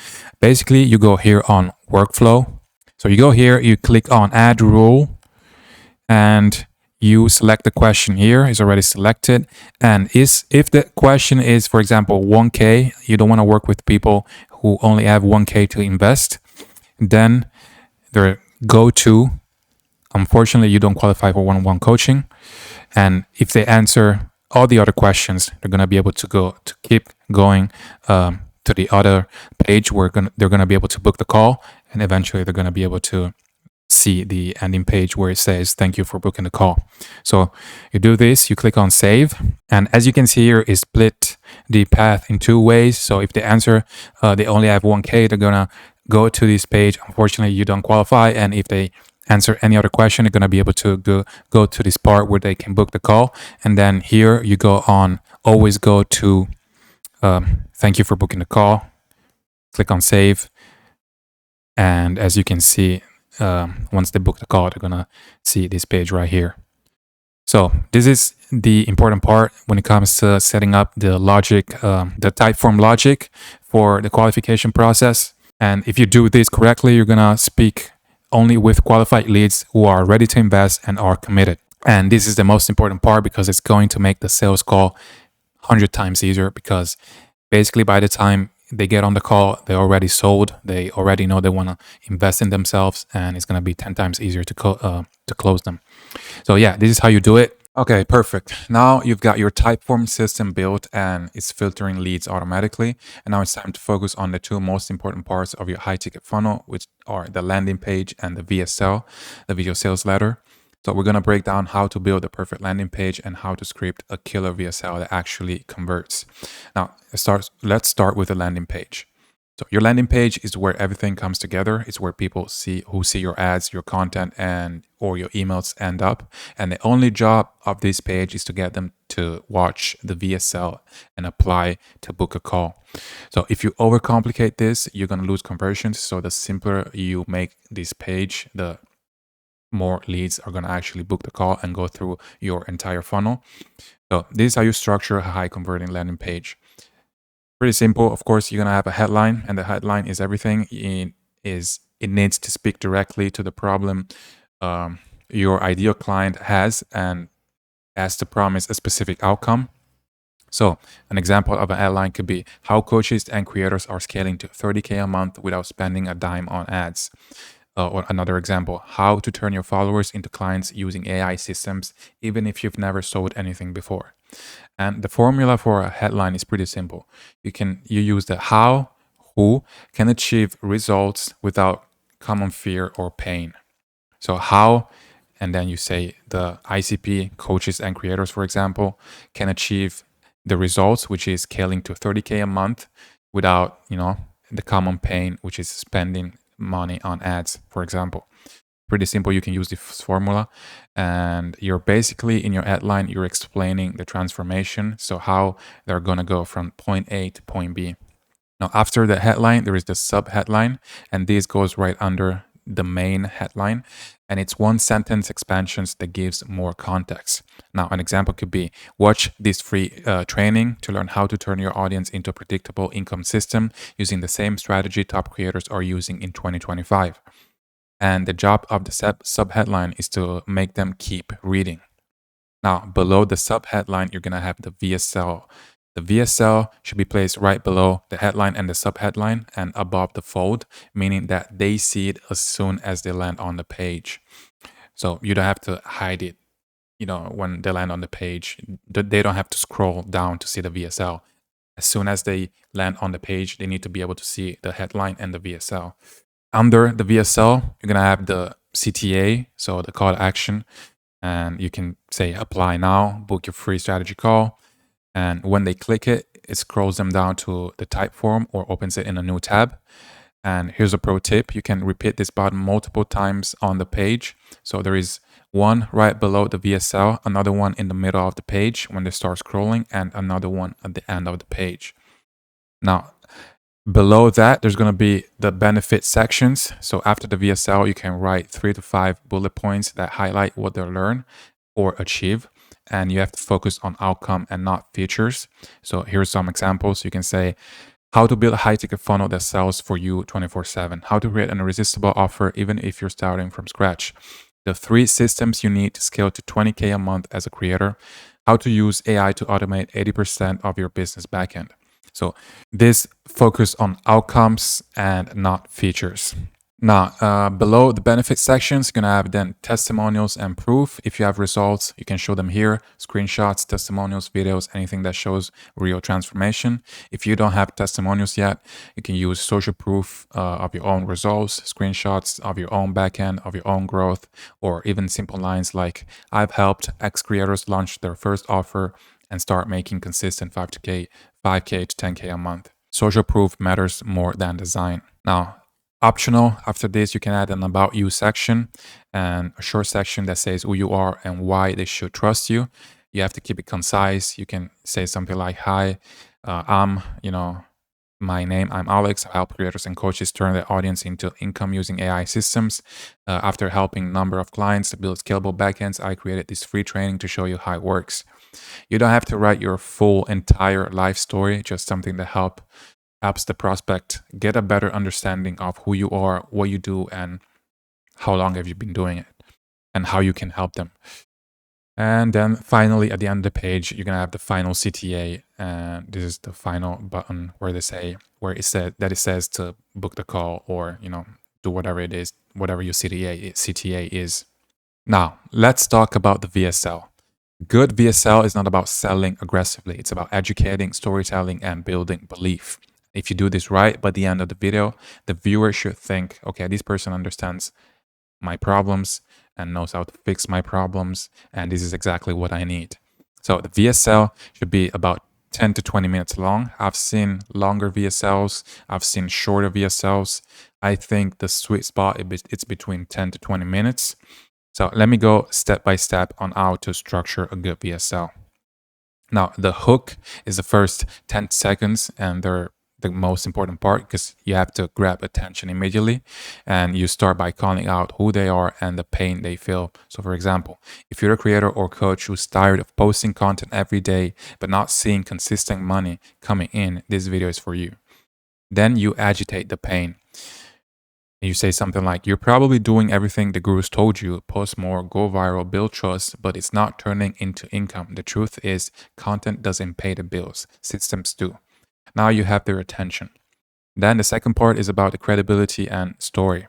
Basically, you go here on workflow. So you go here, you click on add rule, and you select the question here. It's already selected. And if the question is, for example, 1K, you don't want to work with people who only have 1K to invest, then they go to, unfortunately, you don't qualify for one-on-one coaching. And if they answer all the other questions, they're going to be able to keep going to the other page where they're going to be able to book the call. And eventually they're going to be able to see the ending page where it says, thank you for booking the call. So you do this, you click on save. And as you can see here, it split the path in two ways. So if they answer, they only have 1K, they're going to go to this page. Unfortunately, you don't qualify. And if they answer any other question, they're going to be able to go to this part where they can book the call. And then here you go on, always go to thank you for booking the call. Click on save. And as you can see, once they book the call, they're gonna see this page right here. So this is the important part when it comes to setting up the logic, the Typeform logic for the qualification process. And if you do this correctly, you're gonna speak only with qualified leads who are ready to invest and are committed. And this is the most important part because it's going to make the sales call 100 times easier, because basically by the time they get on the call, they're already sold. They already know they want to invest in themselves, and it's going to be 10 times easier to close them. So yeah, this is how you do it. Okay, perfect. Now you've got your Typeform system built and it's filtering leads automatically. And now it's time to focus on the two most important parts of your high ticket funnel, which are the landing page and the VSL, the video sales letter. So we're going to break down how to build the perfect landing page and how to script a killer VSL that actually converts. Now, let's start with the landing page. So your landing page is where everything comes together. It's where people see your ads, your content, or your emails end up. And the only job of this page is to get them to watch the VSL and apply to book a call. So if you overcomplicate this, you're going to lose conversions. So the simpler you make this page, the more leads are going to actually book the call and go through your entire funnel. So this is how you structure a high converting landing page. Pretty simple. Of course, you're going to have a headline, and the headline is everything. It needs to speak directly to the problem your ideal client has and has to promise a specific outcome. So an example of an headline could be how coaches and creators are scaling to 30K a month without spending a dime on ads. Or another example, how to turn your followers into clients using AI systems, even if you've never sold anything before. And the formula for a headline is pretty simple. You use the how, who can achieve results without common fear or pain. So how and then you say the ICP coaches and creators, for example, can achieve the results, which is scaling to 30K a month without, the common pain, which is spending money on ads, for example. Pretty simple. You can use this formula, and you're basically in your headline, you're explaining the transformation. So how they're going to go from point A to point B. Now, after the headline, there is the sub headline, and this goes right under the main headline. And it's one sentence expansions that gives more context. Now, an example could be watch this free training to learn how to turn your audience into a predictable income system using the same strategy top creators are using in 2025. And the job of the sub headline is to make them keep reading. Now, below the sub headline, you're going to have the VSL. The VSL should be placed right below the headline and the sub headline and above the fold, meaning that they see it as soon as they land on the page. So you don't have to hide it, when they land on the page. They don't have to scroll down to see the VSL. As soon as they land on the page, they need to be able to see the headline and the VSL. Under the VSL, you're going to have the CTA, so the call to action. And you can say apply now, book your free strategy call. And when they click it, it scrolls them down to the type form or opens it in a new tab. And here's a pro tip. You can repeat this button multiple times on the page. So there is one right below the VSL, another one in the middle of the page when they start scrolling, and another one at the end of the page. Now, below that, there's going to be the benefit sections. So after the VSL, you can write 3 to 5 bullet points that highlight what they learn or achieve. And you have to focus on outcome and not features. So here's some examples. You can say how to build a high-ticket funnel that sells for you 24/7. How to create an irresistible offer even if you're starting from scratch. The 3 systems you need to scale to 20K a month as a creator. How to use AI to automate 80% of your business backend. So this focus on outcomes and not features. Now, below the benefit sections, you're going to have then testimonials and proof. If you have results, you can show them here, screenshots, testimonials, videos, anything that shows real transformation. If you don't have testimonials yet, you can use social proof of your own results, screenshots of your own backend, of your own growth, or even simple lines like, I've helped X creators launch their first offer and start making consistent 5K to 10K a month. Social proof matters more than design. Now, optional, after this, you can add an about you section and a short section that says who you are and why they should trust you. You have to keep it concise. You can say something like, hi, my name, I'm Alex. I help creators and coaches turn their audience into income using AI systems. After helping a number of clients to build scalable backends, I created this free training to show you how it works. You don't have to write your full entire life story, just something that helps the prospect get a better understanding of who you are, what you do, and how long have you been doing it, and how you can help them. And then finally, at the end of the page, you're gonna have the final CTA, and this is the final button where it says to book the call or do whatever it is, whatever your CTA is. Now let's talk about the VSL. Good VSL is not about selling aggressively. It's about educating, storytelling, and building belief. If you do this right, by the end of the video, the viewer should think, okay, this person understands my problems and knows how to fix my problems, and this is exactly what I need. So the VSL should be about 10 to 20 minutes long. I've seen longer VSLs. I've seen shorter VSLs. I think the sweet spot, it's between 10 to 20 minutes. So let me go step by step on how to structure a good VSL. Now, the hook is the first 10 seconds, and they're the most important part because you have to grab attention immediately, and you start by calling out who they are and the pain they feel. So for example, if you're a creator or coach who's tired of posting content every day but not seeing consistent money coming in, this video is for you. Then you agitate the pain. You say something like, you're probably doing everything the gurus told you, post more, go viral, build trust, but it's not turning into income. The truth is content doesn't pay the bills, systems do. Now you have their attention. Then the second part is about the credibility and story.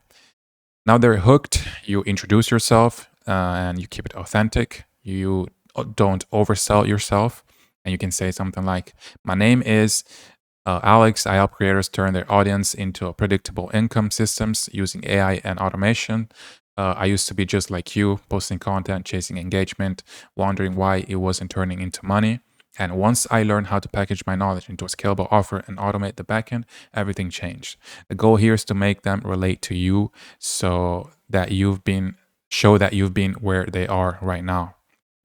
Now they're hooked. You introduce yourself and you keep it authentic. You don't oversell yourself. And you can say something like, my name is Alex. I help creators turn their audience into predictable income systems using AI and automation. I used to be just like you, posting content, chasing engagement, wondering why it wasn't turning into money. And once I learned how to package my knowledge into a scalable offer and automate the backend, everything changed. The goal here is to make them relate to you so that show that you've been where they are right now.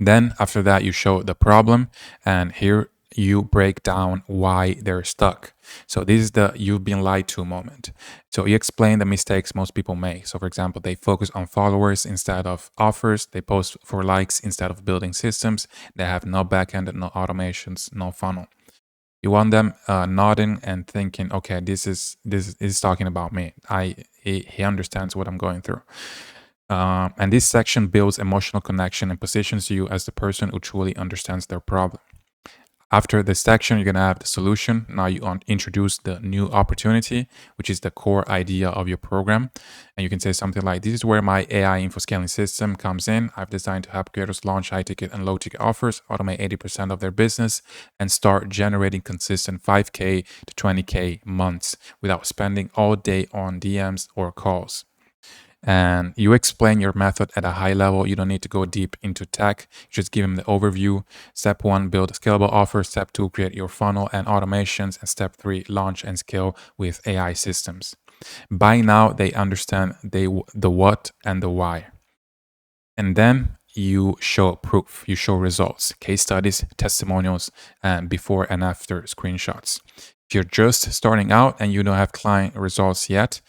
Then after that, you show the problem, and here you break down why they're stuck. So this is the you've been lied to moment. So you explain the mistakes most people make. So for example, they focus on followers instead of offers. They post for likes instead of building systems. They have no backend, no automations, no funnel. You want them nodding and thinking, okay, this is talking about me. He understands what I'm going through. And this section builds emotional connection and positions you as the person who truly understands their problem. After this section, you're going to have the solution. Now you introduce the new opportunity, which is the core idea of your program. And you can say something like, this is where my AI info scaling system comes in. I've designed to help creators launch high ticket and low ticket offers, automate 80% of their business, and start generating consistent 5K to 20K months without spending all day on DMs or calls. And you explain your method at a high level. You don't need to go deep into tech. Just give them the overview. Step 1, build a scalable offer. Step 2, create your funnel and automations. And step 3, launch and scale with AI systems. By now, they understand the what and the why. And then you show proof, you show results, case studies, testimonials, and before and after screenshots. If you're just starting out and you don't have client results yet,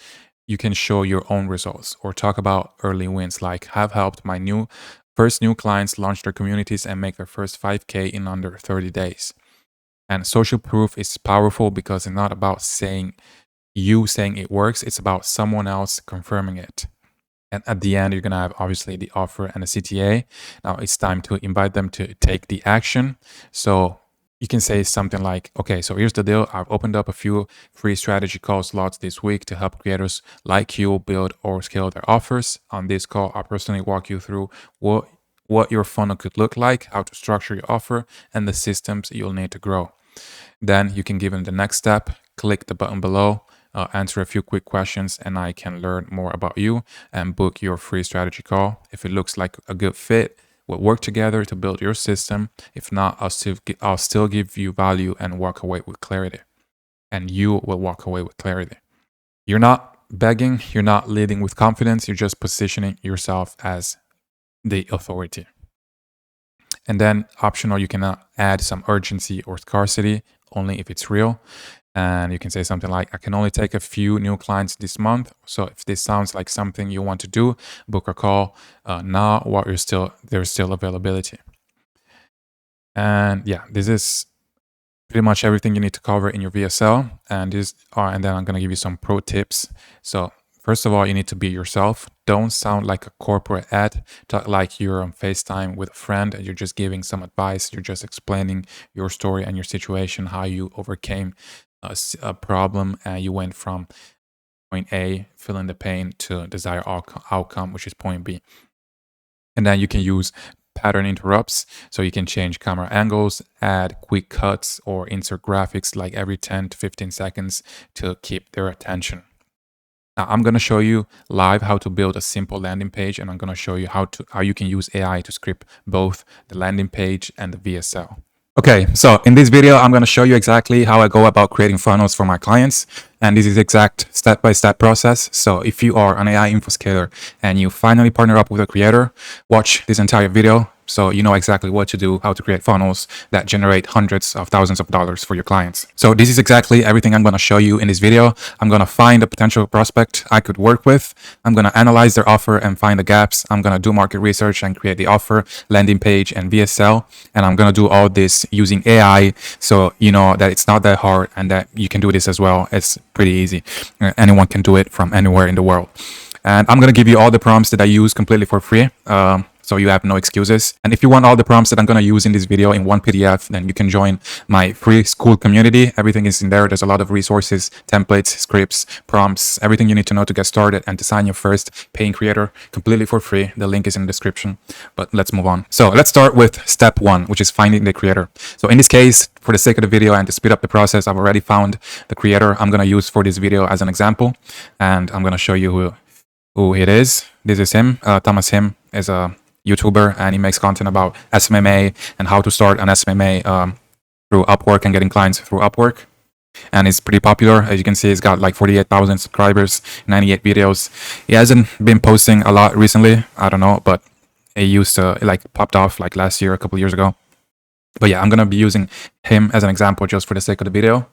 you can show your own results or talk about early wins, like have helped my first new clients launch their communities and make their first 5K in under 30 days. And social proof is powerful because it's not about saying it works, it's about someone else confirming it. And at the end, you're going to have obviously the offer and the CTA. Now it's time to invite them to take the action. So you can say something like, okay, so here's the deal. I've opened up a few free strategy call slots this week to help creators like you build or scale their offers. On this call, I'll personally walk you through what your funnel could look like, how to structure your offer, and the systems you'll need to grow. Then you can give them the next step, click the button below, answer a few quick questions, and I can learn more about you and book your free strategy call. If it looks like a good fit, we'll work together to build your system. If not, I'll still give you value and walk away with clarity. And you will walk away with clarity. You're not begging, you're not leading with confidence, you're just positioning yourself as the authority. And then optional, you can add some urgency or scarcity only if it's real. And you can say something like, I can only take a few new clients this month. So if this sounds like something you want to do, book a call now while there's still availability. And yeah, this is pretty much everything you need to cover in your VSL. And then I'm going to give you some pro tips. So first of all, you need to be yourself. Don't sound like a corporate ad. Talk like you're on FaceTime with a friend and you're just giving some advice. You're just explaining your story and your situation, how you overcame a problem and you went from point A, feeling the pain, to desired outcome, which is point B. And then you can use pattern interrupts. So you can change camera angles, add quick cuts, or insert graphics like every 10 to 15 seconds to keep their attention. Now I'm going to show you live how to build a simple landing page, and I'm going to show you how you can use AI to script both the landing page and the VSL. Okay, so in this video, I'm going to show you exactly how I go about creating funnels for my clients. And this is exact step-by-step process. So if you are an AI info scaler and you finally partner up with a creator, watch this entire video so you know exactly what to do, how to create funnels that generate hundreds of thousands of dollars for your clients. So this is exactly everything I'm going to show you in this video. I'm going to find a potential prospect I could work with. I'm going to analyze their offer and find the gaps. I'm going to do market research and create the offer, landing page, and VSL. And I'm going to do all this using AI so you know that it's not that hard and that you can do this as well. It's pretty easy. Anyone can do it from anywhere in the world. And I'm going to give you all the prompts that I use completely for free. So you have no excuses. And if you want all the prompts that I'm going to use in this video in one PDF, then you can join my free school community. Everything is in there. There's a lot of resources, templates, scripts, prompts, everything you need to know to get started and to sign your first paying creator completely for free. The link is in the description, but let's move on. So let's start with step 1, which is finding the creator. So in this case, for the sake of the video and to speed up the process, I've already found the creator I'm going to use for this video as an example. And I'm going to show you who it is. This is him. Thomas Him is a YouTuber, and he makes content about SMMA and how to start an SMMA through Upwork and getting clients through Upwork. And it's pretty popular. As you can see, he's got like 48,000 subscribers, 98 videos. He hasn't been posting a lot recently. I don't know, but it used to, it like popped off like last year, a couple years ago. But yeah, I'm going to be using him as an example just for the sake of the video.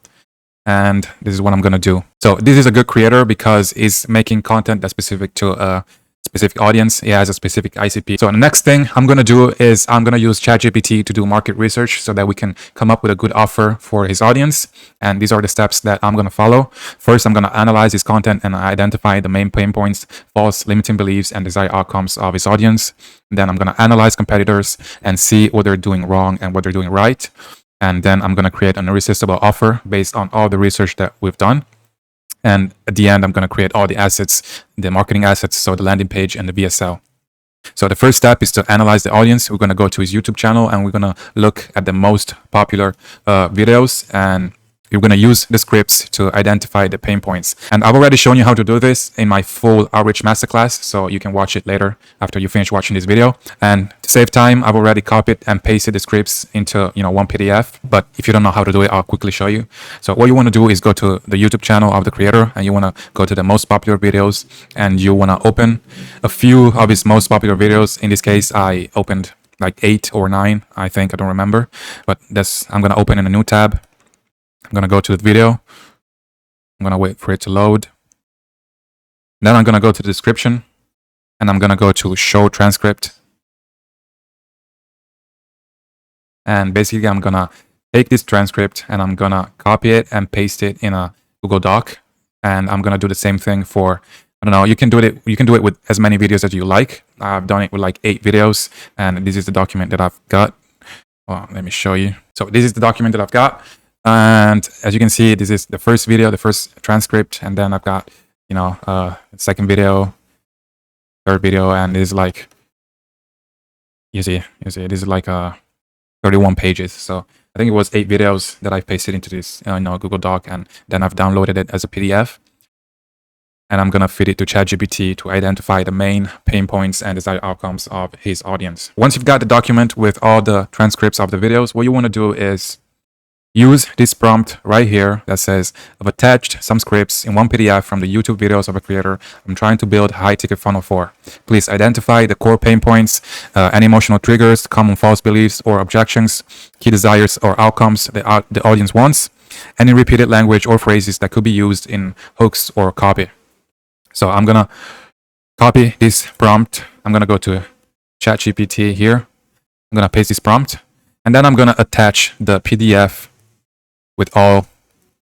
And this is what I'm going to do. So this is a good creator because he's making content that's specific to a specific audience. He has a specific ICP. So the next thing I'm going to do is I'm going to use ChatGPT to do market research so that we can come up with a good offer for his audience. And these are the steps that I'm going to follow. First, I'm going to analyze his content and identify the main pain points, false limiting beliefs, and desired outcomes of his audience. Then I'm going to analyze competitors and see what they're doing wrong and what they're doing right. And then I'm going to create an irresistible offer based on all the research that we've done. And at the end, I'm going to create all the assets, the marketing assets, so the landing page and the VSL. So the first step is to analyze the audience. We're going to go to his YouTube channel and we're going to look at the most popular videos, and you're going to use the scripts to identify the pain points. And I've already shown you how to do this in my full outreach masterclass, so you can watch it later after you finish watching this video. And to save time, I've already copied and pasted the scripts into one PDF. But if you don't know how to do it, I'll quickly show you. So what you want to do is go to the YouTube channel of the creator, and you want to go to the most popular videos, and you want to open a few of his most popular videos. In this case, I opened like 8 or 9, I think, I don't remember. But I'm going to open in a new tab. I'm going to go to the video. I'm going to wait for it to load. Then I'm going to go to the description, and I'm going to go to show transcript. And basically, I'm going to take this transcript and I'm going to copy it and paste it in a Google Doc. And I'm going to do the same thing for, I don't know, you can do it with as many videos as you like. I've done it with like 8 videos, and this is the document that I've got. Well, let me show you. So this is the document that I've got. And as you can see, this is the first video, the first transcript, and then I've got, second video, third video, and this is like, you see, this is like 31 pages. So I think it was 8 videos that I pasted into this, Google Doc, and then I've downloaded it as a PDF. And I'm gonna feed it to ChatGPT to identify the main pain points and desired outcomes of his audience. Once you've got the document with all the transcripts of the videos, what you want to do is use this prompt right here that says, I've attached some scripts in one PDF from the YouTube videos of a creator I'm trying to build a high-ticket funnel for. Please identify the core pain points, any emotional triggers, common false beliefs or objections, key desires or outcomes the audience wants, any repeated language or phrases that could be used in hooks or copy. So I'm going to copy this prompt. I'm going to go to ChatGPT here. I'm going to paste this prompt, and then I'm going to attach the PDF with all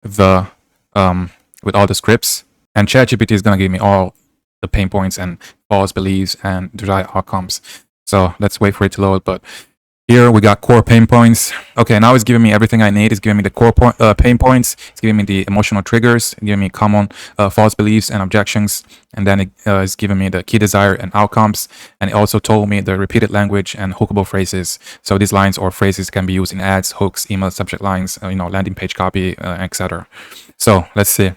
the scripts, and ChatGPT is going to give me all the pain points and false beliefs and desired outcomes. So let's wait for it to load. But here we got core pain points. Okay, now it's giving me everything I need. It's giving me the core pain points. It's giving me the emotional triggers. It's giving me common false beliefs and objections. And then it's giving me the key desire and outcomes. And it also told me the repeated language and hookable phrases. So these lines or phrases can be used in ads, hooks, email subject lines, landing page copy, etc. So let's see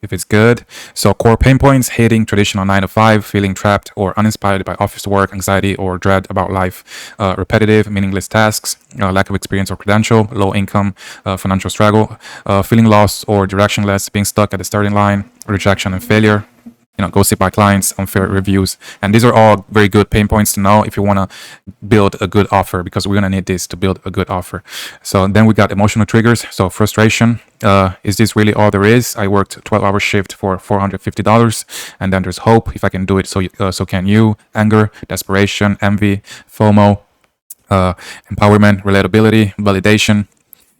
if it's good. So core pain points: hating traditional 9 to 5, feeling trapped or uninspired by office work, anxiety or dread about life, repetitive, meaningless tasks, lack of experience or credential, low income, financial struggle, feeling lost or directionless, being stuck at the starting line, rejection and failure, ghosted by clients, unfair reviews. And these are all very good pain points to know if you want to build a good offer, because we're going to need this to build a good offer. So then we got emotional triggers. So frustration. Is this really all there is? I worked a 12-hour shift for $450. And then there's hope. If I can do it, so can you. Anger, desperation, envy, FOMO, empowerment, relatability, validation.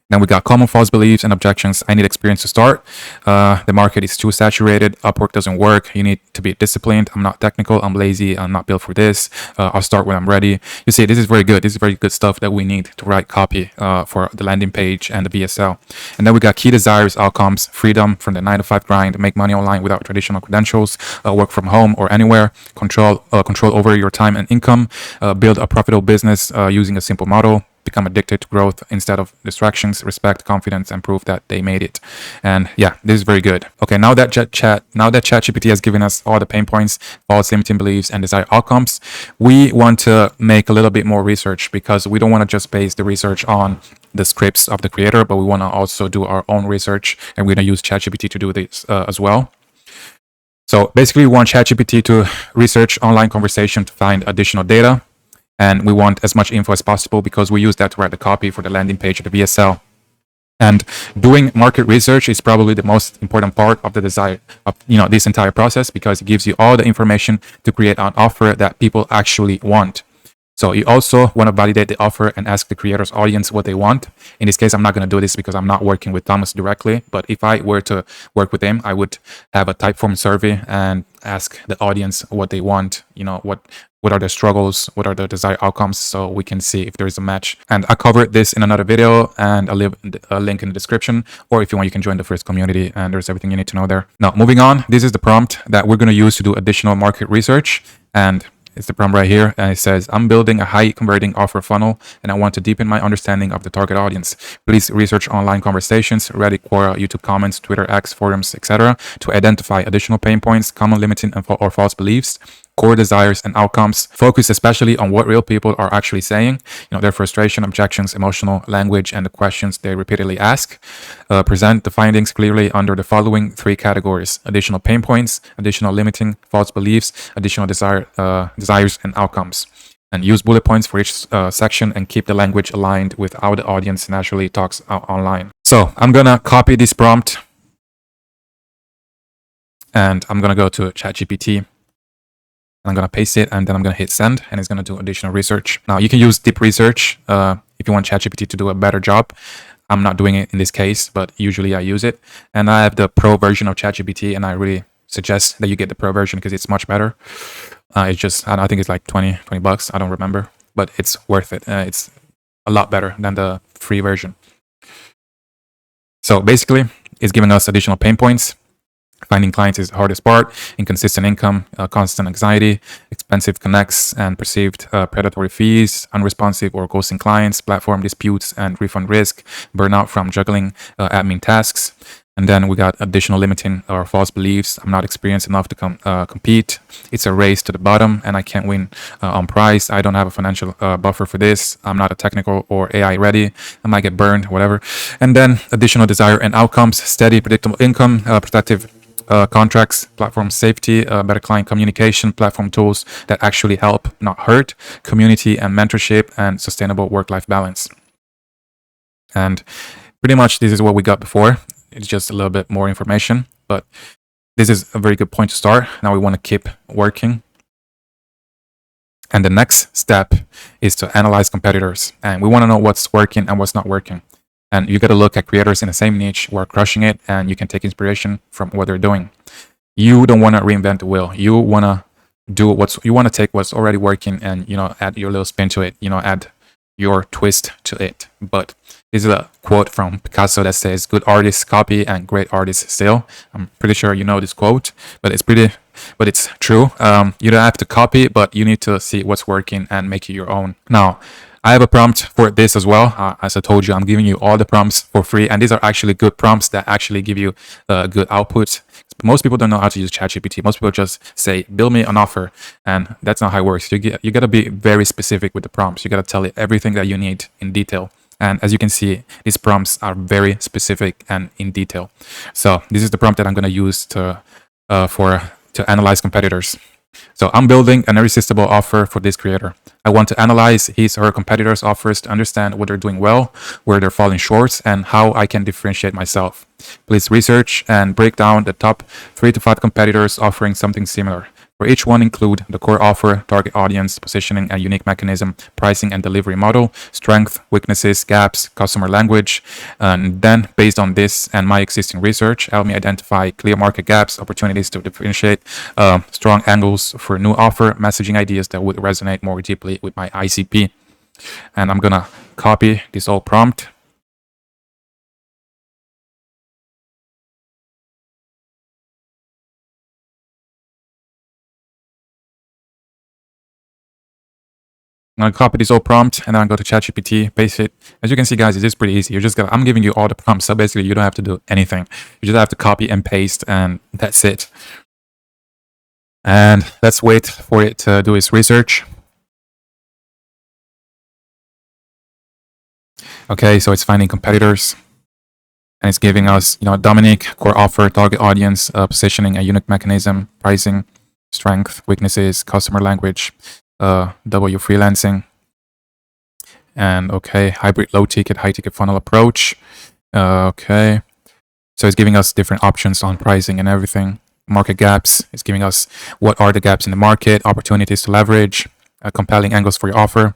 Then we got common false beliefs and objections. I need experience to start. The market is too saturated. Upwork doesn't work. You need to be disciplined. I'm not technical. I'm lazy. I'm not built for this. I'll start when I'm ready. You see, this is very good. This is very good stuff that we need to write copy for the landing page and the VSL. And then we got key desires, outcomes, freedom from the 9 to 5 grind, make money online without traditional credentials, work from home or anywhere, control over your time and income, build a profitable business using a simple model, become addicted to growth instead of distractions, respect, confidence, and prove that they made it. And yeah, this is very good. Okay, now that ChatGPT has given us all the pain points, false limiting beliefs, and desired outcomes, we want to make a little bit more research, because we don't want to just base the research on the scripts of the creator, but we want to also do our own research, and we're going to use ChatGPT to do this as well. So basically, we want ChatGPT to research online conversation to find additional data, and we want as much info as possible because we use that to write the copy for the landing page of the VSL. And doing market research is probably the most important part of the desire of this entire process, because it gives you all the information to create an offer that people actually want. So you also want to validate the offer and ask the creator's audience what they want. In this case, I'm not going to do this because I'm not working with Thomas directly. But if I were to work with him, I would have a type form survey and ask the audience what they want. What are their struggles? What are the desired outcomes? So we can see if there is a match. And I covered this in another video, and I'll leave a link in the description. Or if you want, you can join the first community, and there's everything you need to know there. Now, moving on, this is the prompt that we're going to use to do additional market research. And it's the prompt right here, and it says, I'm building a high converting offer funnel, and I want to deepen my understanding of the target audience. Please research online conversations, Reddit, Quora, YouTube comments, Twitter, X, forums, etc. to identify additional pain points, common limiting or false beliefs, core desires and outcomes. Focus especially on what real people are actually saying, their frustration, objections, emotional language, and the questions they repeatedly ask. Present the findings clearly under the following 3 categories: additional pain points, additional limiting, false beliefs, additional desires and outcomes. And use bullet points for each section, and keep the language aligned with how the audience naturally talks online. So I'm gonna copy this prompt, and I'm gonna go to ChatGPT. I'm going to paste it, and then I'm going to hit send, and it's going to do additional research. Now, you can use deep research if you want ChatGPT to do a better job. I'm not doing it in this case, but usually I use it. And I have the pro version of ChatGPT, and I really suggest that you get the pro version because it's much better. It's just, I think it's like 20 bucks. I don't remember, but it's worth it. It's a lot better than the free version. So basically, it's giving us additional pain points. Finding clients is the hardest part. Inconsistent income, constant anxiety, expensive connects and perceived predatory fees, unresponsive or ghosting clients, platform disputes and refund risk, burnout from juggling admin tasks. And then we got additional limiting or false beliefs. I'm not experienced enough to compete. It's a race to the bottom, and I can't win on price. I don't have a financial buffer for this. I'm not a technical or AI ready. I might get burned, whatever. And then additional desire and outcomes: steady, predictable income, protective contracts, platform safety, better client communication, platform tools that actually help, not hurt, community and mentorship, and sustainable work-life balance. And pretty much this is what we got before. It's just a little bit more information, but this is a very good point to start. Now we want to keep working. And the next step is to analyze competitors. And we want to know what's working and what's not working. And you got to look at creators in the same niche who are crushing it, and you can take inspiration from what they're doing. You don't want to reinvent the wheel. You want to take what's already working and, add your little spin to it, add your twist to it. But this is a quote from Picasso that says, good artists copy and great artists steal. I'm pretty sure you know this quote, but it's true. You don't have to copy, but you need to see what's working and make it your own. Now, I have a prompt for this as well. As I told you, I'm giving you all the prompts for free, and these are actually good prompts that actually give you good output. Most people don't know how to use ChatGPT. Most people just say, build me an offer, and that's not how it works. You got to be very specific with the prompts. You got to tell it everything that you need in detail. And as you can see, these prompts are very specific and in detail. So this is the prompt that I'm going to use to analyze competitors. So I'm building an irresistible offer for this creator. I want to analyze his or her competitors' offers to understand what they're doing well, where they're falling short, and how I can differentiate myself. Please research and break down the top 3 to 5 competitors offering something similar. For each one, include the core offer, target audience, positioning and unique mechanism, pricing and delivery model, strength, weaknesses, gaps, customer language. And then, based on this and my existing research, help me identify clear market gaps, opportunities to differentiate, strong angles for new offer, messaging ideas that would resonate more deeply with my ICP. And I'm going to copy this whole prompt. I'm gonna copy this old prompt and then go to ChatGPT, paste it. As you can see, guys, it is pretty easy. You're just gonna, I'm giving you all the prompts, so basically you don't have to do anything. You just have to copy and paste, and that's it. And let's wait for it to do its research. Okay, so it's finding competitors, and it's giving us, Dominic, core offer, target audience, positioning, a unique mechanism, pricing, strength, weaknesses, customer language, W freelancing, and okay, hybrid low ticket, high ticket funnel approach. Okay, so it's giving us different options on pricing and everything. Market gaps, it's giving us what are the gaps in the market, opportunities to leverage, compelling angles for your offer,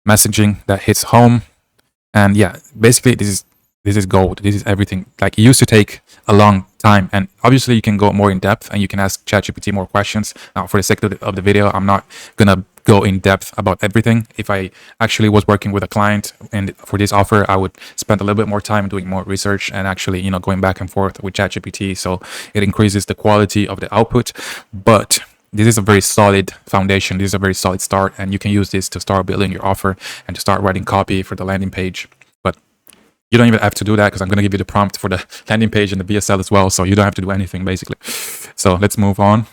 messaging that hits home. And yeah, basically this is gold. This is everything. Like, it used to take a long time, and obviously you can go more in depth and you can ask ChatGPT more questions. Now, for the sake of the video, I'm not gonna go in depth about everything. If I actually was working with a client and for this offer, I would spend a little bit more time doing more research and actually, going back and forth with ChatGPT, so it increases the quality of the output. But this is a very solid foundation. This is a very solid start, and you can use this to start building your offer and to start writing copy for the landing page. But you don't even have to do that, because I'm going to give you the prompt for the landing page and the VSL as well, so you don't have to do anything basically. So let's move on.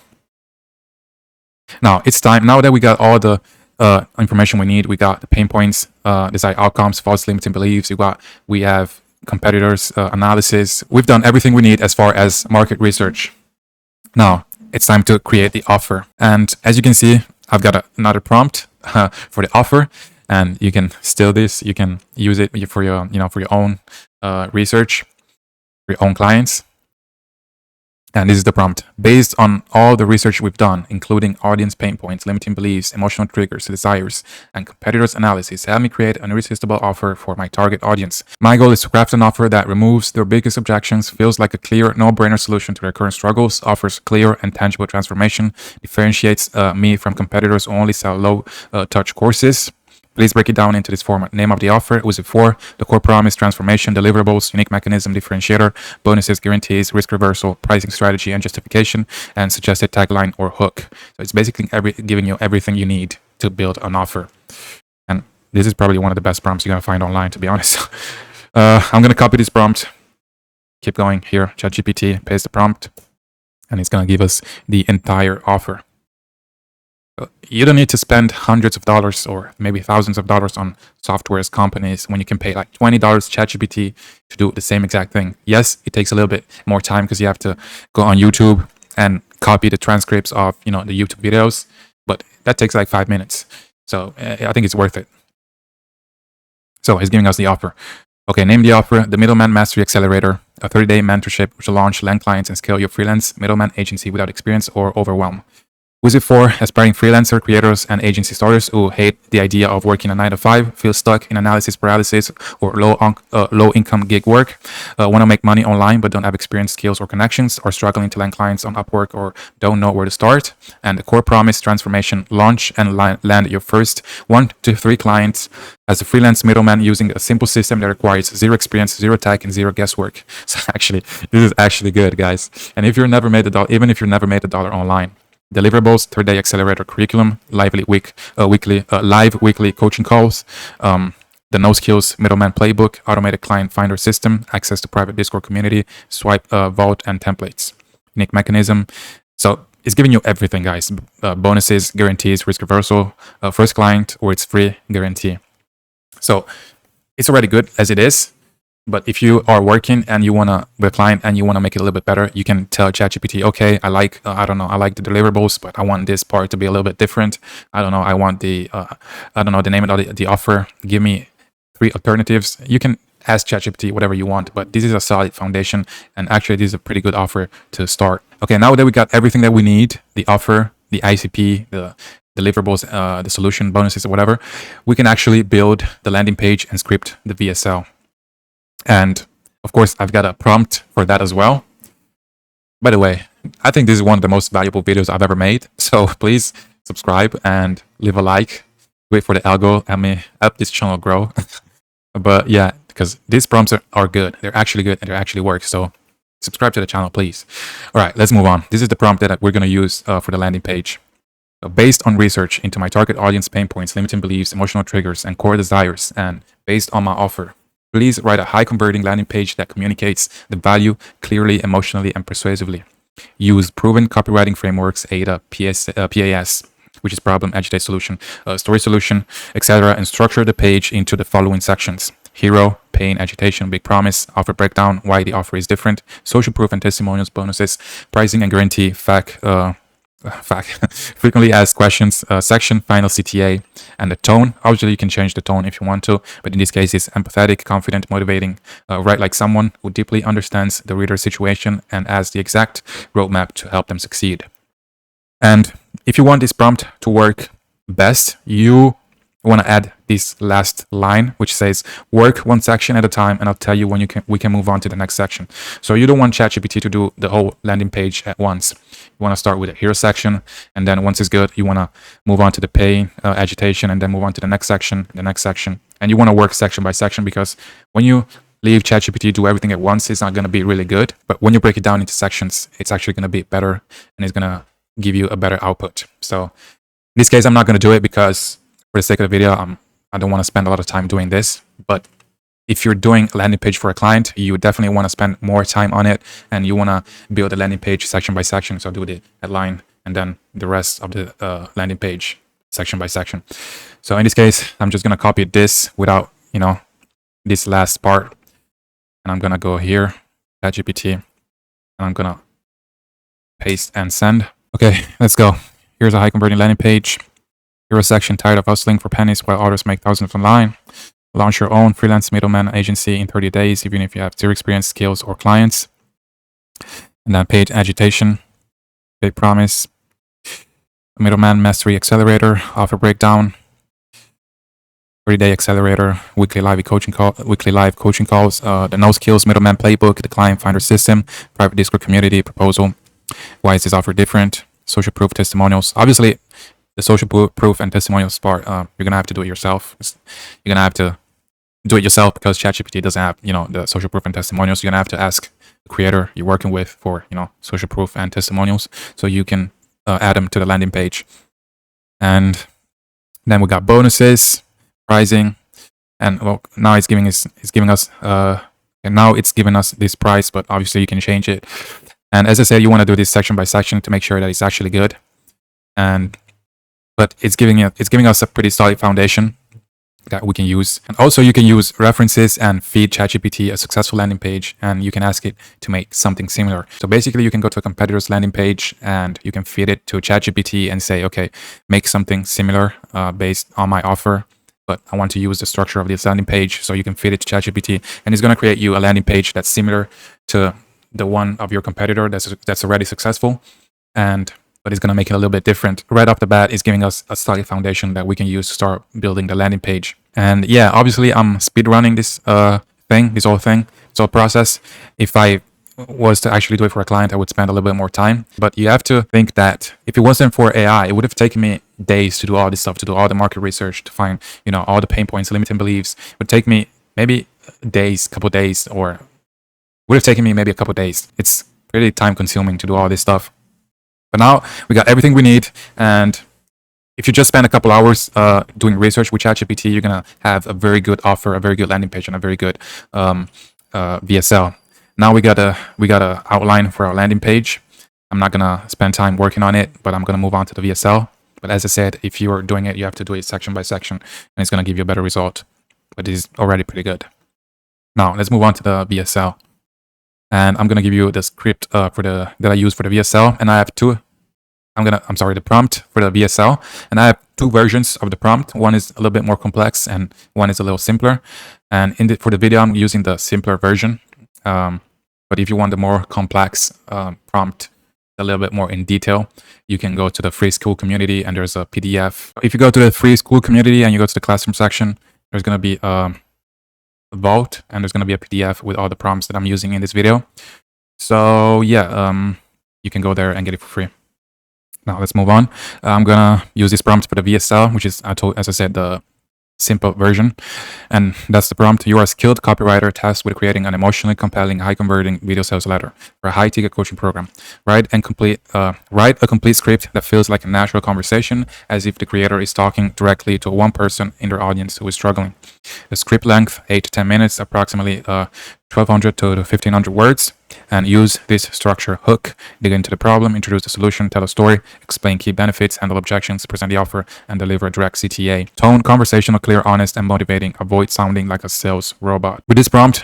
Now it's time. Now that we got all the information we need, we got the pain points, desired outcomes, false limiting beliefs. We have competitors analysis. We've done everything we need as far as market research. Now it's time to create the offer. And as you can see, I've got another prompt for the offer, and you can steal this. You can use it for your, for your own research, for your own clients. And this is the prompt. Based on all the research we've done, including audience pain points, limiting beliefs, emotional triggers, desires, and competitors analysis, help me create an irresistible offer for my target audience. My goal is to craft an offer that removes their biggest objections, feels like a clear, no-brainer solution to their current struggles, offers clear and tangible transformation, differentiates me from competitors who only sell low-touch courses. Please break it down into this format. Name of the offer, who's it for, the core promise, transformation, deliverables, unique mechanism, differentiator, bonuses, guarantees, risk reversal, pricing strategy, and justification, and suggested tagline or hook. So it's basically giving you everything you need to build an offer. And this is probably one of the best prompts you're going to find online, to be honest. I'm going to copy this prompt. Keep going here, ChatGPT, paste the prompt, and it's going to give us the entire offer. You don't need to spend hundreds of dollars or maybe thousands of dollars on softwares companies when you can pay like $20 ChatGPT to do the same exact thing. Yes, it takes a little bit more time because you have to go on YouTube and copy the transcripts of, the YouTube videos, but that takes like 5 minutes. So I think it's worth it. So he's giving us the offer. Okay, name the offer, the Middleman Mastery Accelerator, a 30-day mentorship to launch, land clients, and scale your freelance middleman agency without experience or overwhelm. Who's it for? Aspiring freelancer, creators, and agency starters who hate the idea of working a 9-to-5, feel stuck in analysis paralysis or low-income gig work, want to make money online but don't have experience, skills, or connections, or struggling to land clients on Upwork or don't know where to start. And the core promise, transformation, launch and land your first 1 to 3 clients as a freelance middleman using a simple system that requires zero experience, zero tech, and zero guesswork. So actually, this is actually good, guys. And if you've never made even if you've never made $1 online, deliverables, 3-day accelerator curriculum, live weekly coaching calls, the no skills middleman playbook, automated client finder system, access to private Discord community, swipe, vault, and templates, unique mechanism. So it's giving you everything, guys. Bonuses, guarantees, risk reversal, first client, or it's free guarantee. So it's already good as it is. But if you are working and you want to, with a client, and you want to make it a little bit better, you can tell ChatGPT, okay, I like the deliverables, but I want this part to be a little bit different. I want the name of the offer. Give me 3 alternatives. You can ask ChatGPT whatever you want, but this is a solid foundation, and actually this is a pretty good offer to start. Okay, now that we got everything that we need, the offer, the ICP, the deliverables, the solution, bonuses, or whatever, we can actually build the landing page and script the VSL. And of course, I've got a prompt for that as well. By the way, I think this is one of the most valuable videos I've ever made. So please subscribe and leave a like. Wait for the algo. Help this channel grow. But yeah, because these prompts are good. They're actually good and they actually work. So subscribe to the channel, please. All right, let's move on. This is the prompt that we're going to use for the landing page. Based on research into my target audience pain points, limiting beliefs, emotional triggers, and core desires, and based on my offer, please write a high converting landing page that communicates the value clearly, emotionally, and persuasively. Use proven copywriting frameworks, ADA, PAS, which is problem, agitate, solution, story, solution, etc., and structure the page into the following sections: hero, pain, agitation, big promise, offer breakdown, why the offer is different, social proof and testimonials, bonuses, pricing and guarantee, frequently asked questions, section, final CTA, and the tone. Obviously, you can change the tone if you want to, but in this case, it's empathetic, confident, motivating, write like someone who deeply understands the reader's situation and has the exact roadmap to help them succeed. And if you want this prompt to work best, you want to add this last line, which says work one section at a time, and I'll tell you when we can move on to the next section. So you don't want ChatGPT to do the whole landing page at once. You want to start with the hero section, and then once it's good, you want to move on to the pain, agitation, and then move on to the next section, and you want to work section by section, because when you leave ChatGPT do everything at once, it's not going to be really good. But when you break it down into sections, it's actually going to be better, and it's going to give you a better output. So in this case, I'm not going to do it because for the sake of the video, I don't want to spend a lot of time doing this. But if you're doing a landing page for a client, you definitely want to spend more time on it, and you want to build a landing page section by section. So do the headline and then the rest of the landing page section by section. So in this case, I'm just going to copy this without, this last part. And I'm going to go here, ChatGPT, and I'm going to paste and send. Okay, let's go. Here's a high converting landing page. Hero section, tired of hustling for pennies while others make thousands online. Launch your own freelance middleman agency in 30 days, even if you have zero experience, skills, or clients. And then page agitation, big promise, middleman mastery accelerator, offer breakdown, 30-day accelerator, weekly live coaching calls, the no skills middleman playbook, the client finder system, private Discord community, proposal. Why is this offer different? Social proof, testimonials. Obviously, the social proof and testimonials part, you're gonna have to do it yourself. You're gonna have to do it yourself because ChatGPT doesn't have, the social proof and testimonials. You're gonna have to ask the creator you're working with for, social proof and testimonials, so you can add them to the landing page. And then we got bonuses, pricing, and well, now it's giving us this price, but obviously you can change it. And as I said, you want to do this section by section to make sure that it's actually good. But it's giving us a pretty solid foundation that we can use. And also you can use references and feed ChatGPT a successful landing page, and you can ask it to make something similar. So basically you can go to a competitor's landing page and you can feed it to ChatGPT and say, okay, make something similar based on my offer, but I want to use the structure of this landing page. So you can feed it to ChatGPT, and it's going to create you a landing page that's similar to the one of your competitor that's already successful, but it's going to make it a little bit different. Right off the bat, it's giving us a solid foundation that we can use to start building the landing page. And yeah, obviously I'm speed running this whole process. If I was to actually do it for a client, I would spend a little bit more time. But you have to think that if it wasn't for AI, it would have taken me days to do all this stuff, to do all the market research, to find, all the pain points, limiting beliefs. It would take me maybe couple days, or would have taken me maybe a couple days. It's pretty time consuming to do all this stuff. But now we got everything we need. And if you just spend a couple hours doing research with ChatGPT, you're going to have a very good offer, a very good landing page, and a very good VSL. Now we got a outline for our landing page. I'm not going to spend time working on it, but I'm going to move on to the VSL. But as I said, if you're doing it, you have to do it section by section, and it's going to give you a better result. But it's already pretty good. Now let's move on to the VSL. And I'm going to give you the script that I use for the VSL. And I have the prompt for the VSL. And I have two versions of the prompt. One is a little bit more complex and one is a little simpler. And for the video, I'm using the simpler version. But if you want the more complex prompt, a little bit more in detail, you can go to the free school community, and there's a PDF. If you go to the free school community and you go to the classroom section, there's going to be Vault, and there's going to be a PDF with all the prompts that I'm using in this video. So yeah, you can go there and get it for free. Now let's move on. I'm gonna use this prompt for the VSL, which is, as I said, the simple version. And that's the prompt. You are a skilled copywriter tasked with creating an emotionally compelling, high-converting video sales letter for a high-ticket coaching program. Write a complete script that feels like a natural conversation, as if the creator is talking directly to one person in their audience who is struggling. The script length, 8 to 10 minutes, approximately 1,200 to 1,500 words. And use this structure: hook, dig into the problem, introduce the solution, tell a story, explain key benefits, handle objections, present the offer, and deliver a direct CTA. Tone: conversational, clear, honest, and motivating. Avoid sounding like a sales robot. With this prompt,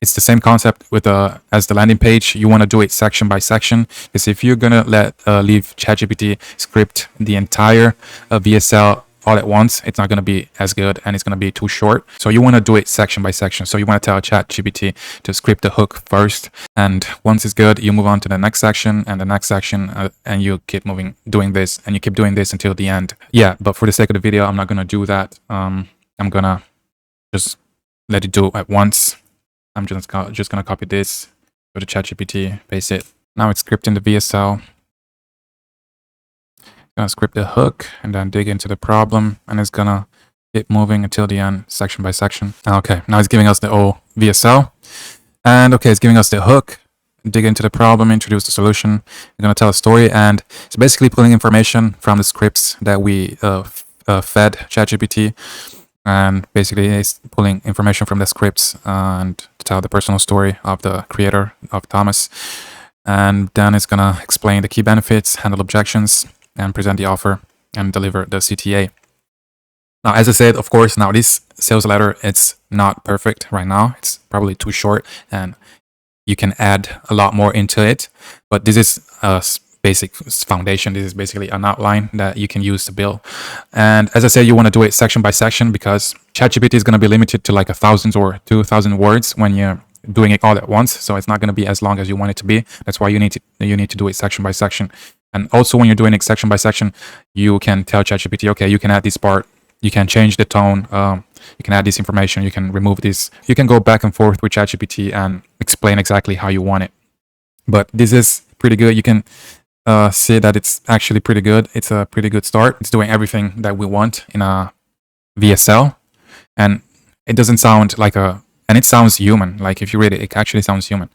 it's the same concept with as the landing page. You want to do it section by section, because if you're gonna leave ChatGPT script the entire VSL all at once, it's not going to be as good and it's going to be too short. So you want to do it section by section. So you want to tell ChatGPT to script the hook first, and once it's good, you move on to the next section and the next section, and you keep moving, doing this, and you keep doing this until the end. Yeah, but for the sake of the video, I'm not going to do that. I'm going to just let it do at once. I'm just going to copy this, go to ChatGPT, paste it. Now it's scripting the VSL. Gonna script the hook and then dig into the problem, and it's gonna keep moving until the end, section by section. Okay, now it's giving us the old VSL, and okay, it's giving us the hook, dig into the problem, introduce the solution. We're gonna tell a story, and it's basically pulling information from the scripts that we fed ChatGPT, and basically it's pulling information from the scripts and to tell the personal story of the creator, of Thomas, and then it's gonna explain the key benefits, handle objections, and present the offer and deliver the CTA. Now, as I said, of course, now this sales letter, it's not perfect right now. It's probably too short and you can add a lot more into it. But this is a basic foundation. This is basically an outline that you can use to build. And as I said, you want to do it section by section, because ChatGPT is going to be limited to like 1,000 or 2,000 words when you're doing it all at once. So it's not going to be as long as you want it to be. That's why you need to do it section by section. And also, when you're doing it section by section, you can tell ChatGPT, okay, you can add this part, you can change the tone, you can add this information, you can remove this. You can go back and forth with ChatGPT and explain exactly how you want it. But this is pretty good. You can see that it's actually pretty good. It's a pretty good start. It's doing everything that we want in a VSL. And it doesn't sound like and it sounds human. Like if you read it, it actually sounds human.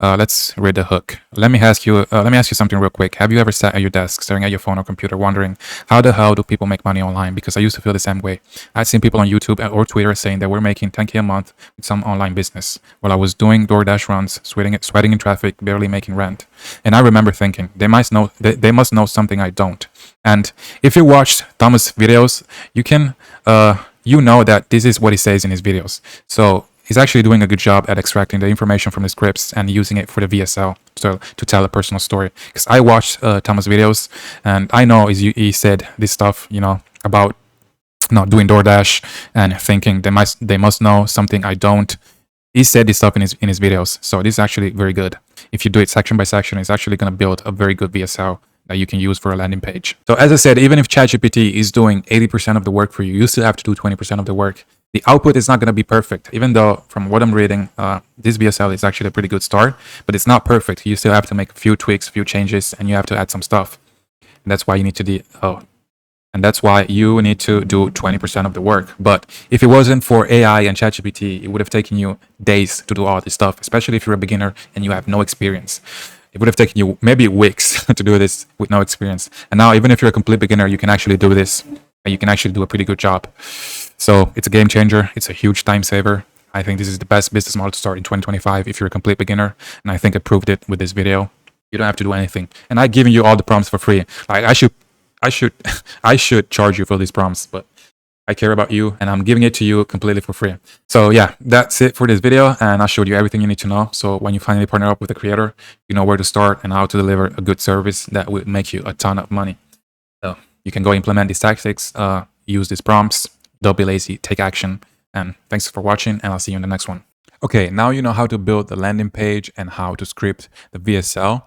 Let's read the hook. Let me ask you something real quick. Have you ever sat at your desk, staring at your phone or computer, wondering how the hell do people make money online? Because I used to feel the same way. I'd seen people on YouTube or Twitter saying that we're making 10K a month with some online business, while I was doing DoorDash runs, sweating in traffic, barely making rent. And I remember thinking, they must know something I don't. And if you watched Thomas' videos, you can you know that this is what he says in his videos. So he's actually doing a good job at extracting the information from the scripts and using it for the VSL to tell a personal story. Because I watched Thomas' videos, and I know he said this stuff, about not doing DoorDash and thinking they must know something I don't. He said this stuff in his videos, so this is actually very good. If you do it section by section, it's actually going to build a very good VSL that you can use for a landing page. So as I said, even if ChatGPT is doing 80% of the work for you, you still have to do 20% of the work. The output is not going to be perfect, even though from what I'm reading, this VSL is actually a pretty good start, but it's not perfect. You still have to make a few tweaks, a few changes, and you have to add some stuff. And that's why you need to do 20% of the work. But if it wasn't for AI and ChatGPT, it would have taken you days to do all this stuff, especially if you're a beginner and you have no experience. It would have taken you maybe weeks to do this with no experience. And now, even if you're a complete beginner, you can actually do this, and you can actually do a pretty good job. So it's a game changer. It's a huge time saver. I think this is the best business model to start in 2025 if you're a complete beginner. And I think I proved it with this video. You don't have to do anything. And I'm giving you all the prompts for free. Like I should charge you for these prompts, but I care about you and I'm giving it to you completely for free. So yeah, that's it for this video. And I showed you everything you need to know. So when you finally partner up with a creator, you know where to start and how to deliver a good service that will make you a ton of money. So you can go implement these tactics, use these prompts. Don't be lazy, take action. And thanks for watching, and I'll see you in the next one. Okay, now you know how to build the landing page and how to script the VSL.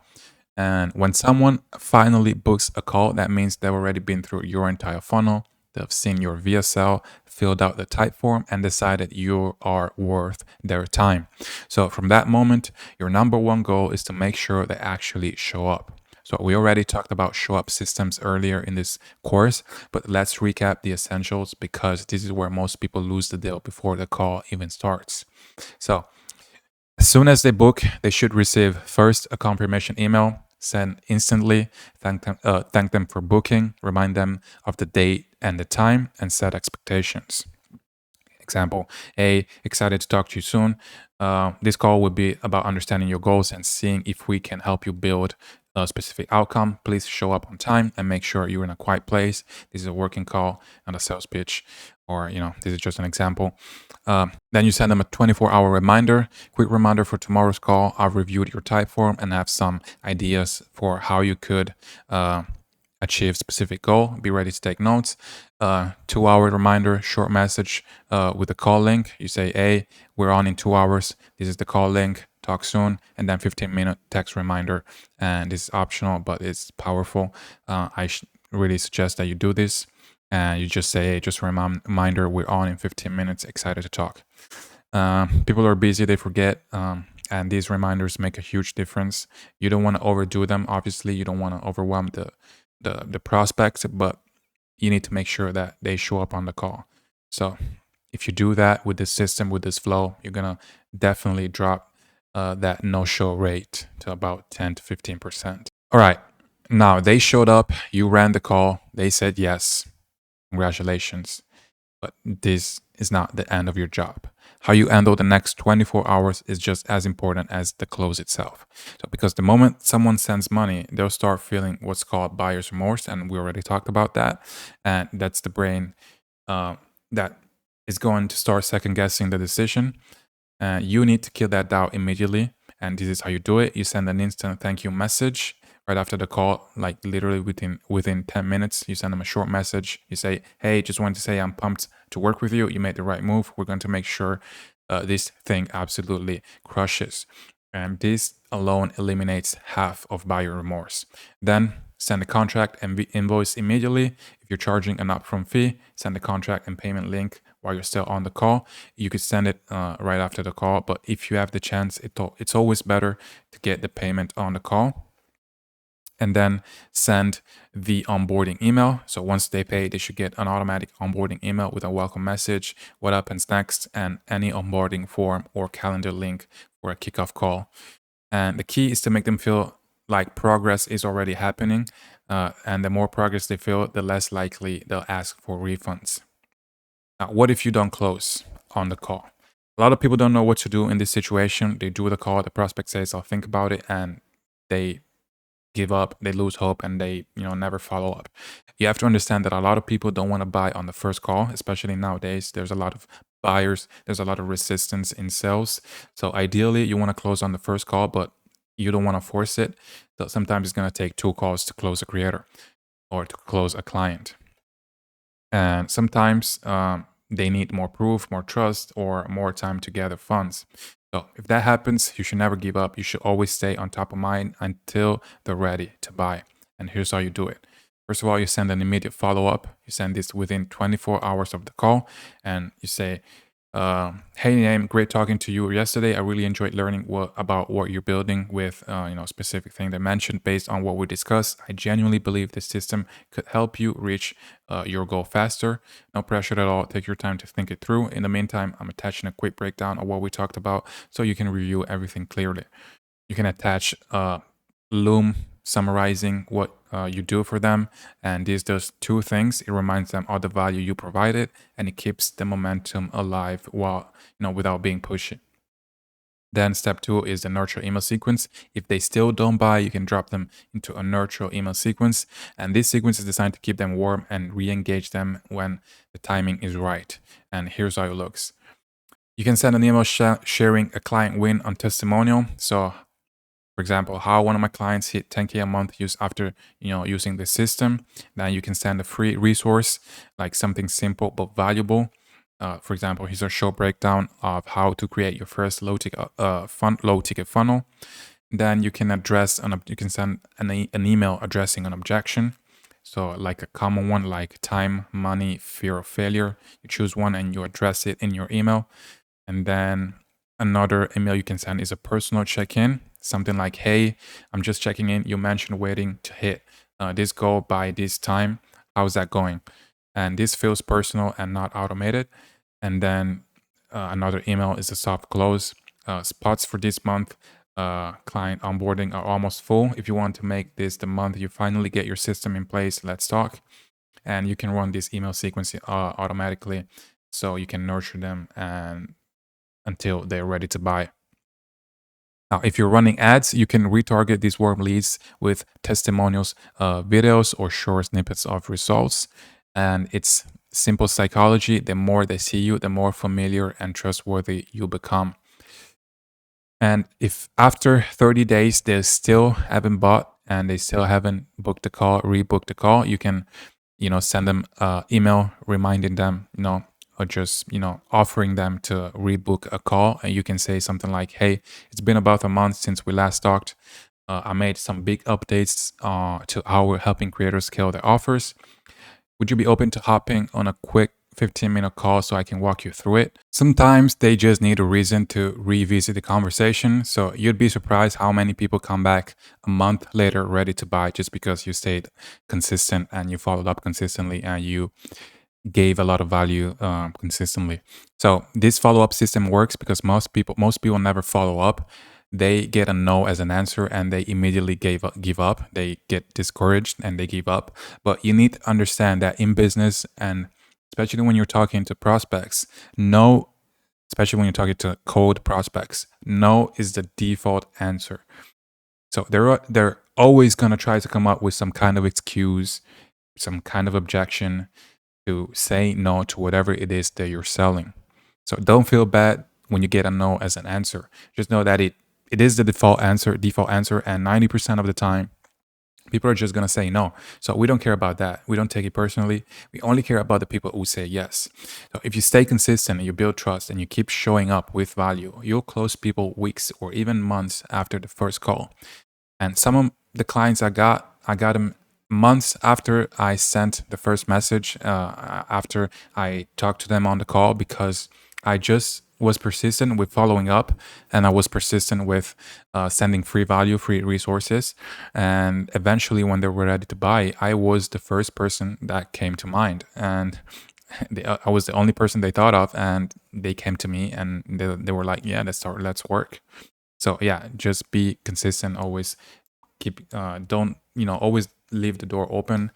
And when someone finally books a call, that means they've already been through your entire funnel. They've seen your VSL, filled out the type form, and decided you are worth their time. So from that moment, your number one goal is to make sure they actually show up. So we already talked about show up systems earlier in this course, but let's recap the essentials because this is where most people lose the deal before the call even starts. So as soon as they book, they should receive first a confirmation email, send instantly, thank them for booking, remind them of the date and the time, and set expectations. Example: A, excited to talk to you soon. This call will be about understanding your goals and seeing if we can help you build a specific outcome. Please show up on time and make sure you're in a quiet place. This is a working call, not a sales pitch, or this is just an example. Then you send them a 24-hour reminder, quick reminder for tomorrow's call. I've reviewed your type form and have some ideas for how you could achieve specific goal. Be ready to take notes. 2-hour reminder, short message with a call link. You say, hey, we're on in 2 hours. This is the call link. Talk soon. And then 15-minute text reminder. And this is optional, but it's powerful. I really suggest that you do this. And you just say, hey, just a reminder, we're on in 15 minutes. Excited to talk. People are busy, they forget. And these reminders make a huge difference. You don't want to overdo them. Obviously, you don't want to overwhelm the prospects, but you need to make sure that they show up on the call. So if you do that with this system, with this flow, you're gonna definitely drop that no-show rate to about 10 to 15%. All right, now they showed up, you ran the call, they said yes, congratulations. But this is not the end of your job. How you handle the next 24 hours is just as important as the close itself. So, because the moment someone sends money, they'll start feeling what's called buyer's remorse, and we already talked about that. And that's the brain that is going to start second guessing the decision. You need to kill that doubt immediately. And this is how you do it. You send an instant thank you message right after the call, like literally within 10 minutes. You send them a short message. You say, hey, just wanted to say I'm pumped to work with you. You made the right move. We're going to make sure this thing absolutely crushes. And this alone eliminates half of buyer remorse. Then send a contract and invoice immediately. If you're charging an upfront fee, send the contract and payment link while you're still on the call. You could send it right after the call, but if you have the chance, it's always better to get the payment on the call. And then send the onboarding email. So once they pay, they should get an automatic onboarding email with a welcome message, what happens next, and any onboarding form or calendar link for a kickoff call. And the key is to make them feel like progress is already happening. And the more progress they feel, the less likely they'll ask for refunds. Now, what if you don't close on the call? A lot of people don't know what to do in this situation. They do the call, the prospect says, I'll think about it, and they give up, they lose hope, and they never follow up. You have to understand that a lot of people don't want to buy on the first call, especially nowadays. There's a lot of buyers, there's a lot of resistance in sales. So ideally you want to close on the first call, but you don't want to force it. So sometimes it's going to take 2 calls to close a creator or to close a client. And sometimes they need more proof, more trust, or more time to gather funds. So if that happens, you should never give up. You should always stay on top of mind until they're ready to buy. And here's how you do it. First of all, you send an immediate follow-up. You send this within 24 hours of the call, and you say, hey, Naim, great talking to you yesterday. I really enjoyed learning about what you're building with specific thing they mentioned. Based on what we discussed, I genuinely believe this system could help you reach your goal faster. No pressure at all. Take your time to think it through. In the meantime, I'm attaching a quick breakdown of what we talked about so you can review everything clearly. You can attach Loom summarizing what you do for them, and this does 2 things. It reminds them of the value you provided, and it keeps the momentum alive while without being pushy. Then step 2 is the nurture email sequence. If they still don't buy, you can drop them into a nurture email sequence, and this sequence is designed to keep them warm and re-engage them when the timing is right. And here's how it looks. You can send an email sharing a client win on testimonial. So for example, how one of my clients hit 10K a month after using the system. Then you can send a free resource, like something simple but valuable. For example, here's a short breakdown of how to create your first low ticket funnel. Then you can send an email addressing an objection. So like a common one, like time, money, fear of failure. You choose one and you address it in your email. And then another email you can send is a personal check-in. something like, hey, I'm just checking in. You mentioned waiting to hit this goal by this time. How's that going? And this feels personal and not automated. And then another email is a soft close. Spots for this month, client onboarding are almost full. If you want to make this the month you finally get your system in place, let's talk. And you can run this email sequence automatically, so you can nurture them and until they're ready to buy. Now, if you're running ads, you can retarget these warm leads with testimonials, videos, or short snippets of results. And it's simple psychology. The more they see you, the more familiar and trustworthy you become. And if after 30 days they still haven't bought and they still haven't booked the call, rebooked the call, you can, send them email reminding them, or just, offering them to rebook a call. And you can say something like, hey, it's been about a month since we last talked. I made some big updates to how we're helping creators scale their offers. Would you be open to hopping on a quick 15-minute call so I can walk you through it? Sometimes they just need a reason to revisit the conversation. So you'd be surprised how many people come back a month later ready to buy just because you stayed consistent and you followed up consistently and you gave a lot of value consistently. So this follow-up system works because most people never follow up. They get a no as an answer and they immediately give up. They get discouraged and they give up. But you need to understand that in business, and especially when you're talking to prospects, no, especially when you're talking to cold prospects, no is the default answer. So they're always gonna try to come up with some kind of excuse, some kind of objection to say no to whatever it is that you're selling. So don't feel bad when you get a no as an answer. Just know that it is the default answer, and 90% of the time, people are just gonna say no. So we don't care about that. We don't take it personally. We only care about the people who say yes. So if you stay consistent and you build trust and you keep showing up with value, you'll close people weeks or even months after the first call. And some of the clients I got them months after I sent the first message, after I talked to them on the call, because I just was persistent with following up and I was persistent with sending free value, free resources. And eventually, when they were ready to buy, I was the first person that came to mind. And I was the only person they thought of, and they came to me and they were like, yeah, let's work. So yeah, just be consistent. Always keep, don't, always leave the door open,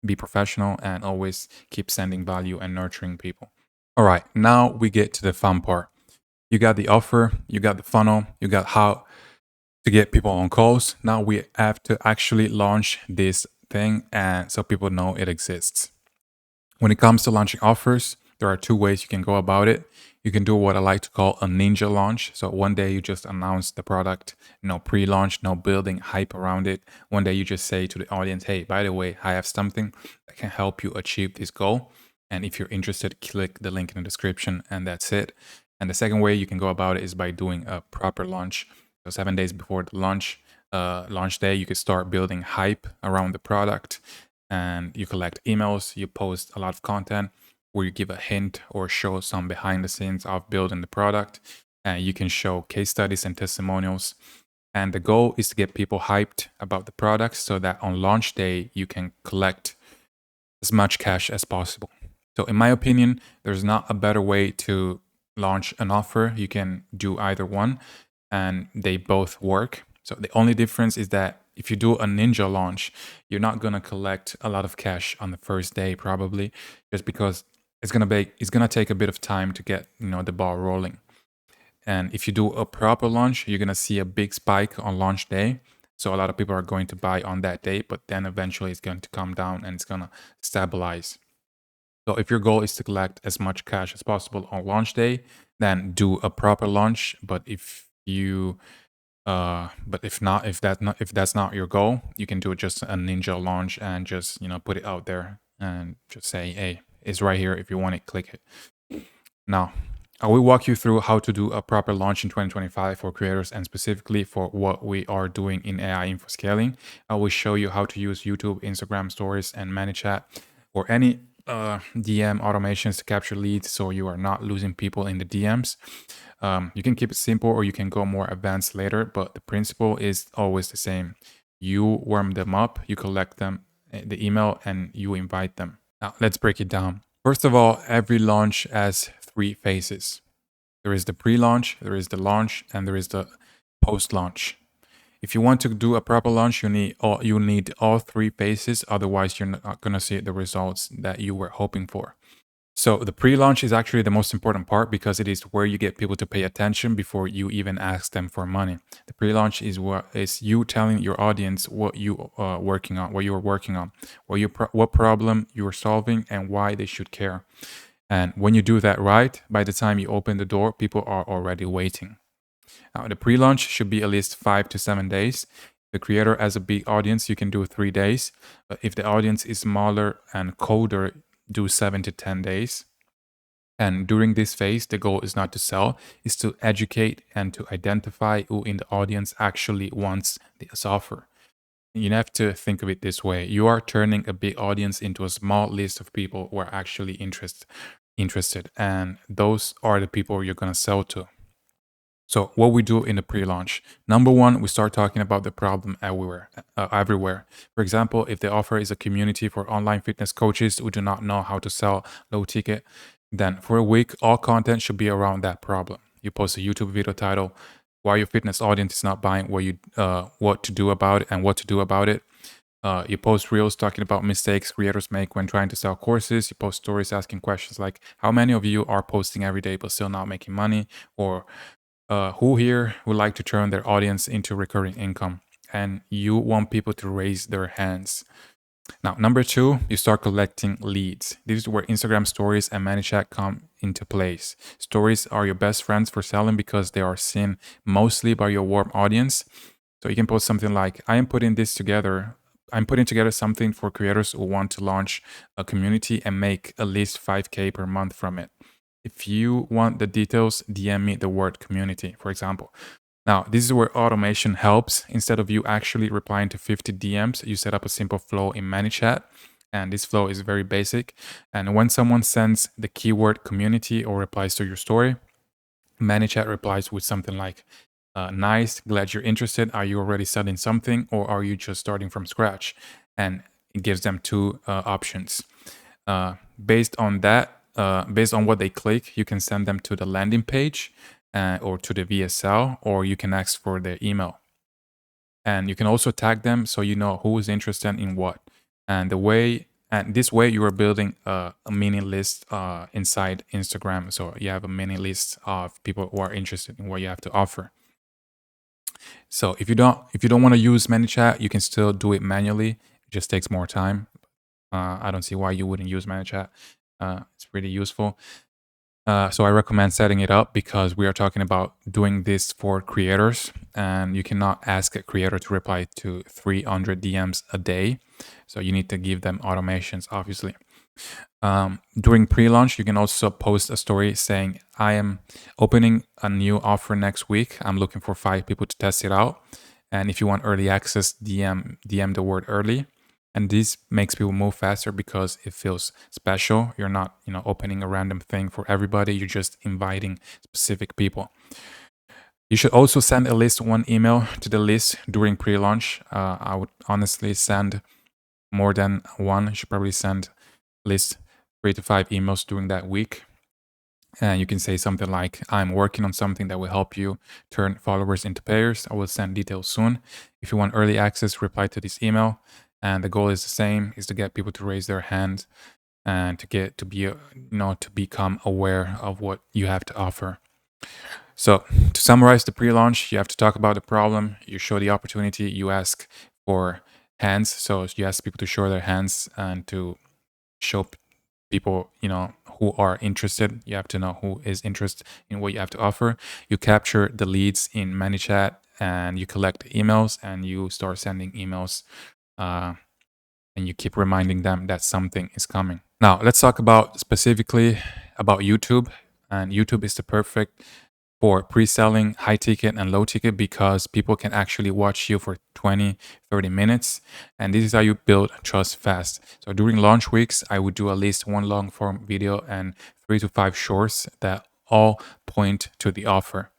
be professional, and always keep sending value and nurturing people. All right, now we get to the fun part. You got the offer, you got the funnel, you got how to get people on calls. Now we have to actually launch this thing and so people know it exists. When it comes to launching offers, there are two ways you can go about it. You can do what I like to call a ninja launch. So one day you just announce the product, no pre-launch, no building hype around it. One day you just say to the audience, hey, by the way, I have something that can help you achieve this goal. And if you're interested, click the link in the description and that's it. And the second way you can go about it is by doing a proper launch. So 7 days before the launch day, you can start building hype around the product and you collect emails, you post a lot of content where you give a hint or show some behind the scenes of building the product. And you can show case studies and testimonials. And the goal is to get people hyped about the product so that on launch day, you can collect as much cash as possible. So in my opinion, there's not a better way to launch an offer. You can do either one and they both work. So the only difference is that if you do a ninja launch, you're not gonna collect a lot of cash on the first day, probably, just because it's gonna take a bit of time to get the ball rolling. And if you do a proper launch, you're gonna see a big spike on launch day. So a lot of people are going to buy on that day, but then eventually it's going to come down and it's gonna stabilize. So if your goal is to collect as much cash as possible on launch day, then do a proper launch. But if that's not your goal, you can do just a ninja launch and just put it out there and just say, hey, it's right here. If you want it, click it. Now, I will walk you through how to do a proper launch in 2025 for creators and specifically for what we are doing in AI infoscaling. I will show you how to use YouTube, Instagram stories, and ManyChat or any DM automations to capture leads so you are not losing people in the DMs. You can keep it simple or you can go more advanced later, but the principle is always the same. You warm them up, you collect them, the email, and you invite them. Now, let's break it down. First of all, every launch has three phases. There is the pre-launch, there is the launch, and there is the post-launch. If you want to do a proper launch, you need all three phases. Otherwise, you're not going to see the results that you were hoping for. So the pre-launch is actually the most important part because it is where you get people to pay attention before you even ask them for money. The pre-launch is what is you telling your audience what you are working on, what problem you are solving, and why they should care. And when you do that right, by the time you open the door, people are already waiting. Now, the pre-launch should be at least 5 to 7 days. If the creator has a big audience, you can do 3 days. But if the audience is smaller and colder, do 7 to 10 days. And during this phase, the goal is not to sell, is to educate and to identify who in the audience actually wants this offer. You have to think of it this way. You are turning a big audience into a small list of people who are actually interested. And those are the people you're going to sell to. So what we do in the pre-launch, number one, we start talking about the problem everywhere. For example, if the offer is a community for online fitness coaches who do not know how to sell low ticket, then for a week, all content should be around that problem. You post a YouTube video title, why your fitness audience is not buying, what to do about it and what to do about it. You post reels talking about mistakes creators make when trying to sell courses. You post stories asking questions like, how many of you are posting every day but still not making money? Or who here would like to turn their audience into recurring income? And you want people to raise their hands. Now, number two, you start collecting leads. This is where Instagram stories and ManyChat come into place. Stories are your best friends for selling because they are seen mostly by your warm audience. So you can post something like, I'm putting together something for creators who want to launch a community and make at least 5K per month from it. If you want the details, DM me the word community, for example. Now, this is where automation helps. Instead of you actually replying to 50 DMs, you set up a simple flow in ManyChat. And this flow is very basic. And when someone sends the keyword community or replies to your story, ManyChat replies with something like, nice, glad you're interested. Are you already selling something or are you just starting from scratch? And it gives them two options. Based on what they click, you can send them to the landing page or to the VSL, or you can ask for their email. And you can also tag them so you know who is interested in what. And this way you are building a mini list inside Instagram. So you have a mini list of people who are interested in what you have to offer. So if you don't want to use ManyChat, you can still do it manually. It just takes more time. I don't see why you wouldn't use ManyChat. It's really useful. So I recommend setting it up because we are talking about doing this for creators, and you cannot ask a creator to reply to 300 DMs a day. So you need to give them automations, obviously. During pre-launch, you can also post a story saying, I am opening a new offer next week. I'm looking for 5 people to test it out. And if you want early access, DM the word early. And this makes people move faster because it feels special. You're not, opening a random thing for everybody. You're just inviting specific people. You should also send at least one email to the list during pre-launch. I would honestly send more than one. You should probably send at least 3 to 5 emails during that week. And you can say something like, I'm working on something that will help you turn followers into payers. I will send details soon. If you want early access, reply to this email. And the goal is the same, is to get people to raise their hands and to become aware of what you have to offer. So to summarize the pre-launch, you have to talk about the problem, you show the opportunity, you ask for hands. So you ask people to show their hands and to show people, who are interested. You have to know who is interested in what you have to offer. You capture the leads in ManyChat and you collect emails and you start sending emails and you keep reminding them that something is coming. Now, let's talk specifically about YouTube. And YouTube is the perfect for pre-selling, high ticket and low ticket, because people can actually watch you for 20, 30 minutes. And this is how you build trust fast. So during launch weeks, I would do at least one long form video and 3 to 5 shorts that all point to the offer.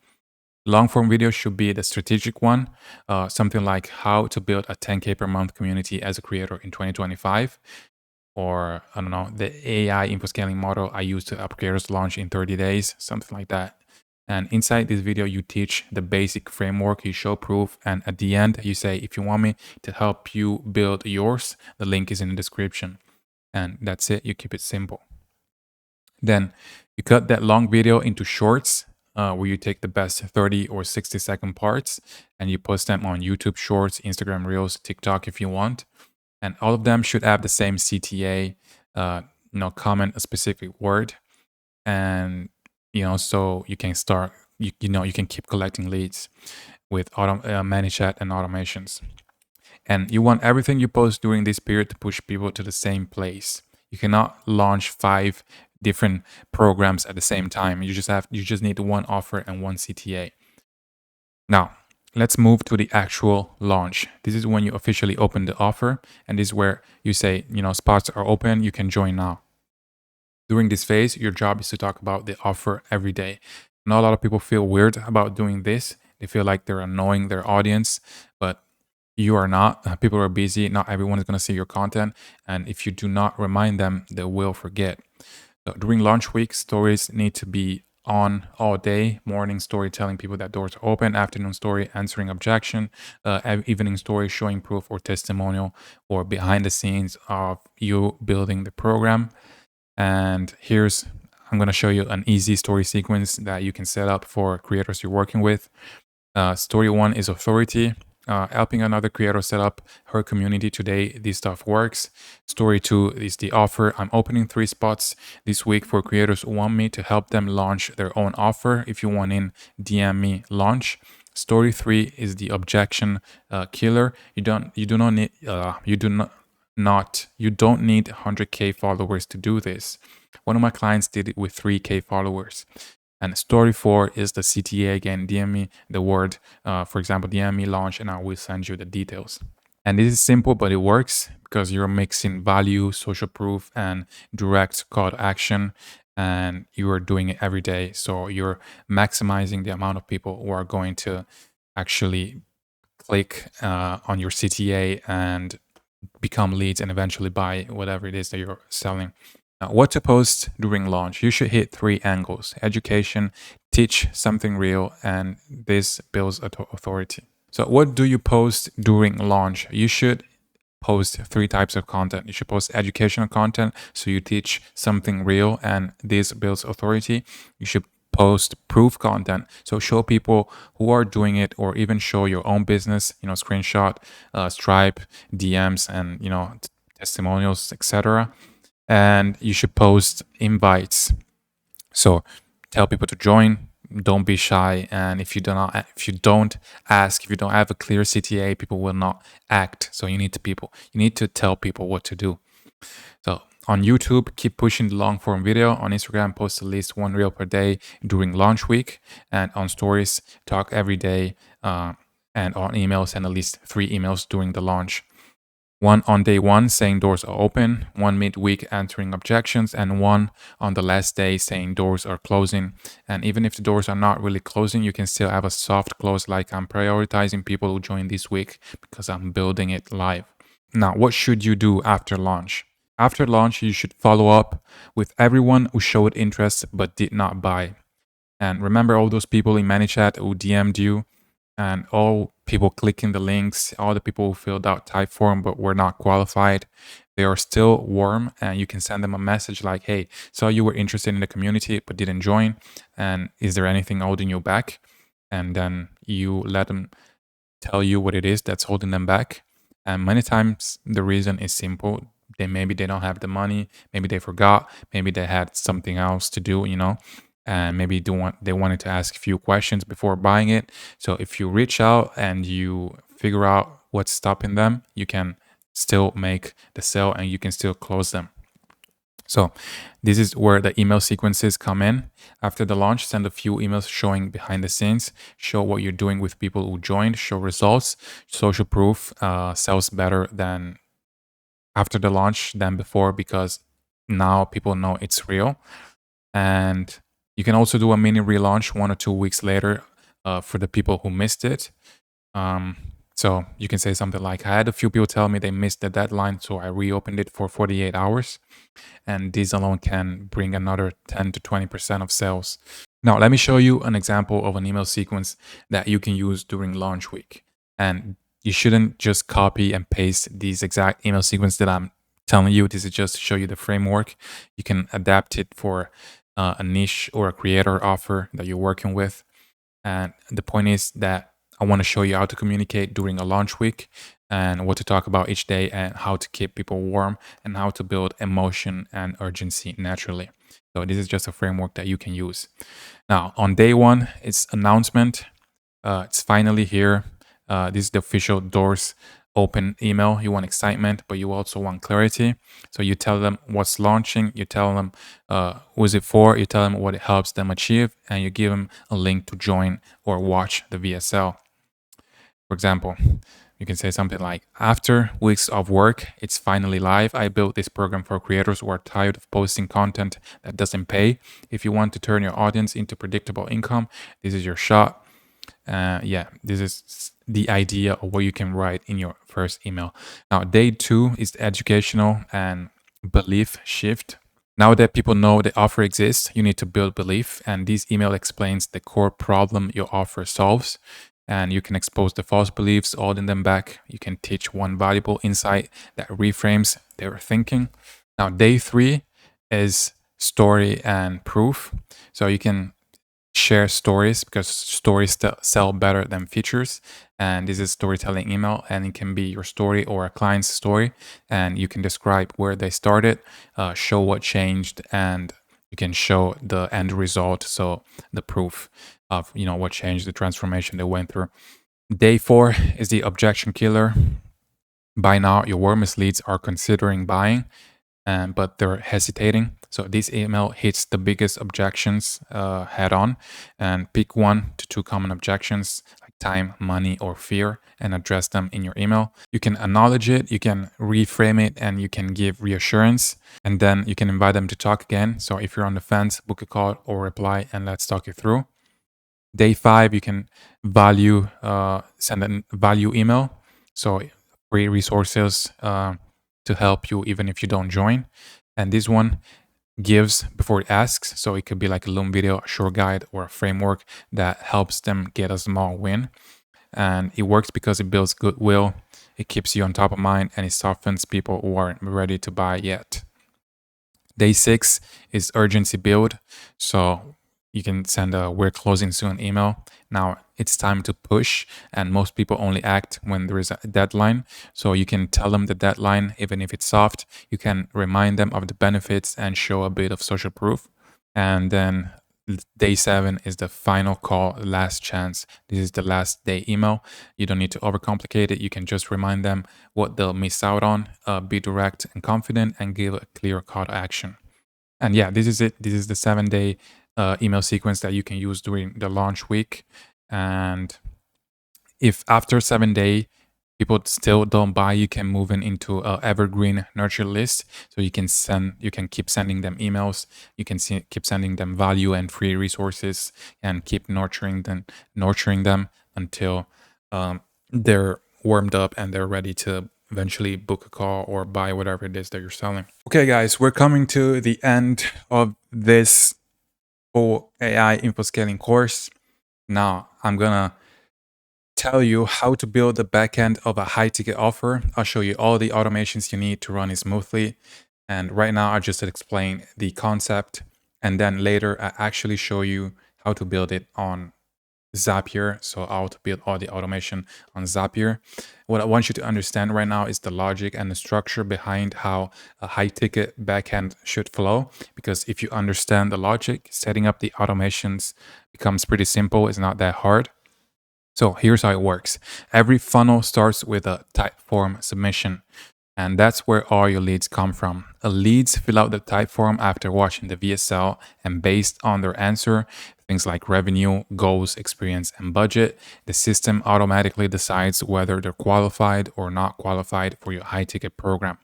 Long form video should be the strategic one, something like how to build a 10K per month community as a creator in 2025. Or I don't know, the AI info scaling model I use to help creators launch in 30 days, something like that. And inside this video, you teach the basic framework, you show proof, and at the end, you say, if you want me to help you build yours, the link is in the description. And that's it, you keep it simple. Then you cut that long video into shorts, where you take the best 30 or 60-second parts and you post them on YouTube Shorts, Instagram Reels, TikTok if you want. And all of them should have the same CTA, comment a specific word, and so you can start. You can keep collecting leads with ManyChat and automations. And you want everything you post during this period to push people to the same place. You cannot launch 5 different programs at the same time. You just need one offer and one CTA. Now, let's move to the actual launch. This is when you officially open the offer, and this is where you say, spots are open, you can join now. During this phase, your job is to talk about the offer every day. Not a lot of people feel weird about doing this. They feel like they're annoying their audience, but you are not. People are busy. Not everyone is going to see your content. And if you do not remind them, they will forget. So during launch week, stories need to be on all day. Morning story telling people that doors are open, afternoon story answering objection, evening story showing proof or testimonial or behind the scenes of you building the program. And I'm going to show you an easy story sequence that you can set up for creators you're working with. Story 1 is authority. Helping another creator set up her community today. This stuff works. Story 2 is the offer. I'm opening 3 spots this week for creators who want me to help them launch their own offer. If you want in, DM me launch. Story 3 is the objection killer. You don't need 100K followers to do this. One of my clients did it with 3K followers. And story 4 is the CTA again. DM me the word, for example, DM me launch, and I will send you the details. And this is simple, but it works because you're mixing value, social proof, and direct call to action. And you are doing it every day. So you're maximizing the amount of people who are going to actually click on your CTA and become leads and eventually buy whatever it is that you're selling. Now, what to post during launch? You should hit 3 angles: education, teach something real, and this builds authority. So what do you post during launch? You should post 3 types of content. You should post educational content, so you teach something real and this builds authority. You should post proof content, so show people who are doing it, or even show your own business, screenshot, Stripe, DMs, and testimonials, etc. And you should post invites, so tell people to join. Don't be shy, and if you don't ask, if you don't have a clear CTA, people will not act. So you need to tell people what to do. So on YouTube, keep pushing the long form video. On Instagram, post at least 1 reel per day during launch week. And on stories, talk every day. And on emails, send at least 3 emails during the launch. 1 on day 1 saying doors are open, 1 midweek answering objections, and 1 on the last day saying doors are closing. And even if the doors are not really closing, you can still have a soft close, like I'm prioritizing people who join this week because I'm building it live. Now, what should you do after launch? After launch, you should follow up with everyone who showed interest but did not buy. And remember all those people in ManyChat who DM'd you, and all people clicking the links, all the people who filled out Typeform but were not qualified. They are still warm, and you can send them a message like, hey, saw you were interested in the community but didn't join, and is there anything holding you back? And then you let them tell you what it is that's holding them back. And many times the reason is simple. Maybe they don't have the money, maybe they forgot, maybe they had something else to do, and maybe they wanted to ask a few questions before buying it. So if you reach out and you figure out what's stopping them, you can still make the sale and you can still close them. So this is where the email sequences come in. After the launch, send a few emails showing behind the scenes, show what you're doing with people who joined, show results, social proof, sells better than after the launch than before because now people know it's real. And you can also do a mini relaunch 1 or 2 weeks later for the people who missed it. Um, so you can say something like, I had a few people tell me they missed the deadline, so I reopened it for 48 hours. And this alone can bring another 10 to 20% of sales. Now, let me show you an example of an email sequence that you can use during launch week. And you shouldn't just copy and paste these exact email sequence that I'm telling you. This is just to show you the framework. You can adapt it for a niche or a creator offer that you're working with. And the point is that I want to show you how to communicate during a launch week and what to talk about each day and how to keep people warm and how to build emotion and urgency naturally. So this is just a framework that you can use. Now, on day one, it's announcement. It's finally here. This is the official doors open email. You want excitement, but you also want clarity. So you tell them what's launching. You tell them who is it for. You tell them what it helps them achieve, and you give them a link to join or watch the VSL. For example, you can say something like, after weeks of work, it's finally live. I built this program for creators who are tired of posting content that doesn't pay. If you want to turn your audience into predictable income, this is your shot. Yeah, this is the idea of what you can write in your first email. Now, day two is educational and belief shift. Now that people know the offer exists, you need to build belief. And this email explains the core problem your offer solves. And you can expose the false beliefs, holding them back. You can teach one valuable insight that reframes their thinking. Now, day three is story and proof. So you can share stories because stories sell better than features. And this is storytelling email, and it can be your story or a client's story. And you can describe where they started, show what changed, and you can show the end result. So the proof of what changed, the transformation they went through. Day four is the objection killer. By now, your warmest leads are considering buying, but they're hesitating. So this email hits the biggest objections head on, and pick 1 to 2 common objections like time, money, or fear, and address them in your email. You can acknowledge it, you can reframe it, and you can give reassurance, and then you can invite them to talk again. So if you're on the fence, book a call or reply, and let's talk it through. Day 5, you can send a value email. So free resources to help you even if you don't join. And this one gives before it asks. So it could be like a Loom video, a short guide, or a framework that helps them get a small win. And it works because it builds goodwill, it keeps you on top of mind, and it softens people who aren't ready to buy yet. Day 6 is urgency build. So you can send a "we're closing soon" email. Now it's time to push, and most people only act when there is a deadline. So you can tell them the deadline, even if it's soft. You can remind them of the benefits and show a bit of social proof. And then day 7 is the final call, last chance. This is the last day email. You don't need to overcomplicate it. You can just remind them what they'll miss out on, be direct and confident, and give a clear call to action. And yeah, this is it. This is the 7-day email sequence that you can use during the launch week. And if after 7 days people still don't buy, you can move into a evergreen nurture list. So you can keep sending them emails. You can keep sending them value and free resources, and keep nurturing them until they're warmed up and they're ready to eventually book a call or buy whatever it is that you're selling. Okay, guys, we're coming to the end of this full AI info scaling course. Now I'm gonna tell you how to build the backend of a high ticket offer. I'll show you all the automations you need to run it smoothly. And right now I just explain the concept, and then later I actually show you how to build it on Zapier. So how to build all the automation on Zapier. What I want you to understand right now is the logic and the structure behind how a high ticket backend should flow. Because if you understand the logic, setting up the automations becomes pretty simple. It's not that hard. So here's how it works. Every funnel starts with a type form submission. And that's where all your leads come from. Leads fill out the type form after watching the VSL, and based on their answer, things like revenue, goals, experience, and budget, the system automatically decides whether they're qualified or not qualified for your high ticket program.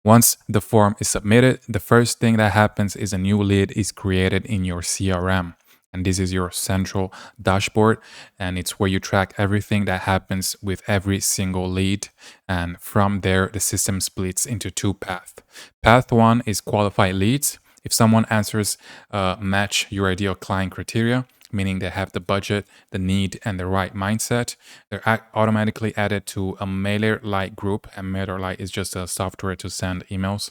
Once the form is submitted, the first thing that happens is a new lead is created in your CRM. And this is your central dashboard. And it's where you track everything that happens with every single lead. And from there, the system splits into two paths. Path one is qualified leads. If someone answers match your ideal client criteria, meaning they have the budget, the need, and the right mindset, they're automatically added to a MailerLite group. And MailerLite is just a software to send emails.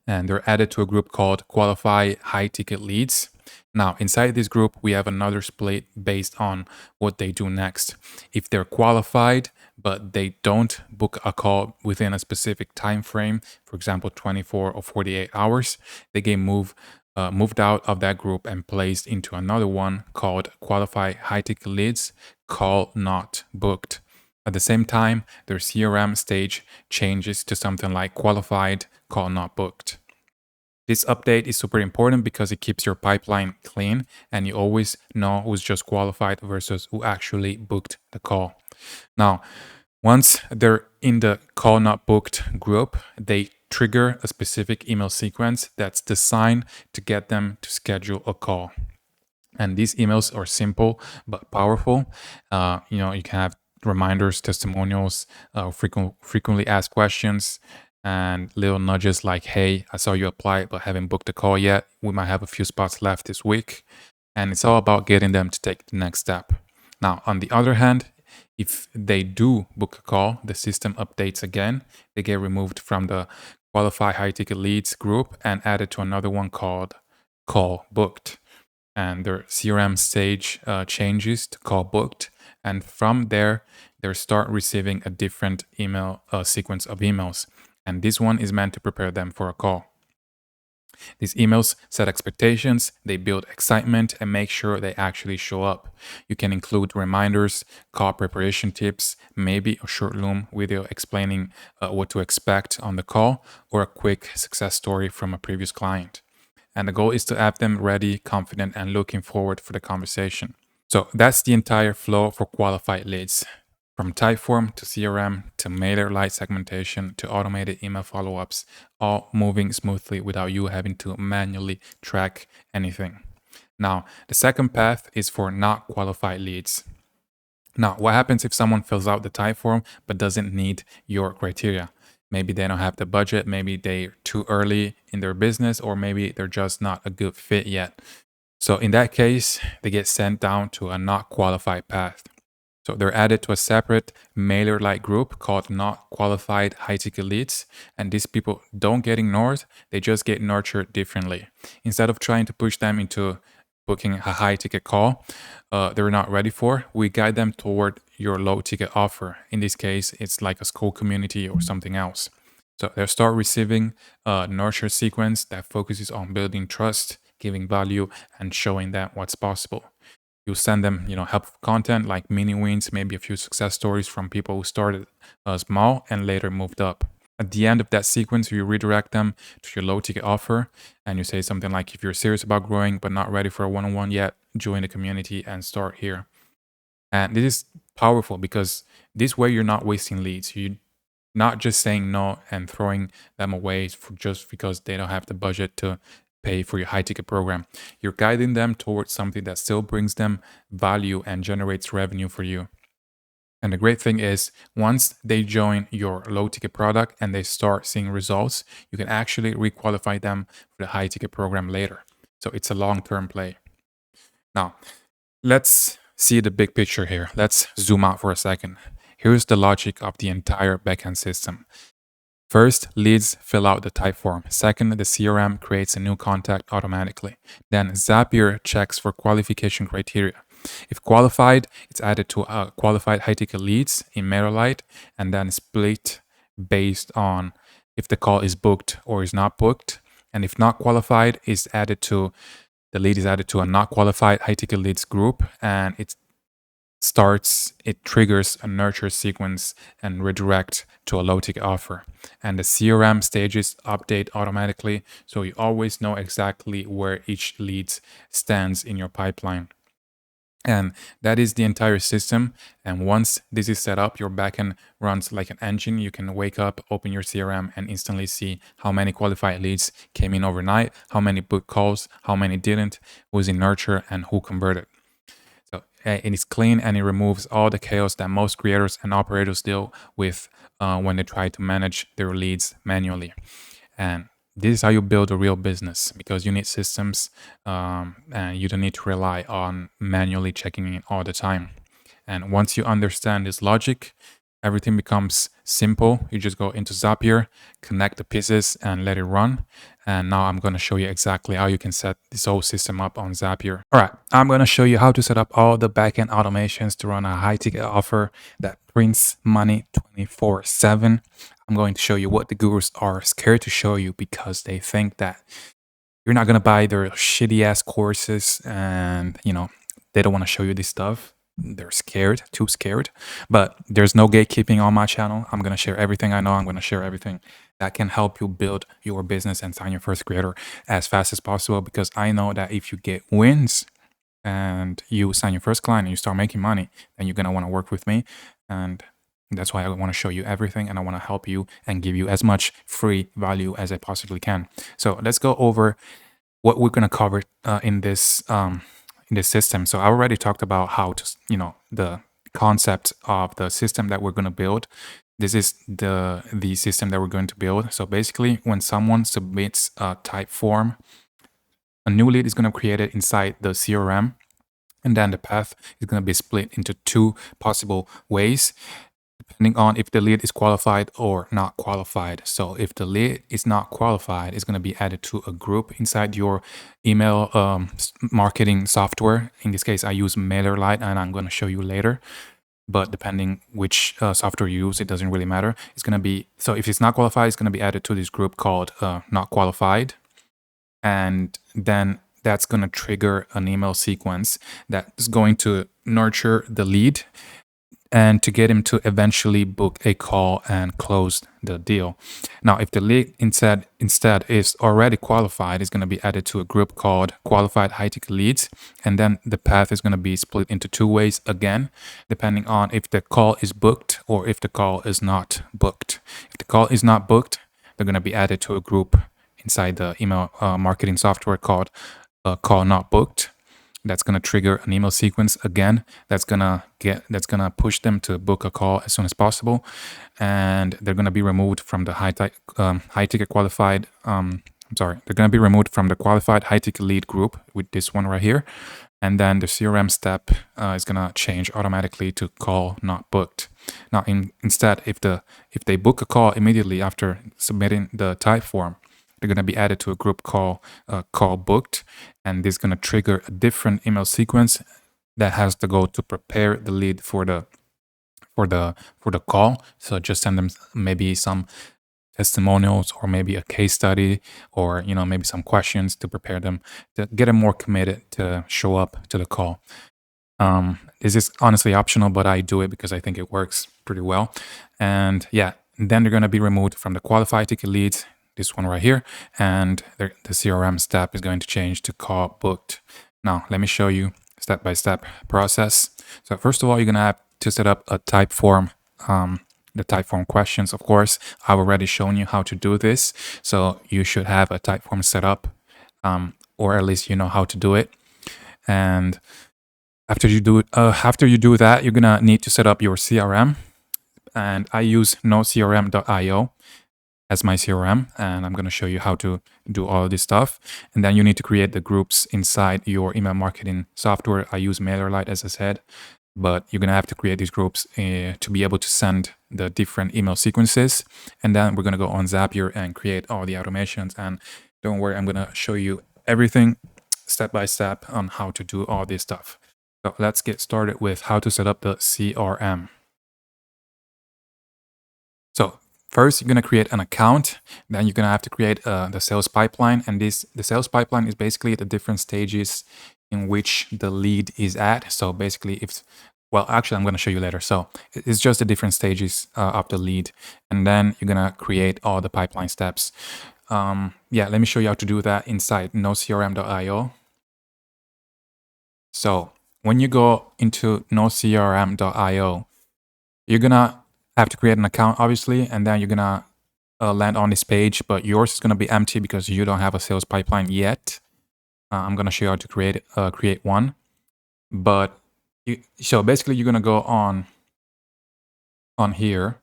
And they're added to a group called Qualify High Ticket Leads. Now, inside this group, we have another split based on what they do next. If they're qualified, but they don't book a call within a specific time frame, for example, 24 or 48 hours, they get moved out of that group and placed into another one called Qualify High Ticket Leads, Call Not Booked. At the same time, their CRM stage changes to something like Qualified, Call Not Booked. This update is super important because it keeps your pipeline clean and you always know who's just qualified versus who actually booked the call. Now, once they're in the call not booked group, they trigger a specific email sequence that's designed to get them to schedule a call. And these emails are simple but powerful. You can have reminders, testimonials, frequently asked questions, and little nudges like, hey, I saw you apply but haven't booked a call yet. We might have a few spots left this week. And it's all about getting them to take the next step. Now, on the other hand, if they do book a call, the system updates again. They get removed from the Qualify High Ticket Leads group and added to another one called Call Booked. And their CRM stage changes to Call Booked. And from there, they start receiving a different email sequence of emails. And this one is meant to prepare them for a call. These emails set expectations, they build excitement, and make sure they actually show up. You can include reminders, call preparation tips, maybe a short Loom video explaining what to expect on the call, or a quick success story from a previous client. And the goal is to have them ready, confident, and looking forward for the conversation. So that's the entire flow for qualified leads. From Typeform to CRM to MailerLite segmentation to automated email follow-ups, all moving smoothly without you having to manually track anything. Now, the second path is for not qualified leads. Now, what happens if someone fills out the Typeform but doesn't need your criteria? Maybe they don't have the budget, maybe they're too early in their business, or maybe they're just not a good fit yet. So in that case, they get sent down to a not qualified path. So they're added to a separate MailerLite group called Not Qualified High Ticket Leads. And these people don't get ignored, they just get nurtured differently. Instead of trying to push them into booking a high ticket call they're not ready for, we guide them toward your low ticket offer. In this case, it's like a school community or something else. So they'll start receiving a nurture sequence that focuses on building trust, giving value, and showing them what's possible. You send them, helpful content like mini wins, maybe a few success stories from people who started small and later moved up. At the end of that sequence, you redirect them to your low ticket offer and you say something like, if you're serious about growing but not ready for a one-on-one yet, join the community and start here. And this is powerful because this way you're not wasting leads. You're not just saying no and throwing them away just because they don't have the budget to pay for your high ticket program. You're guiding them towards something that still brings them value and generates revenue for you. And the great thing is, once they join your low ticket product and they start seeing results, you can actually requalify them for the high ticket program later. So it's a long-term play. Now, let's see the big picture here. Let's zoom out for a second. Here's the logic of the entire backend system. First, leads fill out the type form. Second, the CRM creates a new contact automatically. Then Zapier checks for qualification criteria. If qualified, it's added to qualified high-ticket leads in MailerLite and then split based on if the call is booked or is not booked. And if not qualified, the lead is added to a not qualified high-ticket leads group and it's it triggers a nurture sequence and redirect to a low ticket offer. And the CRM stages update automatically, so you always know exactly where each lead stands in your pipeline. And that is the entire system. And once this is set up, your backend runs like an engine. You can wake up, open your CRM, and instantly see how many qualified leads came in overnight, how many book calls, how many didn't, who's in nurture, and who converted. So it is clean and it removes all the chaos that most creators and operators deal with when they try to manage their leads manually. And this is how you build a real business, because you need systems and you don't need to rely on manually checking in all the time. And once you understand this logic, everything becomes simple. You just go into Zapier, connect the pieces, and let it run. And now I'm going to show you exactly how you can set this whole system up on Zapier. All right, I'm going to show you how to set up all the backend automations to run a high ticket offer that prints money 24/7. I'm going to show you what the gurus are scared to show you, because they think that you're not going to buy their shitty ass courses, and they don't want to show you this stuff. They're scared, too scared. But there's no gatekeeping on my channel. I'm going to share everything I know. I'm going to share everything that can help you build your business and sign your first creator as fast as possible, because I know that if you get wins and you sign your first client and you start making money, then you're going to want to work with me. And that's why I want to show you everything, and I want to help you and give you as much free value as I possibly can. So let's go over what we're going to cover in this system. So I already talked about how to, the concept of the system that we're going to build. This is the system that we're going to build. So basically, when someone submits a type form, a new lead is going to be created inside the CRM, and then the path is going to be split into two possible ways, depending on if the lead is qualified or not qualified. So if the lead is not qualified, it's going to be added to a group inside your email marketing software. In this case, I use MailerLite, and I'm going to show you later. But depending which software you use, it doesn't really matter. It's going to be, so if it's not qualified, it's going to be added to this group called not qualified. And then that's going to trigger an email sequence that is going to nurture the lead and to get him to eventually book a call and close the deal. Now, if the lead instead is already qualified, it's going to be added to a group called Qualified High Ticket Leads. And then the path is going to be split into two ways again, depending on if the call is booked or if the call is not booked. If the call is not booked, they're going to be added to a group inside the email marketing software called Call Not Booked. That's going to trigger an email sequence again. That's going to push them to book a call as soon as possible, and they're going to be removed from the high ticket qualified. They're going to be removed from the qualified high ticket lead group with this one right here, and then the CRM step is going to change automatically to call not booked. Now, instead, if they book a call immediately after submitting the type form, they're going to be added to a group call booked, and this is going to trigger a different email sequence that has to go to prepare the lead for the call. So just send them maybe some testimonials or maybe a case study, or maybe some questions to prepare them, to get them more committed to show up to the call. This is honestly optional, but I do it because I think it works pretty well. And yeah, then they're going to be removed from the qualified ticket leads, this one right here, and the CRM step is going to change to call booked. Now, let me show you step-by-step process. So first of all, you're going to have to set up a type form, the type form questions, of course. I've already shown you how to do this, so you should have a type form set up, or at least you know how to do it. And after you do that, you're going to need to set up your CRM, and I use nocrm.io as my CRM, and I'm going to show you how to do all of this stuff. And then you need to create the groups inside your email marketing software. I use MailerLite, as I said, but you're going to have to create these groups to be able to send the different email sequences. And then we're going to go on Zapier and create all the automations. And don't worry, I'm going to show you everything step by step on how to do all this stuff. So let's get started with how to set up the CRM. So first, you're going to create an account. Then you're going to have to create the sales pipeline. And the sales pipeline is basically the different stages in which the lead is at. So basically, if Well, actually, I'm going to show you later. So it's just the different stages of the lead. And then you're going to create all the pipeline steps. Yeah, let me show you how to do that inside nocrm.io. So when you go into nocrm.io, you're going to have to create an account, obviously, and then you're going to land on this page, but yours is going to be empty because you don't have a sales pipeline yet. I'm going to show you how to create one. But so basically, you're going to go on here,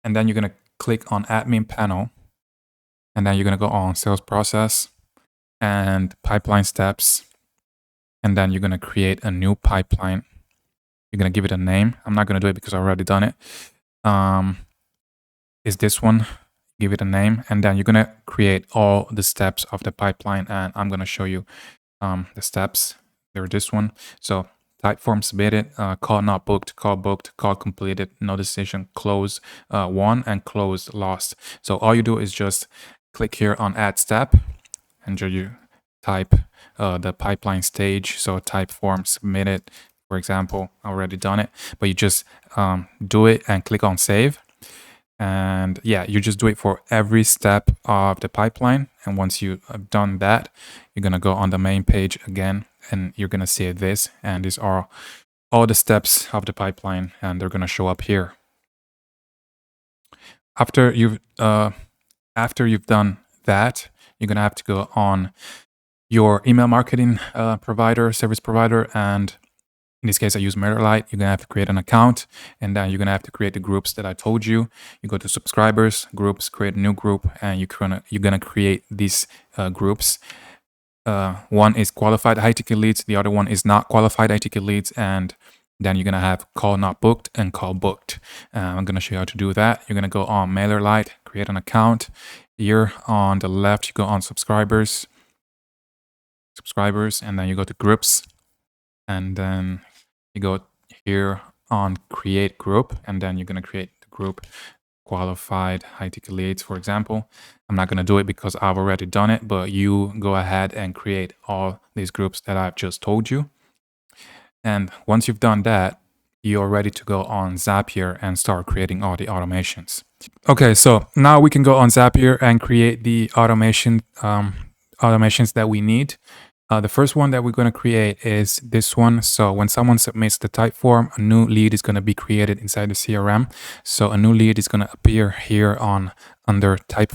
and then you're going to click on admin panel, and then you're going to go on sales process and pipeline steps, and then you're going to create a new pipeline. You're going to give it a name. I'm not going to do it because I've already done it. Is this one. Give it a name, and then you're going to create all the steps of the pipeline, and I'm going to show you the steps. They're this one. So type form submitted, call not booked, call completed, no decision, close won, and close lost. So all you do is just click here on add step, and you type the pipeline stage. So type form submitted, for example. I already done it, but you just do it and click on save. And yeah, you just do it for every step of the pipeline. And once you have done that, you're going to go on the main page again, and you're going to see this. And these are all the steps of the pipeline, and they're going to show up here. After you've done that, you're going to have to go on your email marketing service provider, and in this case, I use MailerLite. You're going to have to create an account, and then you're going to have to create the groups that I told you. You go to subscribers, groups, create a new group, and you're going to create these groups. One is qualified high ticket leads. The other one is not qualified high ticket leads. And then you're going to have call not booked and call booked. I'm going to show you how to do that. You're going to go on MailerLite, create an account. Here on the left, you go on subscribers, and then you go to groups. And then you go here on create group, and then you're going to create the group qualified high ticket leads, for example. I'm not going to do it because I've already done it, but you go ahead and create all these groups that I've just told you. And once you've done that, you're ready to go on Zapier and start creating all the automations. Okay, so now we can go on Zapier and create the automations that we need. The first one that we're going to create is this one. So when someone submits the type form, a new lead is going to be created inside the CRM. So a new lead is going to appear here under type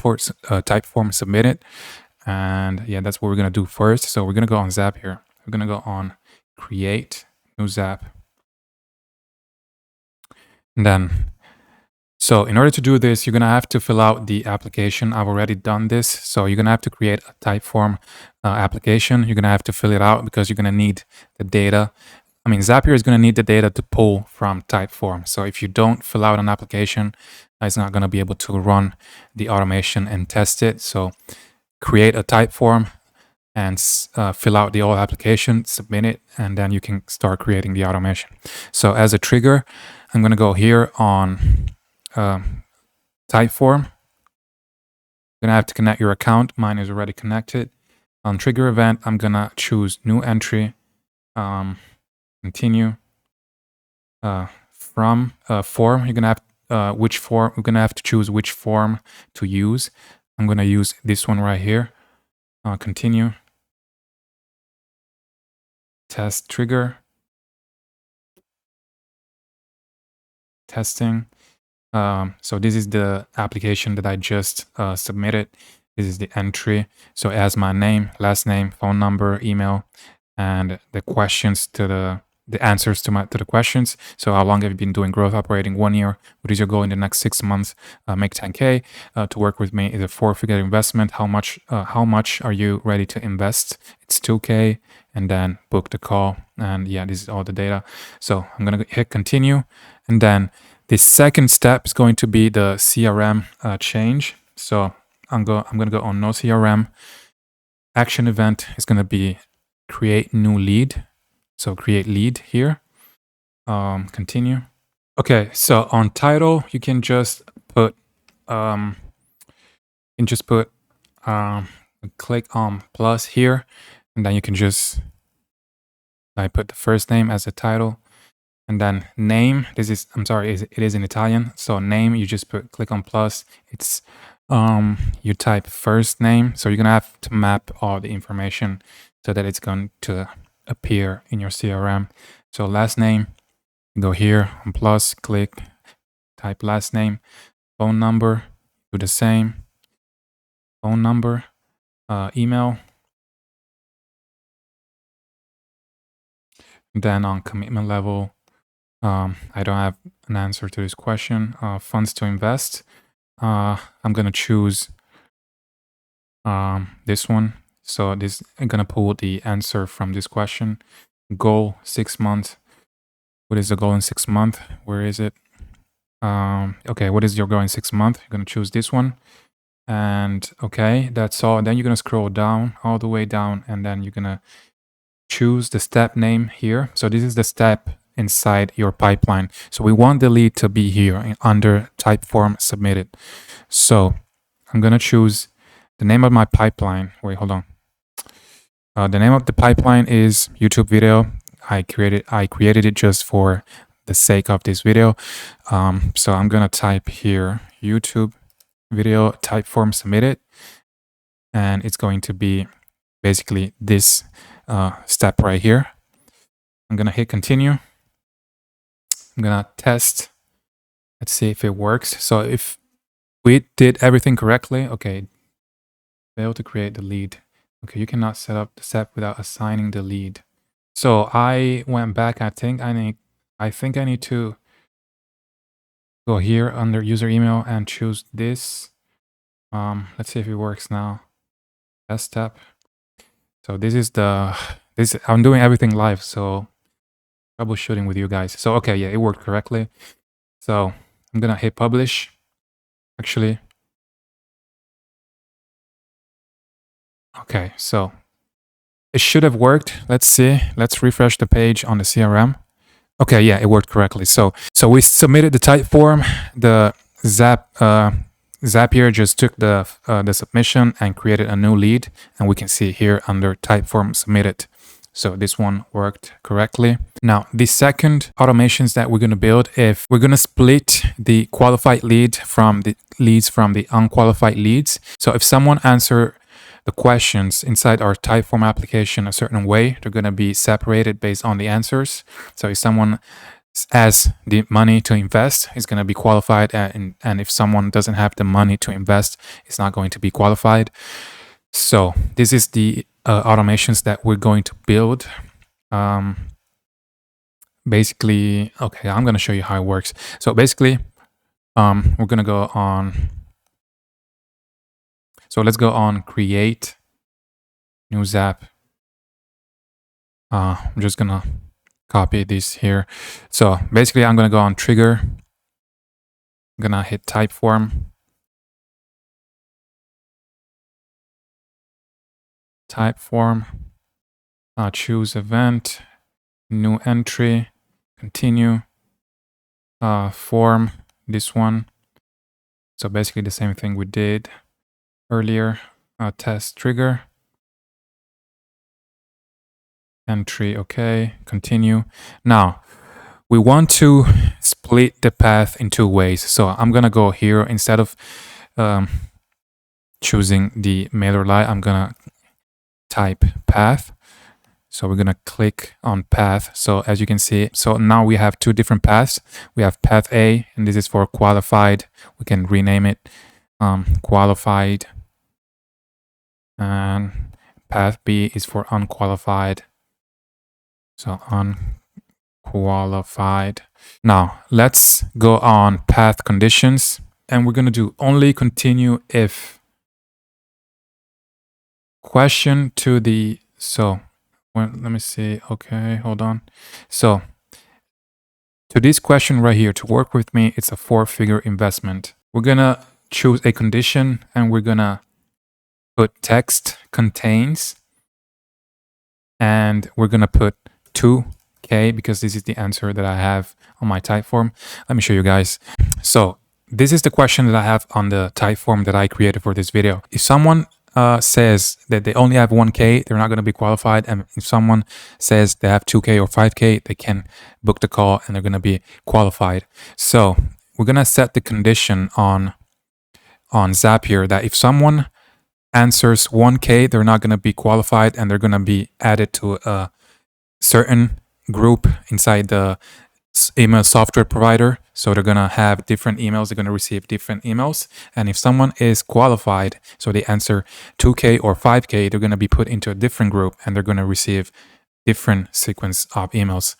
form submitted. And yeah, that's what we're going to do first. So we're going to go on Zapier. We're going to go on create new Zap. And then, so in order to do this, you're going to have to fill out the application. I've already done this. So you're going to have to create a type form application. You're going to have to fill it out because you're going to need the data. I mean, Zapier is going to need the data to pull from type form. So if you don't fill out an application, it's not going to be able to run the automation and test it. So create a type form and fill out the whole application, submit it, and then you can start creating the automation. So as a trigger, I'm going to go here on type form. You're gonna have to connect your account. Mine is already connected. On trigger event, I'm gonna choose new entry, continue. From form, you're gonna have which form. We're gonna have to choose which form to use. I'm gonna use this one right here. Continue. Test trigger. Testing. So this is the application that I just submitted. This is the entry. So it has my name, last name, phone number, email, and the questions to the answers to the questions. So how long have you been doing growth operating? 1 year. What is your goal in the next 6 months? Make 10K. To work with me is a 4-figure investment. How much are you ready to invest? It's 2K. And then book the call. And yeah, this is all the data. So I'm gonna hit continue, and then the second step is going to be the CRM change. So I'm going to go on no CRM. Action event is going to be create new lead. So create lead here. Continue. Okay, so on title, you can just put click on plus here, and then you can just I put the first name as a title, and then name. This is, I'm sorry, it is in Italian. So name, you just click on plus. It's you type first name. So you're gonna have to map all the information so that it's going to appear in your CRM. So last name, go here on plus, click, type last name, phone number, do the same, phone number, email. Then on commitment level, I don't have an answer to this question. Funds to invest. I'm gonna choose this one. So this, I'm gonna pull the answer from this question. Goal 6 months. What is the goal in 6 months? Where is it? Okay, what is your goal in 6 months? You're gonna choose this one. And okay, that's all. Then you're gonna scroll down, all the way down, and then you're gonna choose the step name here. So this is the step inside your pipeline. So we want the lead to be here under type form submitted. So I'm gonna choose the name of my pipeline. Wait, hold on. The name of the pipeline is YouTube video. I created it just for the sake of this video. So I'm gonna type here YouTube video type form submitted, and it's going to be basically this step right here. I'm gonna hit continue. I'm gonna test. Let's see if it works. So if we did everything correctly, okay, fail to create the lead. Okay, you cannot set up the step without assigning the lead. So I went back. I think I need to go here under user email and choose this. Let's see if it works now. Test step. So this is I'm doing everything live, so troubleshooting with you guys. So okay, yeah, it worked correctly. So I'm gonna hit publish. Actually, okay, so it should have worked. Let's see. Let's refresh the page on the CRM. Okay, yeah, it worked correctly. So we submitted the type form. The Zapier just took the submission and created a new lead, and we can see here under type form submitted. So this one worked correctly. Now, the second automations that we're going to build, if we're going to split the qualified lead from the leads from the unqualified leads. So if someone answer the questions inside our Typeform application a certain way, they're going to be separated based on the answers. So if someone has the money to invest, it's going to be qualified, and if someone doesn't have the money to invest, it's not going to be qualified. So this is the automations that we're going to build. Basically, okay, I'm going to show you how it works. So basically, we're going to go on. So let's go on create new Zap. I'm just going to copy this here. So basically, I'm going to go on trigger. I'm going to hit Typeform. Typeform. Choose event, new entry, continue, form, this one. So basically the same thing we did earlier. Test trigger, entry, okay, continue. Now, we want to split the path in two ways. So I'm gonna go here, instead of choosing the mailer line, I'm gonna type path. So we're gonna click on path. So as you can see, so now we have two different paths. We have path A, and this is for qualified. We can rename it qualified. And path B is for unqualified. So unqualified. Now let's go on path conditions, and we're gonna do only continue if question to the, so well, let me see. Okay, hold on. So to this question right here, to work with me, it's a 4-figure investment. We're gonna choose a condition, and we're gonna put text contains, and we're gonna put 2K because this is the answer that I have on my Typeform. Let me show you guys. So this is the question that I have on the Typeform that I created for this video. If someone says that they only have 1K, they're not going to be qualified. And if someone says they have 2K or 5K, they can book the call and they're going to be qualified. So we're going to set the condition on Zapier that if someone answers 1K, they're not going to be qualified and they're going to be added to a certain group inside the email software provider. So they're going to have different emails. They're going to receive different emails. And if someone is qualified, so they answer 2K or 5K, they're going to be put into a different group and they're going to receive different sequence of emails.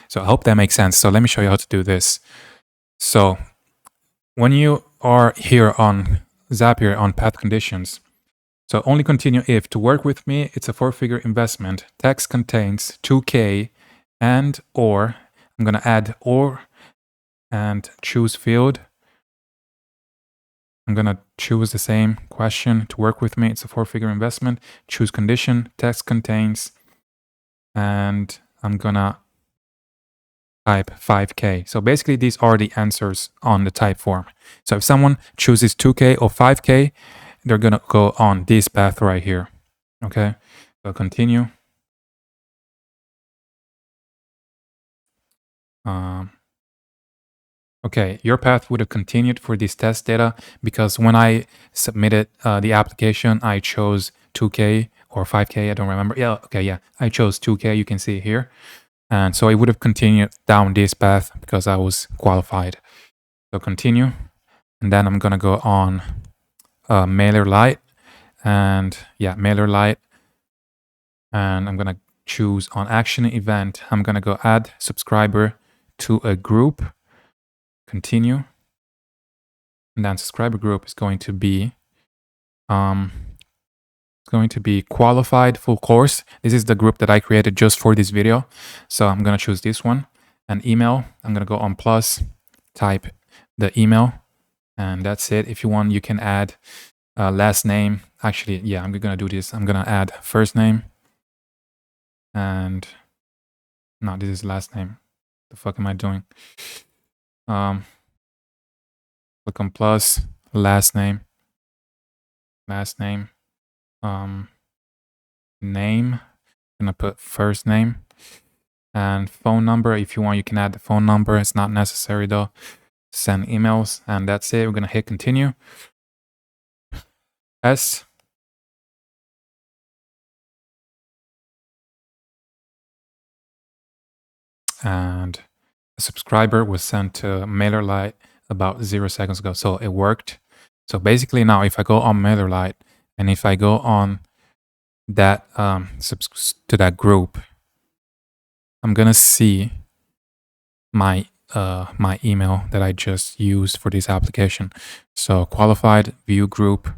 So I hope that makes sense. So let me show you how to do this. So when you are here on Zapier on path conditions, so only continue if to work with me, it's a 4-figure investment. Text contains 2K and or. I'm going to add or and choose field. I'm going to choose the same question. To work with me, it's a 4-figure investment. Choose condition, text contains, and I'm going to type 5K. So basically, these are the answers on the type form. So if someone chooses 2K or 5K, they're going to go on this path right here. Okay, so continue. Okay, your path would have continued for this test data because when I submitted the application, I chose 2K or 5K. I don't remember. Yeah, okay, yeah. I chose 2K. You can see it here. And so it would have continued down this path because I was qualified. So continue. And then I'm going to go on MailerLite. And yeah, MailerLite. And I'm going to choose on action event. I'm going to go add subscriber to a group. Continue. And then subscriber group is going to be qualified full course. This is the group that I created just for this video. So I'm going to choose this one. And email, I'm going to go on plus, type the email, and that's it. If you want, you can add last name. Actually, yeah, I'm going to do this. I'm going to add first name. And no, this is last name. The fuck am I doing? Click on plus, last name, name, I'm gonna put first name and phone number. If you want, you can add the phone number. It's not necessary though. Send emails, and that's it. We're gonna hit continue. S. And a subscriber was sent to MailerLite about 0 seconds ago, so it worked. So basically now if I go on MailerLite and if I go on that to that group, I'm gonna see my my email that I just used for this application. So qualified view group.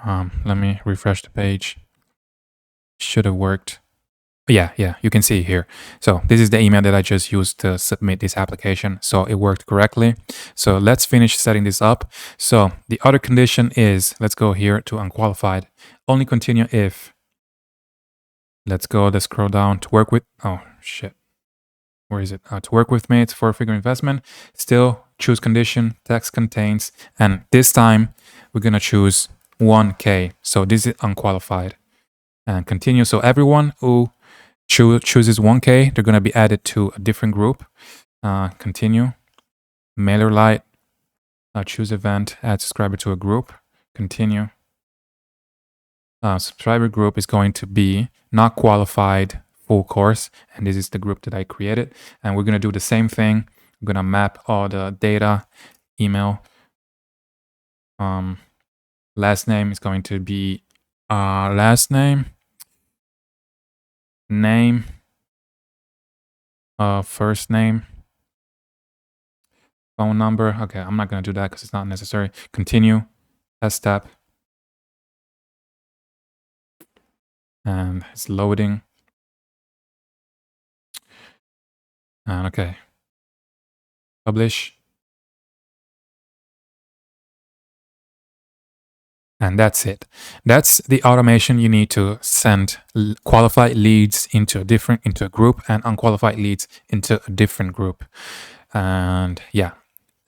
Let me refresh the page. Should have worked. Yeah, you can see here. So this is the email that I just used to submit this application. So it worked correctly. So let's finish setting this up. So the other condition is, let's go here to unqualified. Only continue if. Let's scroll down to work with. Oh, shit. Where is it? To work with me, it's 4-figure investment. Still choose condition, text contains. And this time we're going to choose 1K. So this is unqualified. And continue. So everyone who chooses 1K, they're going to be added to a different group. Continue. MailerLite. Choose event. Add subscriber to a group. Continue. Subscriber group is going to be not qualified full course. And this is the group that I created. And we're going to do the same thing. I'm going to map all the data, email. Last name is going to be last name. Name, first name, phone number. Okay, I'm not going to do that because it's not necessary. Continue, test step. And it's loading. And okay, publish. And that's it. That's the automation you need to send qualified leads into a group and unqualified leads into a different group. And yeah,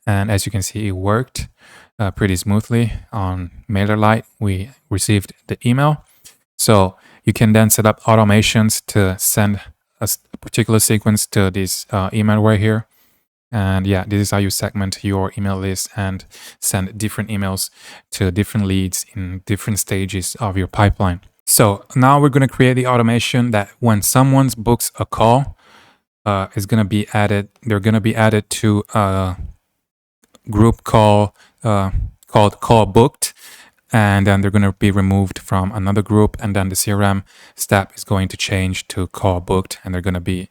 and as you can see, it worked. pretty smoothly on MailerLite. We received the email. So you can then set up automations to send a particular sequence to this email right here. And yeah, this is how you segment your email list and send different emails to different leads in different stages of your pipeline. So now we're going to create the automation that when someone books a call, is going to be added. They're going to be added to a group called Call Booked, and then they're going to be removed from another group, and then the CRM step is going to change to Call Booked, and they're going to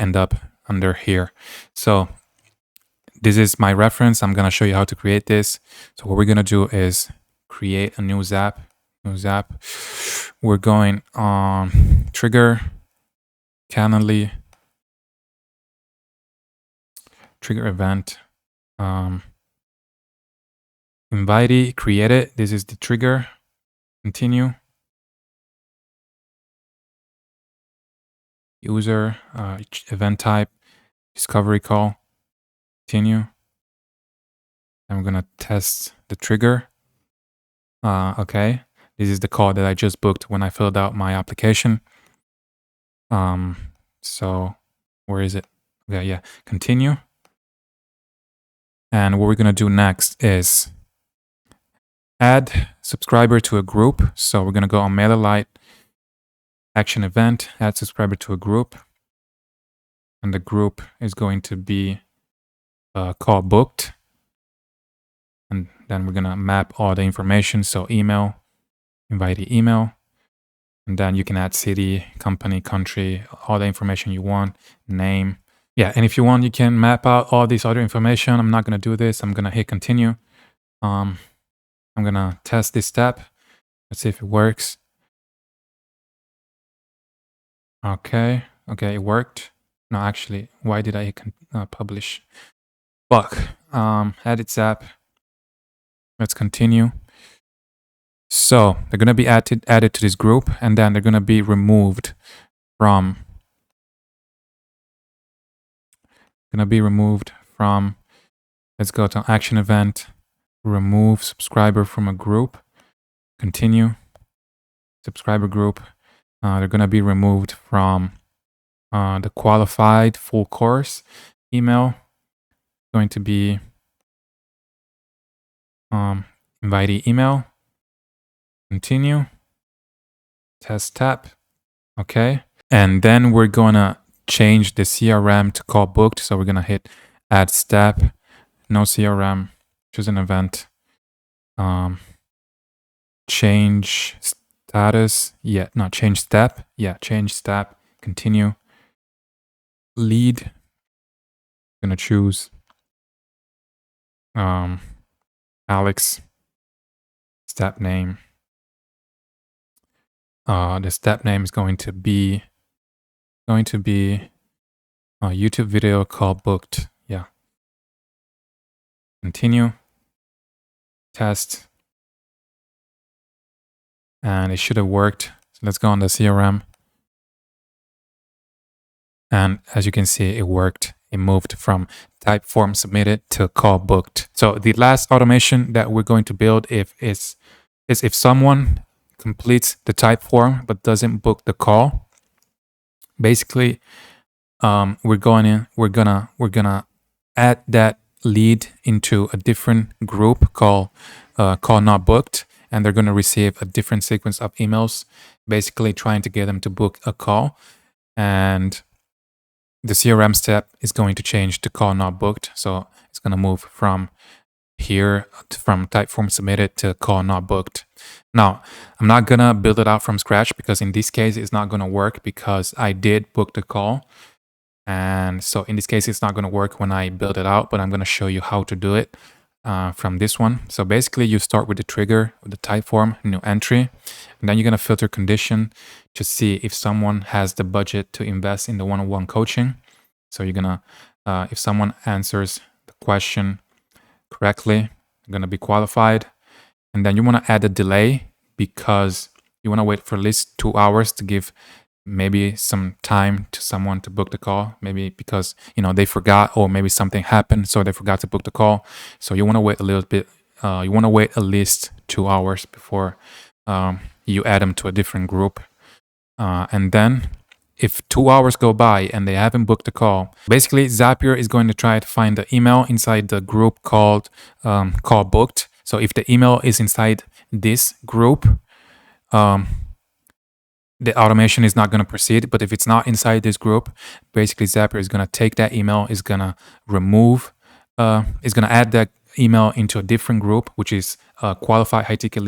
end up under here. So this is my reference. I'm going to show you how to create this. So what we're going to do is create a new zap. We're going on trigger, Calendly, trigger event, invitee, create it. This is the trigger. Continue. User, event type, discovery call. Continue. And we're gonna test the trigger. Okay. This is the call that I just booked when I filled out my application. So where is it? Okay, yeah. Continue. And what we're gonna do next is add subscriber to a group. So we're gonna go on MailerLite, action event, add subscriber to a group. And the group is going to be call booked. And then we're gonna map all the information. So email, invitee email, and then you can add city, company, country, all the information you want, name. Yeah, and if you want, you can map out all this other information. I'm not gonna do this. I'm gonna hit continue. I'm gonna test this step. Let's see if it works. Okay, it worked. No, actually, why did I hit publish? Fuck. Edit zap. Let's continue. So they're gonna be added to this group, and then they're gonna be removed from. Let's go to action event. Remove subscriber from a group. Continue. Subscriber group. They're gonna be removed from the qualified full course email. Going to be invitee email. Continue. Test tab. Okay. And then we're gonna change the CRM to call booked. So we're gonna hit add step, no CRM, choose an event, change status. Yeah, not change step. Yeah, change step. Continue. Lead. I'm gonna choose Alex. Step name. The step name is going to be a YouTube video called booked. Yeah. Continue. Test. And it should have worked. So let's go on the CRM. And as you can see, it worked. It moved from type form submitted to call booked. So the last automation that we're going to build is if someone completes the type form but doesn't book the call. Basically, we're gonna add that lead into a different group called call not booked, and they're gonna receive a different sequence of emails, basically trying to get them to book a call. And the CRM step is going to change to call not booked. So it's gonna move from here from type form submitted to call not booked. Now, I'm not gonna build it out from scratch because in this case, it's not gonna work because I did book the call. And so in this case, it's not gonna work when I build it out, but I'm gonna show you how to do it from this one. So basically you start with the trigger, with the type form, new entry, and then you're gonna filter condition to see if someone has the budget to invest in the one-on-one coaching. So you're gonna, if someone answers the question correctly, they're gonna be qualified. And then you wanna add a delay because you wanna wait for at least 2 hours to give maybe some time to someone to book the call, maybe because they forgot, or maybe something happened so they forgot to book the call. So you want to wait a little bit you want to wait at least 2 hours before you add them to a different group. And then if 2 hours go by and they haven't booked a call, basically Zapier is going to try to find the email inside the group called call booked. So if the email is inside this group, the automation is not going to proceed. But if it's not inside this group, basically Zapier is going to take that email, is going to is going to add that email into a different group, which is qualified high ticket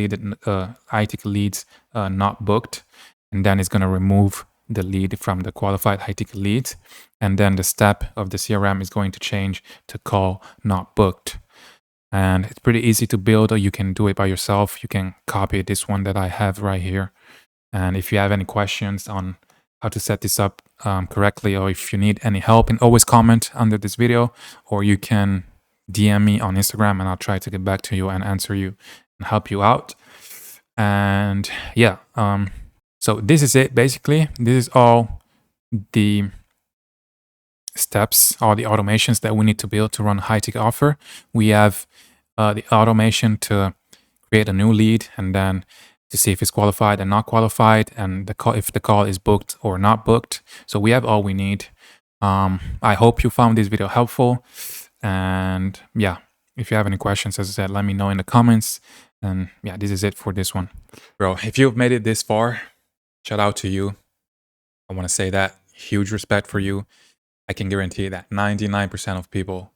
leads not booked, and then it's going to remove the lead from the qualified high ticket leads, and then the step of the CRM is going to change to call not booked. And it's pretty easy to build, or you can do it by yourself. You can copy this one that I have right here. And if you have any questions on how to set this up correctly, or if you need any help, and always comment under this video, or you can DM me on Instagram and I'll try to get back to you and answer you and help you out. And yeah, so this is it basically. This is all the steps, all the automations that we need to build to run a high ticket offer. We have the automation to create a new lead, and then to see if it's qualified and not qualified, and if the call is booked or not booked. So we have all we need. I hope you found this video helpful. And yeah, if you have any questions, as I said, let me know in the comments. And yeah, this is it for this one. Bro, if you've made it this far, shout out to you. I want to say that. Huge respect for you. I can guarantee that 99% of people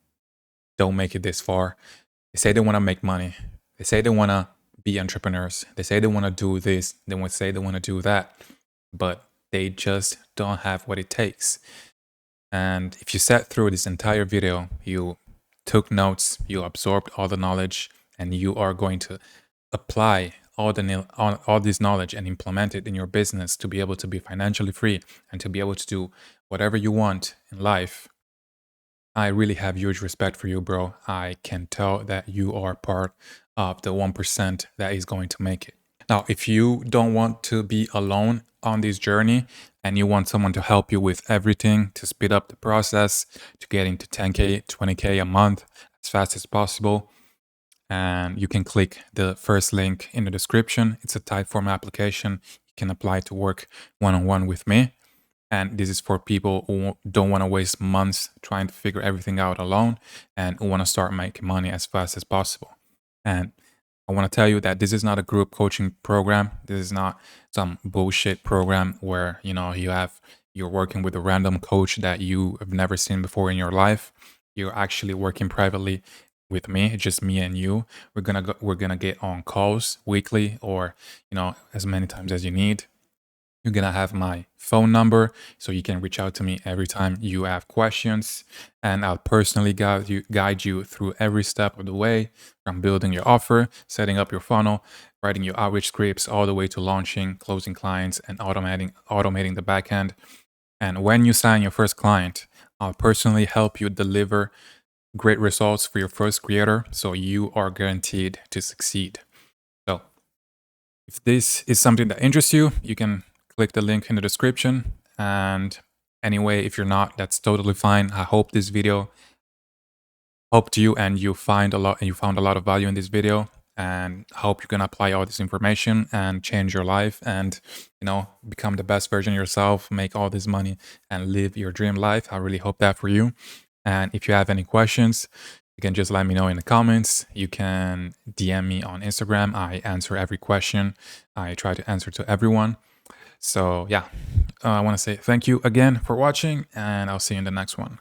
don't make it this far. They say they want to make money. They say they want to be entrepreneurs. They say they want to do this. They want to say they want to do that. But they just don't have what it takes. And if you sat through this entire video, you took notes, you absorbed all the knowledge, and you are going to apply all this knowledge and implement it in your business to be able to be financially free and to be able to do whatever you want in life, I really have huge respect for you, bro. I can tell that you are part of the 1% that is going to make it. Now, if you don't want to be alone on this journey and you want someone to help you with everything to speed up the process to getting to 10K, 20K a month as fast as possible, and you can click the first link in the description. It's a Typeform application. You can apply to work one-on-one with me. And this is for people who don't want to waste months trying to figure everything out alone and who want to start making money as fast as possible. And I want to tell you that this is not a group coaching program. This is not some bullshit program where, you're working with a random coach that you have never seen before in your life. You're actually working privately with me, just me and you. We're gonna get on calls weekly, or as many times as you need. You're gonna have my phone number, so you can reach out to me every time you have questions, and I'll personally guide you through every step of the way, from building your offer, setting up your funnel, writing your outreach scripts, all the way to launching, closing clients, and automating the back end. And when you sign your first client, I'll personally help you deliver great results for your first creator, so you are guaranteed to succeed. So if this is something that interests you, you can click the link in the description. And anyway, if you're not, that's totally fine. I hope this video helped you and you found a lot of value in this video, and hope you can apply all this information and change your life and become the best version of yourself, make all this money and live your dream life. I really hope that for you. And if you have any questions, you can just let me know in the comments. You can DM me on Instagram. I answer every question. I try to answer to everyone. So yeah, I want to say thank you again for watching, and I'll see you in the next one.